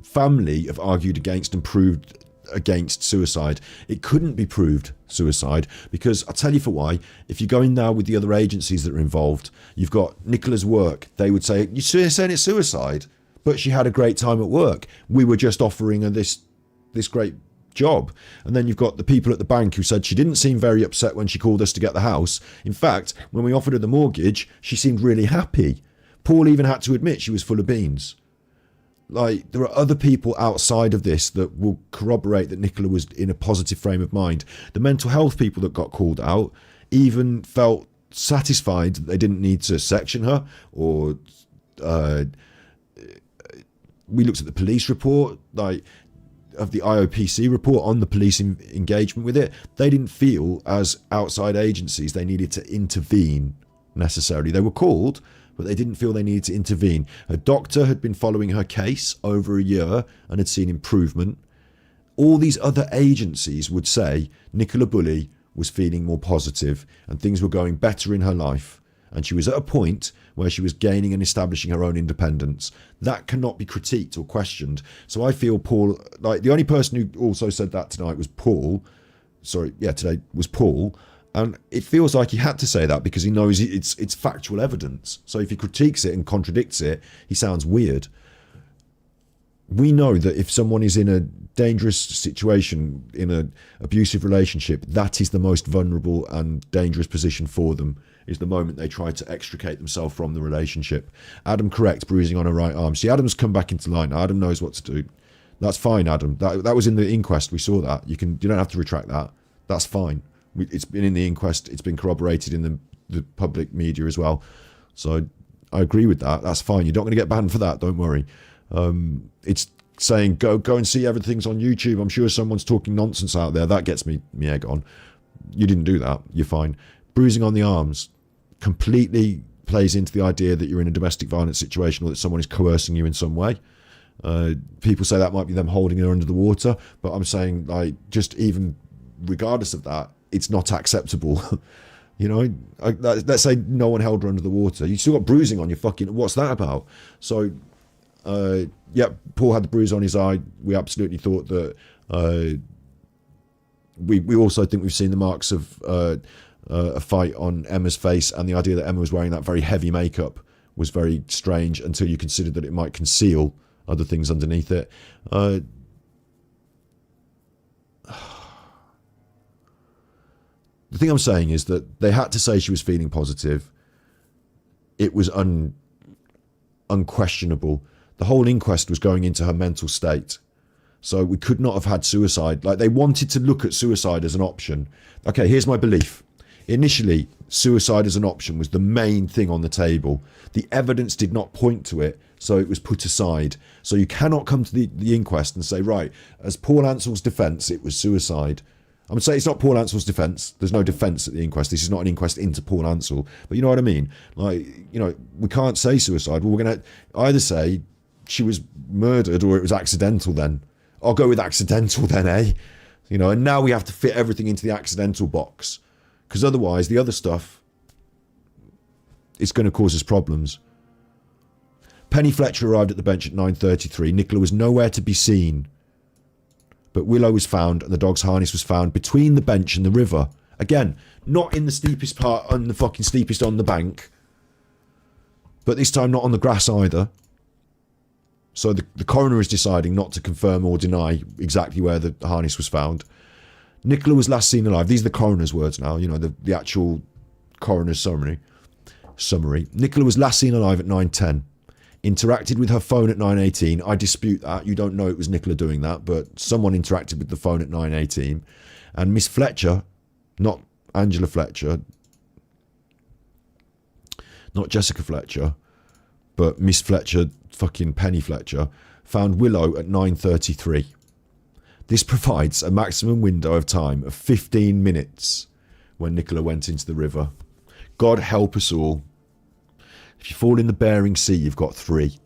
family have argued against and proved against suicide. It couldn't be proved suicide because I'll tell you for why. If you go in now with the other agencies that are involved, you've got Nicola's work. They would say, you're saying it's suicide, but she had a great time at work. We were just offering her this great job. And then you've got the people at the bank who said she didn't seem very upset when she called us to get the house. In fact, when we offered her the mortgage, she seemed really happy. Paul even had to admit she was full of beans. Like, there are other people outside of this that will corroborate that Nicola was in a positive frame of mind. The mental health people that got called out even felt satisfied that they didn't need to section her or... we looked at the police report, of the IOPC report on the police engagement with it. They didn't feel, as outside agencies, they needed to intervene necessarily. They were called, but they didn't feel they needed to intervene. Her doctor had been following her case over a year and had seen improvement. All these other agencies would say Nicola Bulley was feeling more positive and things were going better in her life. And she was at a point where she was gaining and establishing her own independence. That cannot be critiqued or questioned. So I feel Paul, the only person who also said that tonight was Paul. Today was Paul. And it feels like he had to say that because he knows it's factual evidence. So if he critiques it and contradicts it, he sounds weird. We know that if someone is in a dangerous situation, in an abusive relationship, that is the most vulnerable and dangerous position for them, is the moment they try to extricate themselves from the relationship. Adam, correct, bruising on her right arm. See, Adam's come back into line. Adam knows what to do. That's fine, Adam. That was in the inquest. We saw that. You don't have to retract that. That's fine. It's been in the inquest. It's been corroborated in the public media as well. So I agree with that. That's fine. You're not going to get banned for that. Don't worry. It's saying go and see everything's on YouTube. I'm sure someone's talking nonsense out there. That gets me egg on. You didn't do that. You're fine. Bruising on the arms completely plays into the idea that you're in a domestic violence situation or that someone is coercing you in some way. People say that might be them holding her under the water, but I'm saying, like, just even regardless of that, it's not acceptable. You know, let's say no one held her under the water. You still got bruising on your fucking... What's that about? So, yeah, Paul had the bruise on his eye. We absolutely thought that... We also think we've seen the marks of a fight on Emma's face, and the idea that Emma was wearing that very heavy makeup was very strange until you considered that it might conceal other things underneath it. The thing I'm saying is that they had to say she was feeling positive. It was unquestionable. The whole inquest was going into her mental state. So we could not have had suicide. Like, they wanted to look at suicide as an option. Okay, here's my belief. Initially, suicide as an option was the main thing on the table. The evidence did not point to it, so it was put aside. So you cannot come to the inquest and say, right, as Paul Ansell's defence, it was suicide. I'm going to say it's not Paul Ansell's defence. There's no defence at the inquest. This is not an inquest into Paul Ansell. But you know what I mean? Like, you know, we can't say suicide. Well, we're going to either say she was murdered or it was accidental then. I'll go with accidental then, eh? You know, and now we have to fit everything into the accidental box. Because otherwise, the other stuff, it's going to cause us problems. Penny Fletcher arrived at the bench at 9:33. Nicola was nowhere to be seen. But Willow was found and the dog's harness was found between the bench and the river. Again, not in the steepest part, on the fucking steepest on the bank. But this time not on the grass either. So the coroner is deciding not to confirm or deny exactly where the harness was found. Nicola was last seen alive. These are the coroner's words now, you know, the actual coroner's summary. Nicola was last seen alive at 9:10. Interacted with her phone at 9:18. I dispute that. You don't know it was Nicola doing that, but someone interacted with the phone at 9:18. And Miss Fletcher, not Angela Fletcher, not Jessica Fletcher, but Miss Fletcher, fucking Penny Fletcher, found Willow at 9:33. This provides a maximum window of time of 15 minutes when Nicola went into the river. God help us all. If you fall in the Bering Sea, you've got 3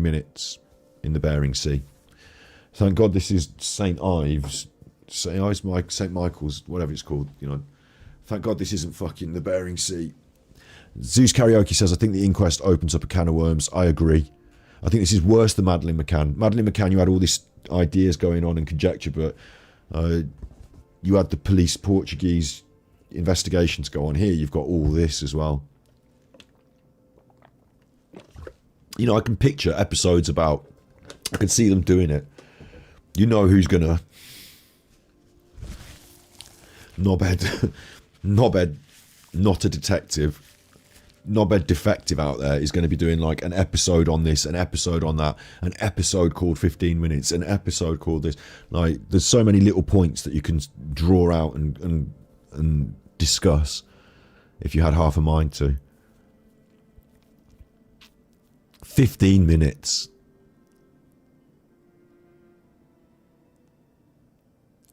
minutes in the Bering Sea. Thank God this is St. Ives, St. Michael's, whatever it's called, you know. Thank God this isn't fucking the Bering Sea. Zeus Karaoke says, I think the inquest opens up a can of worms. I agree. I think this is worse than Madeleine McCann. Madeleine McCann, you had all these ideas going on and conjecture, but you had the police Portuguese investigation to go on. Here you've got all this as well. You know, I can picture episodes about, I can see them doing it. You know who's gonna knobhead, not a detective, knobhead defective out there is going to be doing like an episode on this, an episode on that, an episode called 15 minutes, an episode called this. Like, there's so many little points that you can draw out and discuss if you had half a mind to. 15 minutes.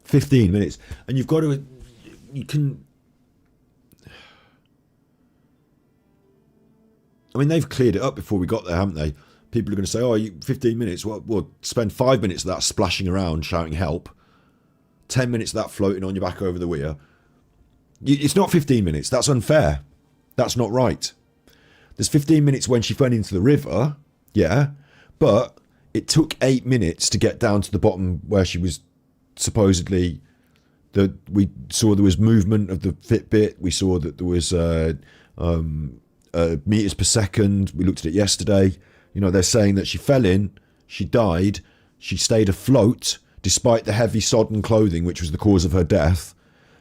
15 minutes. And you've got to, you can, I mean, they've cleared it up before we got there, haven't they? People are going to say, oh, 15 minutes. Well, spend 5 minutes of that splashing around, shouting help. 10 minutes of that floating on your back over the weir. It's not 15 minutes. That's unfair. That's not right. There's 15 minutes when she fell into the river, yeah, but it took 8 minutes to get down to the bottom where she was supposedly, we saw there was movement of the Fitbit, we saw that there was meters per second, we looked at it yesterday. You know, they're saying that she fell in, she died, she stayed afloat despite the heavy sodden clothing which was the cause of her death.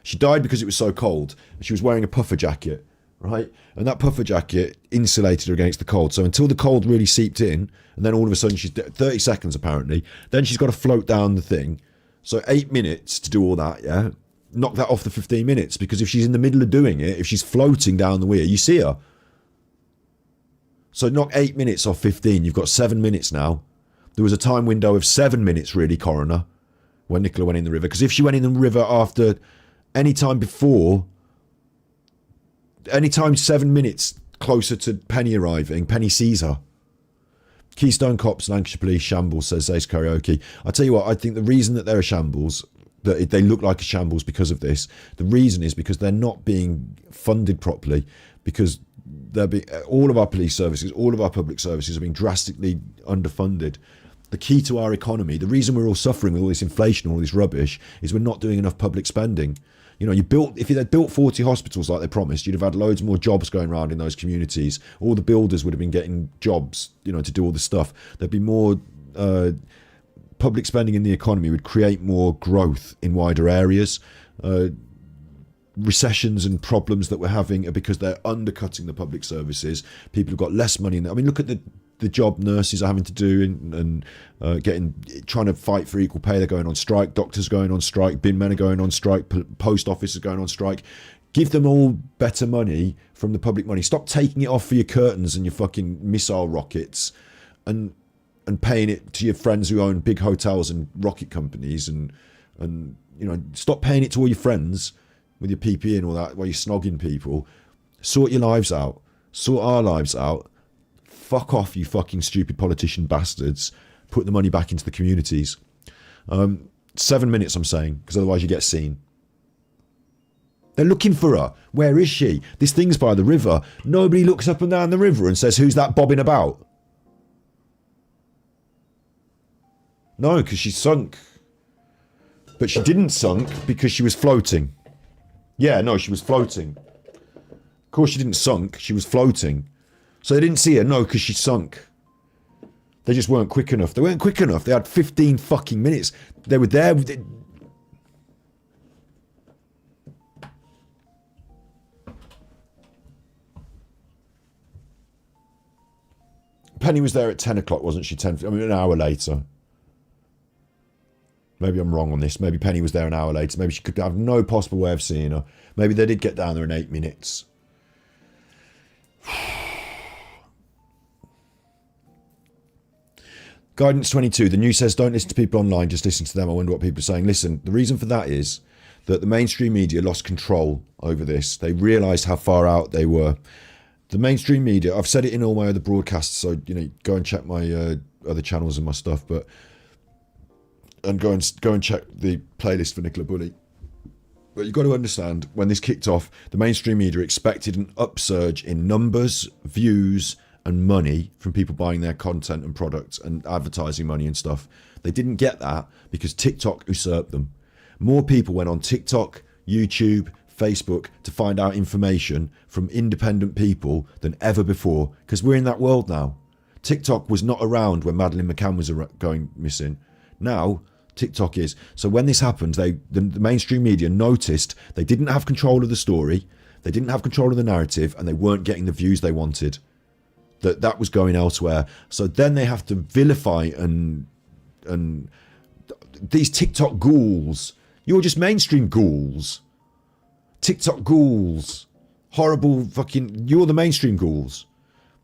She died because it was so cold, and she was wearing a puffer jacket. Right, and that puffer jacket insulated her against the cold. So until the cold really seeped in, and then all of a sudden she's 30 seconds apparently, then she's got to float down the thing. So 8 minutes to do all that, yeah? Knock that off the 15 minutes, because if she's in the middle of doing it, if she's floating down the weir, you see her. So knock 8 minutes off 15. You've got 7 minutes now. There was a time window of 7 minutes, really, coroner, when Nicola went in the river. Because if she went in the river after any time before, any time 7 minutes closer to Penny arriving, Penny sees her. Keystone Cops, Lancashire Police, shambles, says Ace Karaoke. I tell you what, I think the reason that they're a shambles, that they look like a shambles because of this, the reason is because they're not being funded properly, because all of our police services, all of our public services are being drastically underfunded. The key to our economy, the reason we're all suffering with all this inflation, all this rubbish, is we're not doing enough public spending. You know, if you had built 40 hospitals like they promised, you'd have had loads more jobs going around in those communities. All the builders would have been getting jobs, you know, to do all the stuff. There'd be more public spending in the economy would create more growth in wider areas. Recessions and problems that we're having are because they're undercutting the public services. People have got less money in there. I mean, look at the job nurses are having to do and trying to fight for equal pay. They're going on strike. Doctors going on strike. Bin men are going on strike. Post office is going on strike. Give them all better money from the public money. Stop taking it off for your curtains and your fucking missile rockets and paying it to your friends who own big hotels and rocket companies and you know, stop paying it to all your friends with your PPE and all that while you're snogging people. Sort your lives out. Sort our lives out. Fuck off, you fucking stupid politician bastards. Put the money back into the communities. 7 minutes, I'm saying, because otherwise you get seen. They're looking for her. Where is she? This thing's by the river. Nobody looks up and down the river and says, who's that bobbing about? No, because she sunk. But she didn't sunk because she was floating. Yeah, no, she was floating. Of course she didn't sunk, she was floating. So they didn't see her, no, because she sunk. They just weren't quick enough. They weren't quick enough. They had 15 fucking minutes. They were there. Penny was there at 10 o'clock, wasn't she? An hour later. Maybe I'm wrong on this. Maybe Penny was there an hour later. Maybe she could have no possible way of seeing her. Maybe they did get down there in 8 minutes. Guidance 22. The news says don't listen to people online, just listen to them. I wonder what people are saying. Listen, the reason for that is that the mainstream media lost control over this. They realised how far out they were. The mainstream media, I've said it in all my other broadcasts, so you know, go and check my other channels and my stuff, and go and check the playlist for Nicola Bulley. But you've got to understand, when this kicked off, the mainstream media expected an upsurge in numbers, views, and money from people buying their content and products and advertising money and stuff. They didn't get that because TikTok usurped them. More people went on TikTok, YouTube, Facebook to find out information from independent people than ever before, because we're in that world now. TikTok was not around when Madeleine McCann was going missing. Now TikTok is. So when this happened, the mainstream media noticed they didn't have control of the story, they didn't have control of the narrative, and they weren't getting the views they wanted. That was going elsewhere. So then they have to vilify and these TikTok ghouls. You're just mainstream ghouls. TikTok ghouls. Horrible fucking... You're the mainstream ghouls.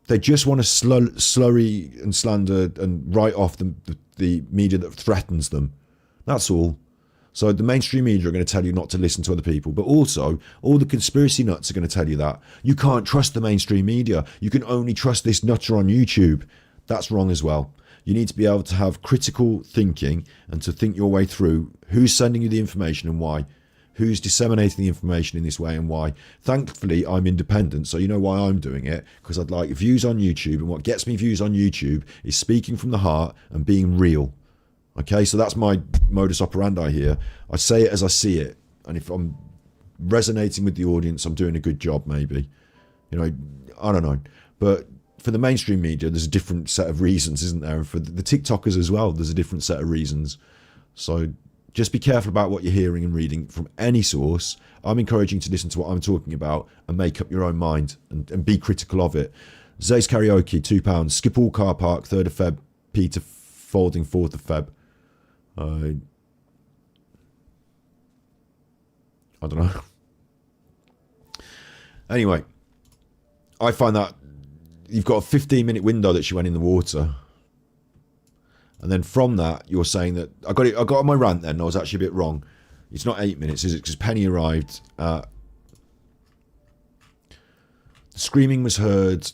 They just want to slurry and slander and write off the media that threatens them. That's all. So the mainstream media are going to tell you not to listen to other people, but also all the conspiracy nuts are going to tell you that. You can't trust the mainstream media. You can only trust this nutter on YouTube. That's wrong as well. You need to be able to have critical thinking and to think your way through who's sending you the information and why. Who's disseminating the information in this way and why. Thankfully, I'm independent, so you know why I'm doing it, because I'd like views on YouTube, and what gets me views on YouTube is speaking from the heart and being real. Okay, so that's my modus operandi here. I say it as I see it, and if I'm resonating with the audience, I'm doing a good job, maybe. You know, I don't know. But for the mainstream media, there's a different set of reasons, isn't there? And for the TikTokers as well, there's a different set of reasons. So just be careful about what you're hearing and reading from any source. I'm encouraging you to listen to what I'm talking about and make up your own mind and be critical of it. Zay's Karaoke, £2. Skippall Car Park, 3rd of Feb. Peter Folding, 4th of Feb. I don't know. Anyway, I find that you've got a 15-minute window that she went in the water. And then from that, you're saying that... I got on my rant then. I was actually a bit wrong. It's not 8 minutes, is it? Because Penny arrived. The screaming was heard.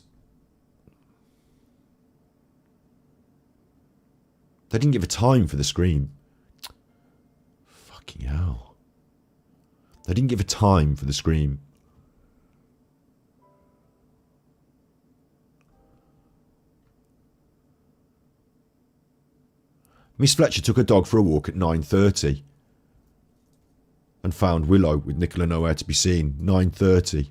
They didn't give a time for the scream. Fucking hell. They didn't give a time for the scream. Miss Fletcher took her dog for a walk at 9:30 and found Willow with Nicola nowhere to be seen. 9:30.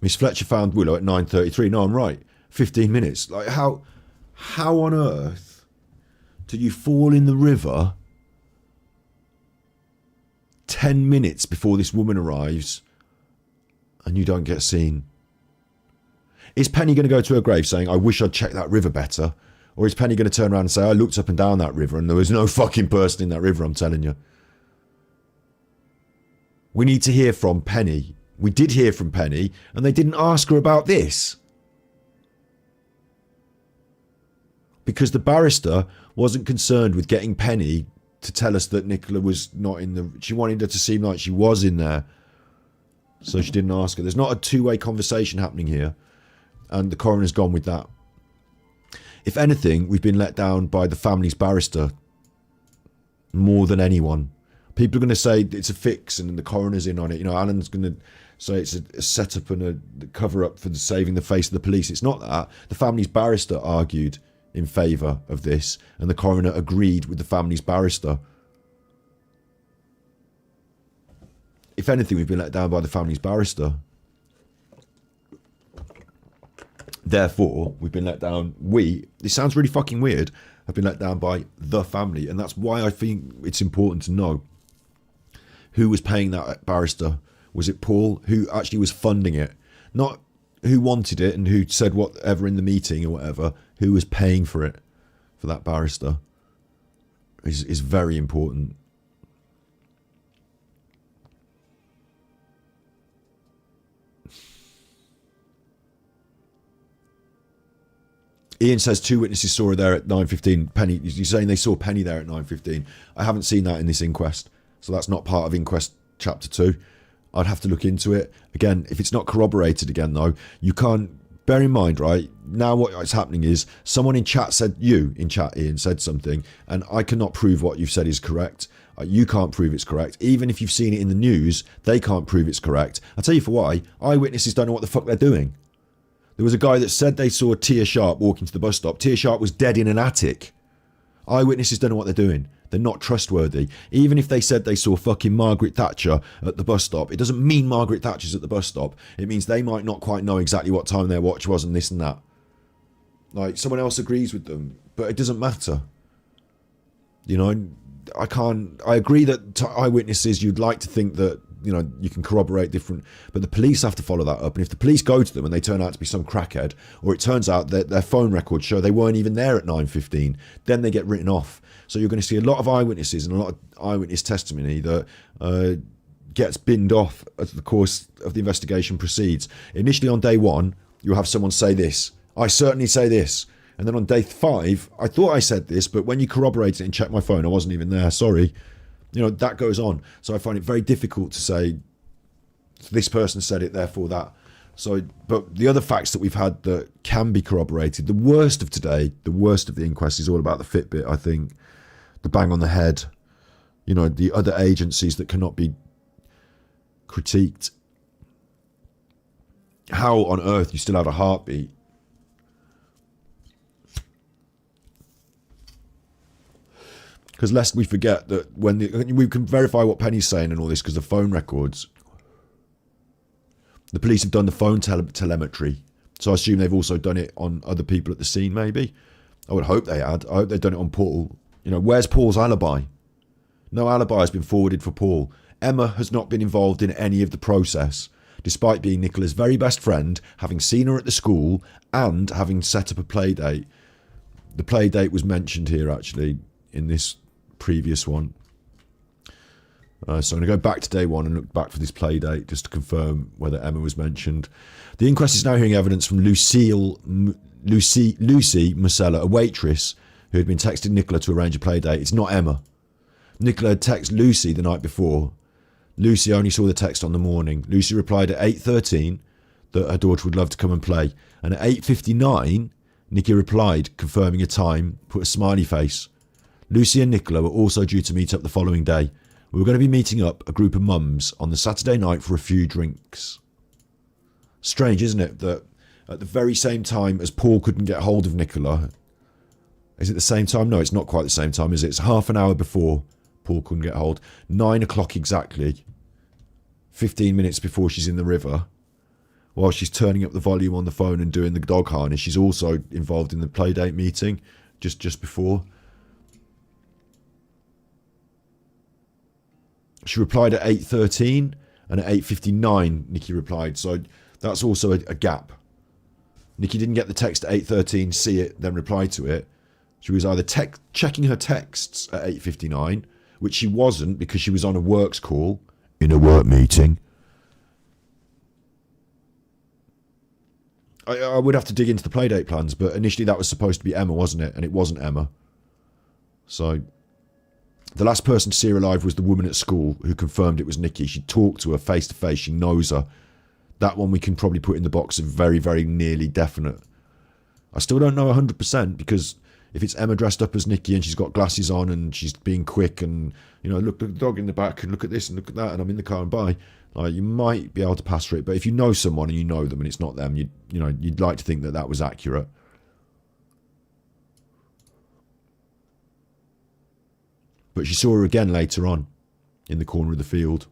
Miss Fletcher found Willow at 9:33. No, I'm right. 15 minutes. Like, how on earth did you fall in the river 10 minutes before this woman arrives and you don't get seen? Is Penny going to go to her grave saying, I wish I'd checked that river better? Or is Penny going to turn around and say, I looked up and down that river and there was no fucking person in that river, I'm telling you? We need to hear from Penny. We did hear from Penny and they didn't ask her about this. Because the barrister wasn't concerned with getting Penny to tell us that Nicola was not in the... She wanted her to seem like she was in there. So she didn't ask her. There's not a two-way conversation happening here. And the coroner's gone with that. If anything, we've been let down by the family's barrister. More than anyone. People are going to say it's a fix and the coroner's in on it. You know, Alan's going to say it's a setup and a cover-up for saving the face of the police. It's not that. The family's barrister argued in favour of this, and the coroner agreed with the family's barrister. If anything, we've been let down by the family's barrister. Therefore, we've been let down. This sounds really fucking weird, have been let down by the family, and that's why I think it's important to know who was paying that barrister. Was it Paul, who actually was funding it? Not who wanted it and who said whatever in the meeting or whatever. Who was paying for it, for that barrister, is very important. Ian says 2 witnesses saw her there at 9:15. Penny, you're saying they saw Penny there at 9:15. I haven't seen that in this inquest, so that's not part of Inquest Chapter 2. I'd have to look into it. Again, if it's not corroborated again, though, you can't... Bear in mind, right, now what's happening is someone in chat said, you in chat, Ian, said something, and I cannot prove what you've said is correct. You can't prove it's correct. Even if you've seen it in the news, they can't prove it's correct. I'll tell you for why. Eyewitnesses don't know what the fuck they're doing. There was a guy that said they saw Tia Sharp walking to the bus stop. Tia Sharp was dead in an attic. Eyewitnesses don't know what they're doing. They're not trustworthy. Even if they said they saw fucking Margaret Thatcher at the bus stop, it doesn't mean Margaret Thatcher's at the bus stop. It means they might not quite know exactly what time their watch was and this and that. Like, someone else agrees with them, but it doesn't matter. You know, I agree that eyewitnesses, you'd like to think that, you know, you can corroborate different, but the police have to follow that up. And if the police go to them and they turn out to be some crackhead, or it turns out that their phone records show they weren't even there at 9:15, then they get written off. So you're going to see a lot of eyewitnesses and a lot of eyewitness testimony that gets binned off as the course of the investigation proceeds. Initially on day 1, you'll have someone say this. I certainly say this. And then on day 5, I thought I said this, but when you corroborate it and check my phone, I wasn't even there. Sorry. You know, that goes on. So I find it very difficult to say this person said it, therefore that. So, but the other facts that we've had that can be corroborated, the worst of today, the worst of the inquest is all about the Fitbit, I think. The bang on the head, you know, the other agencies that cannot be critiqued. How on earth you still had a heartbeat? Because lest we forget that when we can verify what Penny's saying and all this because the phone records, the police have done the phone telemetry. So I assume they've also done it on other people at the scene, maybe. I would hope they had. I hope they've done it on Paul. You know, where's Paul's alibi? No alibi has been forwarded for Paul. Emma has not been involved in any of the process, despite being Nicola's very best friend, having seen her at the school, and having set up a play date. The play date was mentioned here, actually, in this previous one. So I'm going to go back to day one and look back for this play date just to confirm whether Emma was mentioned. The inquest is now hearing evidence from Lucy Musella, a waitress who had been texting Nicola to arrange a play date. It's not Emma. Nicola had texted Lucy the night before. Lucy only saw the text on the morning. Lucy replied at 8:13 that her daughter would love to come and play. And at 8:59, Nikki replied, confirming a time, put a smiley face. Lucy and Nicola were also due to meet up the following day. We were going to be meeting up a group of mums on the Saturday night for a few drinks. Strange, isn't it, that at the very same time as Paul couldn't get hold of Nicola, is it the same time? No, it's not quite the same time, is it? It's half an hour before Paul couldn't get hold. 9 o'clock exactly. 15 minutes before she's in the river. While she's turning up the volume on the phone and doing the dog harness, she's also involved in the playdate meeting just before. She replied at 8:13 and at 8:59 Nikki replied. So that's also a gap. Nikki didn't get the text at 8:13, see it, then reply to it. She was either checking her texts at 8:59, which she wasn't because she was on a works call in a work meeting. I would have to dig into the playdate plans, but initially that was supposed to be Emma, wasn't it? And it wasn't Emma. So the last person to see her alive was the woman at school who confirmed it was Nikki. She talked to her face to face. She knows her. That one we can probably put in the box of very, very nearly definite. I still don't know 100% because if it's Emma dressed up as Nikki and she's got glasses on and she's being quick and, you know, look at the dog in the back and look at this and look at that and I'm in the car and bye, you might be able to pass for it. But if you know someone and you know them and it's not them, you'd like to think that that was accurate. But she saw her again later on in the corner of the field.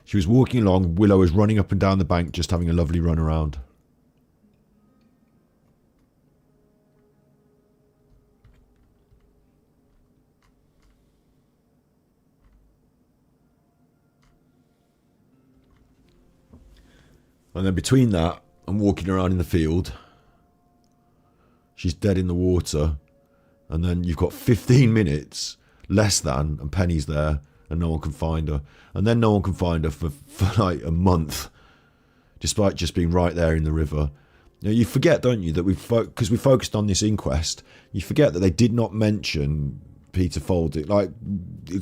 She was walking along. Willow was running up and down the bank, just having a lovely run around. And then between that and walking around in the field, she's dead in the water. And then you've got 15 minutes, less than, and Penny's there, and no one can find her. And then no one can find her for like a month, despite just being right there in the river. Now, you forget, don't you, that because we focused on this inquest, you forget that they did not mention Peter Folding. Like,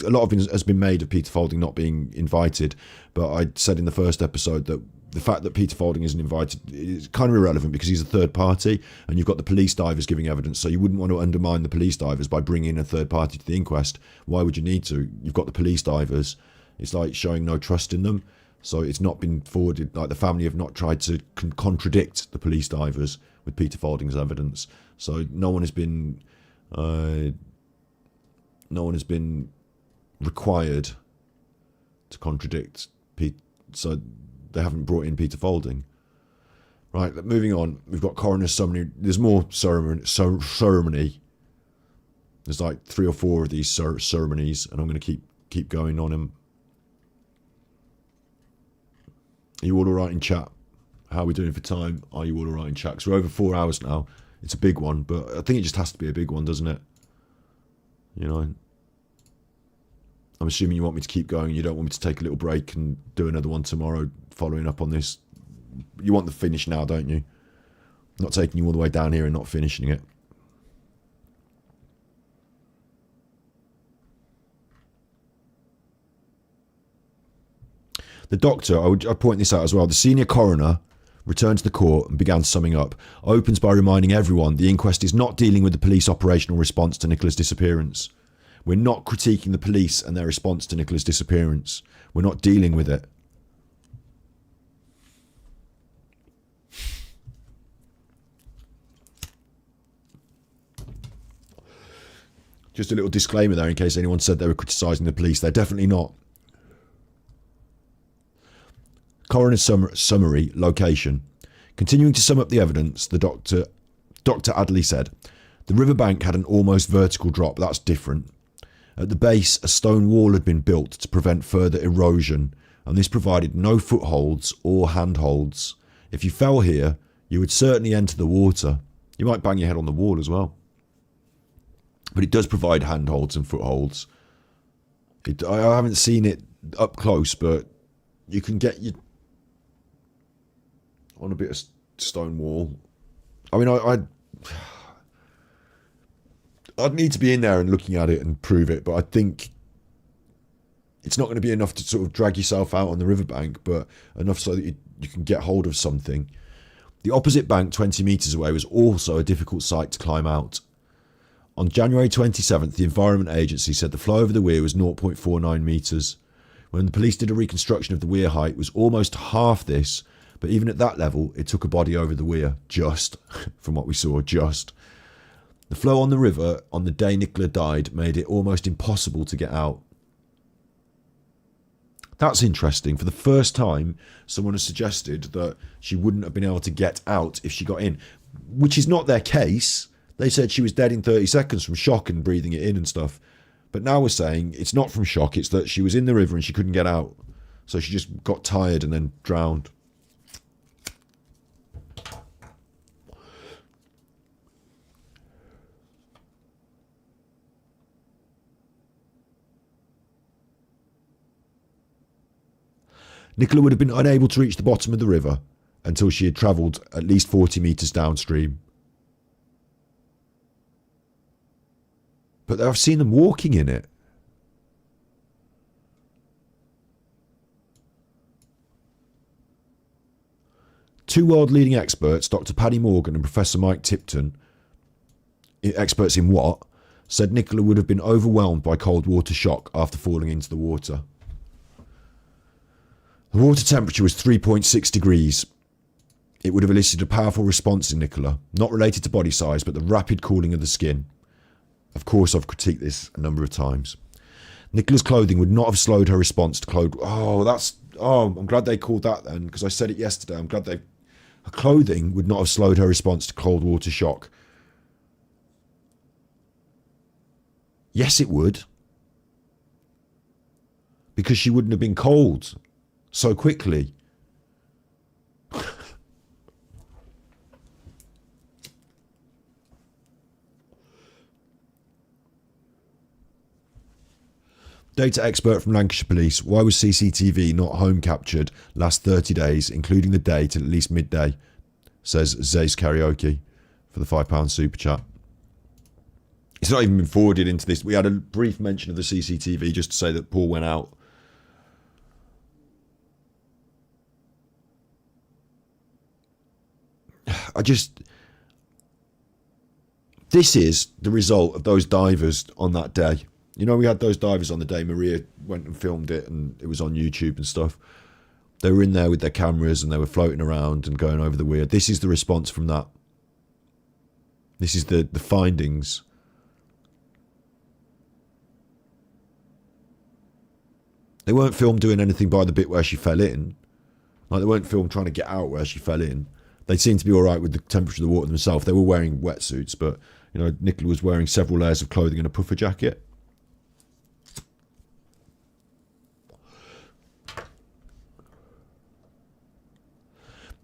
a lot of it has been made of Peter Folding not being invited, but I said in the first episode that the fact that Peter Folding isn't invited is kind of irrelevant because he's a third party and you've got the police divers giving evidence, so you wouldn't want to undermine the police divers by bringing in a third party to the inquest. Why would you need to? You've got the police divers. It's like showing no trust in them. So it's not been forwarded, like the family have not tried to contradict the police divers with Peter Folding's evidence. So no one has been required to contradict Pete. So they haven't brought in Peter Folding. Right, moving on. We've got coroner's ceremony. There's more ceremony. There's like 3 or 4 of these ceremonies, and I'm going to keep going on them. Are you all right in chat? How are we doing for time? Are you all right in chat? Because we're over 4 hours now. It's a big one, but I think it just has to be a big one, doesn't it? You know, I'm assuming you want me to keep going. You don't want me to take a little break and do another one tomorrow following up on this. You want the finish now, don't you? I'm not taking you all the way down here and not finishing it. The doctor, I'd point this out as well, the senior coroner returned to the court and began summing up. Opens by reminding everyone the inquest is not dealing with the police operational response to Nicola's disappearance. We're not critiquing the police and their response to Nicola's disappearance. We're not dealing with it. Just a little disclaimer there in case anyone said they were criticising the police. They're definitely not. Coroner's summary, location. Continuing to sum up the evidence, Dr. Adderley said, the riverbank had an almost vertical drop. That's different. At the base, a stone wall had been built to prevent further erosion, and this provided no footholds or handholds. If you fell here, you would certainly enter the water. You might bang your head on the wall as well. But it does provide handholds and footholds. I haven't seen it up close, but you can get you on a bit of stone wall. I mean, I'd need to be in there and looking at it and prove it, but I think it's not going to be enough to sort of drag yourself out on the riverbank, but enough so that you can get hold of something. The opposite bank, 20 metres away, was also a difficult site to climb out. On January 27th, the Environment Agency said the flow over the weir was 0.49 metres. When the police did a reconstruction of the weir height, it was almost half this, but even at that level, it took a body over the weir, just, from what we saw, just. The flow on the river on the day Nicola died made it almost impossible to get out. That's interesting. For the first time, someone has suggested that she wouldn't have been able to get out if she got in, which is not their case. They said she was dead in 30 seconds from shock and breathing it in and stuff. But now we're saying it's not from shock, it's that she was in the river and she couldn't get out. So she just got tired and then drowned. Nicola would have been unable to reach the bottom of the river until she had travelled at least 40 metres downstream. But I've seen them walking in it. Two world-leading experts, Dr. Paddy Morgan and Professor Mike Tipton, experts in what, said Nicola would have been overwhelmed by cold water shock after falling into the water. The water temperature was 3.6 degrees. It would have elicited a powerful response in Nicola, not related to body size, but the rapid cooling of the skin. Of course, I've critiqued this a number of times. Nicola's clothing would not have slowed her response to cold... I'm glad they called that then, because I said it yesterday. I'm glad they... Her clothing would not have slowed her response to cold water shock. Yes, it would. Because she wouldn't have been cold so quickly. Data expert from Lancashire Police. Why was CCTV not home captured last 30 days, including the day till at least midday? Says Zay's Karaoke for the £5 super chat. It's not even been forwarded into this. We had a brief mention of the CCTV just to say that Paul went out. This is the result of those divers on that day. You know, we had those divers on the day. Maria went and filmed it and it was on YouTube and stuff. They were in there with their cameras and they were floating around and going over the weir. This is the response from that. This is the findings. They weren't filmed doing anything by the bit where she fell in. Like, they weren't filmed trying to get out where she fell in. They seemed to be all right with the temperature of the water themselves. They were wearing wetsuits, but, you know, Nicola was wearing several layers of clothing and a puffer jacket.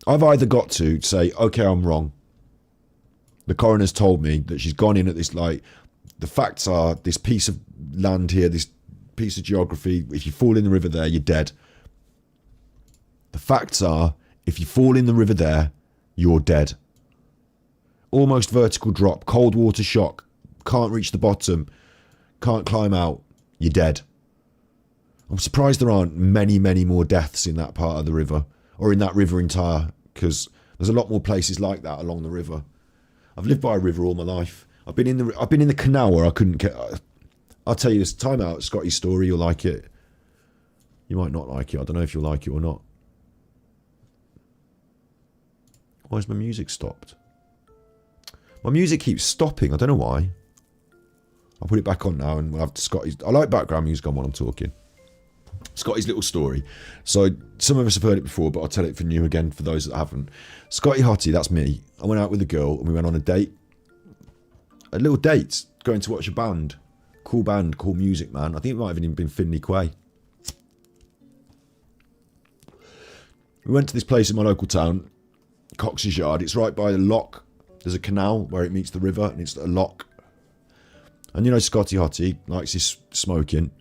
I've either got to say, okay, I'm wrong. The coroner's told me that she's gone in at this, like, the facts are this piece of land here, this piece of geography. If you fall in the river there, you're dead. The facts are, if you fall in the river there, you're dead. Almost vertical drop, cold water shock, can't reach the bottom, can't climb out, you're dead. I'm surprised there aren't many, many more deaths in that part of the river, or in that river entire, because there's a lot more places like that along the river. I've lived by a river all my life. I've been in the canal where I couldn't get... I'll tell you this, time out, Scotty's story, you'll like it. You might not like it, I don't know if you'll like it or not. Why has my music stopped? My music keeps stopping, I don't know why. I'll put it back on now and we'll have Scotty's... I like background music on while I'm talking. Scotty's little story. So some of us have heard it before, but I'll tell it for new again for those that haven't. Scotty Hottie, that's me. I went out with a girl and we went on a date. A little date, going to watch a band. Cool band, cool music, man. I think it might have even been Finley Quay. We went to this place in my local town, Cox's Yard. It's right by a lock. There's a canal where it meets the river, and it's a lock. And you know, Scotty Hottie likes his smoking.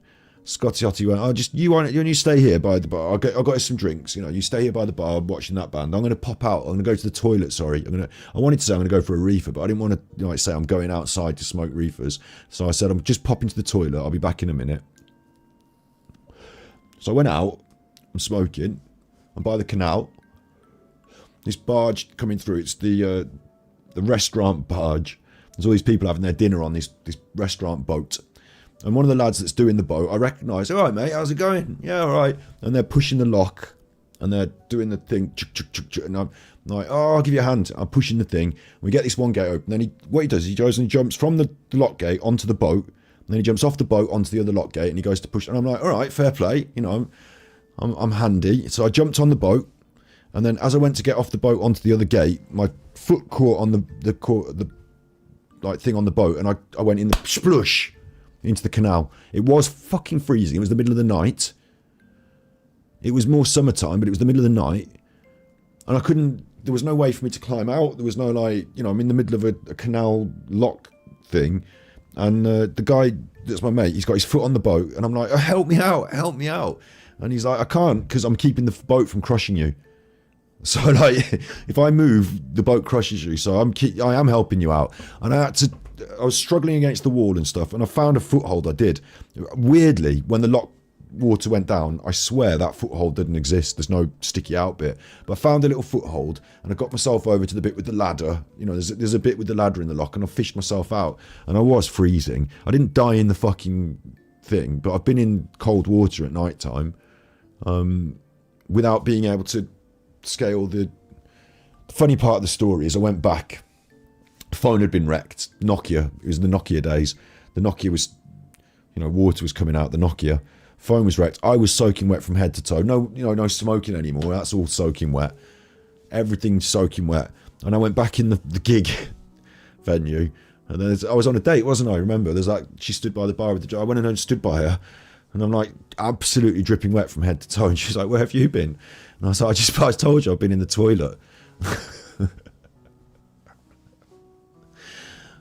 Scotty Hottie went, "Oh, just you stay here by the bar. I got you some drinks. You know, you stay here by the bar watching that band. I'm going to pop out. I'm going to go to the toilet. Sorry, I wanted to say I'm going to go for a reefer, but I didn't want to say I'm going outside to smoke reefers. So I said I'm just popping to the toilet. I'll be back in a minute." So I went out. I'm smoking. I'm by the canal. This barge coming through. It's the restaurant barge. There's all these people having their dinner on this restaurant boat. And one of the lads that's doing the boat, I recognise, "All right, mate, how's it going?" "Yeah, all right." And they're pushing the lock, and they're doing the thing, and I'm like, "Oh, I'll give you a hand." I'm pushing the thing. We get this one gate open. Then what he does, he goes and he jumps from the lock gate onto the boat, and then he jumps off the boat onto the other lock gate, and he goes to push. And I'm like, "All right, fair play, you know, I'm handy." So I jumped on the boat, and then as I went to get off the boat onto the other gate, my foot caught on the like thing on the boat, and I went in the splush into the canal. It was fucking freezing. It was the middle of the night. It was more summertime, but it was the middle of the night, and there was no way for me to climb out. There was no, like, you know, I'm in the middle of a canal lock thing, and the guy that's my mate, he's got his foot on the boat, and I'm like, "Oh, help me out, and he's like, "I can't, because I'm keeping the boat from crushing you." So, like, if I move, the boat crushes you. So I am helping you out. And I was struggling against the wall and stuff, and I found a foothold. I did. Weirdly, when the lock water went down, I swear that foothold didn't exist. There's no sticky out bit. But I found a little foothold, and I got myself over to the bit with the ladder. You know, there's a bit with the ladder in the lock, and I fished myself out. And I was freezing. I didn't die in the fucking thing, but I've been in cold water at night time without being able to scale. The funny part of the story is I went back. The phone had been wrecked. Nokia. It was the Nokia days. The Nokia was, you know, water was coming out the Nokia. Phone was wrecked. I was soaking wet from head to toe. No smoking anymore. That's all soaking wet. Everything's soaking wet. And I went back in the gig venue, and then I was on a date, wasn't I? Remember, there's like, she stood by the bar with the. I went and stood by her, and I'm like absolutely dripping wet from head to toe. And she's like, "Where have you been?" And I was like, I told you I've been in the toilet.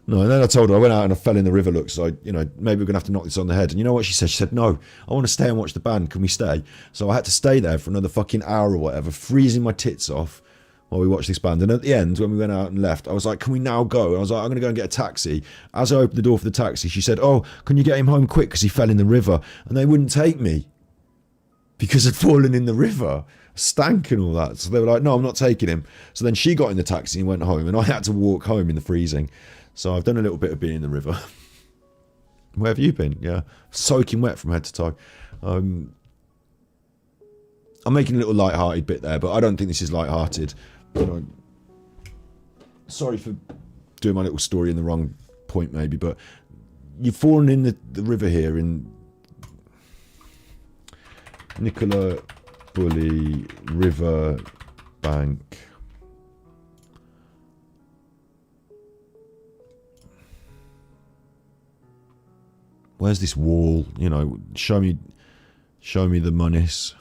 No, and then I told her I went out and I fell in the river. Look, so maybe we're going to have to knock this on the head. And you know what she said? She said, "No, I want to stay and watch the band. Can we stay?" So I had to stay there for another fucking hour or whatever, freezing my tits off while we watched this band. And at the end, when we went out and left, I was like, "Can we now go?" And I was like, "I'm going to go and get a taxi." As I opened the door for the taxi, she said, "Oh, can you get him home quick because he fell in the river?" And they wouldn't take me because I'd fallen in the river. Stank and all that. So they were like, "No, I'm not taking him." So then she got in the taxi and went home, and I had to walk home in the freezing. So I've done a little bit of being in the river. Where have you been? Yeah, soaking wet from head to toe. I'm making a little light-hearted bit there, but I don't think this is light-hearted. Sorry for doing my little story in the wrong point, maybe, but you've fallen in the river here in Nicola, Bulley, River Bank. Where's this wall? Show me the monies.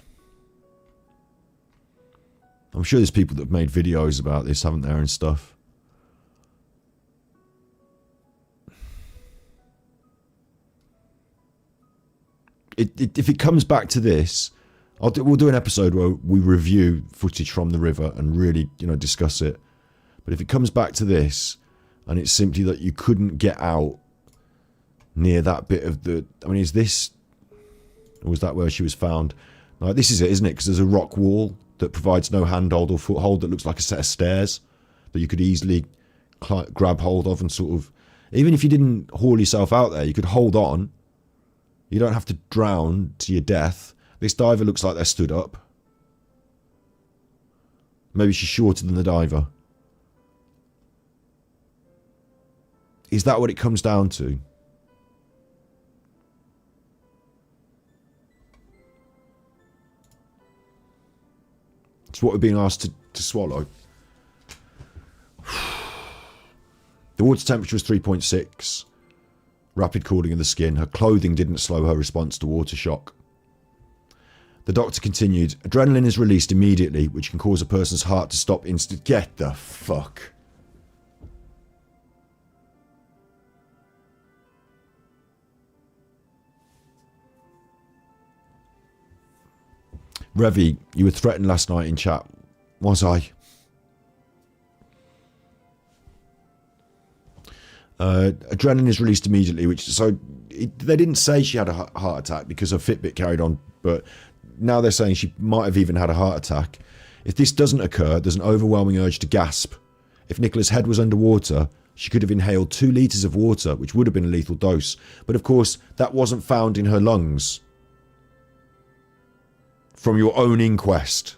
I'm sure there's people that have made videos about this, haven't there, and stuff. If it comes back to this, we'll do an episode where we review footage from the river and really, discuss it. But if it comes back to this, and it's simply that you couldn't get out near that bit of the... is this... Or was that where she was found? Like, this is it, isn't it? Because there's a rock wall that provides no handhold or foothold that looks like a set of stairs that you could easily grab hold of and sort of... Even if you didn't haul yourself out there, you could hold on. You don't have to drown to your death. This diver looks like they're stood up. Maybe she's shorter than the diver. Is that what it comes down to? It's what we're being asked to swallow. The water temperature was 3.6. Rapid cooling of the skin. Her clothing didn't slow her response to water shock. The doctor continued, adrenaline is released immediately, which can cause a person's heart to stop instant. Get the fuck. Revi, you were threatened last night in chat. Was I? Adrenaline is released immediately, they didn't say she had a heart attack because her Fitbit carried on, but now they're saying she might have even had a heart attack. If this doesn't occur, there's an overwhelming urge to gasp. If Nicola's head was underwater, she could have inhaled 2 litres of water, which would have been a lethal dose. But of course, that wasn't found in her lungs. From your own inquest.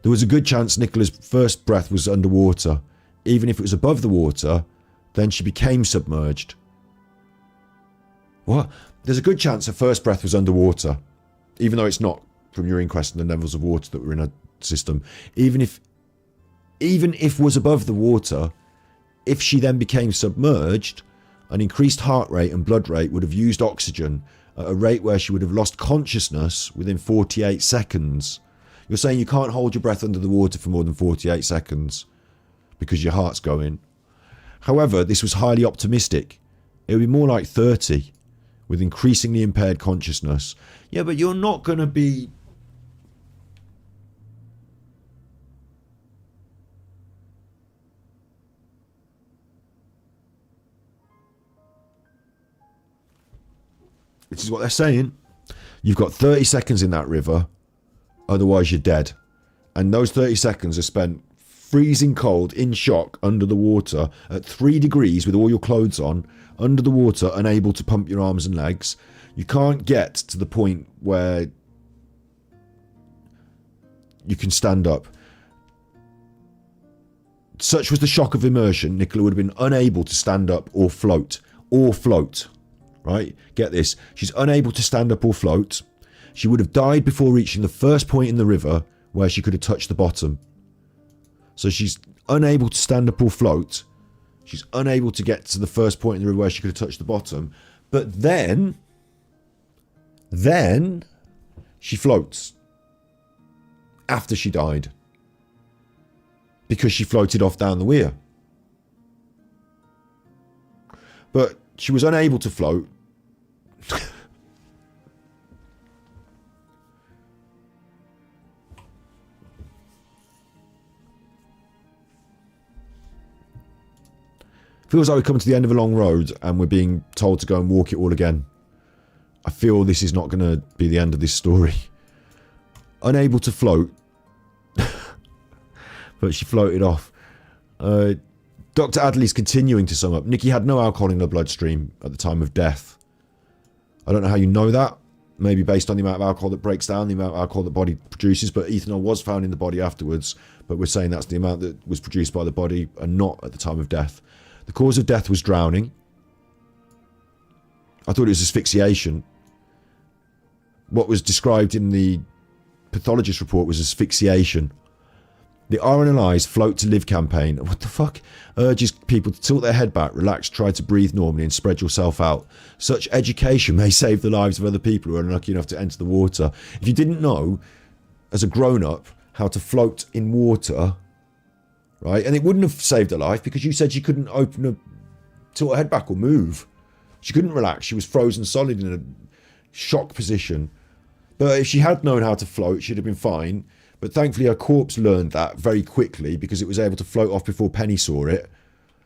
There was a good chance Nicola's first breath was underwater. Even if it was above the water, then she became submerged. What? There's a good chance her first breath was underwater. Even though it's not, from your inquest and the levels of water that were in her system. Even if was above the water, if she then became submerged, an increased heart rate and blood rate would have used oxygen at a rate where she would have lost consciousness within 48 seconds. You're saying you can't hold your breath under the water for more than 48 seconds because your heart's going. However, this was highly optimistic. It would be more like 30 with increasingly impaired consciousness. Yeah, but you're not going to be... This is what they're saying. You've got 30 seconds in that river, otherwise you're dead. And those 30 seconds are spent freezing cold, in shock, under the water, at 3 degrees with all your clothes on, under the water, unable to pump your arms and legs. You can't get to the point where you can stand up. Such was the shock of immersion, Nicola would have been unable to stand up or float. Right? Get this. She's unable to stand up or float. She would have died before reaching the first point in the river where she could have touched the bottom. So she's unable to stand up or float. She's unable to get to the first point in the river where she could have touched the bottom. But then she floats. After she died. Because she floated off down the weir. But she was unable to float. Feels like we're coming to the end of a long road and we're being told to go and walk it all again. I feel this is not going to be the end of this story. Unable to float. But she floated off. Dr. Adley's continuing to sum up. Nikki had no alcohol in her bloodstream at the time of death. I don't know how you know that. Maybe based on the amount of alcohol that breaks down, the amount of alcohol the body produces. But ethanol was found in the body afterwards. But we're saying that's the amount that was produced by the body and not at the time of death. The cause of death was drowning. I thought it was asphyxiation. What was described in the pathologist report was asphyxiation. The RNLI's Float to Live campaign, what the fuck, urges people to tilt their head back, relax, try to breathe normally and spread yourself out. Such education may save the lives of other people who are unlucky enough to enter the water. If you didn't know, as a grown-up, how to float in water, right, and it wouldn't have saved her life because you said she couldn't tilt her head back or move. She couldn't relax. She was frozen solid in a shock position. But if she had known how to float, she'd have been fine. But thankfully her corpse learned that very quickly because it was able to float off before Penny saw it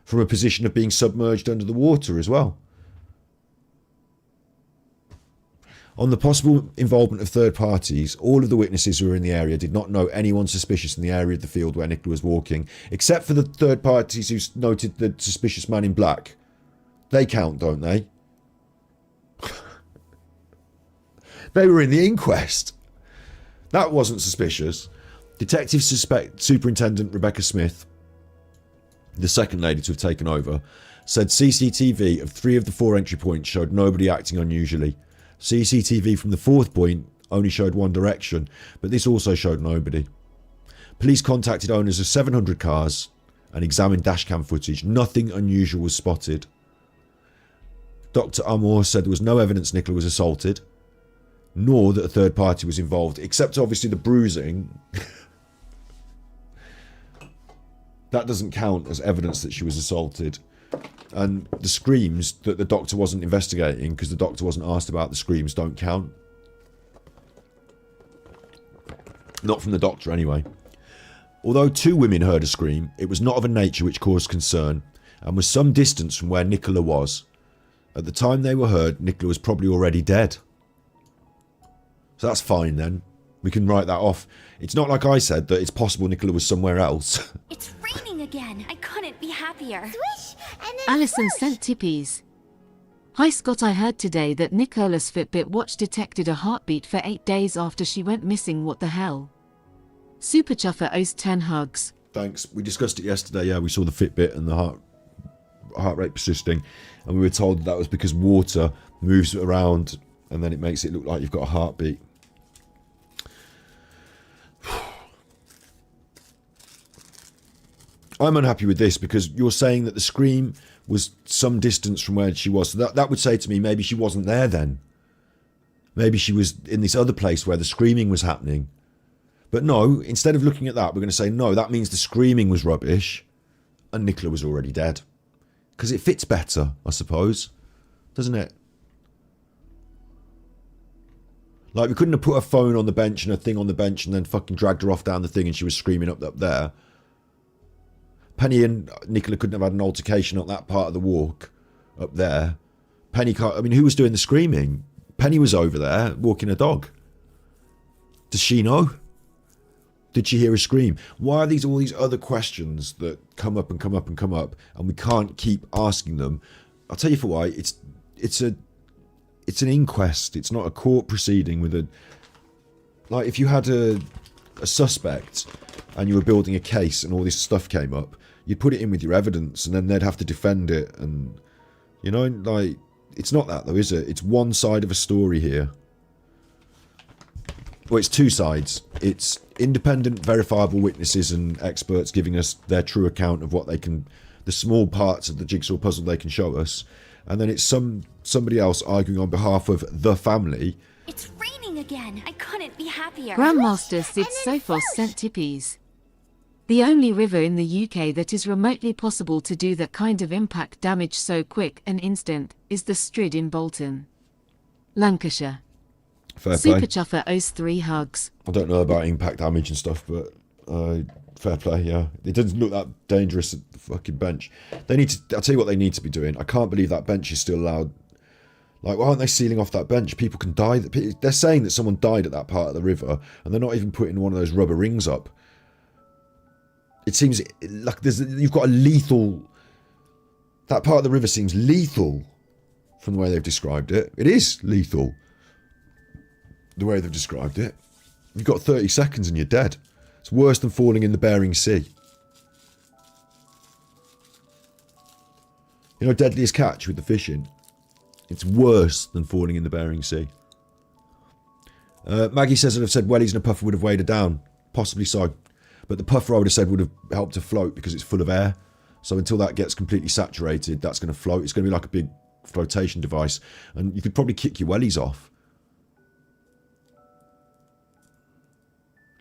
from a position of being submerged under the water as well. On the possible involvement of third parties, all of the witnesses who were in the area did not know anyone suspicious in the area of the field where Nicola was walking, except for the third parties who noted the suspicious man in black. They count, don't they? They were in the inquest. That wasn't suspicious. Detectives suspect Superintendent Rebecca Smith, the second lady to have taken over, said CCTV of 3 of the 4 entry points showed nobody acting unusually. CCTV from the 4th point only showed one direction, but this also showed nobody. Police contacted owners of 700 cars and examined dashcam footage. Nothing unusual was spotted. Dr. Amor said there was no evidence Nicola was assaulted. nor that a third party was involved, except obviously the bruising. That doesn't count as evidence that she was assaulted. And the screams that the doctor wasn't investigating, because the doctor wasn't asked about the screams, don't count. Not from the doctor, anyway. Although 2 women heard a scream, it was not of a nature which caused concern, and was some distance from where Nicola was. At the time they were heard, Nicola was probably already dead. So that's fine then. We can write that off. It's not like I said that it's possible Nicola was somewhere else. It's raining again. I couldn't be happier. Swish, and then Alison swoosh. sent tippies. Hi Scott, I heard today that Nicola's Fitbit watch detected a heartbeat for 8 days after she went missing. What the hell? Super Chuffer owes 10 hugs. Thanks. We discussed it yesterday. Yeah, we saw the Fitbit and the heart rate persisting, and we were told that was because water moves around and then it makes it look like you've got a heartbeat. I'm unhappy with this because you're saying that the scream was some distance from where she was. So that would say to me maybe she wasn't there then. Maybe she was in this other place where the screaming was happening. But no, instead of looking at that, we're going to say, no, that means the screaming was rubbish and Nicola was already dead. Because it fits better, I suppose. Doesn't it? Like, we couldn't have put a phone on the bench and a thing on the bench and then fucking dragged her off down the thing and she was screaming up there. Penny and Nicola couldn't have had an altercation on that part of the walk up there. Penny can't... I mean, who was doing the screaming? Penny was over there walking a dog. Does she know? Did she hear a scream? Why are all these other questions that come up and come up and come up and we can't keep asking them? I'll tell you for why. It's an inquest. It's not a court proceeding with a... Like, if you had a suspect and you were building a case and all this stuff came up, you'd put it in with your evidence and then they'd have to defend it. And, you know, like, it's not that though, is it? It's one side of a story here. Well, it's 2 sides. It's independent, verifiable witnesses and experts giving us their true account of what they can, the small parts of the jigsaw puzzle they can show us. And then it's somebody else arguing on behalf of the family. It's raining again. I couldn't be happier. Grandmaster Sid Sophos sent tippies. The only river in the UK that is remotely possible to do that kind of impact damage so quick and instant is the Strid in Bolton, Lancashire. Fair Super play. Chuffer owes 3 hugs. I don't know about impact damage and stuff, but fair play, yeah. It doesn't look that dangerous at the fucking bench. They need to... I'll tell you what they need to be doing. I can't believe that bench is still allowed. Like, why aren't they sealing off that bench? People can die. They're saying that someone died at that part of the river, and they're not even putting one of those rubber rings up. It seems like you've got a lethal... That part of the river seems lethal from the way they've described it. It is lethal, the way they've described it. You've got 30 seconds and you're dead. It's worse than falling in the Bering Sea. You know, Deadliest Catch with the fishing? It's worse than falling in the Bering Sea. Maggie says that I've said wellies and a puffer would have weighed her down. Possibly so. But the puffer, I would have said, would have helped her float because it's full of air. So until that gets completely saturated, that's going to float. It's going to be like a big flotation device. And you could probably kick your wellies off.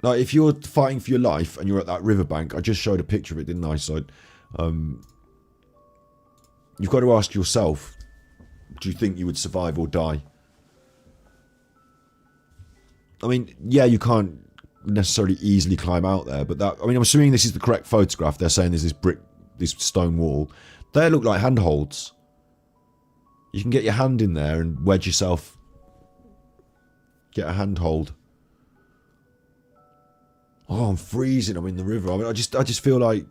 Like, if you're fighting for your life and you're at that riverbank, I just showed a picture of it, didn't I? So, you've got to ask yourself, do you think you would survive or die? I mean, yeah, you can't necessarily easily climb out there, but that... I mean, I'm assuming this is the correct photograph. They're saying there's this stone wall. They look like handholds. You can get your hand in there and wedge yourself. Get a handhold. Oh, I'm freezing. I'm in the river. I mean, I just feel like...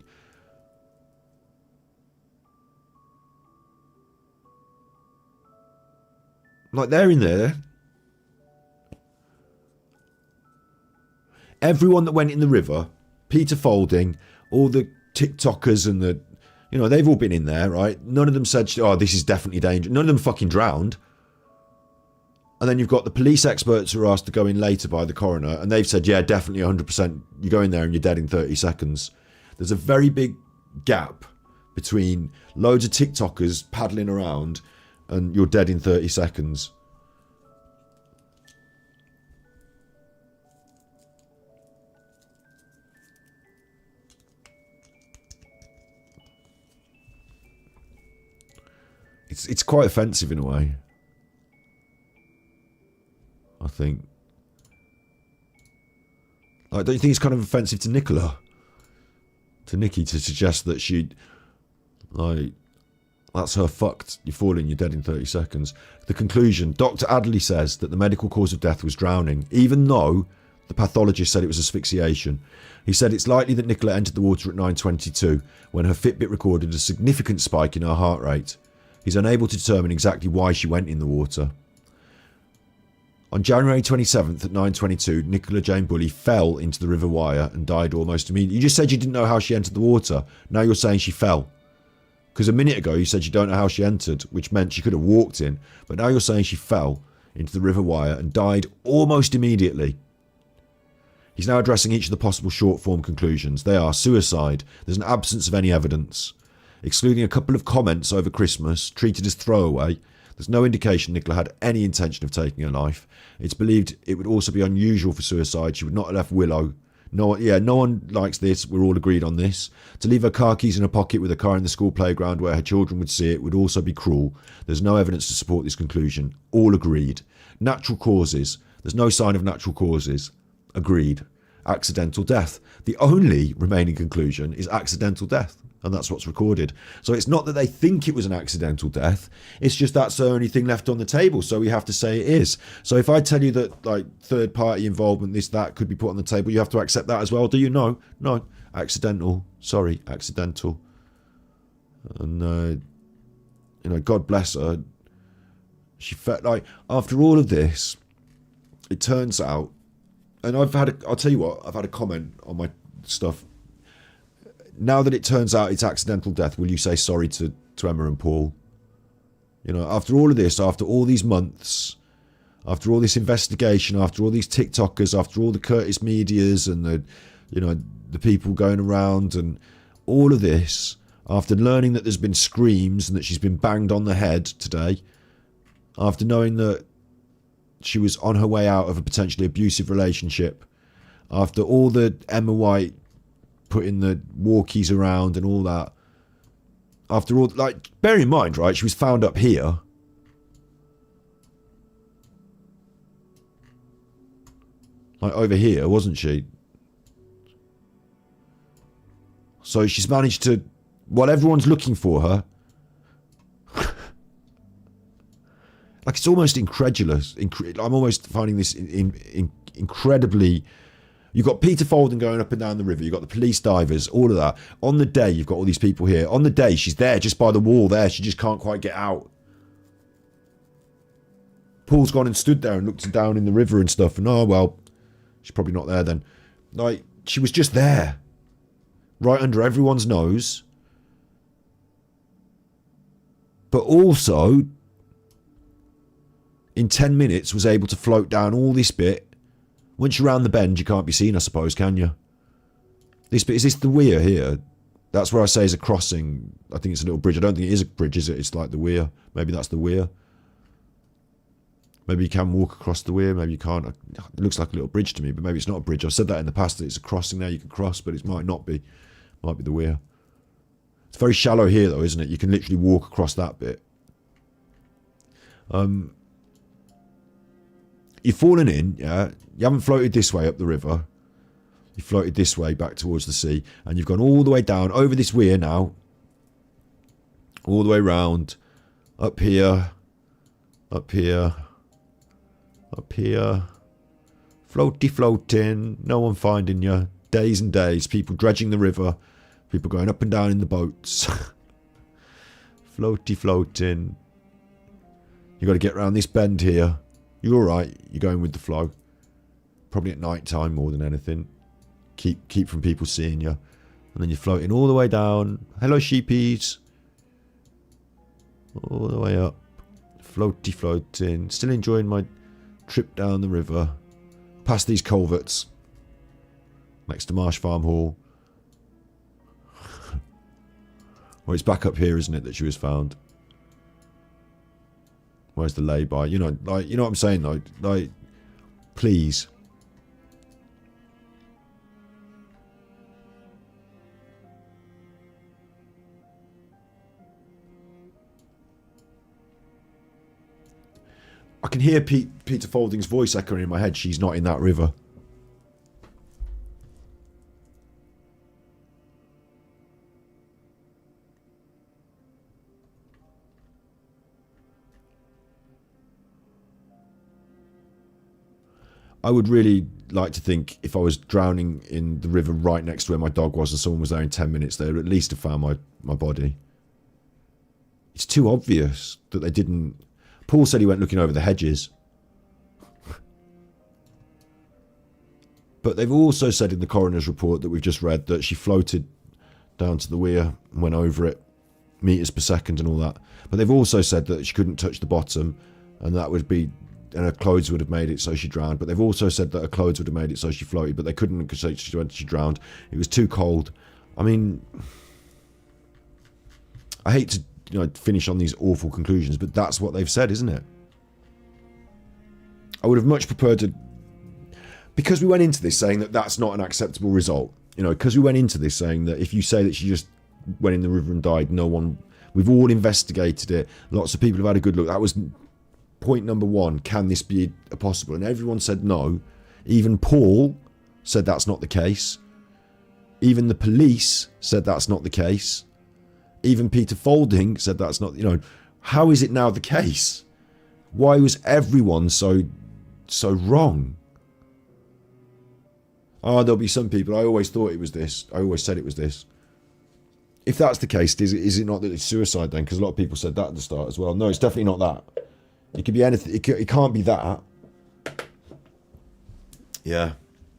Like, they're in there. Everyone that went in the river, Peter Folding, all the TikTokers and the... You know, they've all been in there, right? None of them said, oh, this is definitely dangerous. None of them fucking drowned. And then you've got the police experts who are asked to go in later by the coroner, and they've said, yeah, definitely 100%. You go in there and you're dead in 30 seconds. There's a very big gap between loads of TikTokers paddling around and you're dead in 30 seconds. it's quite offensive in a way. I think. Like, don't you think it's kind of offensive to Nicola? To Nikki, to suggest that she'd, like, that's her fucked, you're falling, you're dead in 30 seconds. The conclusion, Dr. Adderley says that the medical cause of death was drowning, even though the pathologist said it was asphyxiation. He said it's likely that Nicola entered the water at 9:22, when her Fitbit recorded a significant spike in her heart rate. He's unable to determine exactly why she went in the water. On January 27th at 9:22, Nicola Jane Bulley fell into the River Wire and died almost immediately. You just said you didn't know how she entered the water. Now you're saying she fell. Because a minute ago you said you don't know how she entered, which meant she could have walked in. But now you're saying she fell into the River Wire and died almost immediately. He's now addressing each of the possible short-form conclusions. They are suicide. There's an absence of any evidence. Excluding a couple of comments over Christmas, treated as throwaway, there's no indication Nicola had any intention of taking her life. It's believed it would also be unusual for suicide. She would not have left Willow. No one likes this. We're all agreed on this. To leave her car keys in her pocket with her car in the school playground where her children would see it would also be cruel. There's no evidence to support this conclusion. All agreed. Natural causes. There's no sign of natural causes. Agreed. Accidental death. The only remaining conclusion is accidental death. And that's what's recorded. So it's not that they think it was an accidental death. It's just that's the only thing left on the table. So we have to say it is. So if I tell you that, like, third party involvement, this, that could be put on the table, you have to accept that as well. Do you? No. Accidental. Sorry, accidental. And, God bless her. She felt like, after all of this, it turns out, and I'll tell you what, I've had a comment on my stuff. Now that it turns out it's accidental death, will you say sorry to Emma and Paul? After all of this, after all these months, after all this investigation, after all these TikTokers, after all the Curtis Medias and the people going around and all of this, after learning that there's been screams and that she's been banged on the head today, after knowing that she was on her way out of a potentially abusive relationship, after all the Emma White putting the walkies around and all that, after all, like, bear in mind, right, she was found up here. Like, over here, wasn't she? So she's managed to, while everyone's looking for her, like, it's almost incredulous. I'm almost finding this incredibly. You've got Peter Folden going up and down the river. You've got the police divers, all of that. On the day, you've got all these people here. On the day, she's there, just by the wall there. She just can't quite get out. Paul's gone and stood there and looked down in the river and stuff. And, oh, well, she's probably not there then. Like, she was just there. Right under everyone's nose. But also, in 10 minutes, was able to float down all this bit. Once you're around the bend, you can't be seen, I suppose, can you? This bit, is this the weir here? That's where I say is a crossing. I think it's a little bridge. I don't think it is a bridge, is it? It's like the weir. Maybe that's the weir. Maybe you can walk across the weir. Maybe you can't. It looks like a little bridge to me, but maybe it's not a bridge. I've said that in the past, that it's a crossing there you can cross, but it might not be. Might be the weir. It's very shallow here, though, isn't it? You can literally walk across that bit. You've fallen in, yeah. You haven't floated this way up the river. You floated this way back towards the sea. And you've gone all the way down over this weir now. All the way round. Up here. Up here. Up here. Floaty floating. No one finding you. Days and days. People dredging the river. People going up and down in the boats. Floaty floating. You've got to get around this bend here. You're alright. You're going with the flow. Probably at night time more than anything. Keep from people seeing you. And then you're floating all the way down. Hello, sheepies. All the way up. Floaty floating. Still enjoying my trip down the river. Past these culverts. Next to Marsh Farm Hall. Well, it's back up here, isn't it, that she was found? Where's the lay-by? You know what I'm saying, though? Like, please. I can hear Peter Folding's voice echoing in my head. She's not in that river. I would really like to think if I was drowning in the river right next to where my dog was and someone was there in 10 minutes, they would at least have found my body. It's too obvious that they didn't. Paul said he went looking over the hedges. But they've also said in the coroner's report that we've just read that she floated down to the weir and went over it, meters per second and all that. But they've also said that she couldn't touch the bottom, and that would be, and her clothes would have made it so she drowned. But they've also said that her clothes would have made it so she floated, but they couldn't because she drowned. It was too cold. I mean, I hate to finish on these awful conclusions, but that's what they've said, isn't it? I would have much preferred to, because we went into this saying that that's not an acceptable result. Because we went into this saying that if you say that she just went in the river and died, we've all investigated it. Lots of people have had a good look. That was point number one. Can this be possible? And everyone said no. Even Paul said that's not the case. Even the police said that's not the case. Even Peter Folding said that's not, how is it now the case? Why was everyone so wrong? Oh, there'll be some people, I always thought it was this. I always said it was this. If that's the case, is it not that it's suicide then? Because a lot of people said that at the start as well. No, it's definitely not that. It could be anything. It can't be that. Yeah.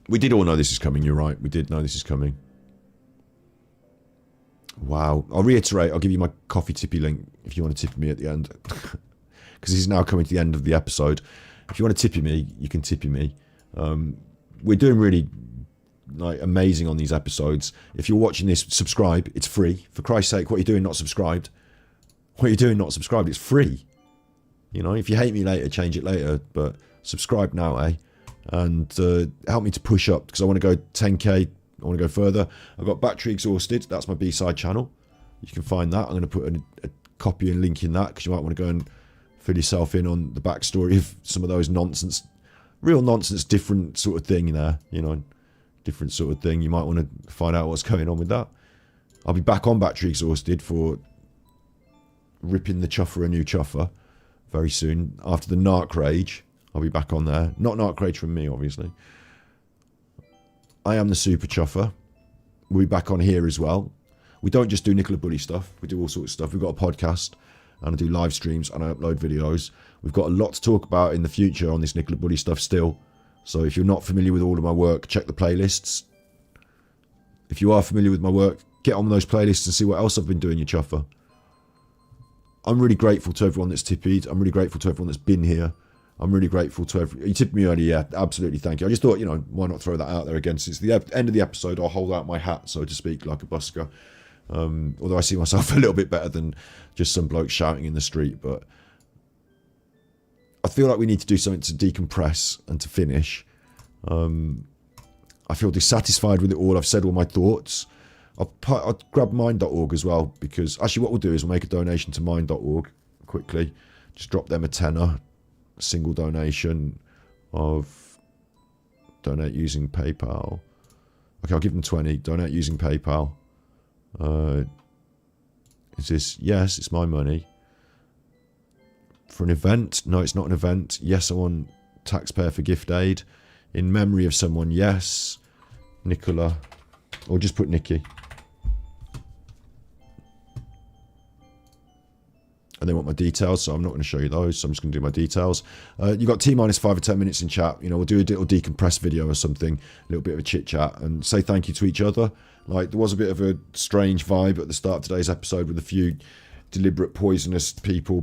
We did all know this is coming, you're right. We did know this is coming. Wow. I'll reiterate, I'll give you my coffee tippy link if you want to tip me at the end. Because this is now coming to the end of the episode. If you want to tippy me, you can tippy me. We're doing really amazing on these episodes. If you're watching this, subscribe. It's free. For Christ's sake, what are you doing not subscribed? What are you doing not subscribed? It's free. If you hate me later, change it later. But subscribe now, eh? And help me to push up because I want to go 10k. I want to go further. I've got Battery Exhausted. That's my B-side channel. You can find that. I'm going to put a copy and link in that because you might want to go and fill yourself in on the backstory of some of those nonsense, real nonsense, different sort of thing there. Different sort of thing. You might want to find out what's going on with that. I'll be back on Battery Exhausted for ripping the chuffer a new chuffer very soon. After the Narc Rage, I'll be back on there. Not Narc Rage from me, obviously. I am the Super Chuffer. We'll be back on here as well. We don't just do Nicola Bulley stuff. We do all sorts of stuff. We've got a podcast and I do live streams and I upload videos. We've got a lot to talk about in the future on this Nicola Bulley stuff still. So if you're not familiar with all of my work, check the playlists. If you are familiar with my work, get on those playlists and see what else I've been doing, you chuffer. I'm really grateful to everyone that's tippied. I'm really grateful to everyone that's been here. I'm really grateful to everyone. You tipped me earlier, yeah, absolutely, thank you. I just thought, why not throw that out there again? Since the end of the episode, I'll hold out my hat, so to speak, like a busker. Although I see myself a little bit better than just some bloke shouting in the street, but I feel like we need to do something to decompress and to finish. I feel dissatisfied with it all. I've said all my thoughts. I'll grab mind.org as well, because actually what we'll do is we'll make a donation to mind.org quickly. Just drop them a tenner. Single donation of donate using PayPal. Okay, I'll give them 20. Donate using PayPal. Is this? Yes, it's my money. For an event? No, it's not an event. Yes, I want taxpayer for gift aid. In memory of someone? Yes. Nicola. Or just put Nikki. And they want my details, so I'm not going to show you those, so I'm just going to do my details. You've got T-minus 5 or 10 minutes in chat. We'll do a little decompressed video or something, a little bit of a chit-chat, and say thank you to each other. There was a bit of a strange vibe at the start of today's episode with a few deliberate poisonous people,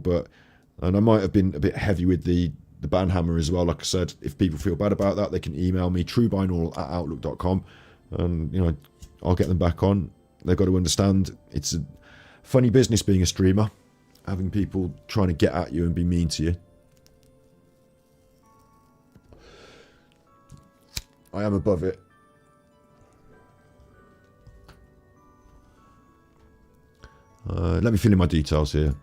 and I might have been a bit heavy with the banhammer as well. Like I said, if people feel bad about that, they can email me, truebinaural@outlook.com, and, I'll get them back on. They've got to understand it's a funny business being a streamer. Having people trying to get at you and be mean to you. I am above it. Let me fill in my details here.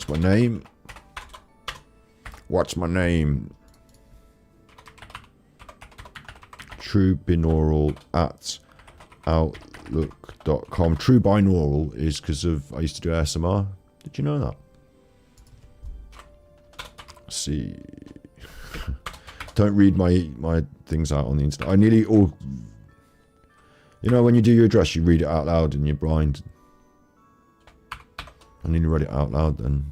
What's my name? What's my name? True binaural at outlook.com. True binaural is because of I used to do ASMR. Did you know that? Let's see. Don't read my things out on the internet. I nearly all. You know, when you do your address, you read it out loud and you're blind. I nearly read it out loud then.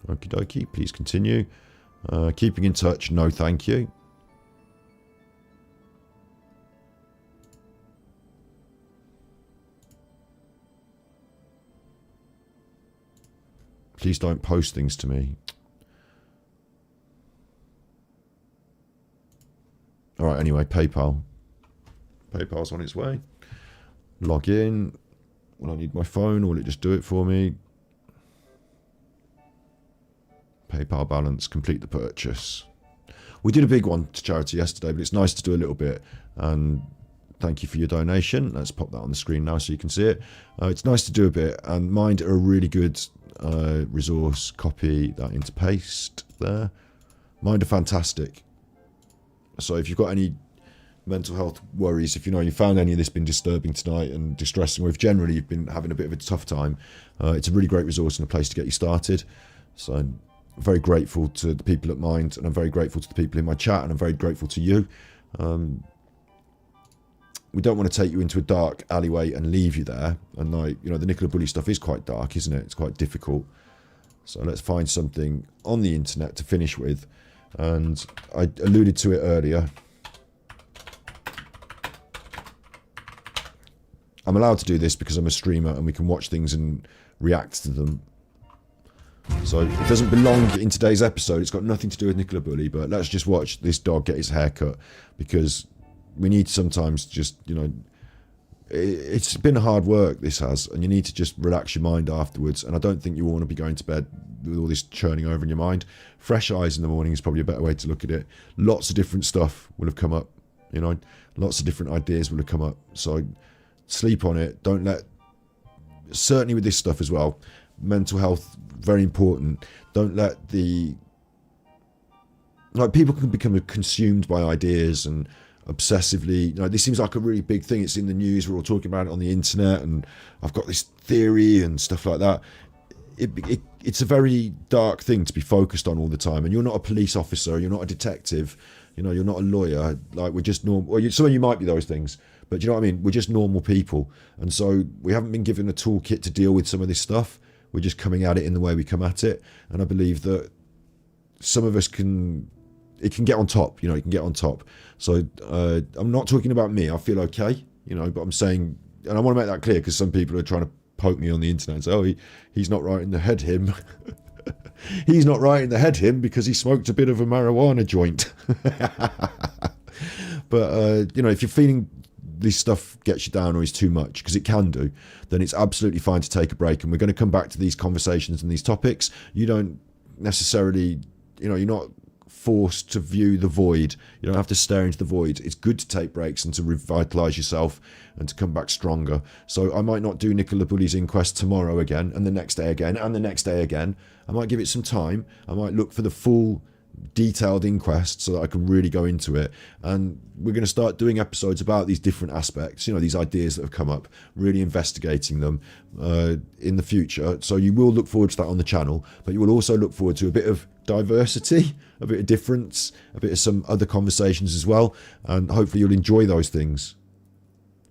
Okie dokie, please continue. Keeping in touch, no thank you. Please don't post things to me. Alright, anyway, PayPal. PayPal's on its way. Log in. Will I need my phone or will it just do it for me? PayPal balance, complete the purchase. We did a big one to charity yesterday, but it's nice to do a little bit. And thank you for your donation. Let's pop that on the screen now so you can see it. It's nice to do a bit, and Mind are a really good resource. Copy that into paste there. Mind are fantastic. So if you've got any mental health worries, if you found any of this been disturbing tonight and distressing, or if generally you've been having a bit of a tough time, it's a really great resource and a place to get you started. So I'm very grateful to the people at Mind, and I'm very grateful to the people in my chat, and I'm very grateful to you. We don't want to take you into a dark alleyway and leave you there. And the Nicola Bulley stuff is quite dark, isn't it? It's quite difficult. So let's find something on the internet to finish with. And I alluded to it earlier. I'm allowed to do this because I'm a streamer and we can watch things and react to them. So it doesn't belong in today's episode. It's got nothing to do with Nicola Bulley, but let's just watch this dog get his hair cut, because we need to sometimes just, it's been hard work, this has, and you need to just relax your mind afterwards. And I don't think you want to be going to bed with all this churning over in your mind. Fresh eyes in the morning is probably a better way to look at it. Lots of different stuff will have come up, lots of different ideas will have come up. So sleep on it. Don't let, certainly with this stuff as well, mental health, very important. Don't let people can become consumed by ideas and obsessively, this seems like a really big thing. It's in the news, we're all talking about it on the internet, and I've got this theory and stuff like that. It's a very dark thing to be focused on all the time, and you're not a police officer, you're not a detective, you're not a lawyer. We're just normal, or some of you might be those things, but you know what I mean, we're just normal people. And so we haven't been given a toolkit to deal with some of this stuff. We're just coming at it in the way we come at it. And I believe that some of us it can get on top, it can get on top. So I'm not talking about me. I feel okay, but I'm saying, and I want to make that clear, because some people are trying to poke me on the internet and say, oh, he's not right in the head, him. He's not right in the head, him, because he smoked a bit of a marijuana joint. But, if you're feeling this stuff gets you down or is too much, because it can do, then it's absolutely fine to take a break. And we're going to come back to these conversations and these topics. You don't necessarily, you're not forced to view the void. You don't have to stare into the void. It's good to take breaks and to revitalise yourself and to come back stronger. So I might not do Nicola Bulley's Inquest tomorrow again, and the next day again, and the next day again. I might give it some time. I might look for the full detailed inquest so that I can really go into it. And we're going to start doing episodes about these different aspects, these ideas that have come up, really investigating them in the future. So you will look forward to that on the channel, but you will also look forward to a bit of diversity, a bit of difference, a bit of some other conversations as well. And hopefully you'll enjoy those things,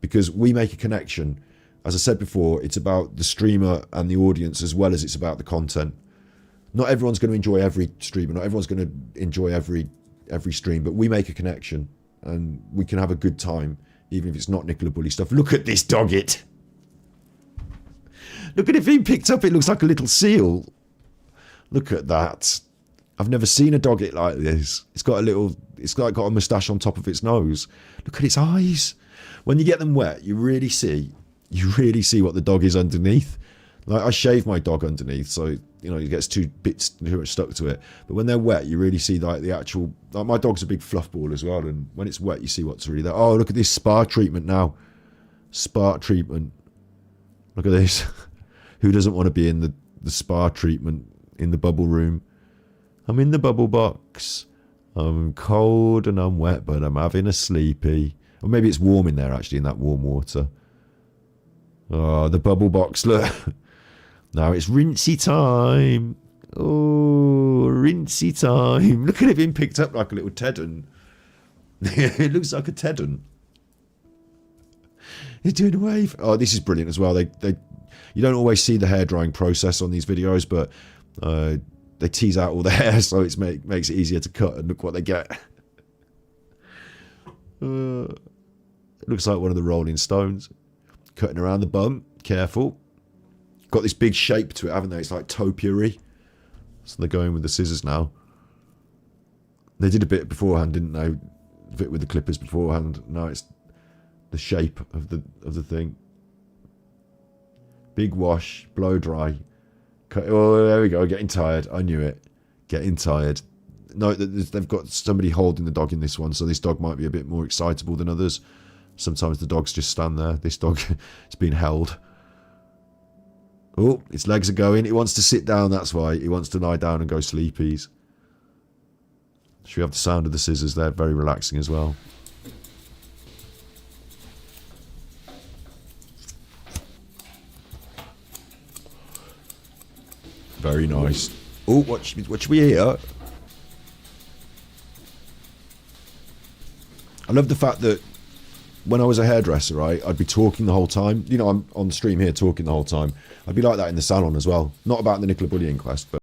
because we make a connection. As I said before, it's about the streamer and the audience as well as it's about the content. Not everyone's going to enjoy every streamer, not everyone's going to enjoy every stream, but we make a connection and we can have a good time, even if it's not Nicola Bulley stuff. Look at this dog it. Look at it being picked up. It looks like a little seal. Look at that. I've never seen a dog it like this. It's got got a moustache on top of its nose. Look at its eyes. When you get them wet, you really see what the dog is underneath. Like, I shave my dog underneath, so it gets too much stuck to it. But when they're wet, you really see the actual. Like, my dog's a big fluff ball as well, and when it's wet, you see what's really there. Oh, look at this spa treatment now. Spa treatment. Look at this. Who doesn't want to be in the spa treatment in the bubble room? I'm in the bubble box. I'm cold and I'm wet, but I'm having a sleepy. Or maybe it's warm in there, actually, in that warm water. Oh, the bubble box, look. Now it's rinsey time. Oh, rinsey time. Look at it being picked up like a little teddon. It looks like a teddon. He's doing a wave. Oh, this is brilliant as well. You don't always see the hair drying process on these videos, but they tease out all the hair, so it makes it easier to cut, and look what they get. It looks like one of the Rolling Stones. Cutting around the bum. Careful. Got this big shape to it, haven't they? It's like topiary. So they're going with the scissors now. They did a bit beforehand, didn't they? A bit with the clippers beforehand. Now it's the shape of the thing. Big wash, blow dry. Oh, there we go. Getting tired. I knew it. Getting tired. No, they've got somebody holding the dog in this one, so this dog might be a bit more excitable than others. Sometimes the dogs just stand there. This dog is being held. Oh, its legs are going. It wants to sit down, that's why. It wants to lie down and go sleepies. Should we have the sound of the scissors? They're very relaxing as well. Very nice. Oh, what should we hear? I love the fact that when I was a hairdresser, right, I'd be talking the whole time. You know, I'm on the stream here talking the whole time. I'd be like that in the salon as well. Not about the Nicola Bulley inquest, but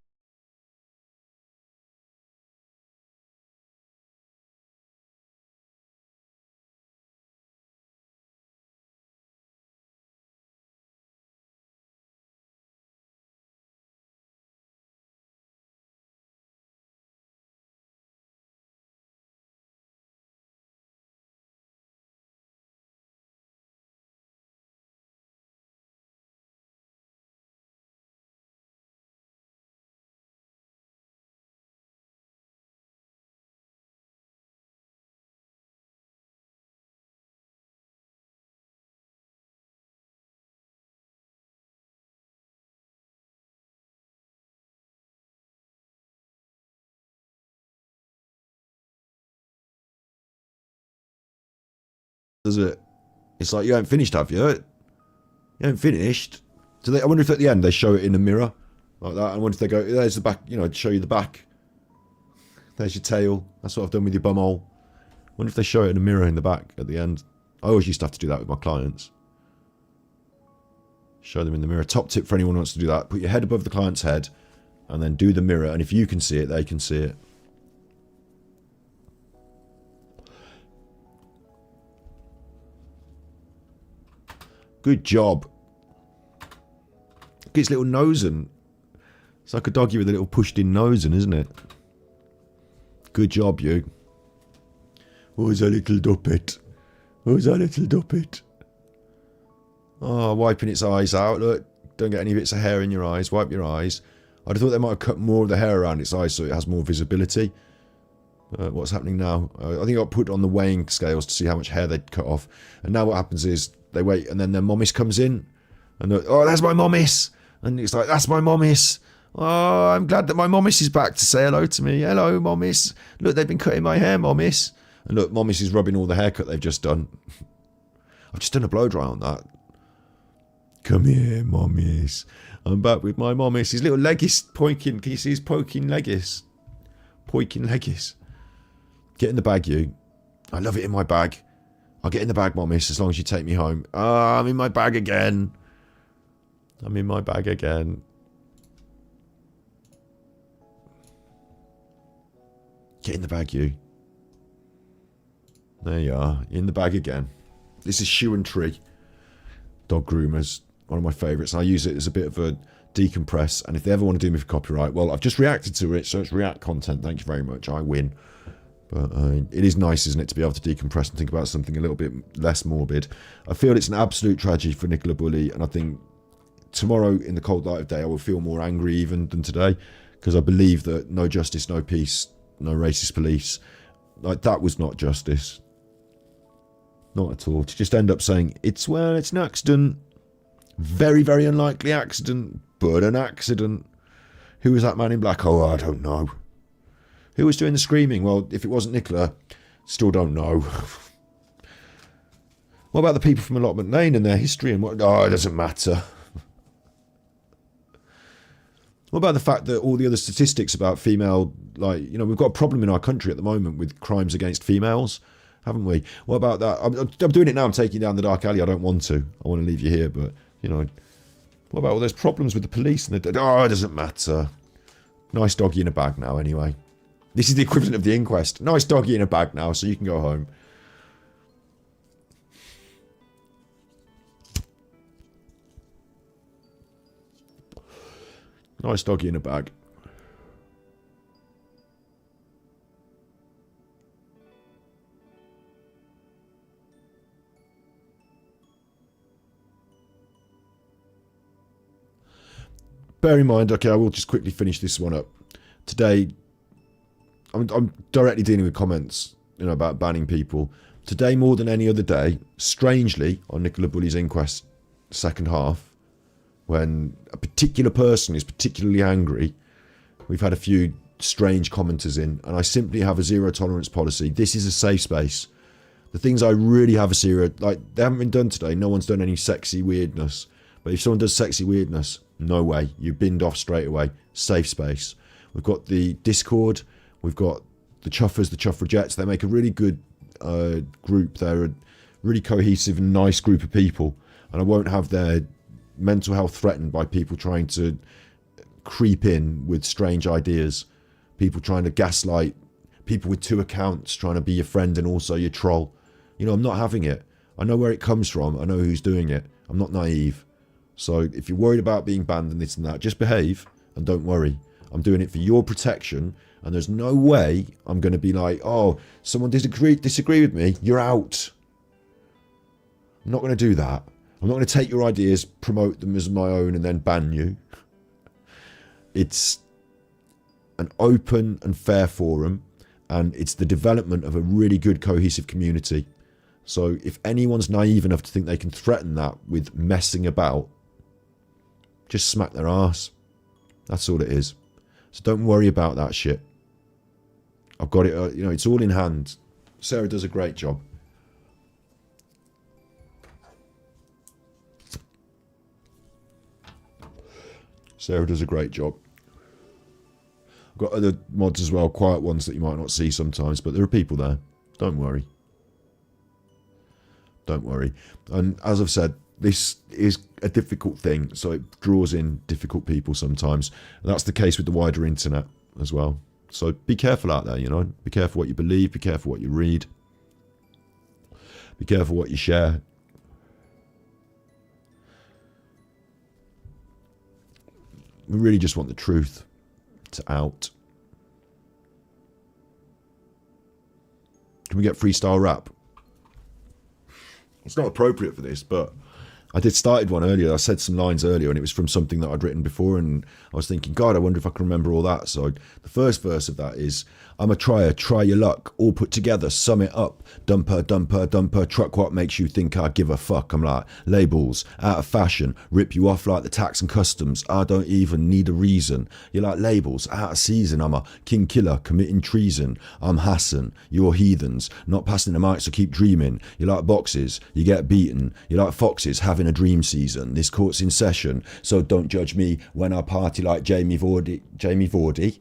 does it? It's like, you haven't finished, have you? You haven't finished. I wonder if at the end they show it in a mirror like that. I wonder if they go, there's the back, you know, show you the back. There's your tail. That's what I've done with your bum hole. I wonder if they show it in a mirror in the back at the end. I always used to have to do that with my clients. Show them in the mirror. Top tip for anyone who wants to do that. Put your head above the client's head and then do the mirror. And if you can see it, they can see it. Good job. Look at his little nosing. It's like a doggy with a little pushed-in nosing, isn't it? Good job, you. Who's a little duppet? Who's a little duppet? Oh, wiping its eyes out. Look, don't get any bits of hair in your eyes. Wipe your eyes. I'd have thought they might have cut more of the hair around its eyes so it has more visibility. What's happening now? I think I got put on the weighing scales to see how much hair they'd cut off. And now what happens is they wait, and then their mommis comes in. And oh, that's my mommis. And it's like, that's my mommis. Oh, I'm glad that my mommis is back to say hello to me. Hello, mommis. Look, they've been cutting my hair, mommis. And look, mommis is rubbing all the haircut they've just done. I've just done a blow dry on that. Come here, mommis. I'm back with my mommis. His little legis poking. Can you see his poking legis? Poking legis. Get in the bag, you. I love it in my bag. I'll get in the bag, mommis, as long as you take me home. Ah, I'm in my bag again. I'm in my bag again. Get in the bag, you. There you are. You're in the bag again. This is Shoe and Tree. Dog groomers. One of my favourites. I use it as a bit of a decompress. And if they ever want to do me for copyright, well, I've just reacted to it, so it's React content. Thank you very much. I win. But it is nice, isn't it, to be able to decompress and think about something a little bit less morbid. I feel it's an absolute tragedy for Nicola Bulley, and I think tomorrow, in the cold light of day, I will feel more angry even than today, because I believe that no justice, no peace, no racist police. Like, that was not justice. Not at all. To just end up saying, it's an accident. Very, very unlikely accident, but an accident. Who was that man in black? Oh, I don't know. Who was doing the screaming? Well, if it wasn't Nicola, still don't know. What about the people from Allotment Lane and their history and what? Oh, it doesn't matter. What about the fact that all the other statistics about female, like, you know, we've got a problem in our country at the moment with crimes against females, haven't we? What about that? I'm doing it now. I'm taking you down the dark alley. I don't want to. I want to leave you here, but, you know, what about all those problems with the police? And oh, it doesn't matter. Nice doggy in a bag now, anyway. This is the equivalent of the Inquest. Nice doggy in a bag now, so you can go home. Nice doggy in a bag. Bear in mind, okay, I will just quickly finish this one up. Today, I'm directly dealing with comments, you know, about banning people. Today, more than any other day, strangely, on Nicola Bulley's Inquest second half, when a particular person is particularly angry, we've had a few strange commenters in, and I simply have a zero tolerance policy. This is a safe space. The things I really have a zero, like, they haven't been done today. No one's done any sexy weirdness. But if someone does sexy weirdness, no way. You're binned off straight away. Safe space. We've got the Discord. We've got the Chuffers, the Chuffragettes. They make a really good group. They're a really cohesive and nice group of people. And I won't have their mental health threatened by people trying to creep in with strange ideas, people trying to gaslight, people with two accounts trying to be your friend and also your troll. You know, I'm not having it. I know where it comes from. I know who's doing it. I'm not naive. So if you're worried about being banned and this and that, just behave and don't worry. I'm doing it for your protection, and there's no way I'm going to be like, oh, someone disagree with me, you're out. I'm not going to do that. I'm not going to take your ideas, promote them as my own, and then ban you. It's an open and fair forum, and it's the development of a really good cohesive community. So if anyone's naive enough to think they can threaten that with messing about, just smack their ass. That's all it is. So don't worry about that shit. I've got it, you know, it's all in hand. Sarah does a great job. Sarah does a great job. I've got other mods as well, quiet ones that you might not see sometimes, but there are people there. Don't worry. Don't worry. And as I've said, this is a difficult thing, so it draws in difficult people sometimes. And that's the case with the wider internet as well. So be careful out there, you know. Be careful what you believe. Be careful what you read. Be careful what you share. We really just want the truth to out. Can we get freestyle rap? It's not appropriate for this, but I started one earlier. I said some lines earlier, and it was from something that I'd written before, and I was thinking, God, I wonder if I can remember all that. So the first verse of that is, I'm a trier, try your luck, all put together, sum it up, dumper, dumper, dumper, truck, what makes you think I give a fuck? I'm like, labels, out of fashion, rip you off like the tax and customs, I don't even need a reason. You're like, labels, out of season, I'm a king killer, committing treason, I'm Hassan, you're heathens, not passing the mic, so keep dreaming. You like boxes, you get beaten, you like foxes, having a dream season, this court's in session, so don't judge me when I party like Jamie Vardy,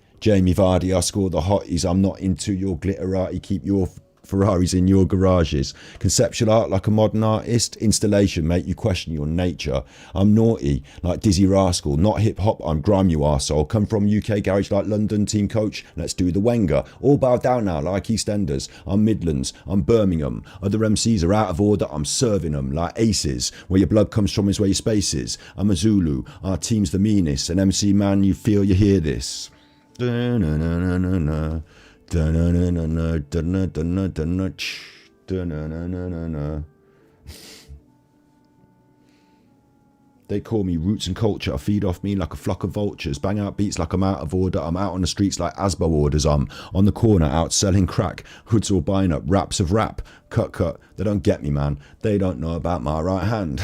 I score the hotties, I'm not into your glitterati, keep your Ferraris in your garages, conceptual art like a modern artist, installation make you question your nature, I'm naughty like Dizzy Rascal, not hip hop, I'm grime you arsehole, come from UK garage like London, team coach, let's do the Wenger, all bow down now like EastEnders, I'm Midlands, I'm Birmingham, other MCs are out of order, I'm serving them like aces, where your blood comes from is where your space is, I'm a Zulu, our team's the meanest, an MC man you feel you hear this. Da-na-na-na-na-na. Da-na-na-na-na, da-na-na-na-na, da-na-na-na-na. They call me roots and culture, I feed off me like a flock of vultures, bang out beats like I'm out of order, I'm out on the streets like Asbo orders, I'm on the corner out selling crack, hoods all buying up raps of rap, cut, they don't get me man, they don't know about my right hand.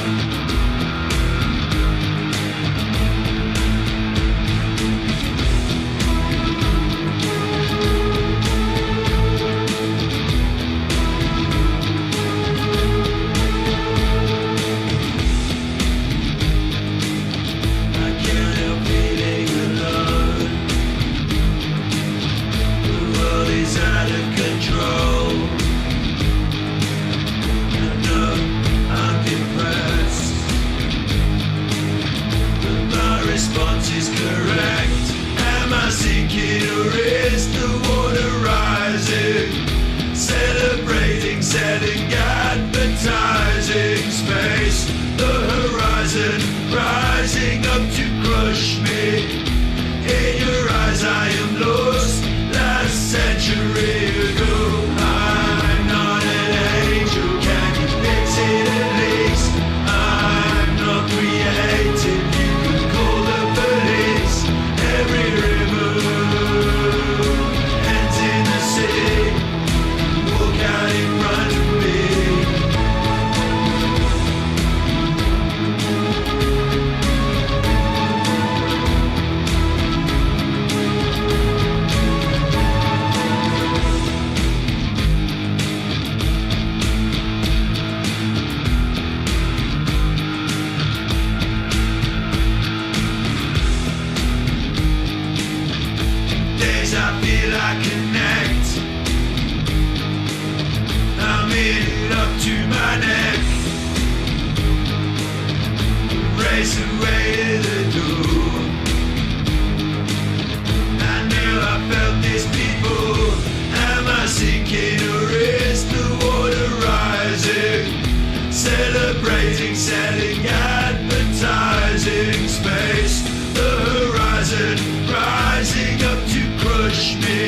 space, the horizon rising up to crush me. In your eyes I am lost, last century ago. I'm not an angel, can you fix it at least? I'm not creative, you could call the police. Every river ends in the sea. Walk out in front of me. Days I feel I connect. I'm in it up to my neck. Race away to the door. I knew I felt this before. Am I sinking or is the water rising? Celebrating, selling, advertising space. The horizon rising up to crush me.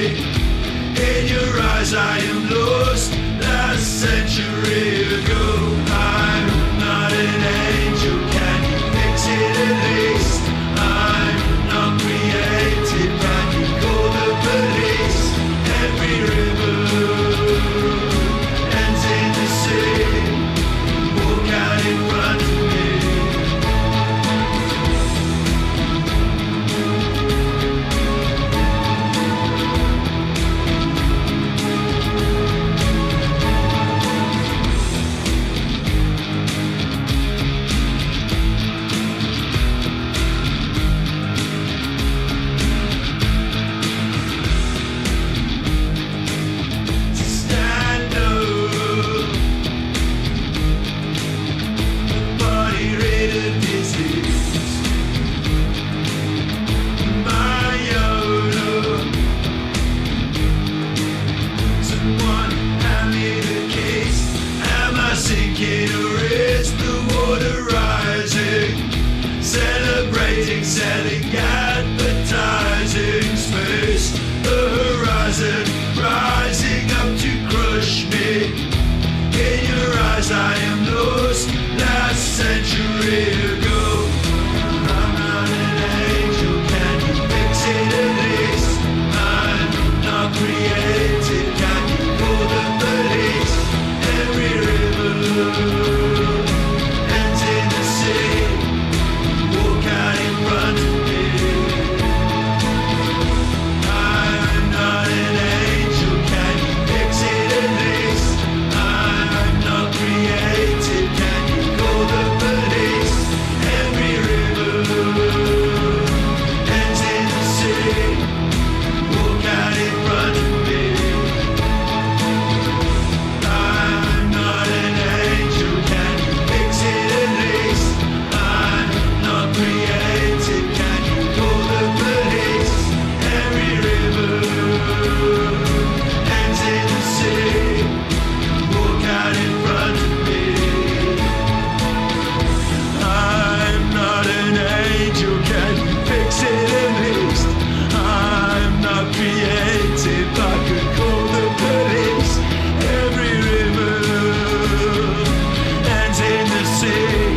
In your eyes I am lost, last century ago. I'm not an angel, can you fix it at least? I'm not creative, can you call the police? Every river ends in the sea. Walk out in front of me. Stand up, body rid of disease. My Yoda, someone hand me the keys. Am I sinking or is the water rising? Celebrating, selling, advertising space. The horizon rising up to crush me. In your eyes I am lost, last century ago. I'm not an angel, can you fix it at least? I'm not creative, can you call the police? Every river ends in the sea. Walk out in front of me. I'm not an angel, can you fix it at least? I'm not creative, can you call the police? Every river ends in the sea. Walk out in front of me. I'm not an angel, can you fix it at least? I'm not creative, can you call the police? Every river ends in the sea. Walk out in front of me. I'm not an angel, can you fix it at least? I'm not creative, I could call the police. Every river ends in the sea.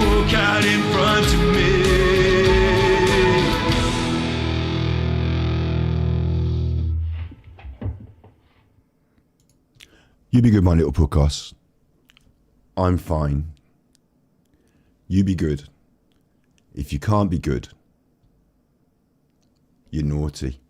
Walk out in front of me. You be good, my little podcast. I'm fine. You be good. If you can't be good, you're naughty.